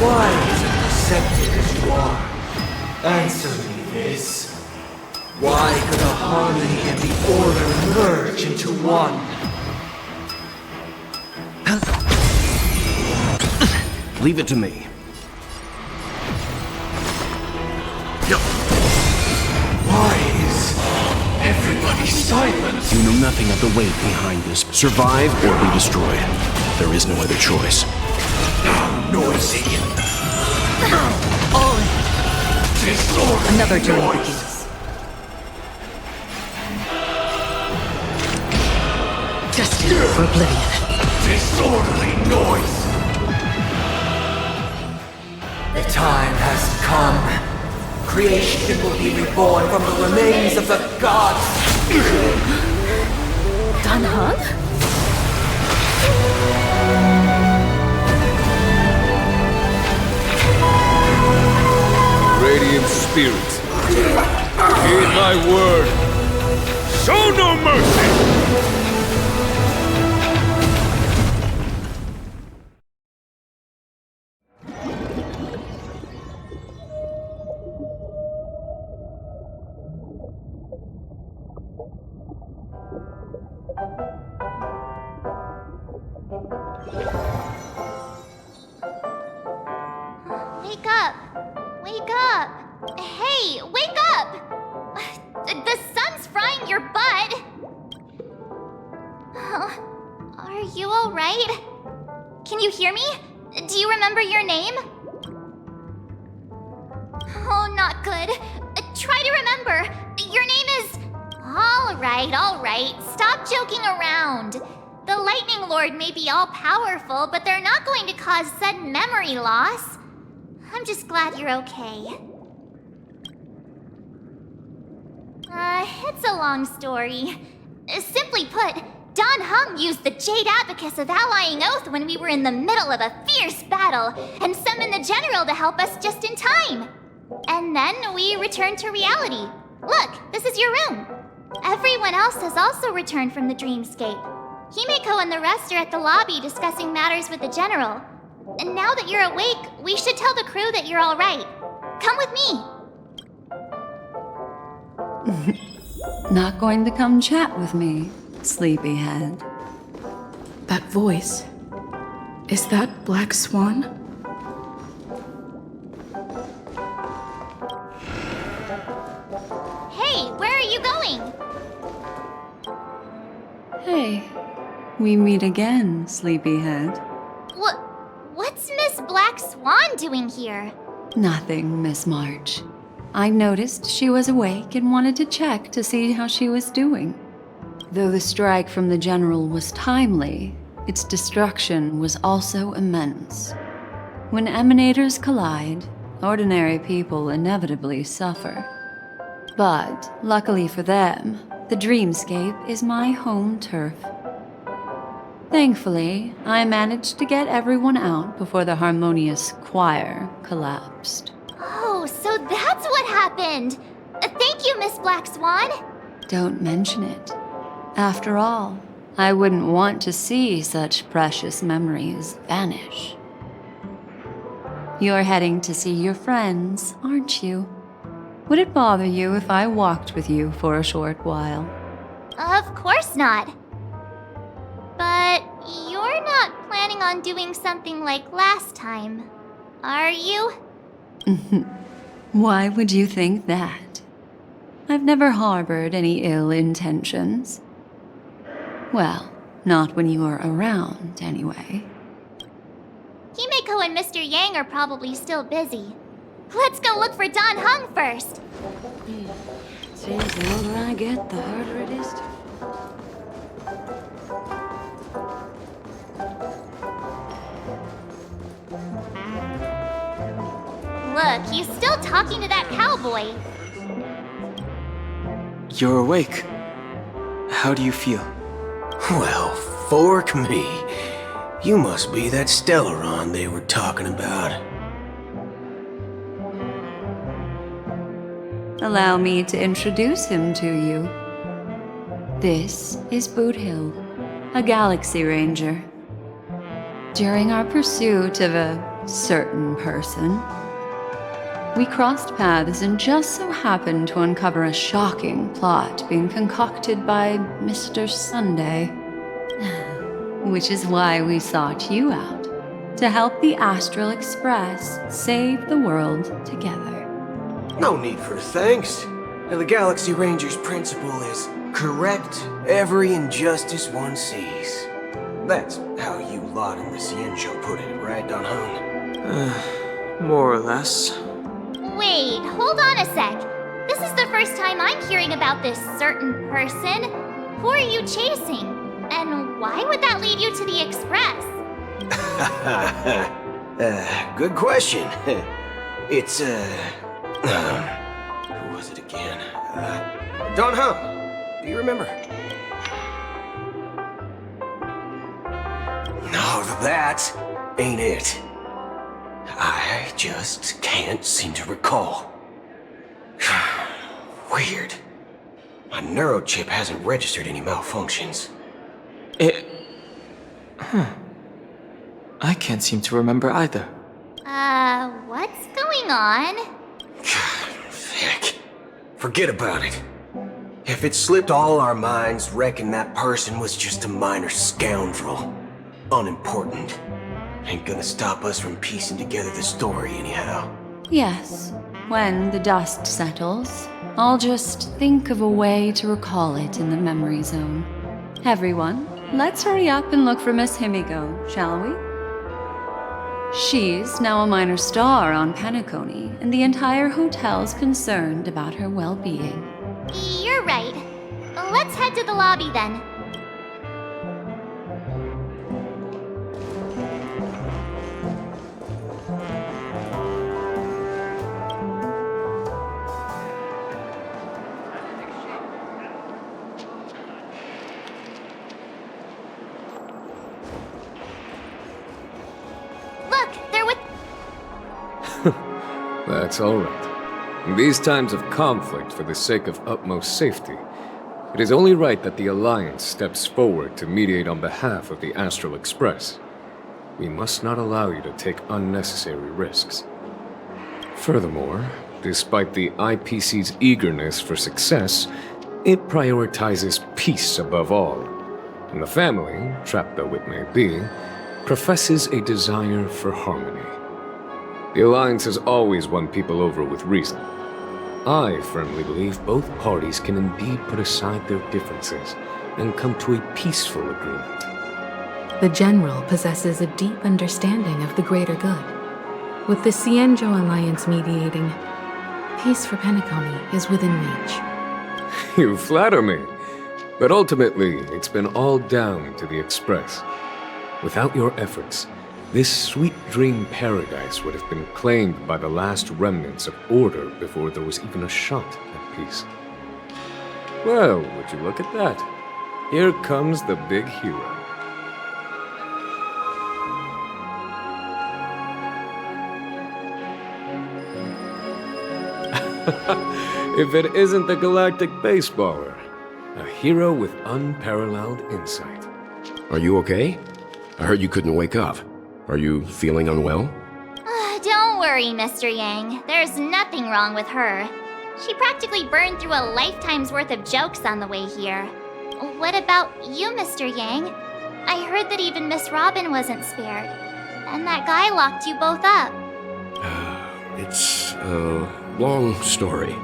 Why is it deceptive as you are? Answer me this. Why could a harmony and the order merge into one? Leave it to me. Silence! You know nothing of the weight behind this. Survive or be destroyed. There is no other choice. Noisy. All in. Another journey begins. Destined for oblivion. Disorderly noise. The time has come. Creation will be reborn from the remains of the gods. Dan Heng? Radiant spirits, heed my word. Show no mercy! Wake up! Wake up! Hey, wake up! The sun's frying your butt! Are you alright? Can you hear me? Do you remember your name? Oh, not good. Try to remember. Your name is... Alright. Stop joking around. The Lightning Lord may be all-powerful, but they're not going to cause sudden memory loss. I'm just glad you're okay. It's a long story. Simply put, Dan Heng used the Jade Abacus of Allying Oath when we were in the middle of a fierce battle, and summoned the General to help us just in time. And then we returned to reality. Look, this is your room. Everyone else has also returned from the dreamscape. Himeko and the rest are at the lobby discussing matters with the General. And now that you're awake, we should tell the crew that you're all right. Come with me. Not going to come chat with me, sleepyhead. That voice. Is that Black Swan? Hey, where are you going? Hey, we meet again, sleepyhead. What's Miss Black Swan doing here? Nothing, Miss March. I noticed she was awake and wanted to check to see how she was doing. Though the strike from the General was timely, its destruction was also immense. When emanators collide, ordinary people inevitably suffer. But, luckily for them, the dreamscape is my home turf. Thankfully, I managed to get everyone out before the harmonious choir collapsed. Oh, so that's what happened! Thank you, Miss Black Swan! Don't mention it. After all, I wouldn't want to see such precious memories vanish. You're heading to see your friends, aren't you? Would it bother you if I walked with you for a short while? Of course not. But you're not planning on doing something like last time, are you? Why would you think that? I've never harbored any ill intentions. Well, not when you are around, anyway. Himeko and Mr. Yang are probably still busy. Let's go look for Dan Heng first! Seems the older I get, the harder it is to... Look, he's still talking to that cowboy. You're awake. How do you feel? Well, fork me. You must be that Stellaron they were talking about. Allow me to introduce him to you. This is Boot Hill, a Galaxy Ranger. During our pursuit of a certain person, we crossed paths and just so happened to uncover a shocking plot being concocted by Mr. Sunday. Which is why we sought you out, to help the Astral Express save the world together. No need for thanks. The Galaxy Ranger's principle is Correct every injustice one sees. That's how you lot in the Cienjo put it, right, Don Hung? More or less. Wait, hold on a sec. This is the first time I'm hearing about this certain person. Who are you chasing? And why would that lead you to the Express? Good question. It's, who was it again? Don Hung. Do you remember? No, that ain't it. I just can't seem to recall. Weird. My neurochip hasn't registered any malfunctions. I can't seem to remember either. What's going on? Heck. Forget about it. If it slipped all our minds, reckon that person was just a minor scoundrel. Unimportant. Ain't gonna stop us from piecing together the story anyhow. Yes. When the dust settles, I'll just think of a way to recall it in the memory zone. Everyone, let's hurry up and look for Miss Himiko, shall we? She's now a minor star on Penacony, and the entire hotel's concerned about her well-being. You're right. Let's head to the lobby then. That's all right. In these times of conflict for the sake of utmost safety, it is only right that the Alliance steps forward to mediate on behalf of the Astral Express. We must not allow you to take unnecessary risks. Furthermore, despite the IPC's eagerness for success, it prioritizes peace above all. And the family, trapped though it may be, professes a desire for harmony. The Alliance has always won people over with reason. I firmly believe both parties can indeed put aside their differences and come to a peaceful agreement. The General possesses a deep understanding of the greater good. With the Cienjo Alliance mediating, peace for Penacony is within reach. You flatter me. But ultimately, it's been all down to the Express. Without your efforts, this sweet dream paradise would have been claimed by the last remnants of order before there was even a shot at peace. Well, would you look at that? Here comes the big hero. If it isn't the galactic baseballer, a hero with unparalleled insight. Are you okay? I heard you couldn't wake up. Are you feeling unwell? Don't worry, Mr. Yang. There's nothing wrong with her. She practically burned through a lifetime's worth of jokes on the way here. What about you, Mr. Yang? I heard that even Miss Robin wasn't spared. And that guy locked you both up. It's a long story.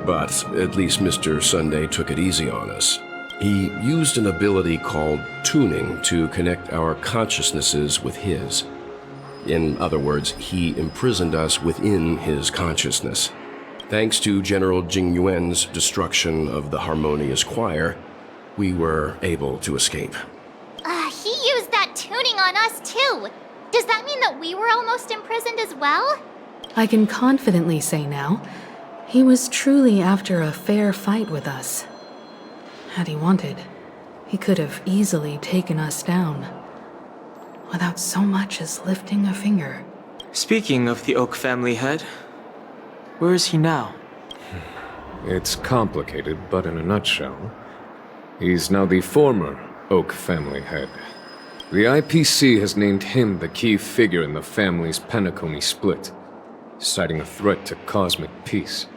But at least Mr. Sunday took it easy on us. He used an ability called tuning to connect our consciousnesses with his. In other words, he imprisoned us within his consciousness. Thanks to General Jing Yuan's destruction of the Harmonious Choir, we were able to escape. He used that tuning on us too. Does that mean that we were almost imprisoned as well? I can confidently say now, he was truly after a fair fight with us. Had he wanted, he could have easily taken us down, without so much as lifting a finger. Speaking of the Oak family head, where is he now? It's complicated, but in a nutshell, he's now the former Oak family head. The IPC has named him the key figure in the family's Penacony split, citing a threat to cosmic peace.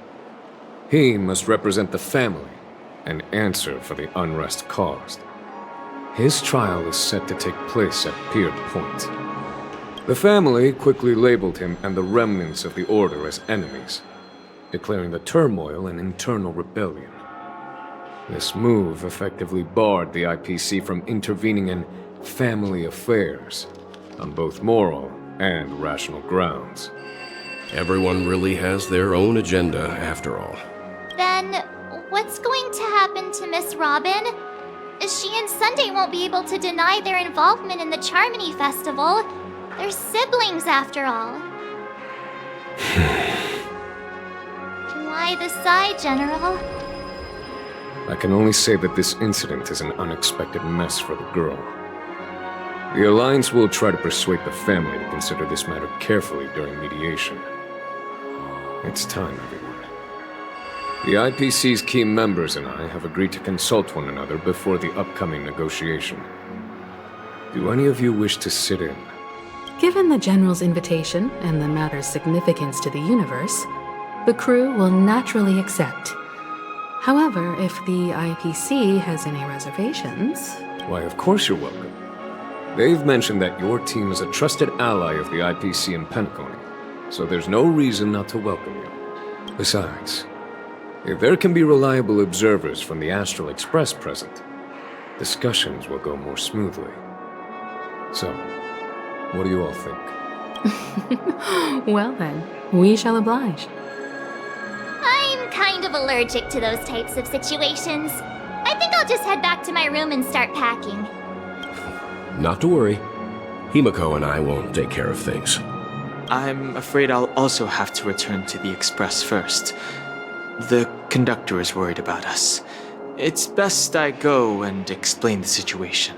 He must represent the family and answer for the unrest caused. His trial is set to take place at Pier Point. The family quickly labeled him and the remnants of the Order as enemies, declaring the turmoil an internal rebellion. This move effectively barred the IPC from intervening in family affairs on both moral and rational grounds. Everyone really has their own agenda, after all. Then, what's going to happen to Miss Robin? She and Sunday won't be able to deny their involvement in the Charmony Festival. They're siblings, after all. Why the sigh, General? I can only say that this incident is an unexpected mess for the girl. The Alliance will try to persuade the family to consider this matter carefully during mediation. It's time, everyone. The IPC's key members and I have agreed to consult one another before the upcoming negotiation. Do any of you wish to sit in? Given the General's invitation and the matter's significance to the universe, the crew will naturally accept. However, if the IPC has any reservations... Why, of course you're welcome. They've mentioned that your team is a trusted ally of the IPC in Penacony, so there's no reason not to welcome you. Besides, if there can be reliable observers from the Astral Express present, discussions will go more smoothly. So, what do you all think? Well then, we shall oblige. I'm kind of allergic to those types of situations. I think I'll just head back to my room and start packing. Not to worry. Himiko and I will take care of things. I'm afraid I'll also have to return to the Express first. The conductor is worried about us. It's best I go and explain the situation.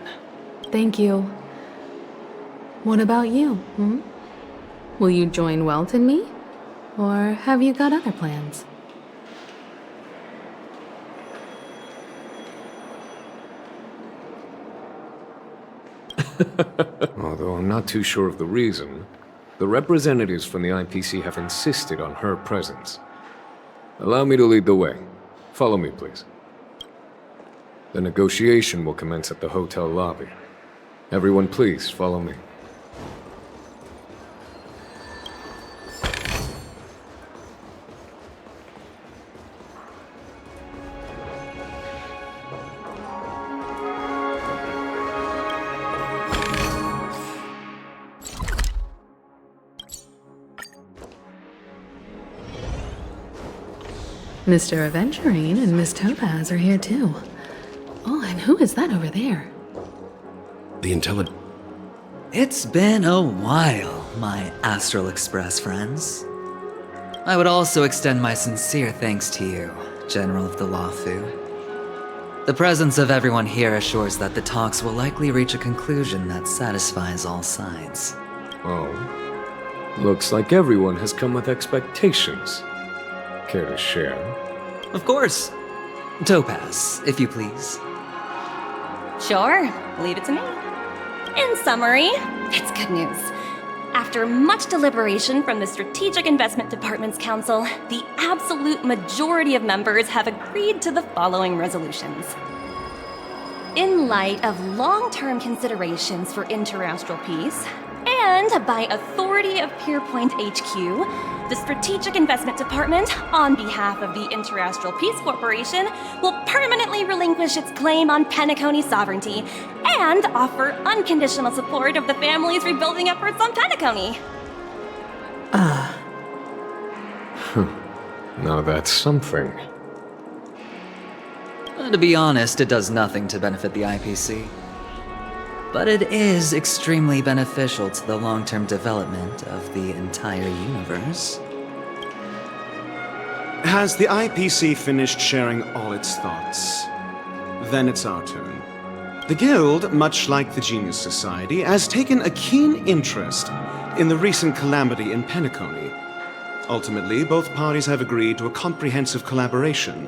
Thank you. What about you, Will you join Welt and me? Or have you got other plans? Although I'm not too sure of the reason, the representatives from the IPC have insisted on her presence. Allow me to lead the way. Follow me, please. The negotiation will commence at the hotel lobby. Everyone, please follow me. Mr. Aventurine and Miss Topaz are here too. Oh, and who is that over there? The intelligent... It's been a while, my Astral Express friends. I would also extend my sincere thanks to you, General of the Lawfu. The presence of everyone here assures that the talks will likely reach a conclusion that satisfies all sides. Oh. Looks like everyone has come with expectations. Care to share? Of course. Topaz, if you please. Sure, leave it to me. In summary, it's good news. After much deliberation from the Strategic Investment Department's Council, the absolute majority of members have agreed to the following resolutions. In light of long-term considerations for interastral peace, and by authority of Pierpoint HQ, the Strategic Investment Department, on behalf of the Interastral Peace Corporation, will permanently relinquish its claim on Penacony sovereignty and offer unconditional support of the family's rebuilding efforts on Penacony. Now that's something. To be honest, it does nothing to benefit the IPC. But it is extremely beneficial to the long-term development of the entire universe. Has the IPC finished sharing all its thoughts? Then it's our turn. The Guild, much like the Genius Society, has taken a keen interest in the recent calamity in Penacony. Ultimately, both parties have agreed to a comprehensive collaboration,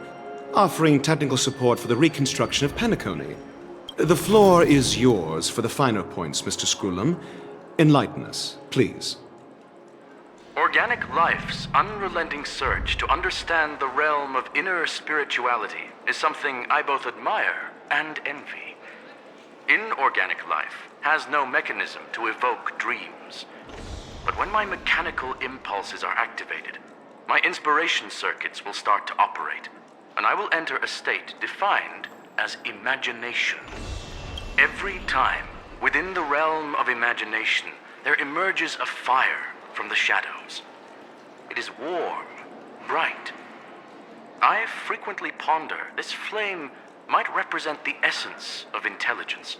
offering technical support for the reconstruction of Penacony. The floor is yours for the finer points, Mr. Screwlum. Enlighten us, please. Organic life's unrelenting search to understand the realm of inner spirituality is something I both admire and envy. Inorganic life has no mechanism to evoke dreams. But when my mechanical impulses are activated, my inspiration circuits will start to operate. and I will enter a state defined as imagination. Every time, within the realm of imagination, there emerges a fire from the shadows. It is warm, bright. I frequently ponder this flame might represent the essence of intelligence.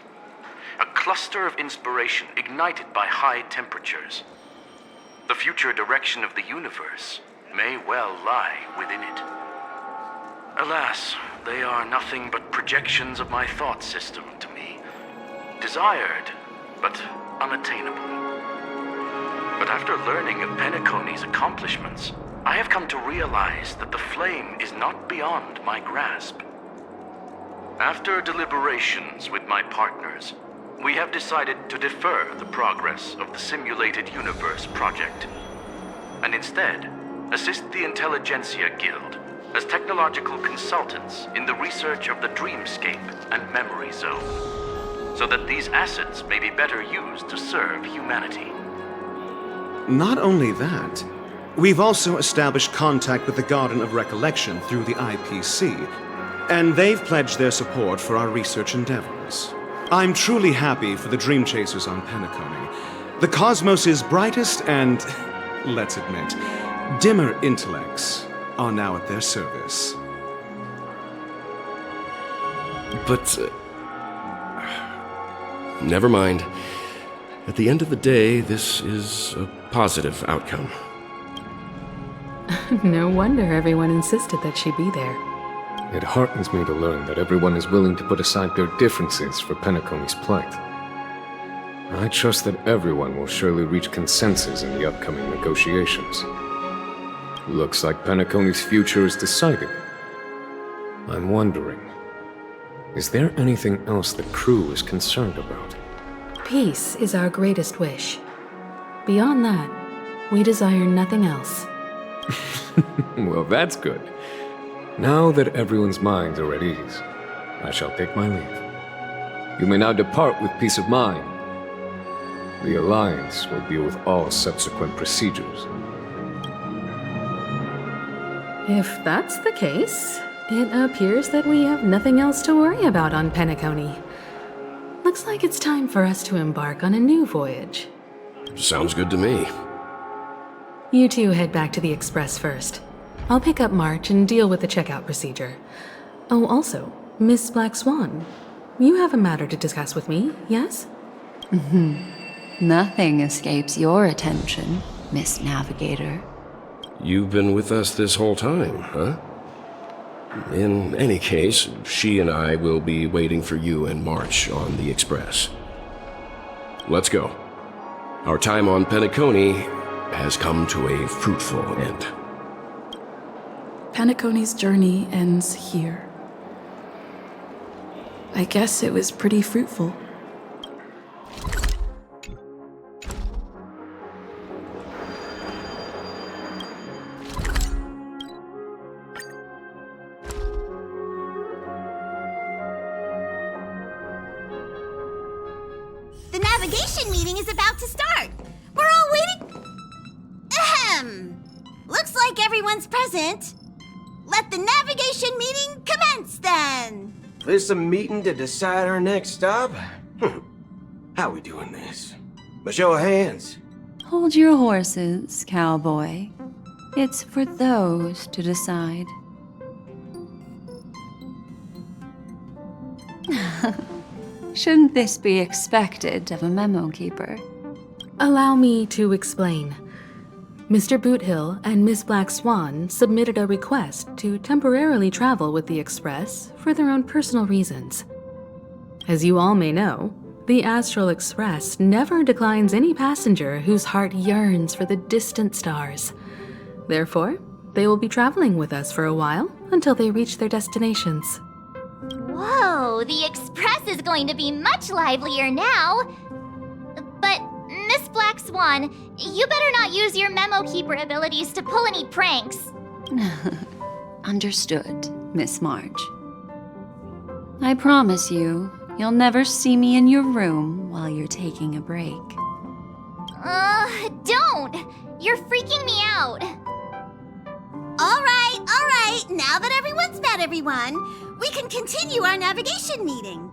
A cluster of inspiration ignited by high temperatures. The future direction of the universe may well lie within it. Alas, they are nothing but projections of my thought system to me. Desired, but unattainable. But after learning of Penacony's accomplishments, I have come to realize that the flame is not beyond my grasp. After deliberations with my partners, we have decided to defer the progress of the Simulated Universe project, and instead assist the Intelligentsia Guild as technological consultants in the research of the Dreamscape and Memory Zone, so that these assets may be better used to serve humanity. Not only that, we've also established contact with the Garden of Recollection through the IPC, and they've pledged their support for our research endeavors. I'm truly happy for the Dream Chasers on Penacony. The cosmos' brightest and, let's admit, dimmer intellects are now at their service. But, never mind. At the end of the day, this is a positive outcome. No wonder everyone insisted that she be there. It heartens me to learn that everyone is willing to put aside their differences for Penacony's plight. I trust that everyone will surely reach consensus in the upcoming negotiations. Looks like Penacony's future is decided. I'm wondering, is there anything else the crew is concerned about? Peace is our greatest wish. Beyond that, we desire nothing else. Well, that's good. Now that everyone's minds are at ease, I shall take my leave. You may now depart with peace of mind. The Alliance will deal with all subsequent procedures. If that's the case, it appears that we have nothing else to worry about on Penacony. Looks like it's time for us to embark on a new voyage. Sounds good to me. You two head back to the Express first. I'll pick up March and deal with the checkout procedure. Oh, also, Miss Black Swan, you have a matter to discuss with me, yes? Nothing escapes your attention, Miss Navigator. You've been with us this whole time, huh? In any case, she and I will be waiting for you and March on the Express. Let's go. Our time on Penacony has come to a fruitful end. Penacony's journey ends here. I guess it was pretty fruitful. The navigation meeting is about to start. We're all waiting. Ahem. Looks like everyone's present. Let the navigation meeting commence then. This a meeting to decide our next stop? How we doing this? A show of hands. Hold your horses, cowboy. It's for those to decide. Shouldn't this be expected of a memo keeper? Allow me to explain. Mr. Boothill and Miss Black Swan submitted a request to temporarily travel with the Express for their own personal reasons. As you all may know, the Astral Express never declines any passenger whose heart yearns for the distant stars. Therefore, they will be traveling with us for a while until they reach their destinations. Whoa, the Express is going to be much livelier now. But, Miss Black Swan, you better not use your memo keeper abilities to pull any pranks. Understood, Miss March. I promise you, you'll never see me in your room while you're taking a break. Don't! You're freaking me out. All right. Now that everyone's met everyone, we can continue our navigation meeting.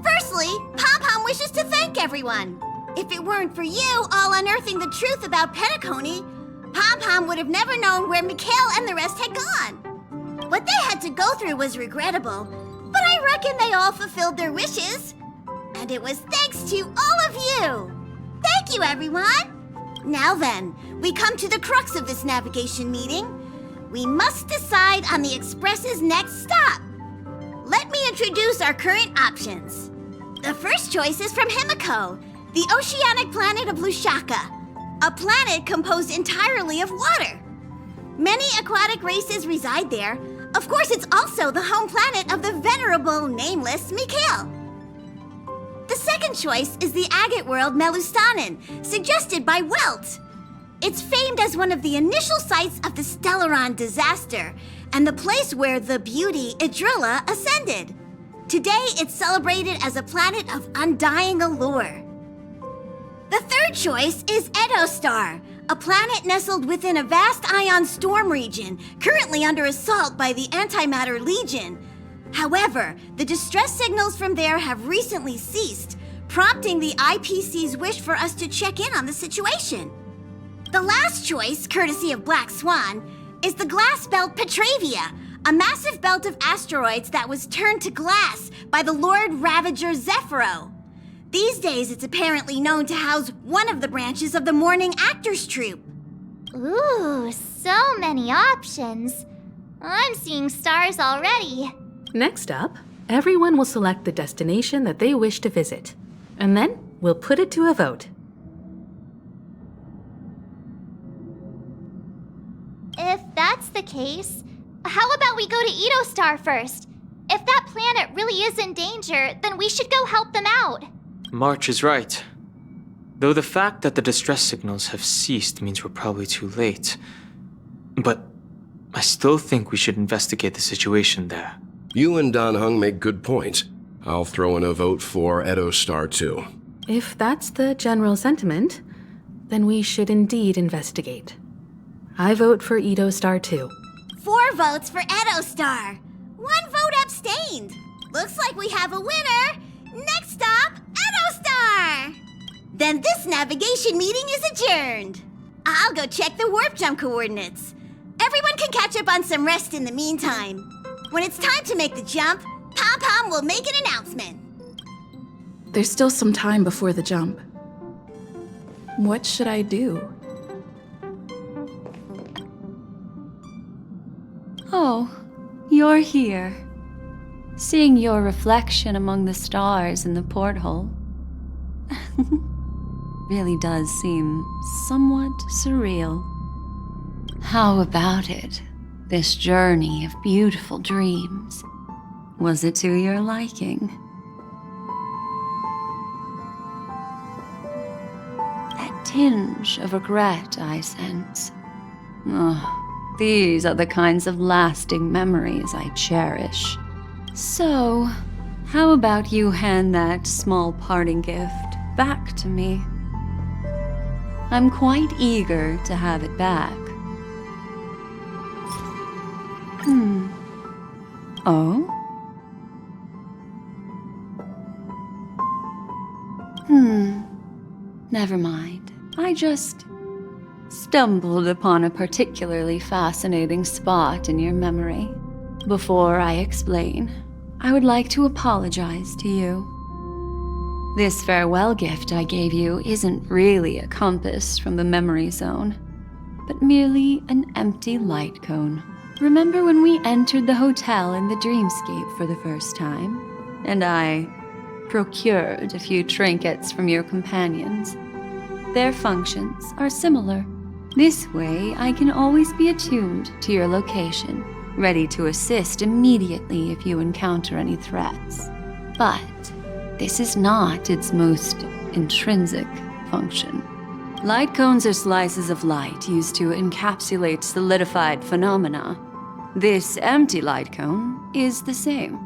Firstly, Pom-Pom wishes to thank everyone. If it weren't for you all unearthing the truth about Penacony, Pom-Pom would have never known where Mikhail and the rest had gone. What they had to go through was regrettable, but I reckon they all fulfilled their wishes. And it was thanks to all of you. Thank you, everyone. Now then, we come to the crux of this navigation meeting. We must decide on the Express's next stop. Let me introduce our current options. The first choice is from Himiko, the oceanic planet of Lushaka, a planet composed entirely of water. Many aquatic races reside there. Of course, it's also the home planet of the venerable, nameless Mikhail. The second choice is the agate world Melustanen, suggested by Welt. It's famed as one of the initial sites of the Stellaron disaster, and the place where the beauty Idrilla ascended. Today, it's celebrated as a planet of undying allure. The third choice is Edostar, a planet nestled within a vast ion storm region, currently under assault by the Antimatter Legion. However, the distress signals from there have recently ceased, prompting the IPC's wish for us to check in on the situation. The last choice, courtesy of Black Swan, is the glass belt Petravia, a massive belt of asteroids that was turned to glass by the Lord Ravager Zephyro. These days, it's apparently known to house one of the branches of the Morning Actors Troupe. Ooh, so many options. I'm seeing stars already. Next up, everyone will select the destination that they wish to visit, and then we'll put it to a vote. If that's the case, how about we go to Edostar first? If that planet really is in danger, then we should go help them out. March is right. Though the fact that the distress signals have ceased means we're probably too late. But I still think we should investigate the situation there. You and Dan Heng make good points. I'll throw in a vote for Edostar too. If that's the general sentiment, then we should indeed investigate. I vote for Edostar too. 4 votes for Edostar. 1 vote abstained. Looks like we have a winner. Next stop, Edostar! Then this navigation meeting is adjourned. I'll go check the warp jump coordinates. Everyone can catch up on some rest in the meantime. When it's time to make the jump, Pom-Pom will make an announcement. There's still some time before the jump. What should I do? Oh, you're here. Seeing your reflection among the stars in the porthole really does seem somewhat surreal. How about it? This journey of beautiful dreams. Was it to your liking? That tinge of regret I sense. Oh, these are the kinds of lasting memories I cherish. So, how about you hand that small parting gift back to me? I'm quite eager to have it back. Oh? Never mind. I just stumbled upon a particularly fascinating spot in your memory. Before I explain, I would like to apologize to you. This farewell gift I gave you isn't really a compass from the memory zone, but merely an empty light cone. Remember when we entered the hotel in the dreamscape for the first time, and I procured a few trinkets from your companions? Their functions are similar. This way, I can always be attuned to your location, ready to assist immediately if you encounter any threats. But this is not its most intrinsic function. Light cones are slices of light used to encapsulate solidified phenomena. This empty light cone is the same.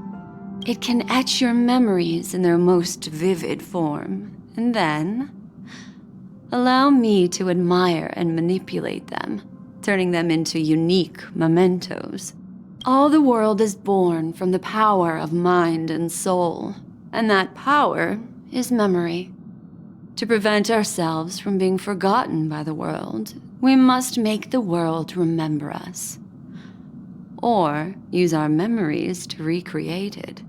It can etch your memories in their most vivid form, and then allow me to admire and manipulate them, turning them into unique mementos. All the world is born from the power of mind and soul, and that power is memory. To prevent ourselves from being forgotten by the world, we must make the world remember us, or use our memories to recreate it.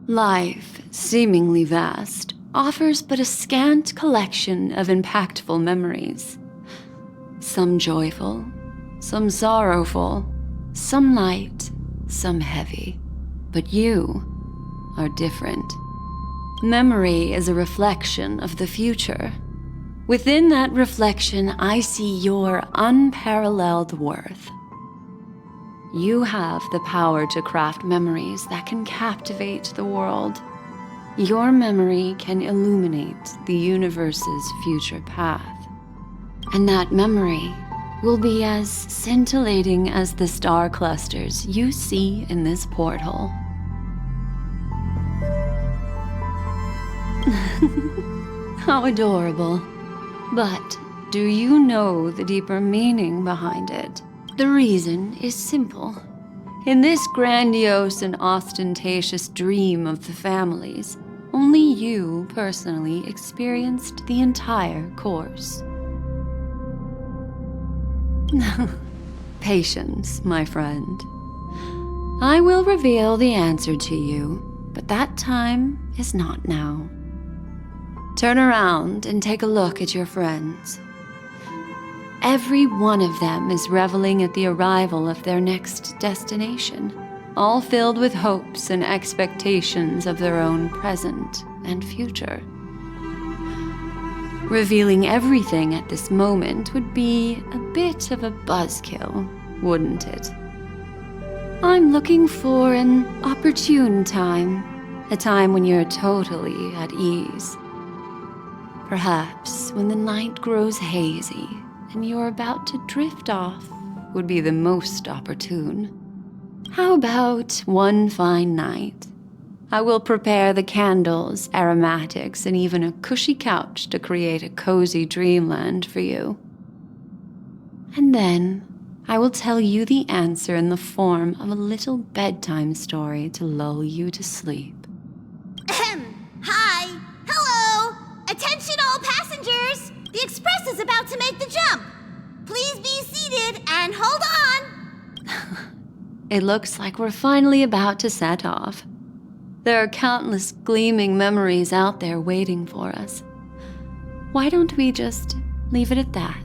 Life, seemingly vast, offers but a scant collection of impactful memories. Some joyful, some sorrowful, some light, some heavy. But you are different. Memory is a reflection of the future. Within that reflection, I see your unparalleled worth. You have the power to craft memories that can captivate the world. Your memory can illuminate the universe's future path. And that memory will be as scintillating as the star clusters you see in this porthole. How adorable. But do you know the deeper meaning behind it? The reason is simple. In this grandiose and ostentatious dream of the families, only you personally experienced the entire course. Patience, my friend. I will reveal the answer to you, but that time is not now. Turn around and take a look at your friends. Every one of them is reveling at the arrival of their next destination, all filled with hopes and expectations of their own present and future. Revealing everything at this moment would be a bit of a buzzkill, wouldn't it? I'm looking for an opportune time, a time when you're totally at ease. Perhaps when the night grows hazy and you're about to drift off would be the most opportune. How about one fine night? I will prepare the candles, aromatics, and even a cushy couch to create a cozy dreamland for you. And then I will tell you the answer in the form of a little bedtime story to lull you to sleep. Hi! Hello! Attention all passengers! The express is about to make the jump! Please be seated and hold on! It looks like we're finally about to set off. There are countless gleaming memories out there waiting for us. Why don't we just leave it at that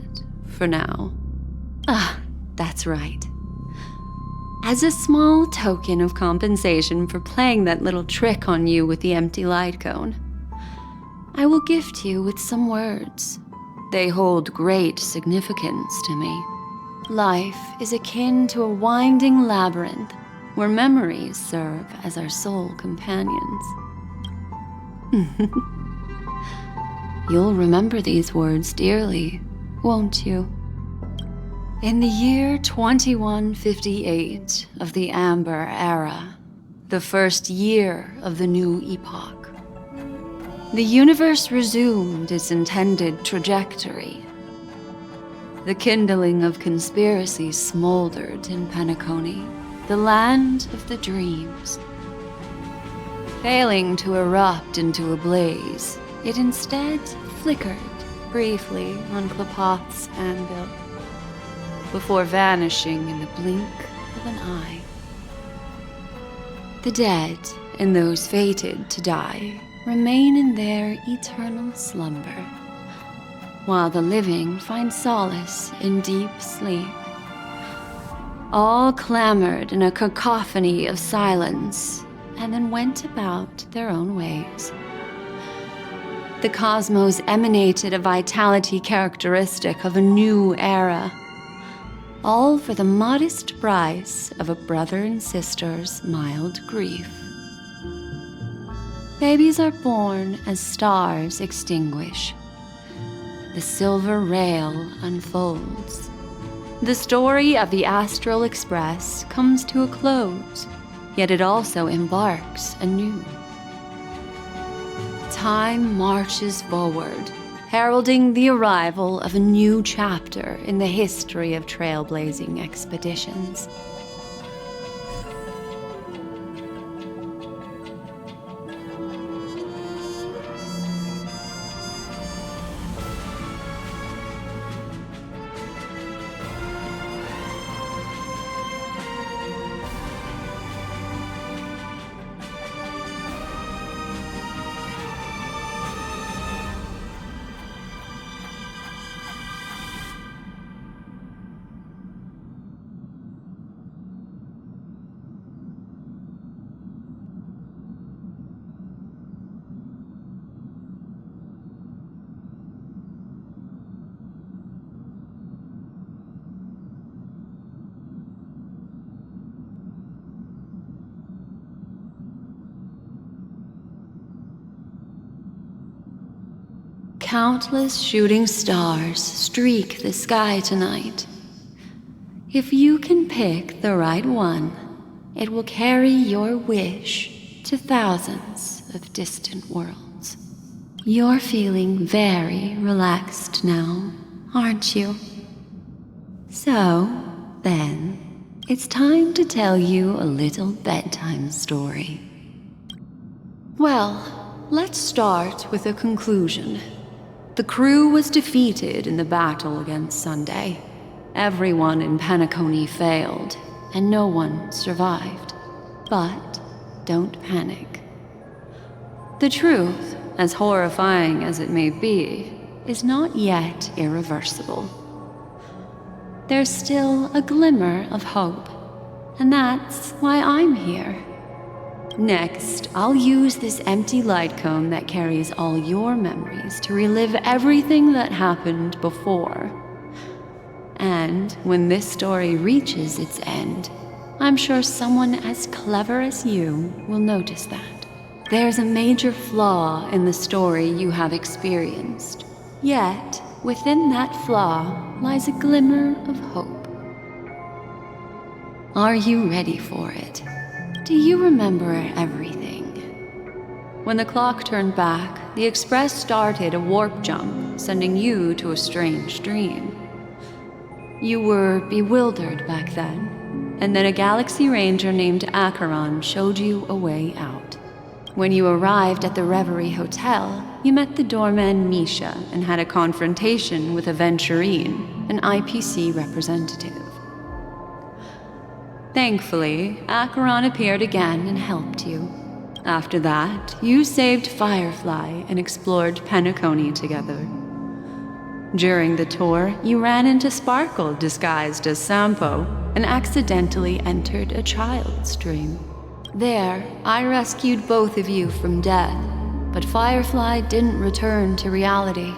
for now? That's right. As a small token of compensation for playing that little trick on you with the empty light cone, I will gift you with some words. They hold great significance to me. Life is akin to a winding labyrinth where memories serve as our sole companions. You'll remember these words dearly, won't you? In the year 2158 of the Amber Era, the first year of the new epoch, the universe resumed its intended trajectory. The kindling of conspiracy smoldered in Penacony, the land of the dreams. Failing to erupt into a blaze, it instead flickered briefly on Klapoth's anvil, before vanishing in the blink of an eye. The dead and those fated to die remain in their eternal slumber, while the living find solace in deep sleep. All clamored in a cacophony of silence, and then went about their own ways. The cosmos emanated a vitality characteristic of a new era, all for the modest price of a brother and sister's mild grief. Babies are born as stars extinguish. The silver rail unfolds. The story of the Astral Express comes to a close, yet it also embarks anew. Time marches forward, heralding the arrival of a new chapter in the history of trailblazing expeditions. countless shooting stars streak the sky tonight. If you can pick the right one, it will carry your wish to thousands of distant worlds. You're feeling very relaxed now, aren't you? So, then, it's time to tell you a little bedtime story. Well, let's start with a conclusion. The crew was defeated in the battle against Sunday. Everyone in Penacony failed, and no one survived. But don't panic. The truth, as horrifying as it may be, is not yet irreversible. There's still a glimmer of hope, and that's why I'm here. Next, I'll use this empty light cone that carries all your memories to relive everything that happened before. And when this story reaches its end, I'm sure someone as clever as you will notice that. There's a major flaw in the story you have experienced. Yet, within that flaw lies a glimmer of hope. Are you ready for it? Do you remember everything? When the clock turned back, the Express started a warp jump, sending you to a strange dream. You were bewildered back then, and then a Galaxy Ranger named Acheron showed you a way out. When you arrived at the Reverie Hotel, you met the doorman Misha and had a confrontation with Aventurine, an IPC representative. Thankfully, Acheron appeared again and helped you. After that, you saved Firefly and explored Penacony together. During the tour, you ran into Sparkle disguised as Sampo and accidentally entered a child's dream. There, I rescued both of you from death, but Firefly didn't return to reality.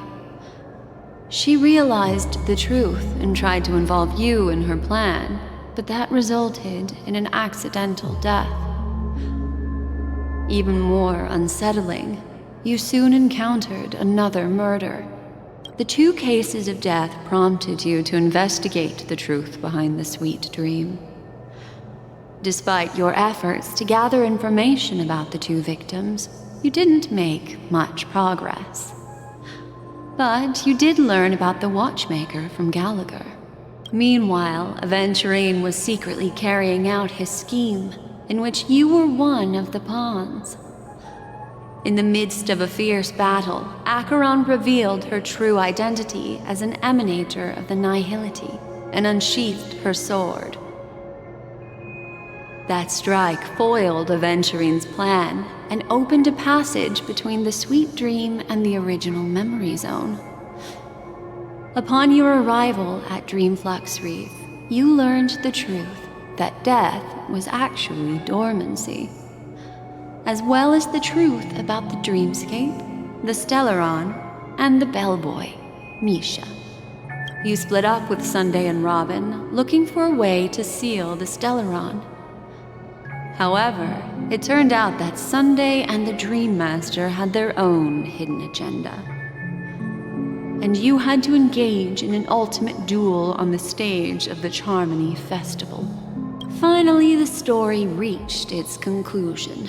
She realized the truth and tried to involve you in her plan, but that resulted in an accidental death. Even more unsettling, you soon encountered another murder. The 2 cases of death prompted you to investigate the truth behind the sweet dream. Despite your efforts to gather information about the 2 victims, you didn't make much progress. But you did learn about the watchmaker from Gallagher. Meanwhile, Aventurine was secretly carrying out his scheme, in which you were one of the pawns. In the midst of a fierce battle, Acheron revealed her true identity as an emanator of the Nihility and unsheathed her sword. That strike foiled Aventurine's plan and opened a passage between the sweet dream and the original memory zone. Upon your arrival at Dreamflux Reef, you learned the truth that death was actually dormancy, as well as the truth about the dreamscape, the Stellaron, and the bellboy, Misha. You split up with Sunday and Robin, looking for a way to seal the Stellaron. However, it turned out that Sunday and the Dream Master had their own hidden agenda. And you had to engage in an ultimate duel on the stage of the Charmony Festival. Finally, the story reached its conclusion.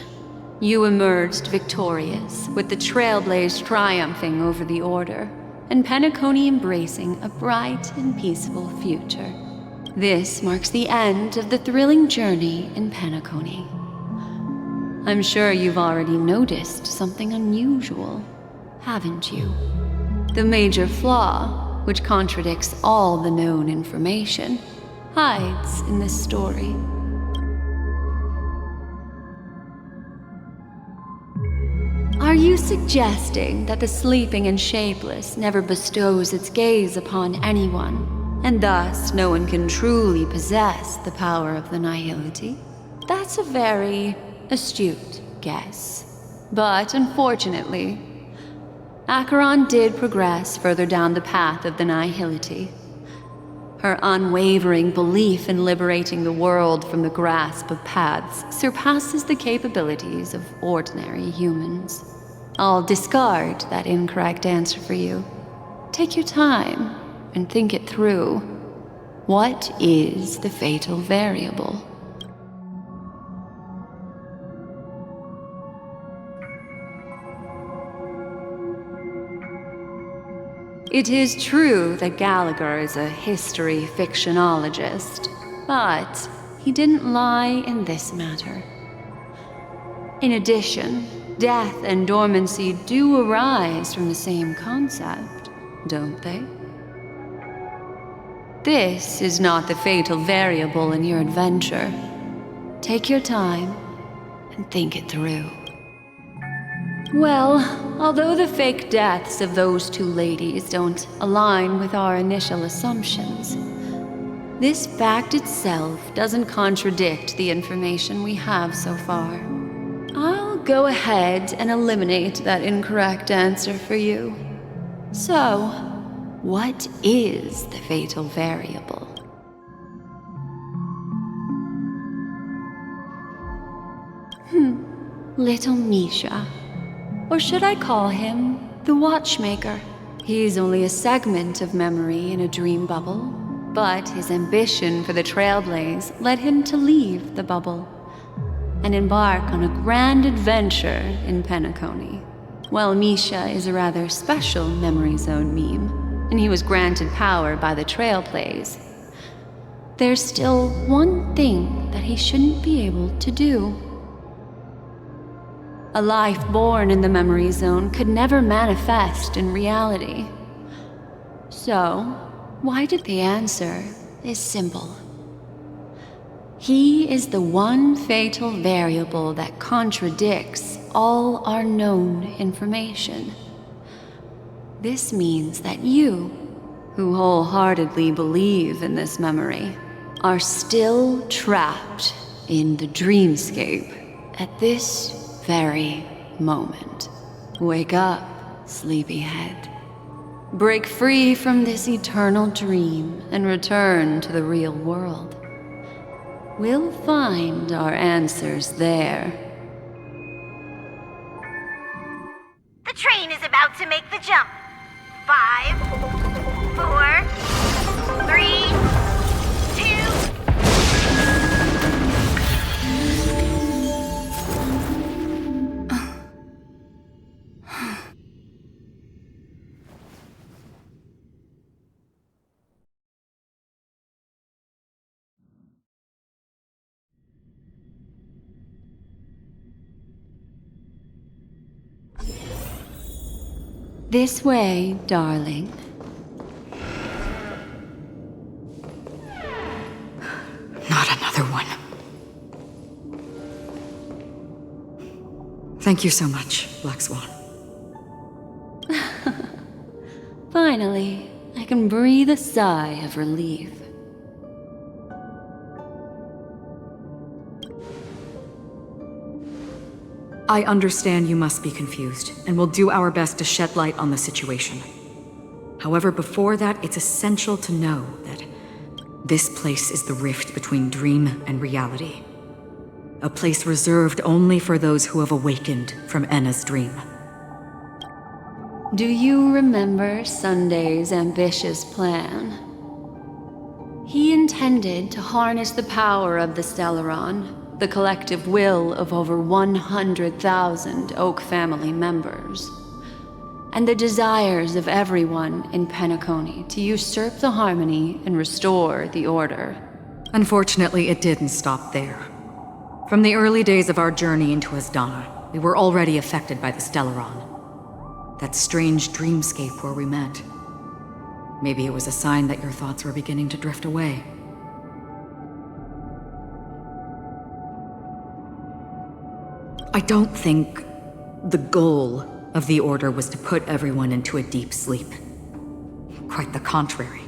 You emerged victorious, with the Trailblaze triumphing over the Order, and Penacony embracing a bright and peaceful future. This marks the end of the thrilling journey in Penacony. I'm sure you've already noticed something unusual, haven't you? The major flaw, which contradicts all the known information, hides in this story. Are you suggesting that the sleeping and shapeless never bestows its gaze upon anyone, and thus no one can truly possess the power of the Nihility? That's a very astute guess. But unfortunately, Acheron did progress further down the path of the Nihility. Her unwavering belief in liberating the world from the grasp of paths surpasses the capabilities of ordinary humans. I'll discard that incorrect answer for you. Take your time and think it through. What is the fatal variable? It is true that Gallagher is a history fictionologist, but he didn't lie in this matter. In addition, death and dormancy do arise from the same concept, don't they? This is not the fatal variable in your adventure. Take your time and think it through. Well, although the fake deaths of those two ladies don't align with our initial assumptions, this fact itself doesn't contradict the information we have so far. I'll go ahead and eliminate that incorrect answer for you. So, what is the fatal variable? Little Misha. Or should I call him the Watchmaker? He's only a segment of memory in a dream bubble, but his ambition for the Trailblaze led him to leave the bubble and embark on a grand adventure in Penacony. While Misha is a rather special memory zone meme, and he was granted power by the Trailblaze, there's still one thing that he shouldn't be able to do. A life born in the memory zone could never manifest in reality. So, why did the answer is simple. He is the one fatal variable that contradicts all our known information. This means that you, who wholeheartedly believe in this memory, are still trapped in the dreamscape at this very moment. Wake up, sleepyhead. Break free from this eternal dream and return to the real world. We'll find our answers there. The train is about to make the jump. 5, 4, 3, 2... This way, darling. Not another one. Thank you so much, Black Swan. Finally, I can breathe a sigh of relief. I understand you must be confused, and will do our best to shed light on the situation. However, before that, it's essential to know that this place is the rift between dream and reality. A place reserved only for those who have awakened from Enna's dream. Do you remember Sunday's ambitious plan? He intended to harness the power of the Stellaron, the collective will of over 100,000 Oak family members, and the desires of everyone in Penacony to usurp the harmony and restore the order. Unfortunately, it didn't stop there. From the early days of our journey into Asdana, we were already affected by the Stellaron. That strange dreamscape where we met. Maybe it was a sign that your thoughts were beginning to drift away. I don't think the goal of the Order was to put everyone into a deep sleep. Quite the contrary.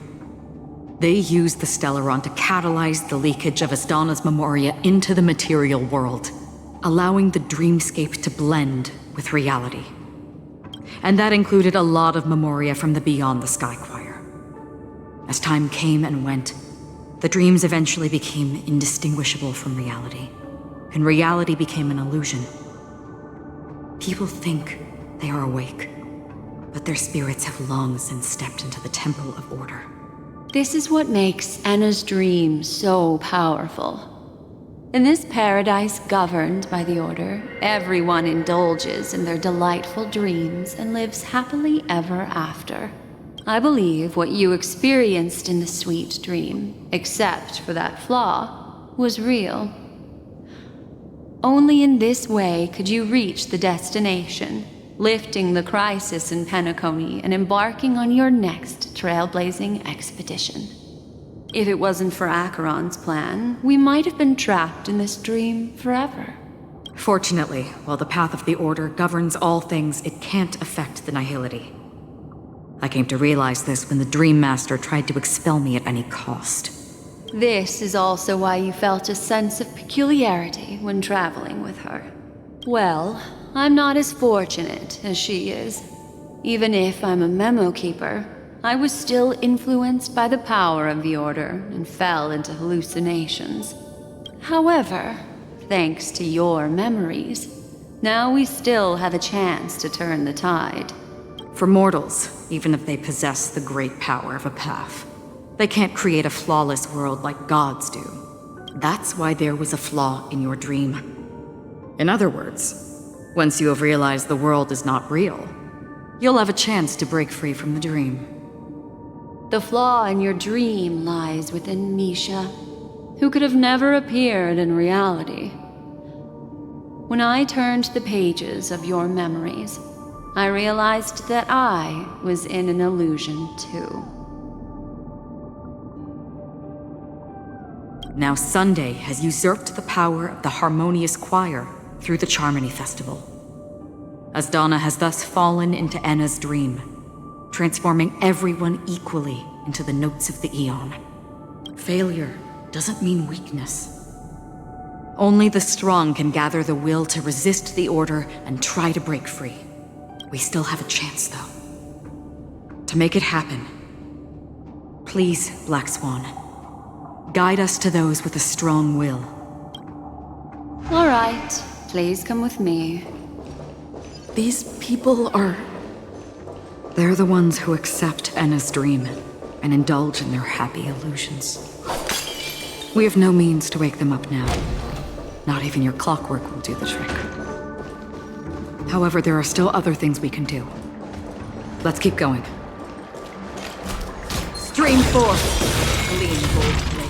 They used the Stellaron to catalyze the leakage of Asdana's memoria into the material world, allowing the dreamscape to blend with reality. And that included a lot of memoria from the Beyond the Sky Choir. As time came and went, the dreams eventually became indistinguishable from reality, and reality became an illusion. People think They are awake, but their spirits have long since stepped into the Temple of Order. This is what makes Anna's dream so powerful. In this paradise governed by the Order, everyone indulges in their delightful dreams and lives happily ever after. I believe what you experienced in the sweet dream, except for that flaw, was real. Only in this way could you reach the destination, lifting the crisis in Penacony and embarking on your next trailblazing expedition. If it wasn't for Acheron's plan, we might have been trapped in this dream forever. Fortunately, while the path of the Order governs all things, it can't affect the Nihility. I came to realize this when the Dream Master tried to expel me at any cost. This is also why you felt a sense of peculiarity when traveling with her. Well, I'm not as fortunate as she is. Even if I'm a memo keeper, I was still influenced by the power of the Order and fell into hallucinations. However, thanks to your memories, now we still have a chance to turn the tide. For mortals, even if they possess the great power of a path, they can't create a flawless world like gods do. That's why there was a flaw in your dream. In other words, once you have realized the world is not real, you'll have a chance to break free from the dream. The flaw in your dream lies within Misha, who could have never appeared in reality. When I turned the pages of your memories, I realized that I was in an illusion too. Now Sunday has usurped the power of the Harmonious Choir through the Charmony Festival. Asdana has thus fallen into Enna's dream, transforming everyone equally into the notes of the Aeon. Failure doesn't mean weakness. Only the strong can gather the will to resist the Order and try to break free. We still have a chance, though. To make it happen, please, Black Swan, guide us to those with a strong will. All right, please come with me. These people are... They're the ones who accept Enna's dream and indulge in their happy illusions. We have no means to wake them up now. Not even your clockwork will do the trick. However, there are still other things we can do. Let's keep going. Stream forth, gleam gold blades.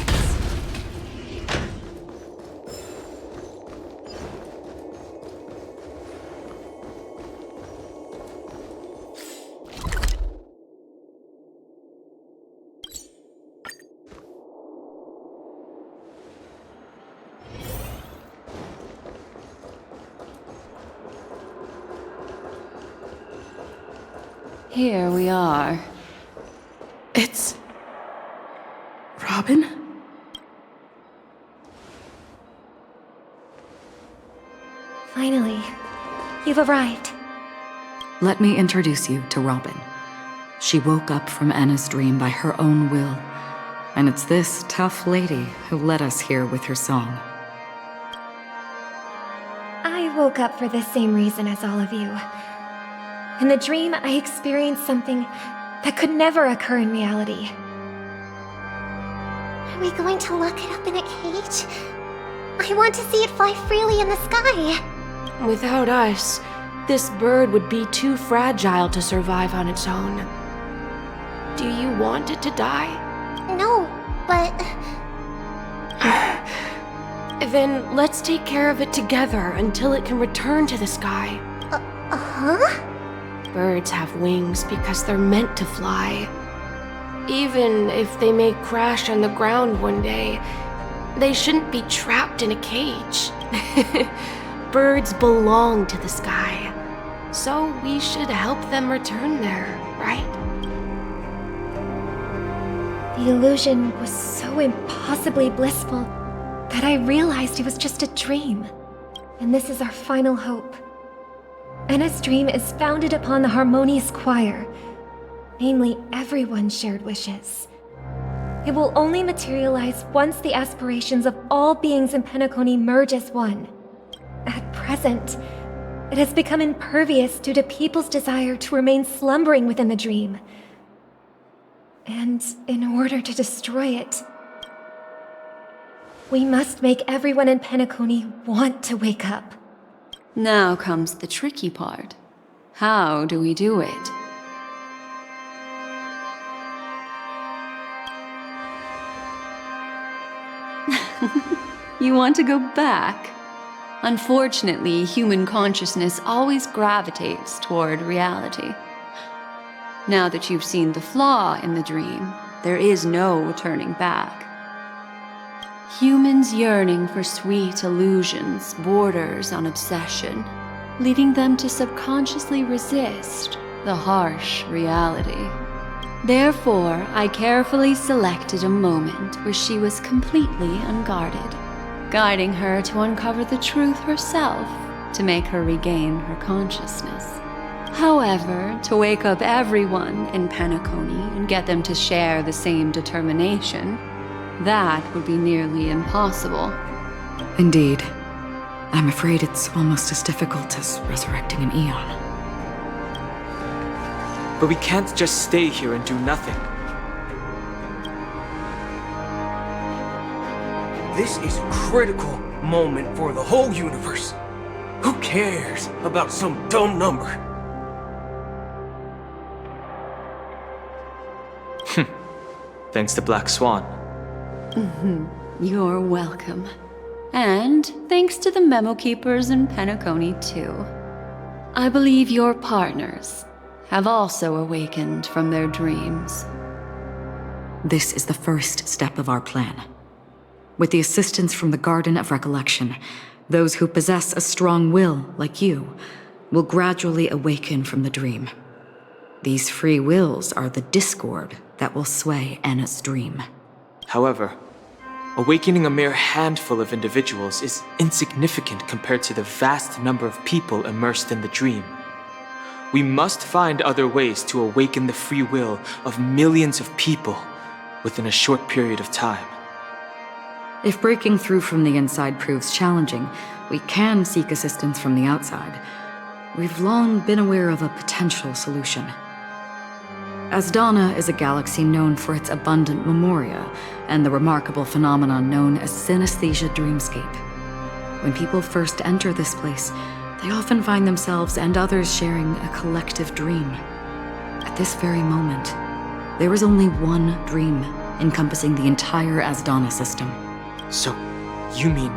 Here we are. It's... Robin? Finally, you've arrived. Let me introduce you to Robin. She woke up from Anna's dream by her own will, and it's this tough lady who led us here with her song. I woke up for the same reason as all of you. In the dream, I experienced something that could never occur in reality. Are we going to lock it up in a cage? I want to see it fly freely in the sky. Without us, this bird would be too fragile to survive on its own. Do you want it to die? No, but... Then let's take care of it together until it can return to the sky. Huh? Birds have wings because they're meant to fly. Even if they may crash on the ground one day, they shouldn't be trapped in a cage. Birds belong to the sky, so we should help them return there, right? The illusion was so impossibly blissful that I realized it was just a dream. And this is our final hope. Anna's dream is founded upon the Harmonious Choir, namely everyone's shared wishes. It will only materialize once the aspirations of all beings in Penacony merge as one. At present, It has become impervious due to people's desire to remain slumbering within the dream. And in order to destroy it, we must make everyone in Penacony want to wake up. Now comes the tricky part. How do we do it? You want to go back? Unfortunately, human consciousness always gravitates toward reality. Now that you've seen the flaw in the dream, there is no turning back. Humans yearning for sweet illusions borders on obsession, leading them to subconsciously resist the harsh reality. Therefore, I carefully selected a moment where she was completely unguarded, guiding her to uncover the truth herself to make her regain her consciousness. However, to wake up everyone in Penacony and get them to share the same determination, that would be nearly impossible. Indeed. I'm afraid it's almost as difficult as resurrecting an Eon. But we can't just stay here and do nothing. This is a critical moment for the whole universe. Who cares about some dumb number? Thanks to Black Swan. You're welcome. And thanks to the memo keepers in Penacony, too. I believe your partners have also awakened from their dreams. This is the first step of our plan. With the assistance from the Garden of Recollection, those who possess a strong will, like you, will gradually awaken from the dream. These free wills are the discord that will sway Anna's dream. However, awakening a mere handful of individuals is insignificant compared to the vast number of people immersed in the dream. We must find other ways to awaken the free will of millions of people within a short period of time. If breaking through from the inside proves challenging, we can seek assistance from the outside. We've long been aware of a potential solution. Asdana is a galaxy known for its abundant memoria and the remarkable phenomenon known as synesthesia dreamscape. When people first enter this place, they often find themselves and others sharing a collective dream. At this very moment, there is only one dream encompassing the entire Asdana system. So, you mean,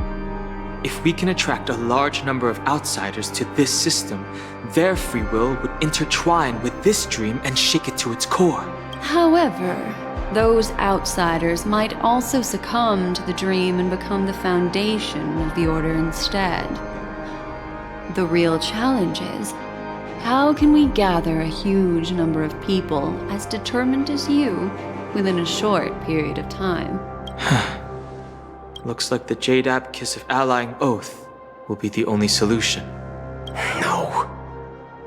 if we can attract a large number of outsiders to this system, their free will would intertwine with this dream and shake it to its core. However, those outsiders might also succumb to the dream and become the foundation of the Order instead. The real challenge is, how can we gather a huge number of people as determined as you within a short period of time? Looks like the Jade Abacus of Allying Oath will be the only solution.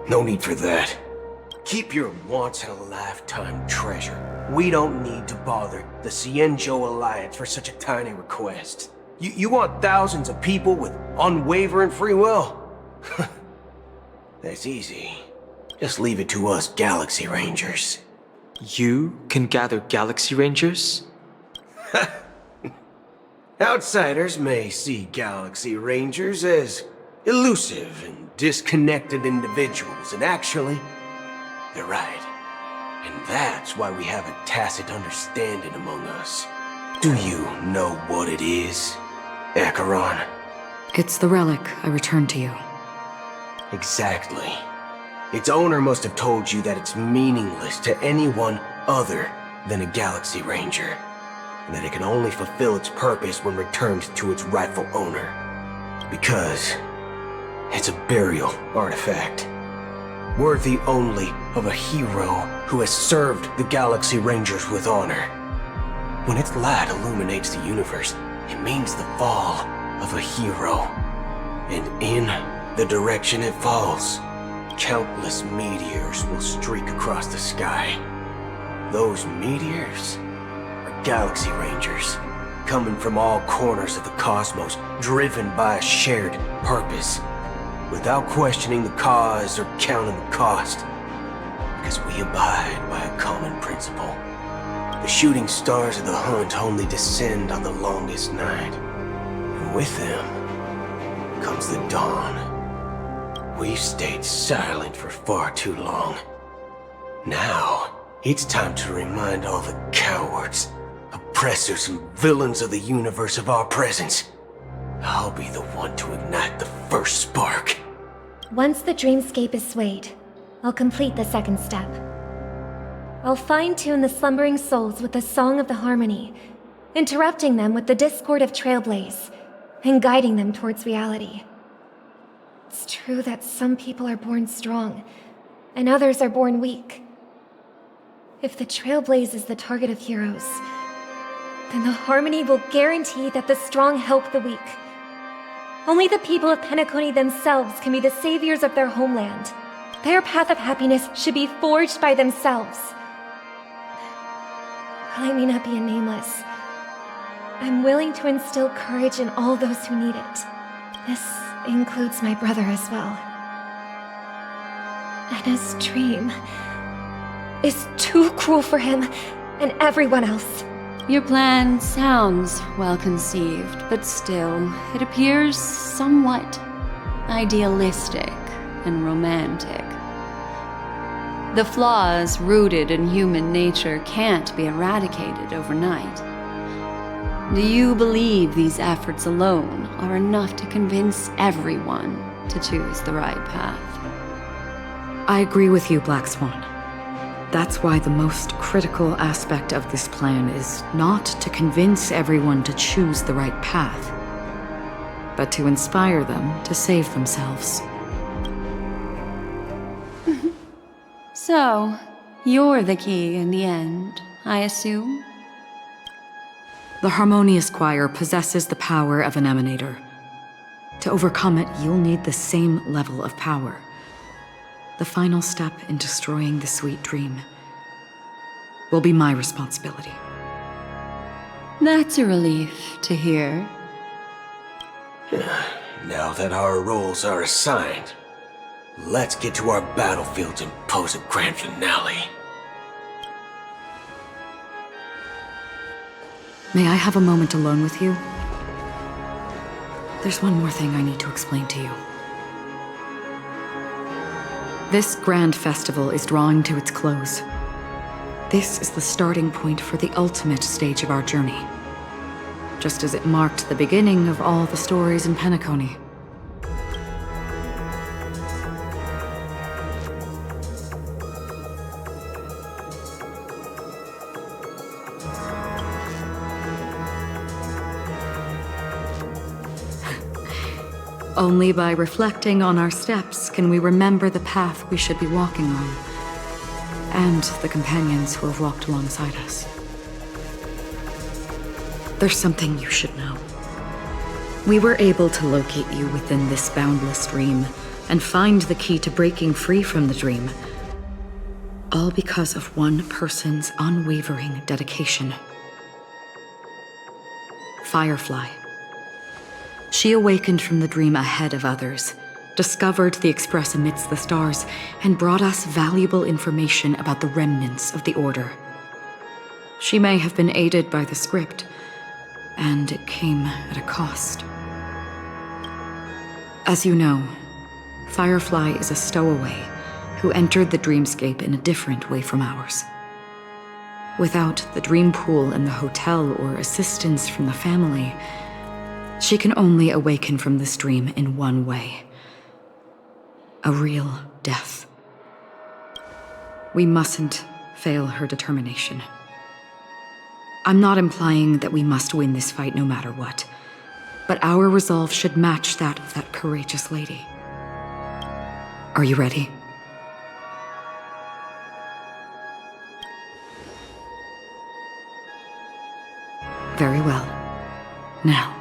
No need for that. Keep your once-in-a-lifetime treasure. We don't need to bother the Cienjo Alliance for such a tiny request. You want thousands of people with unwavering free will? That's easy. Just leave it to us Galaxy Rangers. You can gather Galaxy Rangers? Outsiders may see Galaxy Rangers as elusive and disconnected individuals, and actually, they're right. And that's why we have a tacit understanding among us. Do you know what it is, Acheron? It's the relic I returned to you. Exactly. Its owner must have told you that it's meaningless to anyone other than a Galaxy Ranger, and that it can only fulfill its purpose when returned to its rightful owner. Because it's a burial artifact, worthy only of a hero who has served the Galaxy Rangers with honor. When its light illuminates the universe, it means the fall of a hero. And in the direction it falls, countless meteors will streak across the sky. Those meteors are Galaxy Rangers, coming from all corners of the cosmos, driven by a shared purpose. without questioning the cause or counting the cost. Because we abide by a common principle. The shooting stars of the hunt only descend on the longest night. And with them comes the dawn. We've stayed silent for far too long. Now, it's time to remind all the cowards, oppressors, and villains of the universe of our presence. I'll be the one to ignite the first spark. Once the dreamscape is swayed, I'll complete the second step. I'll fine-tune the slumbering souls with the Song of the Harmony, interrupting them with the discord of Trailblaze, and guiding them towards reality. It's true that some people are born strong, and others are born weak. If the Trailblaze is the target of heroes, then the Harmony will guarantee that the strong help the weak. Only the people of Penacony themselves can be the saviors of their homeland. Their path of happiness should be forged by themselves. While I may not be a nameless, I'm willing to instill courage in all those who need it. This includes my brother as well. And his dream is too cruel for him and everyone else. Your plan sounds well conceived, but still, it appears somewhat idealistic and romantic. The flaws rooted in human nature can't be eradicated overnight. Do you believe these efforts alone are enough to convince everyone to choose the right path? I agree with you, Black Swan. That's why the most critical aspect of this plan is not to convince everyone to choose the right path, but to inspire them to save themselves. So, you're the key in the end, I assume? The Harmonious Choir possesses the power of an emanator. To overcome it, you'll need the same level of power. The final step in destroying the sweet dream will be my responsibility. That's a relief to hear. Now that our roles are assigned, let's get to our battlefields and pose a grand finale. May I have a moment alone with you? There's one more thing I need to explain to you. This grand festival is drawing to its close. This is the starting point for the ultimate stage of our journey, just as it marked the beginning of all the stories in Penacony. Only by reflecting on our steps can we remember the path we should be walking on, and the companions who have walked alongside us. There's something you should know. We were able to locate you within this boundless dream, and find the key to breaking free from the dream, all because of one person's unwavering dedication. Firefly. She awakened from the dream ahead of others, discovered the Express amidst the stars, and brought us valuable information about the remnants of the Order. She may have been aided by the script, and it came at a cost. As you know, Firefly is a stowaway who entered the dreamscape in a different way from ours. Without the dream pool in the hotel or assistance from the family, she can only awaken from this dream in one way. A real death. We mustn't fail her determination. I'm not implying that we must win this fight no matter what, but our resolve should match that of that courageous lady. Are you ready? Very well. Now,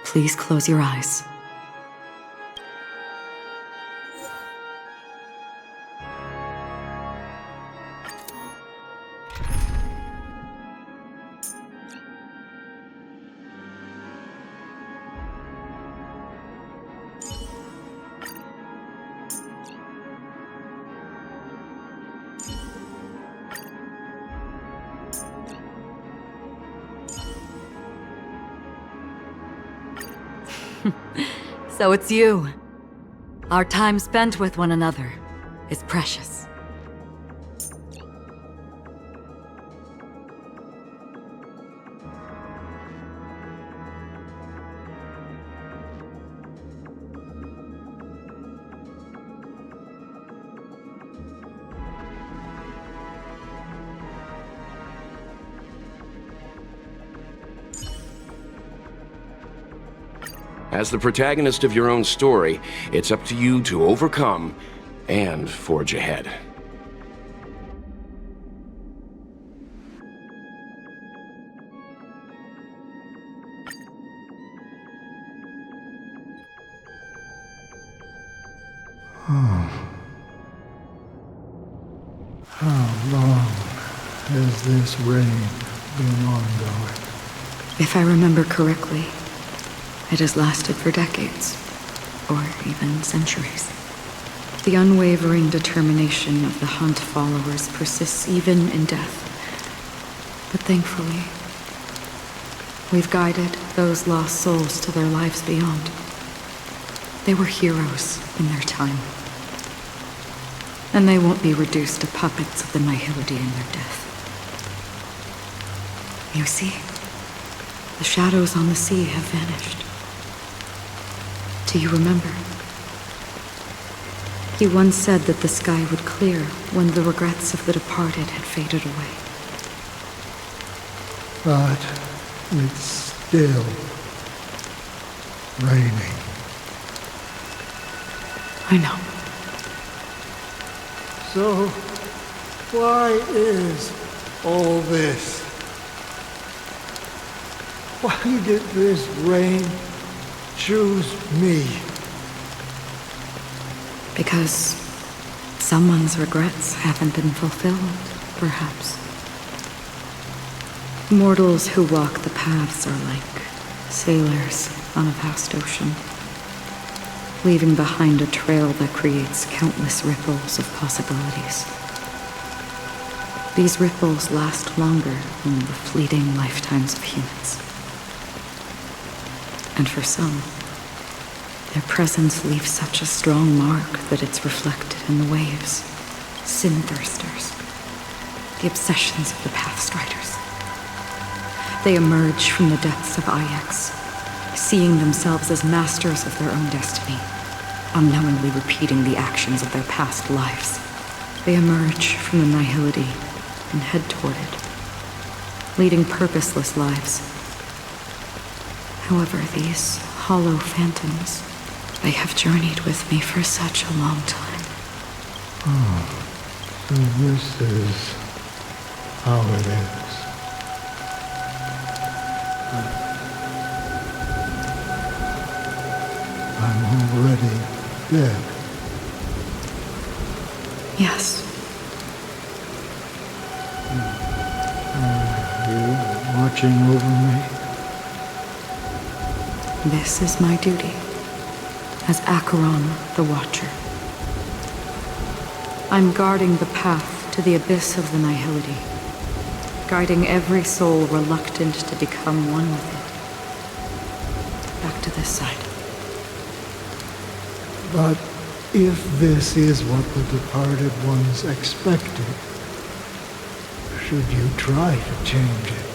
please close your eyes. So it's you. Our time spent with one another is precious. As the protagonist of your own story, it's up to you to overcome and forge ahead. How long has this reign been ongoing? If I remember correctly, it has lasted for decades, or even centuries. The unwavering determination of the Hunt followers persists even in death. But thankfully, we've guided those lost souls to their lives beyond. They were heroes in their time. And they won't be reduced to puppets of the Nihility in their death. You see, the shadows on the sea have vanished. Do you remember? He once said that the sky would clear when the regrets of the departed had faded away. But it's still raining. I know. So, why is all this? Why did this rain choose me? Because someone's regrets haven't been fulfilled, perhaps. Mortals who walk the paths are like sailors on a vast ocean, leaving behind a trail that creates countless ripples of possibilities. These ripples last longer than the fleeting lifetimes of humans. And for some, their presence leaves such a strong mark that it's reflected in the waves. Sin-thirsters. The obsessions of the Pathstriders. They emerge from the depths of Ix, seeing themselves as masters of their own destiny, unknowingly repeating the actions of their past lives. They emerge from the Nihility and head toward it, leading purposeless lives. However, these hollow phantoms, they have journeyed with me for such a long time. Oh, so this is how it is. I'm already dead. Yes. Are you watching over me? This is my duty, as Acheron the Watcher. I'm guarding the path to the abyss of the Nihility, guiding every soul reluctant to become one with it. Back to this side. But if this is what the departed ones expected, should you try to change it?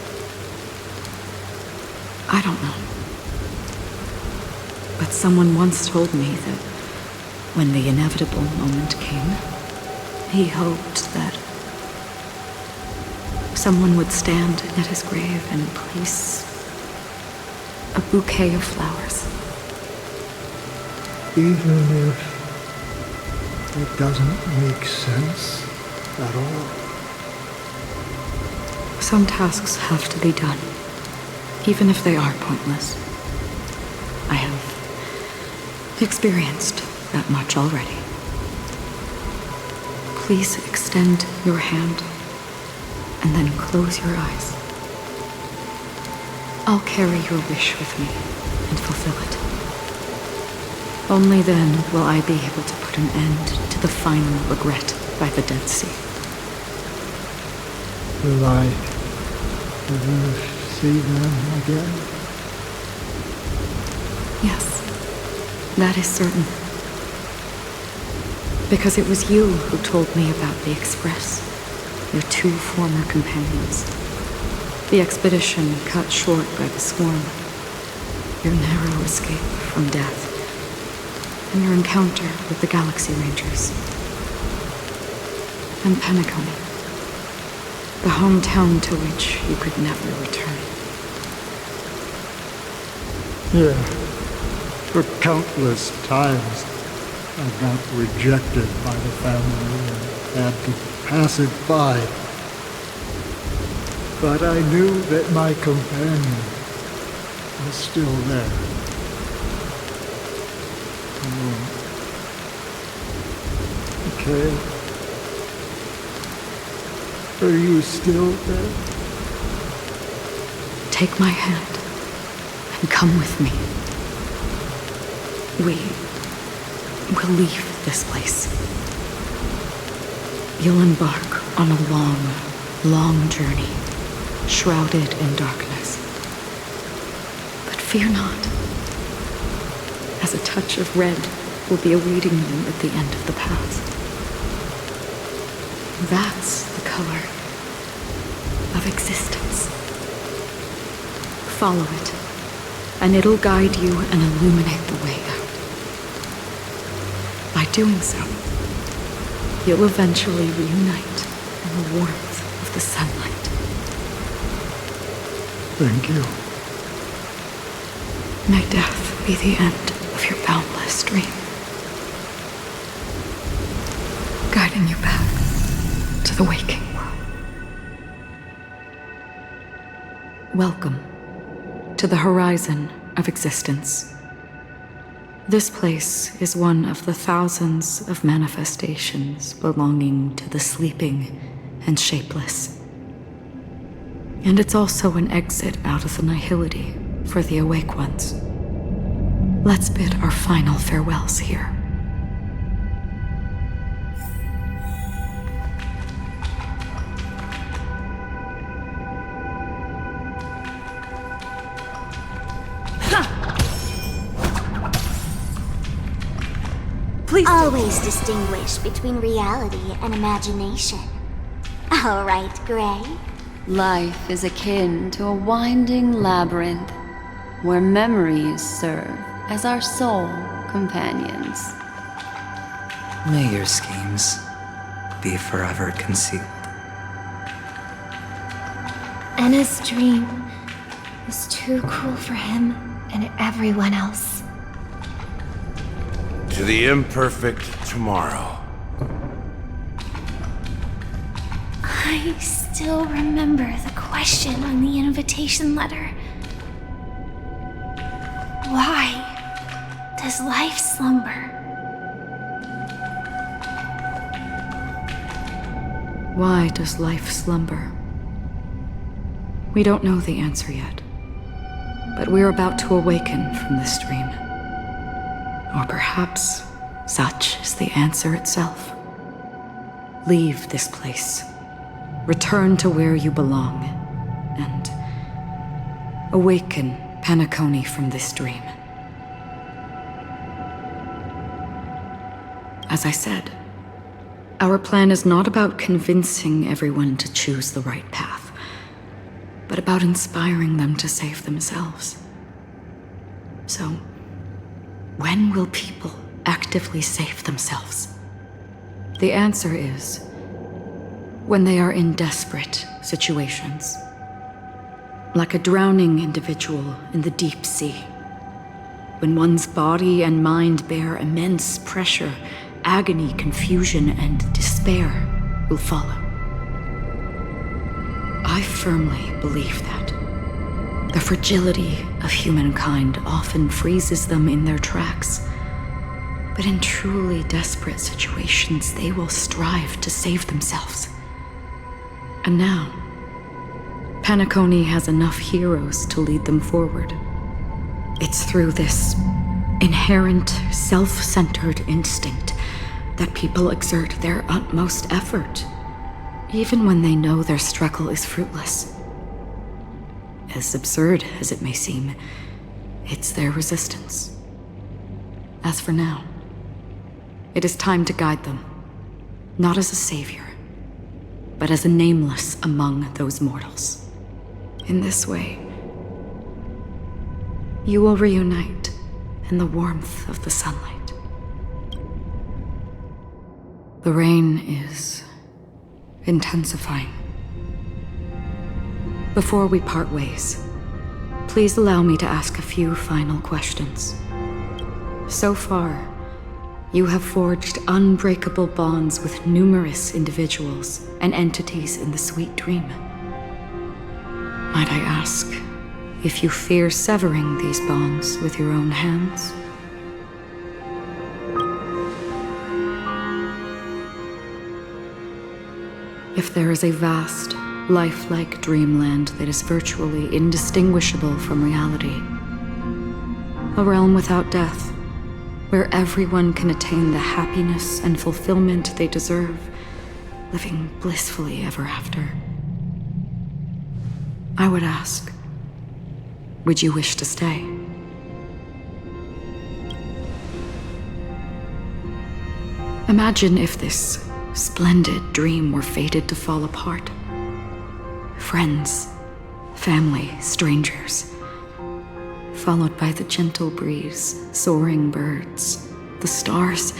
I don't know. But someone once told me that when the inevitable moment came, he hoped that someone would stand at his grave and place a bouquet of flowers. Even if it doesn't make sense at all. Some tasks have to be done, even if they are pointless. I have experienced that much already. Please extend your hand and then close your eyes. I'll carry your wish with me and fulfill it. Only then will I be able to put an end to the final regret by the Dead Sea. Will I ever see them again? Yes. That is certain. Because it was you who told me about the Express, your 2 former companions. The expedition cut short by the swarm, your narrow escape from death, and your encounter with the Galaxy Rangers. And Penacony, the hometown to which you could never return. Yeah, for countless times I got rejected by the family and had to pass it by. But I knew that my companion was still there. Okay. Are you still there? Take my hand and come with me. We will leave this place. You'll embark on a long, long journey, shrouded in darkness. But fear not, as a touch of red will be awaiting you at the end of the path. That's the color of existence. Follow it, and it'll guide you and illuminate the way out. By doing so, you'll eventually reunite in the warmth of the sunlight. Thank you. May death be the end of your boundless dream, guiding you back to the waking world. Welcome to the horizon of existence. This place is one of the thousands of manifestations belonging to the sleeping and shapeless. And it's also an exit out of the nihility for the awake ones. Let's bid our final farewells here. Please always distinguish between reality and imagination. All right, Gray. Life is akin to a winding labyrinth where memories serve as our sole companions. May your schemes be forever concealed. Anna's dream is too cruel for him and everyone else. To the imperfect tomorrow. I still remember the question on the invitation letter. Why does life slumber? Why does life slumber? We don't know the answer yet, but we're about to awaken from this dream. Or perhaps such is the answer itself. Leave this place. Return to where you belong. And awaken Penacony from this dream. As I said, our plan is not about convincing everyone to choose the right path, but about inspiring them to save themselves. So, when will people actively save themselves? The answer is when they are in desperate situations. Like a drowning individual in the deep sea. When one's body and mind bear immense pressure, agony, confusion, and despair will follow. I firmly believe that. The fragility of humankind often freezes them in their tracks. But in truly desperate situations, they will strive to save themselves. And now, Penacony has enough heroes to lead them forward. It's through this inherent, self-centered instinct that people exert their utmost effort, even when they know their struggle is fruitless. As absurd as it may seem, it's their resistance. As for now, it is time to guide them, not as a savior, but as a nameless among those mortals. In this way, you will reunite in the warmth of the sunlight. The rain is intensifying. Before we part ways, please allow me to ask a few final questions. So far, you have forged unbreakable bonds with numerous individuals and entities in the Sweet Dream. Might I ask if you fear severing these bonds with your own hands? If there is a vast, lifelike dreamland that is virtually indistinguishable from reality, a realm without death, where everyone can attain the happiness and fulfillment they deserve, living blissfully ever after, I would ask, would you wish to stay? Imagine if this splendid dream were fated to fall apart. Friends, family, strangers, followed by the gentle breeze, soaring birds, the stars,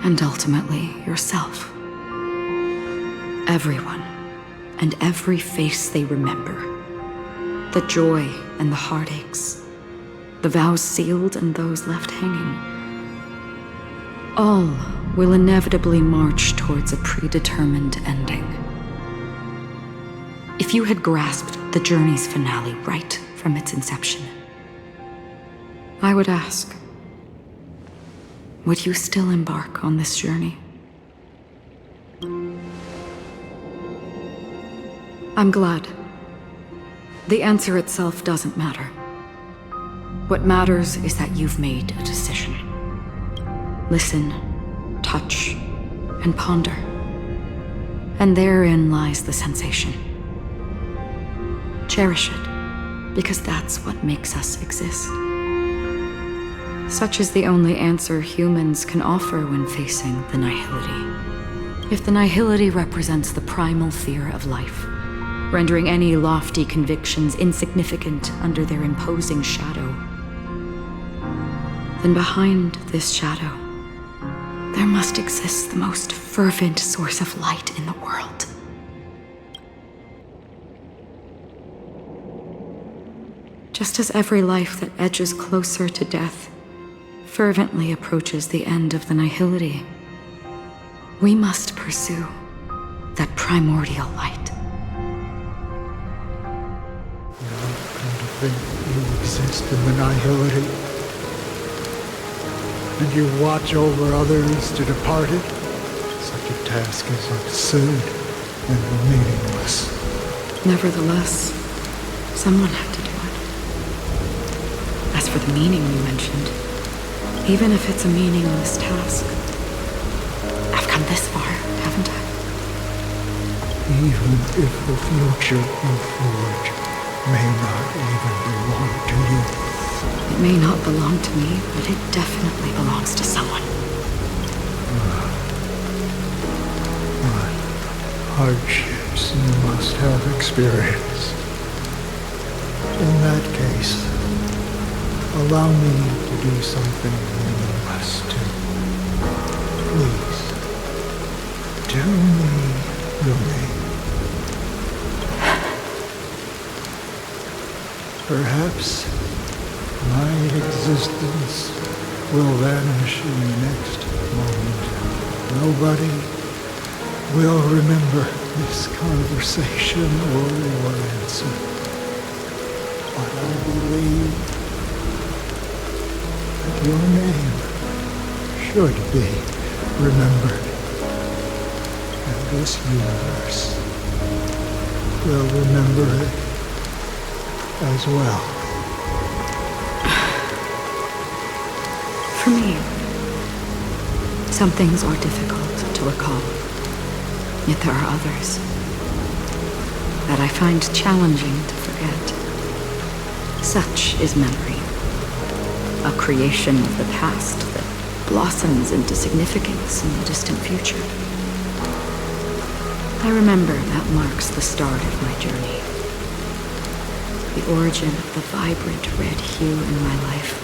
and ultimately yourself. Everyone, and every face they remember. The joy and the heartaches, the vows sealed and those left hanging. All will inevitably march towards a predetermined ending. If you had grasped the journey's finale right from its inception, I would ask, would you still embark on this journey? I'm glad. The answer itself doesn't matter. What matters is that you've made a decision. Listen, touch, and ponder. And therein lies the sensation. Cherish it, because that's what makes us exist. Such is the only answer humans can offer when facing the nihility. If the nihility represents the primal fear of life, rendering any lofty convictions insignificant under their imposing shadow, then behind this shadow, there must exist the most fervent source of light in the world. Just as every life that edges closer to death fervently approaches the end of the nihility, we must pursue that primordial light. Think you exist in the nihility, and you watch over others to depart it. Such a task is absurd and meaningless. Nevertheless, someone had to do it. As for the meaning you mentioned, even if it's a meaningless task, I've come this far, haven't I? Even if the future you forge may not even belong to you. It may not belong to me, but it definitely belongs to someone. What hardships you must have experienced. In that case, allow me to do something meaningless too. Please, do me the name. Perhaps my existence will vanish in the next moment. Nobody will remember this conversation or your answer. But I believe that your name should be remembered. And this universe will remember it as well. For me, some things are difficult to recall, yet there are others that I find challenging to forget. Such is memory. a creation of the past that blossoms into significance in the distant future. I remember that marks the start of my journey. The origin of the vibrant red hue in my life.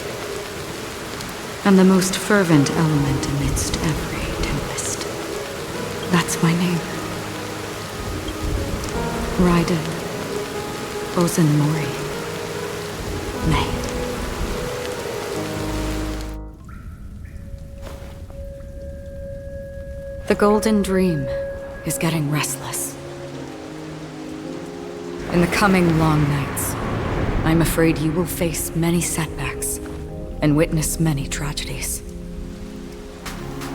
And the most fervent element amidst every tempest. That's my name. Raiden Ozen Mori. May. The Golden Dream is getting restless. In the coming long nights, I'm afraid you will face many setbacks and witness many tragedies.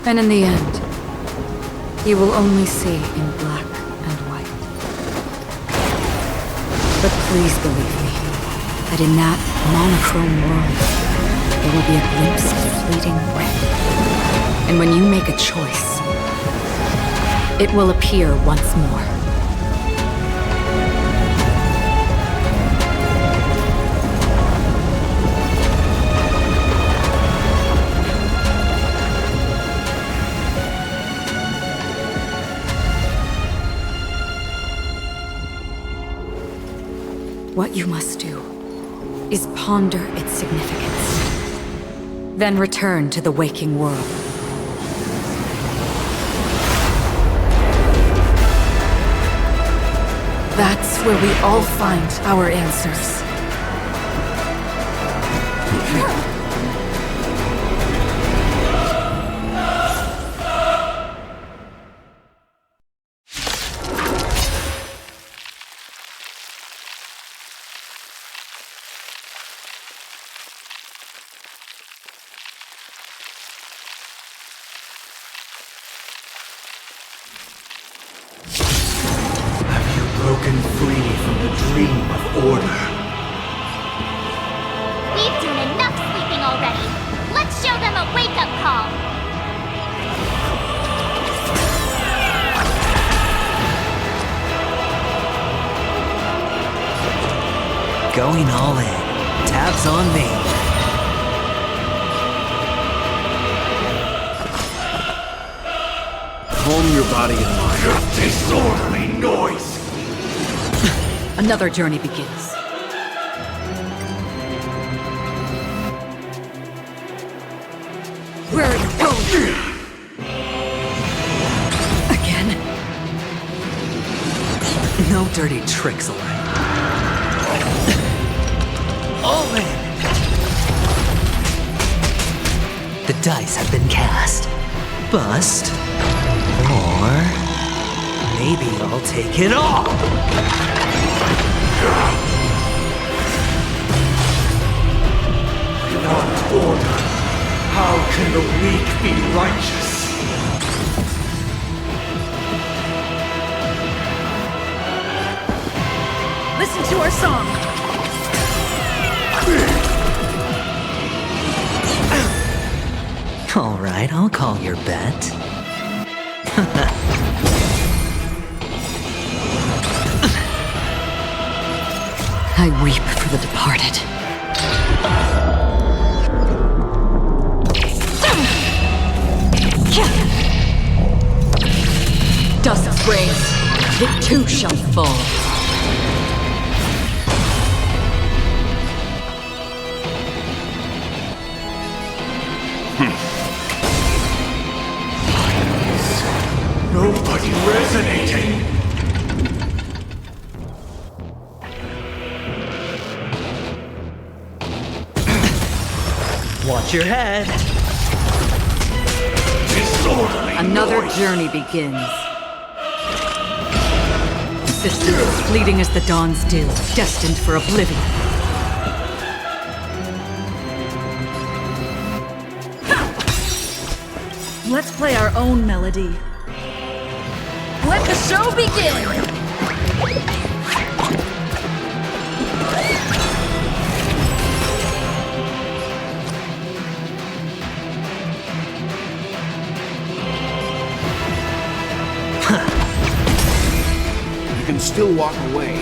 And in the end, you will only see in black and white. But please believe me, that in that monochrome world, there will be a glimpse of fleeting red. And when you make a choice, it will appear once more. What you must do is ponder its significance, then return to the waking world. That's where we all find our answers. Broken free from the dream of order. We've done enough sleeping already. Let's show them a wake-up call. Going all in. Tabs on me. Calm your body and mind. Your disorderly noise! Another journey begins. Where are you going? Again? No dirty tricks, alright? All in! The dice have been cast. Bust. Or maybe I'll take it all! Without order, how can the weak be righteous? Listen to our song. Alright, I'll call your bet. I weep for the departed. Dust rains, it too shall fall. Nobody resonating! Watch your head! Another journey begins. Existence as fleeting as the dawn's dew, destined for oblivion. Let's play our own melody. Let the show begin! You can still walk away.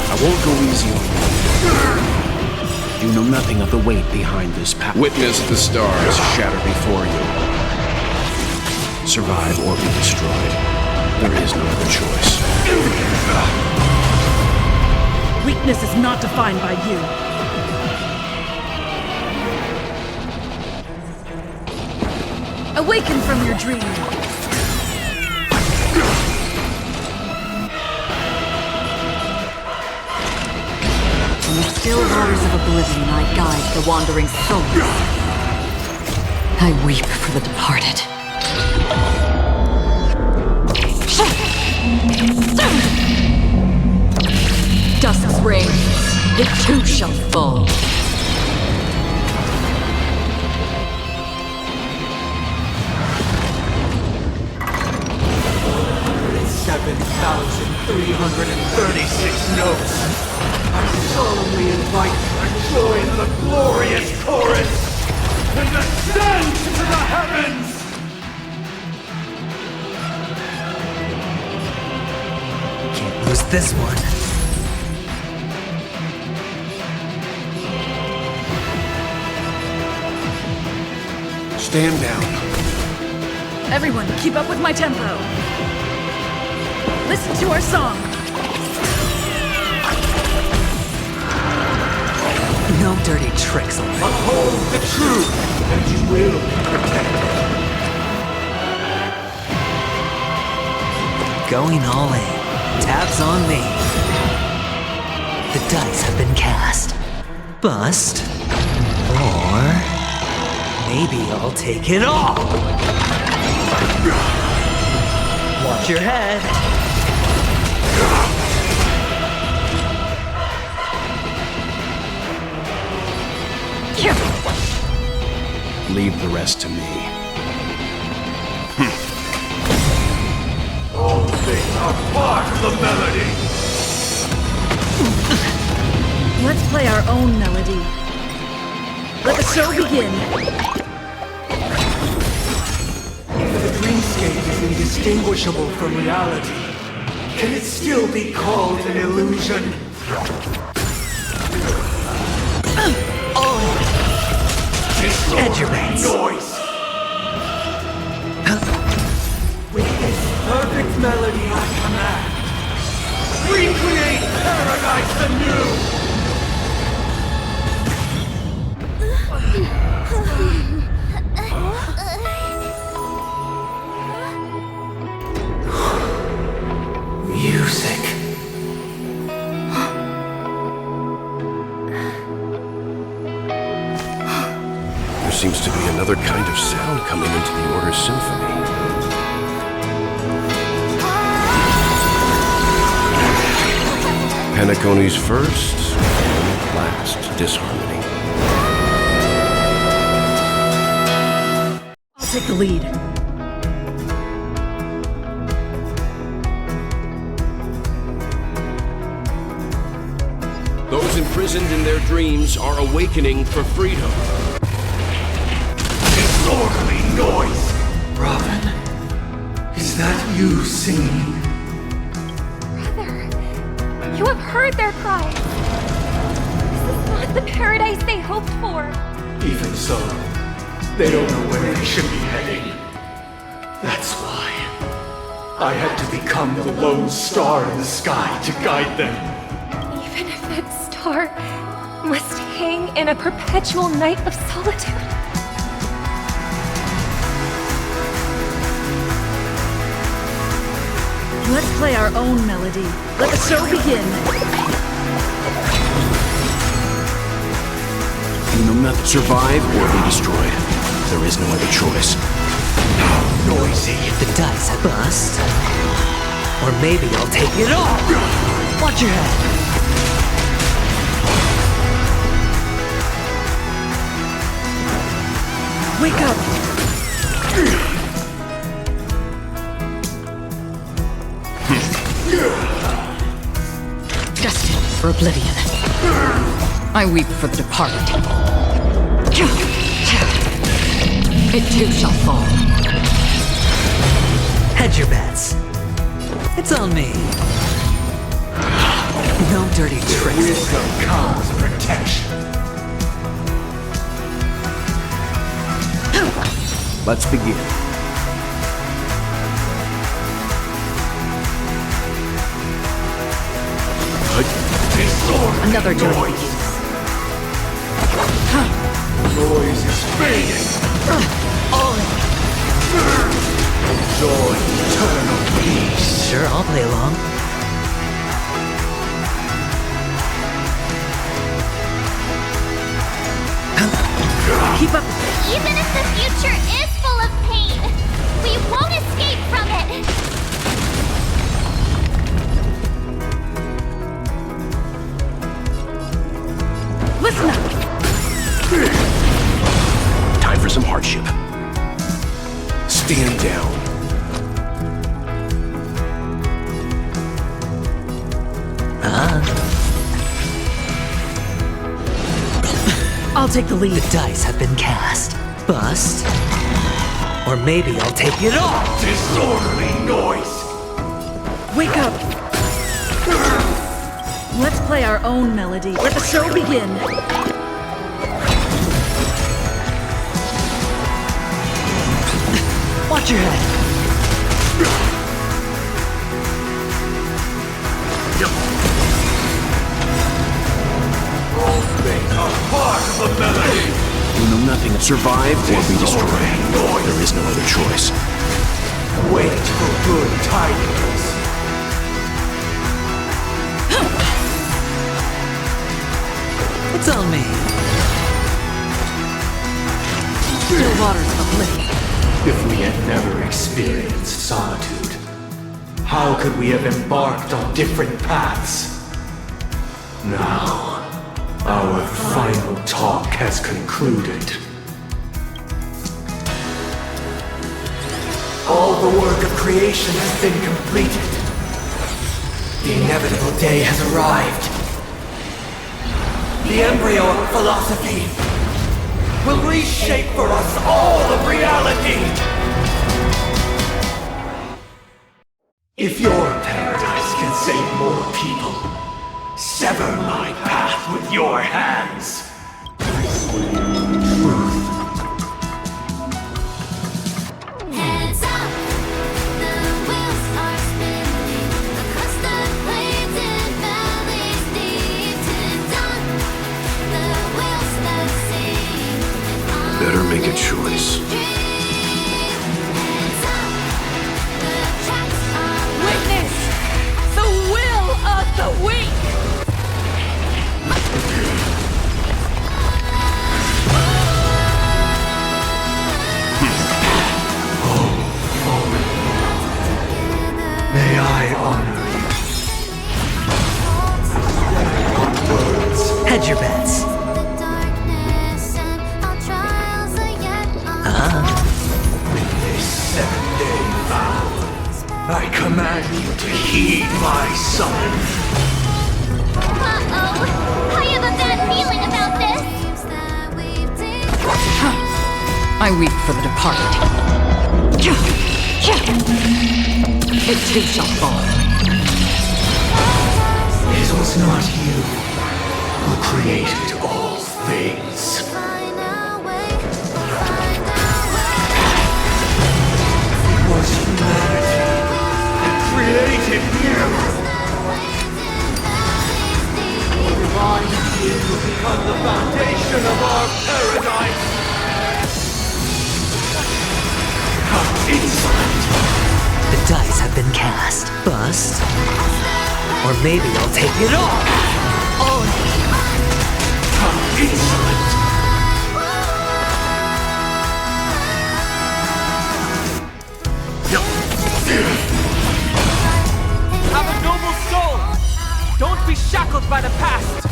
I won't go easy on you. You know nothing of the weight behind this power. Witness the stars shatter before you. Survive or be destroyed. There is no other choice. Weakness is not defined by you. Awaken from your dream. In the still waters of oblivion, I guide the wandering souls. I weep for the departed. Dusk's reign, it too shall fall. 7,336 notes. I solemnly invite you to join the glorious chorus and ascend to the heavens! Can't lose this one. Stand down. Everyone, keep up with my tempo. Listen to our song. No dirty tricks on me. Uphold the truth, and you will be protected. Going all in. Tabs on me. The dice have been cast. Bust. Or maybe I'll take it all. Watch your head. Leave the rest to me. All things are part of the melody. Let's play our own melody. Let the show begin. If the dreamscape is indistinguishable from reality, can it still be called an illusion? Edge your base. Noise! With this perfect melody I command, recreate paradise anew! Music. There seems to be another kind of sound coming into the Order's symphony. Penacony's first and last disharmony. I'll take the lead. Those imprisoned in their dreams are awakening for freedom. Disorderly noise! Robin, is that you singing? You have heard their cry. This is not the paradise they hoped for. Even so, they don't know where they should be heading. That's why I had to become the lone star in the sky to guide them. Even if that star must hang in a perpetual night of solitude. Let's play our own melody. Let the show begin. You know nothing. Survive or be destroyed. There is no other choice. Noisy. The dice have bust. Or maybe I'll take it all. Watch your head. Wake up. Destined for oblivion. I weep for the departed. It too shall fall. Hedge your bets. It's on me. No dirty tricks. Wisdom comes protection. Let's begin. Another journey. Noise is fading. Enjoy eternal peace. Sure, I'll play along. Keep up. Even if the future is full of pain, we won't escape from it. Listen up. Time for some hardship. Stand down. I'll take the lead. The dice have been cast. Bust. Or maybe I'll take it all. Disorderly noise. Wake up. Let's play our own melody. Let the show begin. Watch your head. All things are part of the melody. You know nothing of survive or be destroyed. There is no other choice. Wait for good tidings. It's all me. Still waters of oblivion. If we had never experienced solitude, how could we have embarked on different paths? Now, our final talk has concluded. All the work of creation has been completed. The inevitable day has arrived. The embryo of philosophy will reshape for us all of reality. If your paradise can save more people, sever my path with your hands. Truth. Hands up, the wheels are spinning across the plains and valleys deep to dawn. The wheels that sing. Better make a choice. Witness the will of the weak! May I honor you? Hedge your bets. With this 7-day vow, I command you to heed my summons. Uh-oh! I have a bad feeling about this! I weep for the departed. It too shall fall. It was not you who created all things. It was humanity that created you. Divine being will become the foundation of our paradise. How insolent! The dice have been cast. Bust. Or maybe I'll take it all. All in. How insolent! Have a noble soul! Don't be shackled by the past!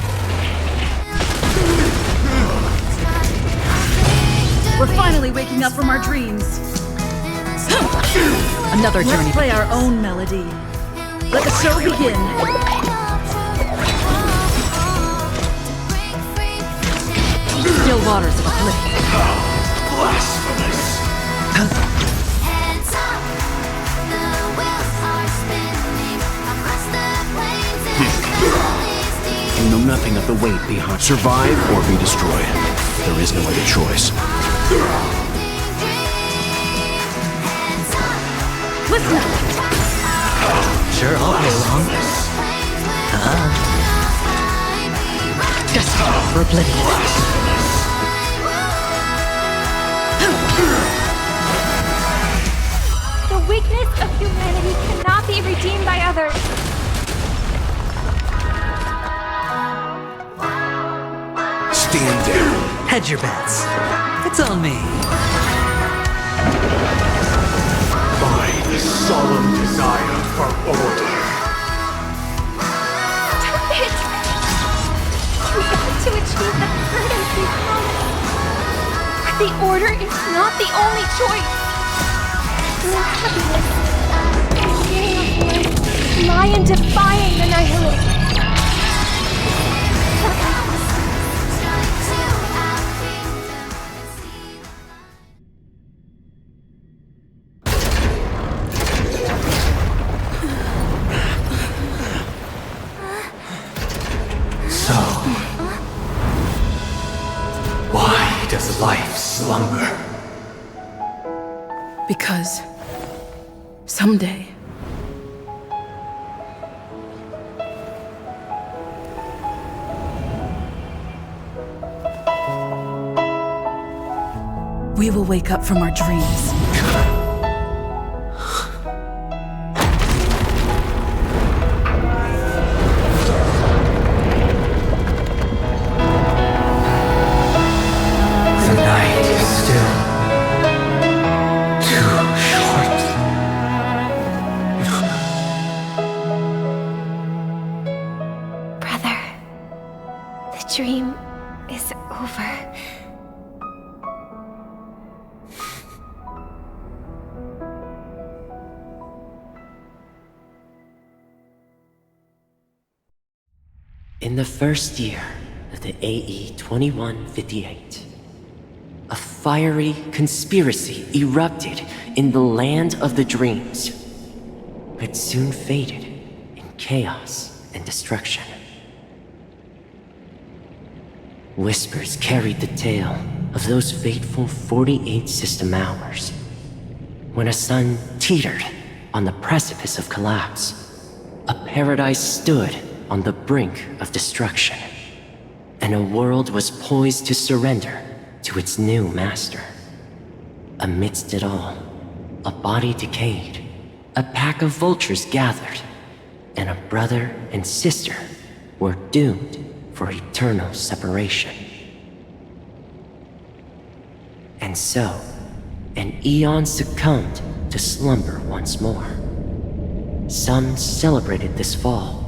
We're finally waking up from our dreams. Another journey. Let's play our own melody. Let the show begin. Still waters of oblivion. Blasphemous! Hands up, the wheels are spinning across the plains and valleys deep. You know nothing of the weight behind. Survive or be destroyed. There is no other choice. Sure, I'll play along. Destined for oblivion. The weakness of humanity cannot be redeemed by others. Stand down. Hedge your bets. It's on me. By the solemn desire for order. Stop it! You want to achieve the purpose you promised. But the order is not the only choice. Your happiness and the meaning of life lie in defying the nihility. So, why does life slumber? Because someday we will wake up from our dreams. The night is still too short. Brother, the dream is over. In the first year of the AE 2158, a fiery conspiracy erupted in the land of the dreams, but soon faded in chaos and destruction. Whispers carried the tale of those fateful 48 system hours, when a sun teetered on the precipice of collapse. A paradise stood on the brink of destruction, and a world was poised to surrender to its new master. Amidst it all, a body decayed, a pack of vultures gathered, and a brother and sister were doomed for eternal separation. And so, an eon succumbed to slumber once more. Some celebrated this fall,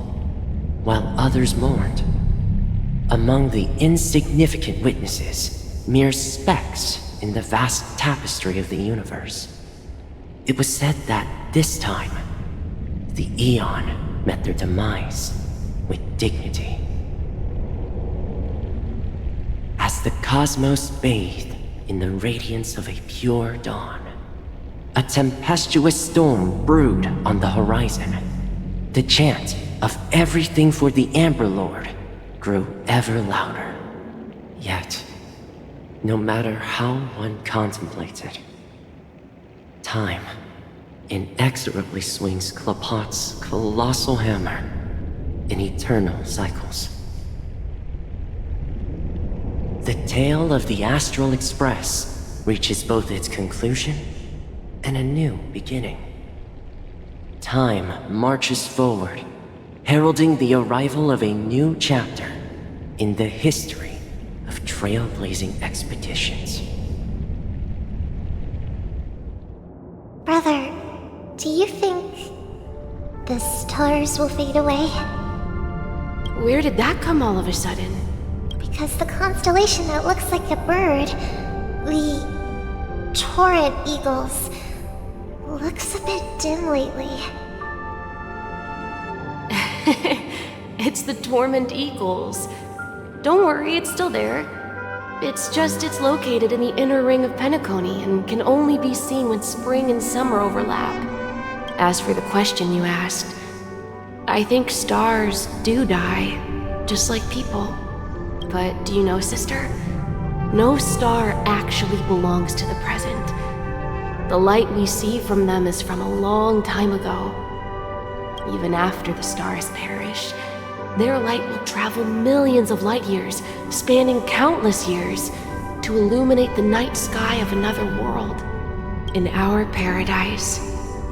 while others mourned. Among the insignificant witnesses, mere specks in the vast tapestry of the universe, it was said that this time, the Eon met their demise with dignity. As the cosmos bathed in the radiance of a pure dawn, a tempestuous storm brewed on the horizon. The chant of everything for the Amber Lord grew ever louder. Yet, no matter how one contemplates it, time inexorably swings Klapot's colossal hammer in eternal cycles. The tale of the Astral Express reaches both its conclusion and a new beginning. Time marches forward, heralding the arrival of a new chapter in the history of trailblazing expeditions. Brother, do you think the stars will fade away? Where did that come all of a sudden? Because the constellation that looks like a bird, the Torrent Eagles, looks a bit dim lately. It's the Torment Eagles. Don't worry, it's still there. It's just it's located in the inner ring of Penacony and can only be seen when spring and summer overlap. As for the question you asked, I think stars do die, just like people. But do you know, sister? No star actually belongs to the present. The light we see from them is from a long time ago. even after the stars perish. Their light will travel millions of light years, spanning countless years, to illuminate the night sky of another world. In our paradise,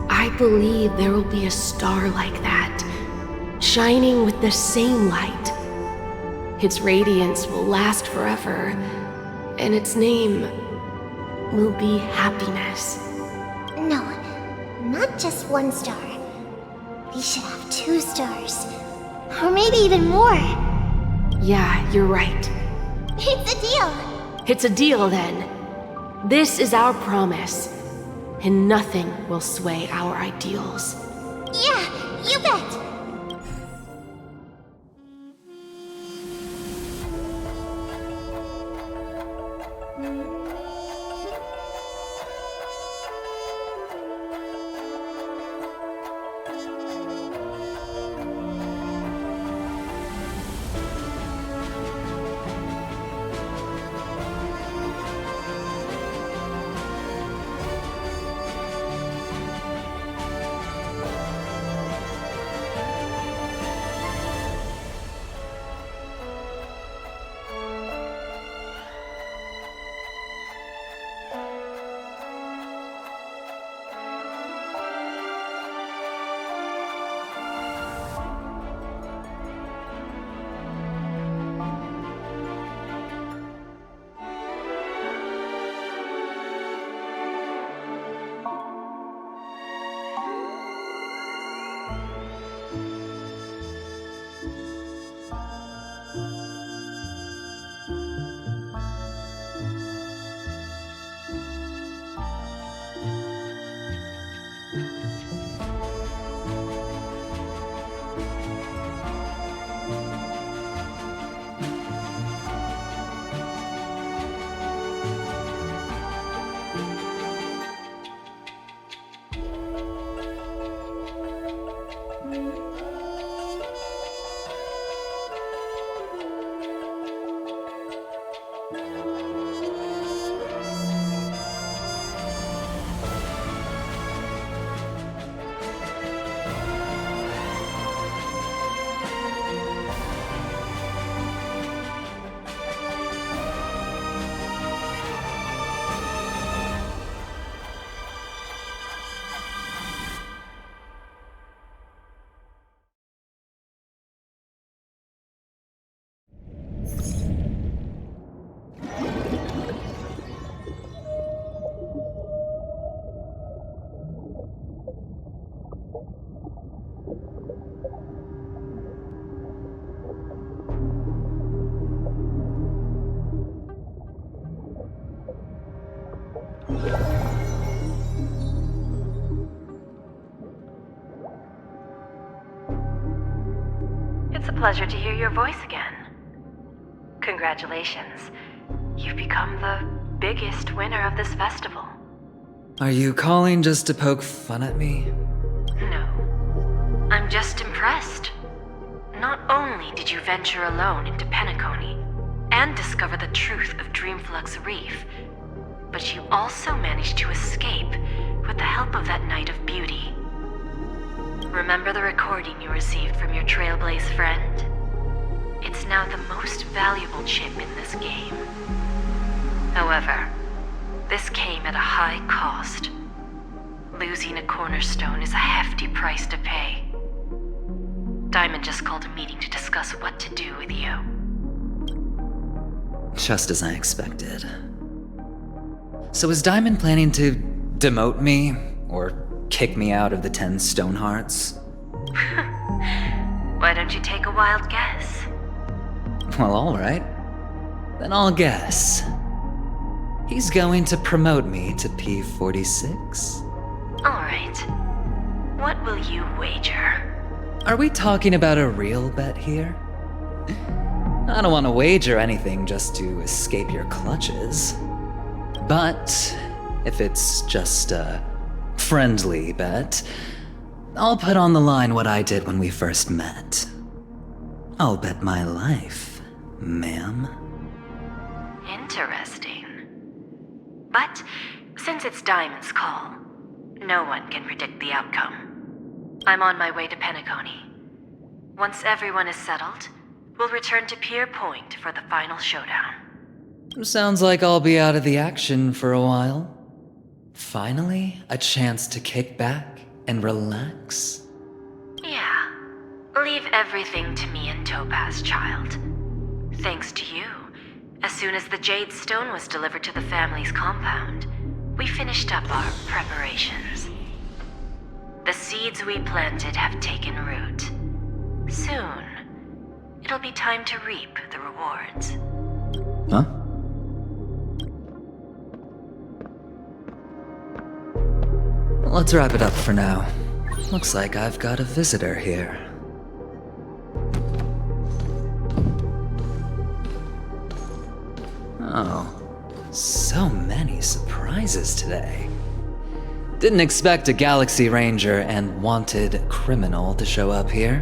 I believe there will be a star like that, shining with the same light. Its radiance will last forever, and its name will be happiness. No, not just one star. We should have 2 stars. Or maybe even more. Yeah, you're right. It's a deal. It's a deal then. This is our promise, and nothing will sway our ideals. Yeah, you bet. It's a pleasure to hear your voice again. Congratulations. You've become the biggest winner of this festival. Are you calling just to poke fun at me? No. I'm just impressed. Not only did you venture alone into Penacony and discover the truth of Dreamflux Reef, but you also managed to escape with the help of that Knight of Beauty. Remember the recording you received from your Trailblaze friend? It's now the most valuable chip in this game. However, this came at a high cost. Losing a cornerstone is a hefty price to pay. Diamond just called a meeting to discuss what to do with you. Just as I expected. So is Diamond planning to demote me, or kick me out of the 10 Stonehearts? Why don't you take a wild guess? Well, alright. Then I'll guess. He's going to promote me to P46? Alright. What will you wager? Are we talking about a real bet here? I don't want to wager anything just to escape your clutches. But if it's just a friendly bet, I'll put on the line what I did when we first met. I'll bet my life, ma'am. Interesting. But since it's Diamond's call, no one can predict the outcome. I'm on my way to Penacony. Once everyone is settled, we'll return to Pier Point for the final showdown. Sounds like I'll be out of the action for a while. Finally, a chance to kick back and relax. Yeah. Leave everything to me and Topaz, child. Thanks to you, as soon as the Jade Stone was delivered to the family's compound, we finished up our preparations. The seeds we planted have taken root. Soon, it'll be time to reap the rewards. Huh? Let's wrap it up for now. Looks like I've got a visitor here. Oh, so many surprises today. Didn't expect a Galaxy Ranger and wanted criminal to show up here.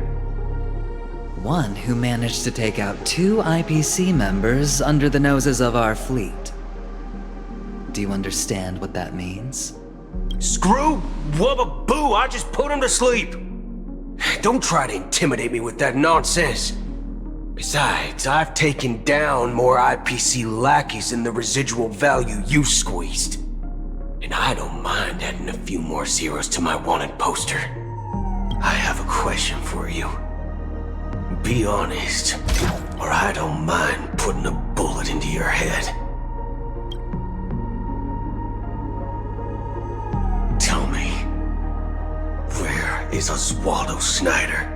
One who managed to take out 2 IPC members under the noses of our fleet. Do you understand what that means? Screw wubba boo, I just put him to sleep. Don't try to intimidate me with that nonsense. Besides, I've taken down more IPC lackeys than the residual value you squeezed. And I don't mind adding a few more zeros to my wanted poster. I have a question for you. Be honest, or I don't mind putting a bullet into your head. Tell me, where is Oswaldo Snyder?